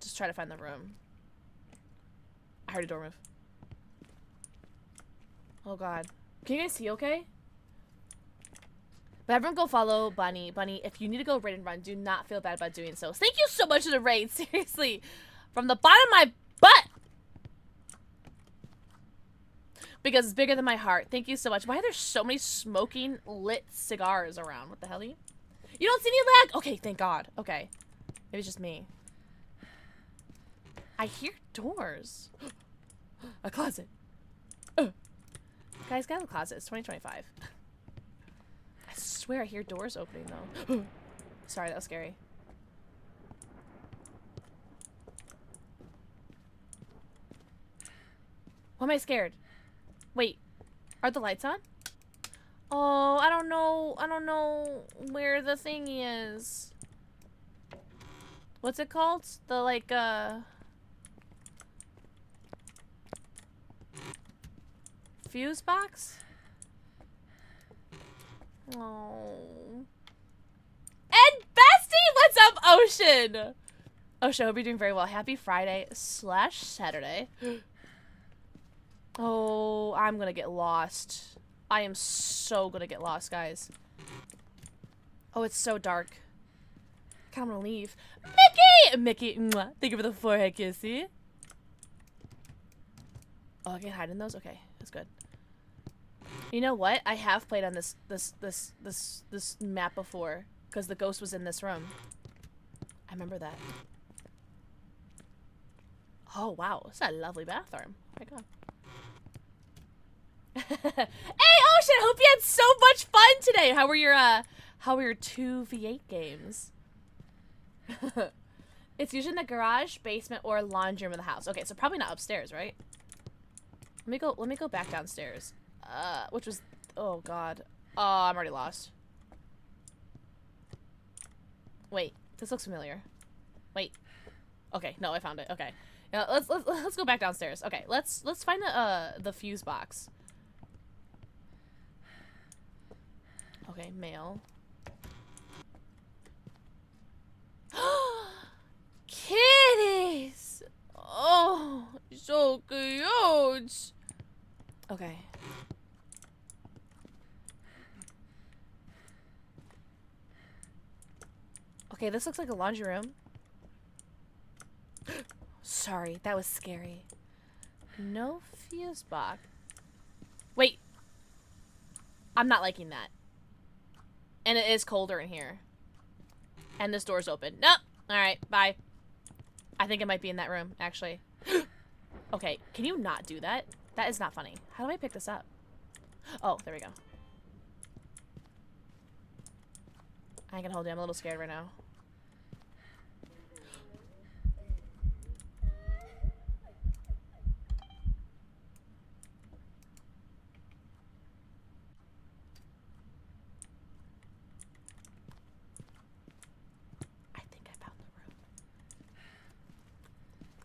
Just try to find the room. I heard a door move. Oh god. Can you guys see okay? But everyone go follow Bunny. Bunny, if you need to go raid and run, do not feel bad about doing so. Thank you so much for the raid, seriously. From the bottom of my butt. Because it's bigger than my heart. Thank you so much. Why are there so many smoking lit cigars around? What the hell? You don't see any lag? Okay, thank God. Okay. Maybe it's just me. I hear doors. A closet. Guys, get out of the closet. It's 2025. I swear I hear doors opening though. Sorry, that was scary. Why am I scared? Wait, are the lights on? Oh, I don't know where the thingy is. What's it called? The like fuse box? Oh. And Bestie, what's up, Ocean? Ocean, hope you're doing very well. Happy Friday/Saturday. Oh, I'm gonna get lost. I am so gonna get lost, guys. Oh, it's so dark. I'm gonna leave. Mickey, mwah. Thank you for the forehead kissy. Oh, I can hide in those. Okay, that's good. You know what? I have played on this map before because the ghost was in this room. I remember that. Oh wow, it's a lovely bathroom. Oh my god. Hey Ocean, hope you had so much fun today. How were your 2v8 games? It's usually in the garage, basement, or laundry room of the house. Okay, so probably not upstairs, right? Let me go back downstairs. Which was, oh god. Oh, I'm already lost. Wait, this looks familiar. Wait. Okay, no, I found it. Okay. Now let's go back downstairs. Okay, let's find the fuse box. Okay, mail. Kitties! Oh, so cute! Okay. Okay, this looks like a laundry room. Sorry, that was scary. No fuse box. Wait. I'm not liking that. And it is colder in here. And this door's open. Nope. Alright, bye. I think it might be in that room, actually. Okay, can you not do that? That is not funny. How do I pick this up? Oh, there we go. I ain't gonna hold you. I'm a little scared right now.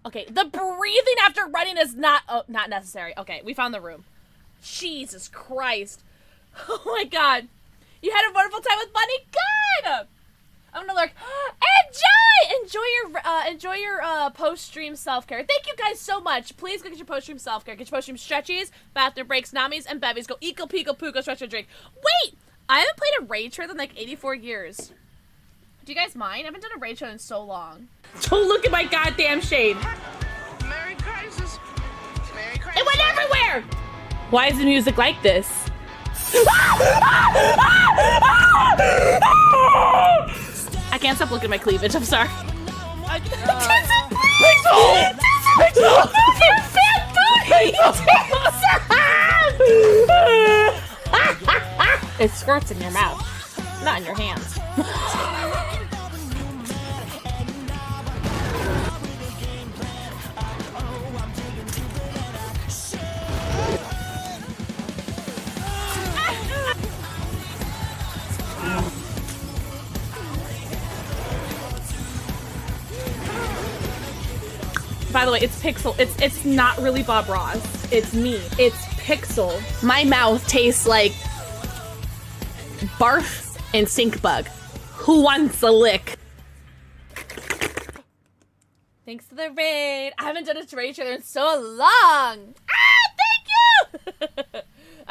Okay, the breathing after running is not necessary. Okay, we found the room. Jesus Christ. Oh my god. You had a wonderful time with Bunny? Good! I'm gonna lurk. Enjoy your post-stream self-care. Thank you guys so much. Please go get your post-stream self-care. Get your post-stream stretchies, bathroom breaks, namis, and bevies. Go eco, pico, poo, go stretch and drink. Wait! I haven't played a raid trade in like 84 years. Do you guys mind? I haven't done a raid trade in so long. Don't look at my goddamn shade. Merry Crisis. Merry Crisis. It went everywhere! Why is the music like this? I can't stop looking at my cleavage, I'm sorry. It squirts in your mouth, not in your hands. By the way, it's Pixel. It's not really Bob Ross. It's me. It's Pixel. My mouth tastes like barf and stink bug. Who wants a lick? Thanks for the raid. I haven't done a raid trailer in so long. Ah, thank you!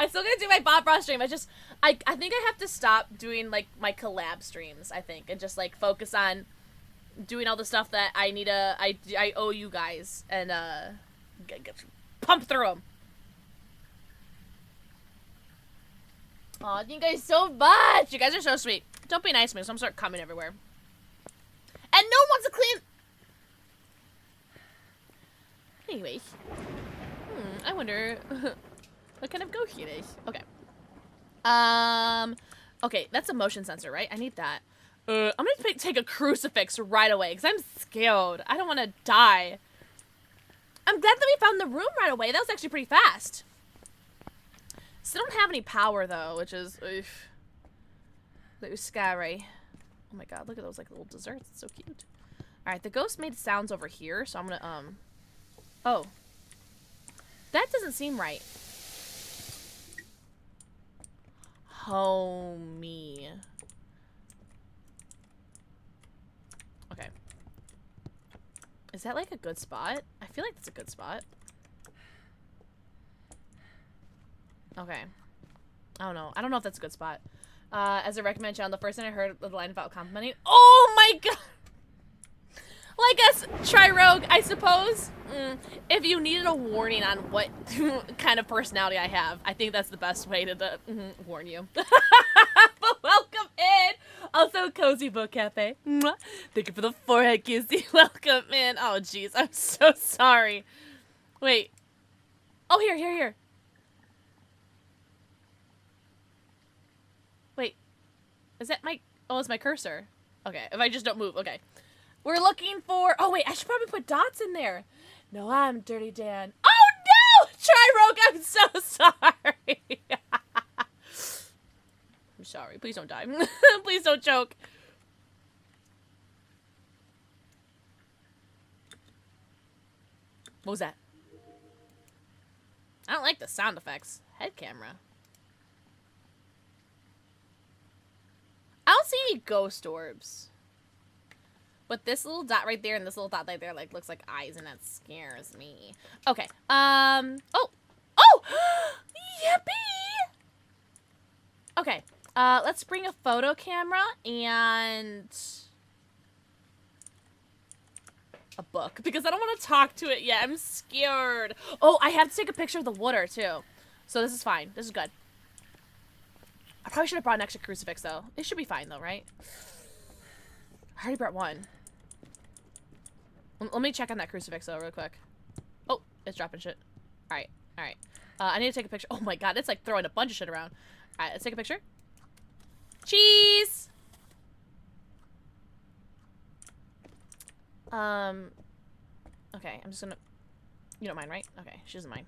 I'm still gonna do my Bob Ross stream. I think I have to stop doing like my collab streams. I think and just like focus on doing all the stuff that I need to. I owe you guys and pump through them. Aw, thank you guys so much. You guys are so sweet. Don't be nice to me, so I'm gonna start coming everywhere. And no one wants to clean. Anyways, I wonder what kind of ghost it is. Okay. Okay, that's a motion sensor, right? I need that. I'm gonna take a crucifix right away because I'm scared. I don't want to die. I'm glad that we found the room right away. That was actually pretty fast. Still don't have any power though, which is that was scary. Oh my god, look at those like little desserts. It's so cute. All right, the ghost made sounds over here, so I'm gonna Oh, that doesn't seem right. Homie. Okay. Is that like a good spot? I feel like that's a good spot. Okay. I don't know. I don't know if that's a good spot. As a recommended channel, the first thing I heard the line about complimenting. Oh my god! Well, I guess try rogue, I suppose. If you needed a warning on what kind of personality I have, I think that's the best way to warn you. But welcome in. Also, Cozy Book Cafe. Mwah. Thank you for the forehead kissy. Welcome in. Oh, jeez. I'm so sorry. Wait. Oh, here. Wait. Is that my... Oh, it's my cursor. Okay. If I just don't move. Okay. We're looking for... Oh, wait. I should probably put dots in there. No, I'm Dirty Dan. Oh, no! Try rogue. I'm so sorry. I'm sorry. Please don't die. Please don't choke. What was that? I don't like the sound effects. Head camera. I don't see any ghost orbs. But this little dot right there and this little dot right there like looks like eyes and that scares me. Okay. Oh! Yippee! Okay. Let's bring a photo camera and a book because I don't want to talk to it yet. I'm scared. Oh, I have to take a picture of the water too. So this is fine. This is good. I probably should have brought an extra crucifix though. It should be fine though, right? I already brought one. Let me check on that crucifix though real quick. Oh, it's dropping shit. Alright. I need to take a picture. Oh my god, it's like throwing a bunch of shit around. Alright, let's take a picture. Cheese! Okay, I'm just gonna... You don't mind, right? Okay, she doesn't mind.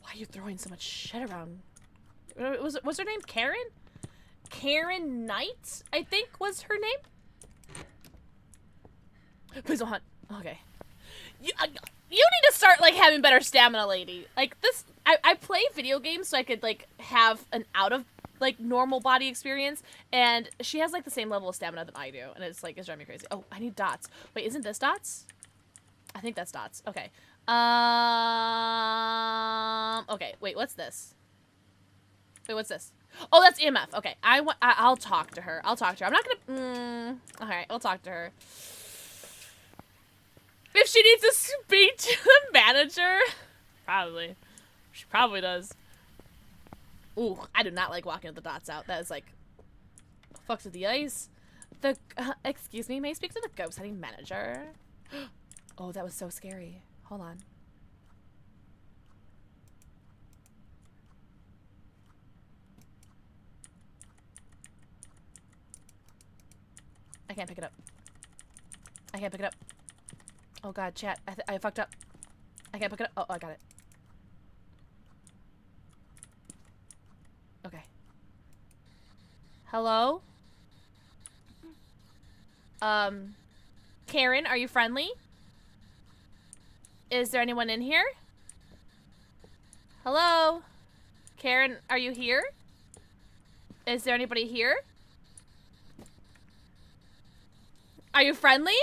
Why are you throwing so much shit around? Was her name Karen? Karen Knight, I think was her name? Please don't hunt. Okay. You need to start, like, having better stamina, lady. Like, this... I play video games so I could, like, have an out-of-like, normal body experience, and she has, like, the same level of stamina that I do, and it's, like, it's driving me crazy. Oh, I need dots. Wait, isn't this dots? I think that's dots. Okay. Okay, wait, what's this? Wait, what's this? Oh, that's EMF. Okay, I'll talk to her. I'm not gonna... Alright, I'll talk to her. If she needs to speak to the manager? Probably. She probably does. Ooh, I do not like walking with the dots out. That is like... Fucks with the ice. Excuse me, may I speak to the ghost hunting manager? Oh, that was so scary. Hold on. I can't pick it up. I can't pick it up. Oh god, chat. I fucked up. I can't pick it up. Oh, I got it. Okay. Hello? Karen, are you friendly? Is there anyone in here? Hello? Karen, are you here? Is there anybody here? Are you friendly?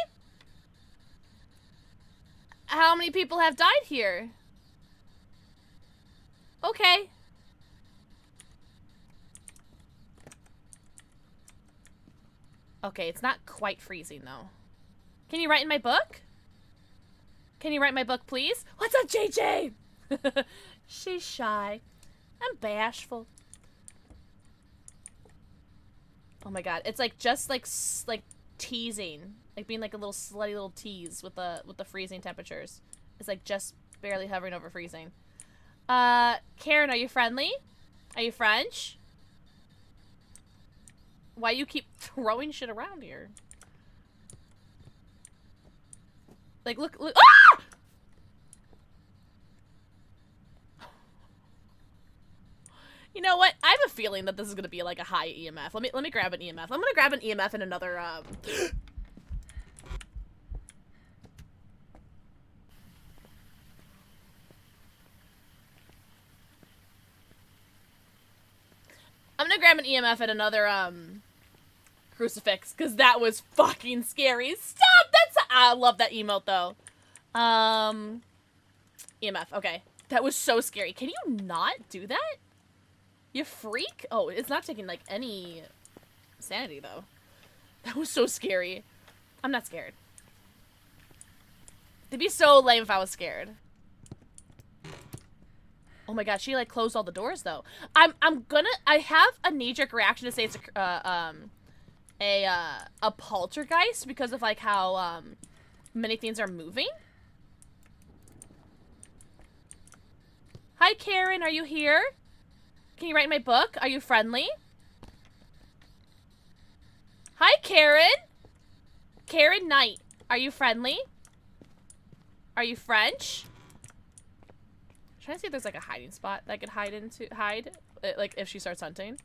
How many people have died here? Okay. Okay, it's not quite freezing, though. Can you write in my book? Can you write my book, please? What's up, JJ? She's shy. I'm bashful. Oh my god, it's like just like teasing, like being like a little slutty little tease with the freezing temperatures. It's like just barely hovering over freezing. Karen, are you friendly? Are you French? Why you keep throwing shit around here? Like, look. Ah! You know what? I have a feeling that this is gonna be like a high EMF. Let me grab an EMF. I'm gonna grab an EMF in another I'm gonna grab an EMF at another crucifix, because that was fucking scary. Stop! I love that emote though. EMF, okay. That was so scary. Can you not do that? You freak? Oh, it's not taking like any sanity though. That was so scary. I'm not scared. It'd be so lame if I was scared. Oh my god, she like closed all the doors though. I have a knee-jerk reaction to say it's a poltergeist because of like how many things are moving. Hi Karen, are you here? Can you write my book? Are you friendly? Hi Karen. Karen Knight, are you friendly? Are you French? Trying to see if there's like a hiding spot that I could hide like if she starts hunting.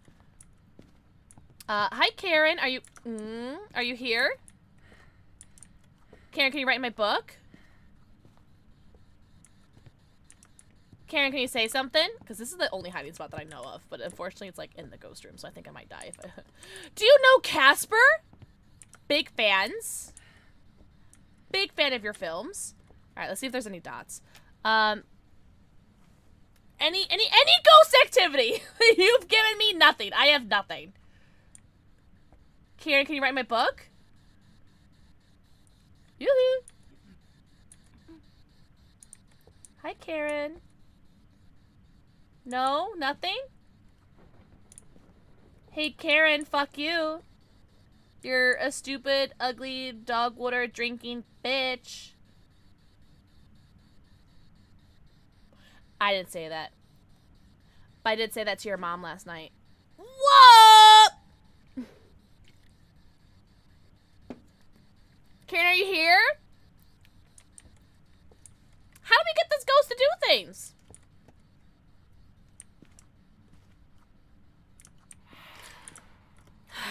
Hi Karen, are you here? Karen, can you write my book? Karen, can you say something? Because this is the only hiding spot that I know of, but unfortunately it's like in the ghost room, so I think I might die if I... Do you know Casper? Big fans. Big fan of your films. Alright, let's see if there's any dots. Any ghost activity? You've given me nothing. I have nothing. Karen, can you write my book? Yoo-hoo. Hi, Karen. No? Nothing? Hey, Karen, fuck you. You're a stupid, ugly, dog water drinking bitch. I didn't say that. But I did say that to your mom last night. What? Karen, are you here? How do we get this ghost to do things?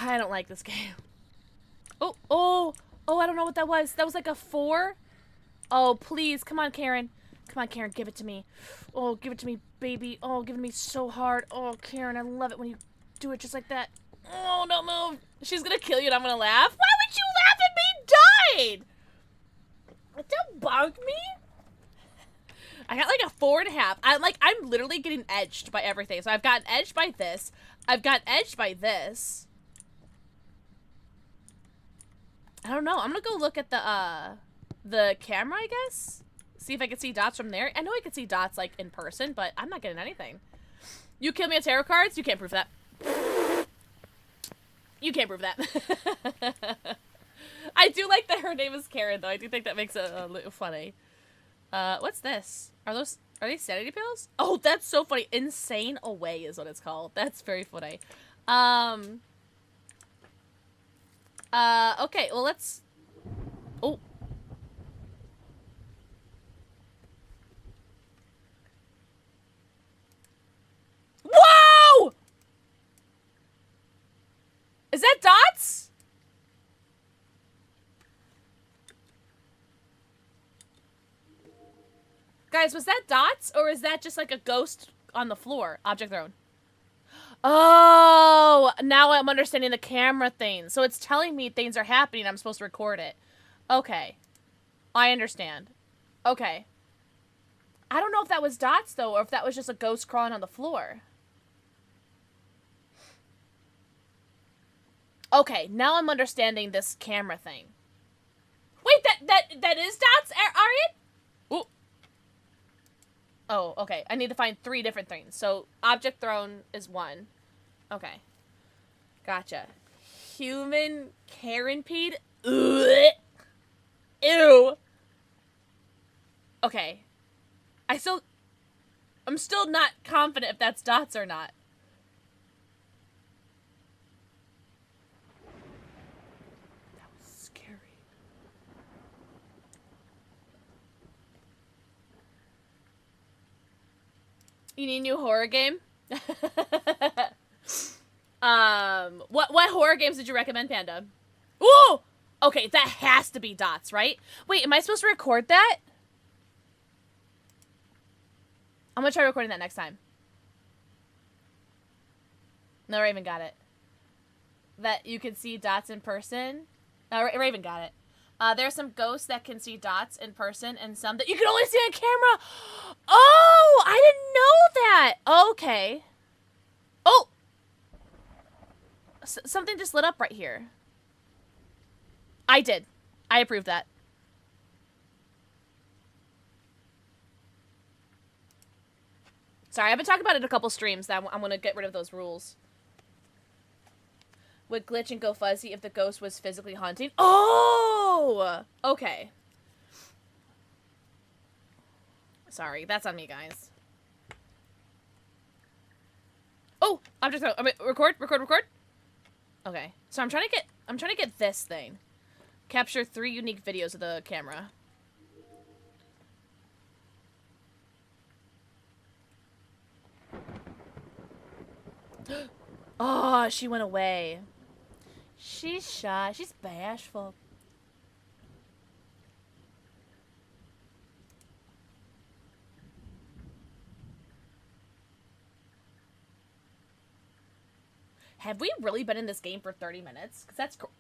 I don't like this game. Oh, I don't know what that was. That was like a 4? Oh, please. Come on, Karen. Come on, Karen, give it to me. Oh, give it to me, baby. Oh, give it to me so hard. Oh, Karen, I love it when you do it just like that. Oh, don't move. She's gonna kill you and I'm gonna laugh. Why would you laugh at me died? Don't bug me. I got like a 4.5. I'm literally getting edged by everything. So I've gotten edged by this. I've gotten edged by this. I don't know. I'm gonna go look at the camera, I guess. See if I can see dots from there. I know I can see dots like in person, but I'm not getting anything. You killed me at tarot cards? You can't prove that. You can't prove that. I do like that her name is Karen, though. I do think that makes it a little funny. What's this? Are they sanity pills? Oh, that's so funny. Insane Away is what it's called. That's very funny. Okay, well, let's... Oh. Whoa! Is that dots? Guys, was that dots? Or is that just like a ghost on the floor? Object thrown. Oh, now I'm understanding the camera thing. So it's telling me things are happening. I'm supposed to record it. Okay. I understand. Okay. I don't know if that was dots, though, or if that was just a ghost crawling on the floor. Okay, now I'm understanding this camera thing. Wait, that is dots, Arian? Ooh. Oh, okay. I need to find 3 different things. So, object thrown is 1. Okay. Gotcha. Human Karenpede? Ugh. Ew. Okay. I'm still not confident if that's dots or not. That was scary. You need a new horror game? What horror games did you recommend, Panda? Ooh! Okay, that has to be dots, right? Wait, am I supposed to record that? I'm gonna try recording that next time. No, Raven got it. That you can see dots in person. Raven got it. There are some ghosts that can see dots in person and some that you can only see on camera. Oh, I didn't know that. Okay. Oh. Something just lit up right here. I did. I approve that. Sorry, I've been talking about it in a couple streams that I'm going to get rid of those rules. Would glitch and go fuzzy if the ghost was physically haunting? Oh! Okay. Sorry, that's on me, guys. Oh! Object throw. I mean, record. Okay. So I'm trying to get this thing. Capture 3 unique videos of the camera. Oh, she went away. She's shy. She's bashful. Have we really been in this game for 30 minutes? Because that's cool.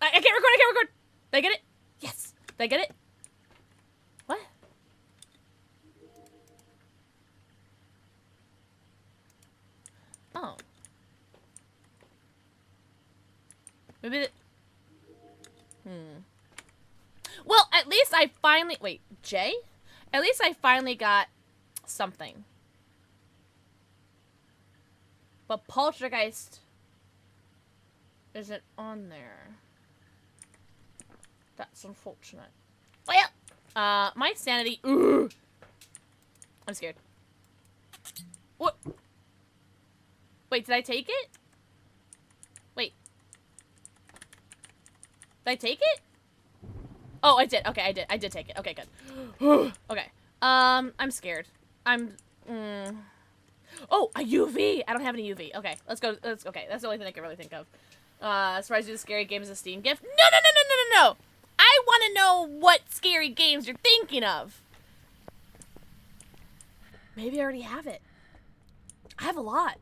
I can't record. Did I get it? Yes. Did I get it? What? Oh. Maybe it... Well, at least I finally... Wait, Jay? At least I finally got something. But Poltergeist isn't on there. That's unfortunate. Well, my sanity... Ooh. I'm scared. What? Wait, did I take it? Wait. Did I take it? Oh, I did. Okay, I did take it. Okay, good. Okay. I'm scared. I'm... Oh, a UV! I don't have any UV. Okay, let's go. Okay, that's the only thing I can really think of. Surprise you, the scary game is a Steam gift. No! I want to know what scary games you're thinking of. Maybe I already have it. I have a lot.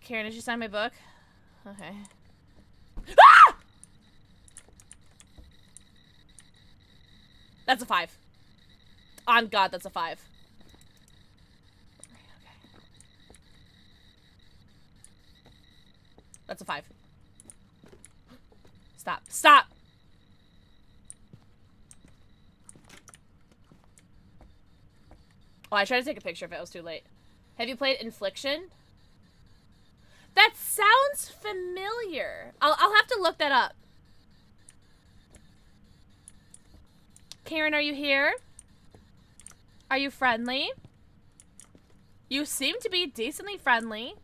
Karen, did you sign my book? Okay. Ah! That's a 5. On God, that's a 5. Okay. That's a 5. Stop. Oh, I tried to take a picture of it. It was too late. Have you played Infliction? That sounds familiar. I'll have to look that up. Karen, are you here? Are you friendly? You seem to be decently friendly.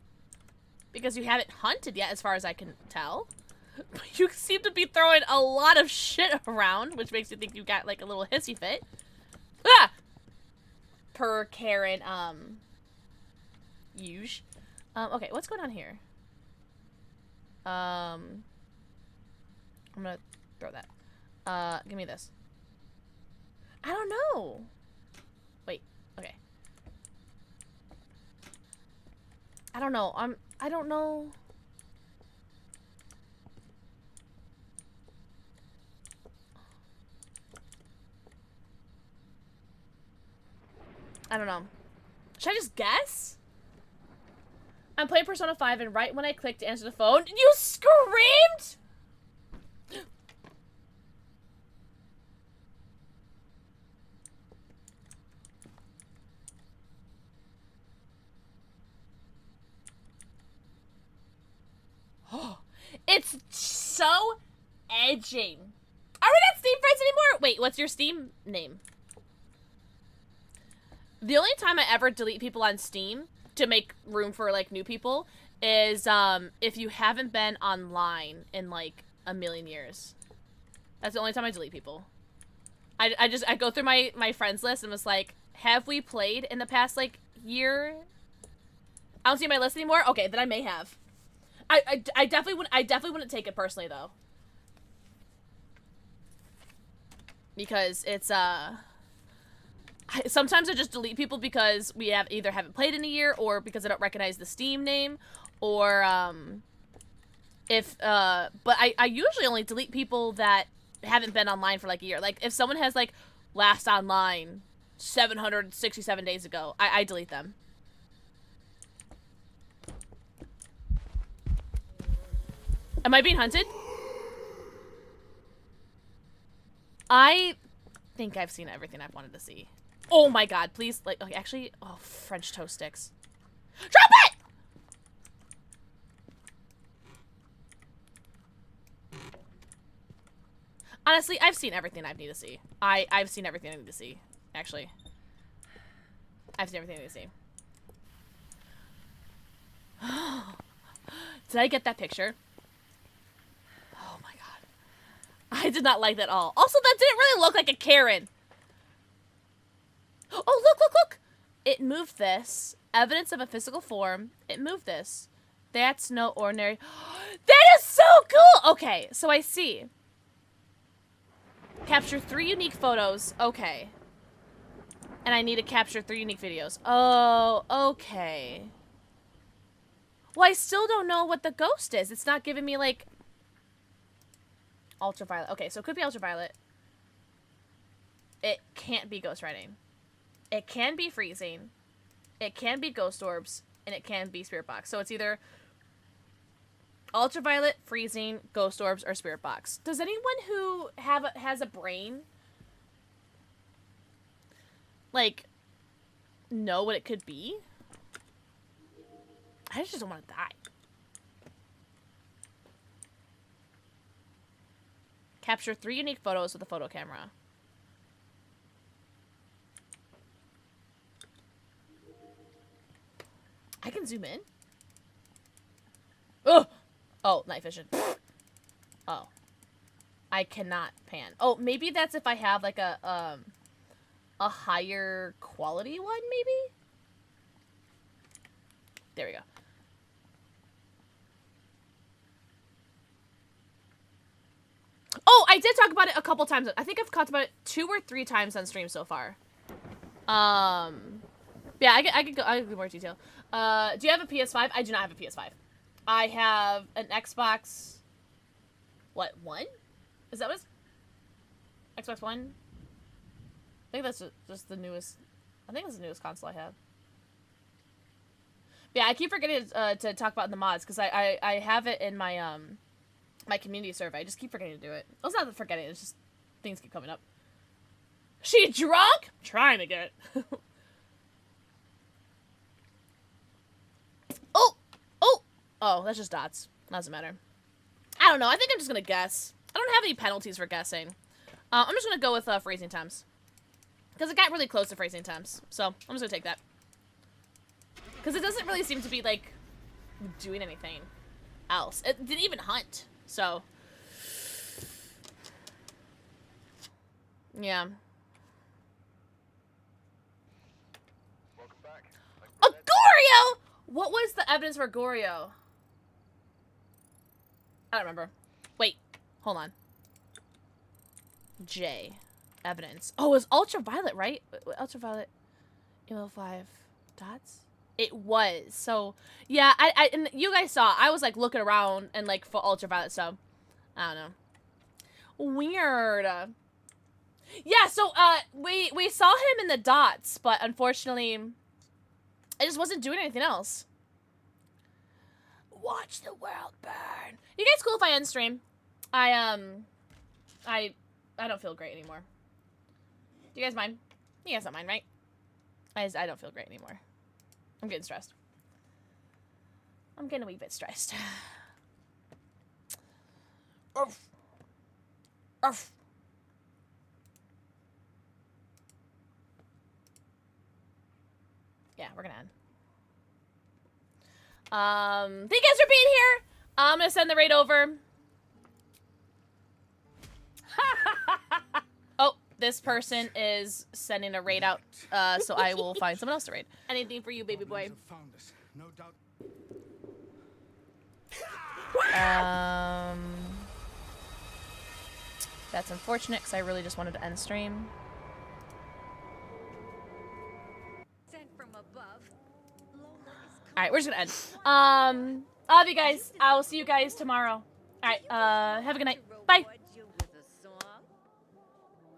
Because you haven't hunted yet, as far as I can tell. But you seem to be throwing a lot of shit around, which makes you think you got, like, a little hissy fit. Ah! Per Karen, Huge. Okay, what's going on here? I'm gonna throw that. Give me this. I don't know. Wait, okay. I don't know. I don't know. I don't know. Should I just guess? I'm playing Persona 5 and right when I clicked to answer the phone, you screamed? It's so edging. Are we not Steam friends anymore? Wait, what's your Steam name? The only time I ever delete people on Steam to make room for, like, new people is, if you haven't been online in, like, a million years. That's the only time I delete people. I go through my friends list and was like, have we played in the past, like, year? I don't see my list anymore? Okay, then I may have. I definitely wouldn't take it personally, though. Because it's, sometimes I just delete people because we either haven't played in a year or because I don't recognize the Steam name or, but I usually only delete people that haven't been online for, like, a year. Like, if someone has, like, last online 767 days ago, I delete them. Am I being hunted? I think I've seen everything I've wanted to see. Oh my god, please, like, okay, actually, oh, French toast sticks. Drop it! Honestly, I've seen everything I need to see. I've seen everything I need to see, actually. I've seen everything I need to see. Did I get that picture? Oh my god. I did not like that at all. Also, that didn't really look like a Karen. Oh, look, look, look! It moved this. Evidence of a physical form. It moved this. That's no ordinary... That is so cool! Okay, so I see. Capture 3 unique photos. Okay. And I need to capture 3 unique videos. Oh, okay. Well, I still don't know what the ghost is. It's not giving me, like... Ultraviolet. Okay, so it could be ultraviolet. It can't be ghost writing. It can be freezing. It can be ghost orbs. And it can be spirit box. So it's either ultraviolet, freezing, ghost orbs, or spirit box. Does anyone who has a brain, like, know what it could be? I just don't want to die. Capture 3 unique photos with a photo camera. I can zoom in. Oh, oh, night vision. Oh, I cannot pan. Oh, maybe that's if I have like a higher quality one, maybe. There we go. Oh, I did talk about it a couple times. I think I've talked about it 2 or 3 times on stream so far. Yeah, I could go more detail. Do you have a PS5? I do not have a PS5. I have an Xbox. What, 1? Is that what it's... Xbox One? I think that's just the newest... I think it's the newest console I have. Yeah, I keep forgetting to talk about in the mods, because I have it in my, my community survey. I just keep forgetting to do it. Well, it's not forgetting, it's just things keep coming up. She drunk? I'm trying to get it. Oh! Oh! Oh, that's just dots. Doesn't matter. I don't know. I think I'm just gonna guess. I don't have any penalties for guessing. I'm just gonna go with freezing temps. Because it got really close to freezing temps. So, I'm just gonna take that. Because it doesn't really seem to be, like, doing anything else. It didn't even hunt. So. Yeah. Welcome back. A Goryo! What was the evidence for Goryo? I don't remember. Wait. Hold on. J. Evidence. Oh, it was ultraviolet, right? Ultraviolet. ML5 dots? It was. So, yeah, and you guys saw, I was, like, looking around and, like, for ultraviolet, so, I don't know. Weird. Yeah, so we saw him in the dots, but unfortunately I just wasn't doing anything else. Watch the world burn. You guys cool if I end stream? I don't feel great anymore. Do you guys mind? You guys don't mind, right? I don't feel great anymore. I'm getting stressed. I'm getting a wee bit stressed. Urf. Urf. Yeah, we're gonna end. Thank you guys for being here. I'm gonna send the raid over. Oh, this person is sending a raid out, so I will find someone else to raid. Anything for you, baby boy. No doubt. That's unfortunate because I really just wanted to end stream. Sent from above. All right, we're just gonna end. I love you guys. I will see you guys tomorrow. All right, have a good night. Bye.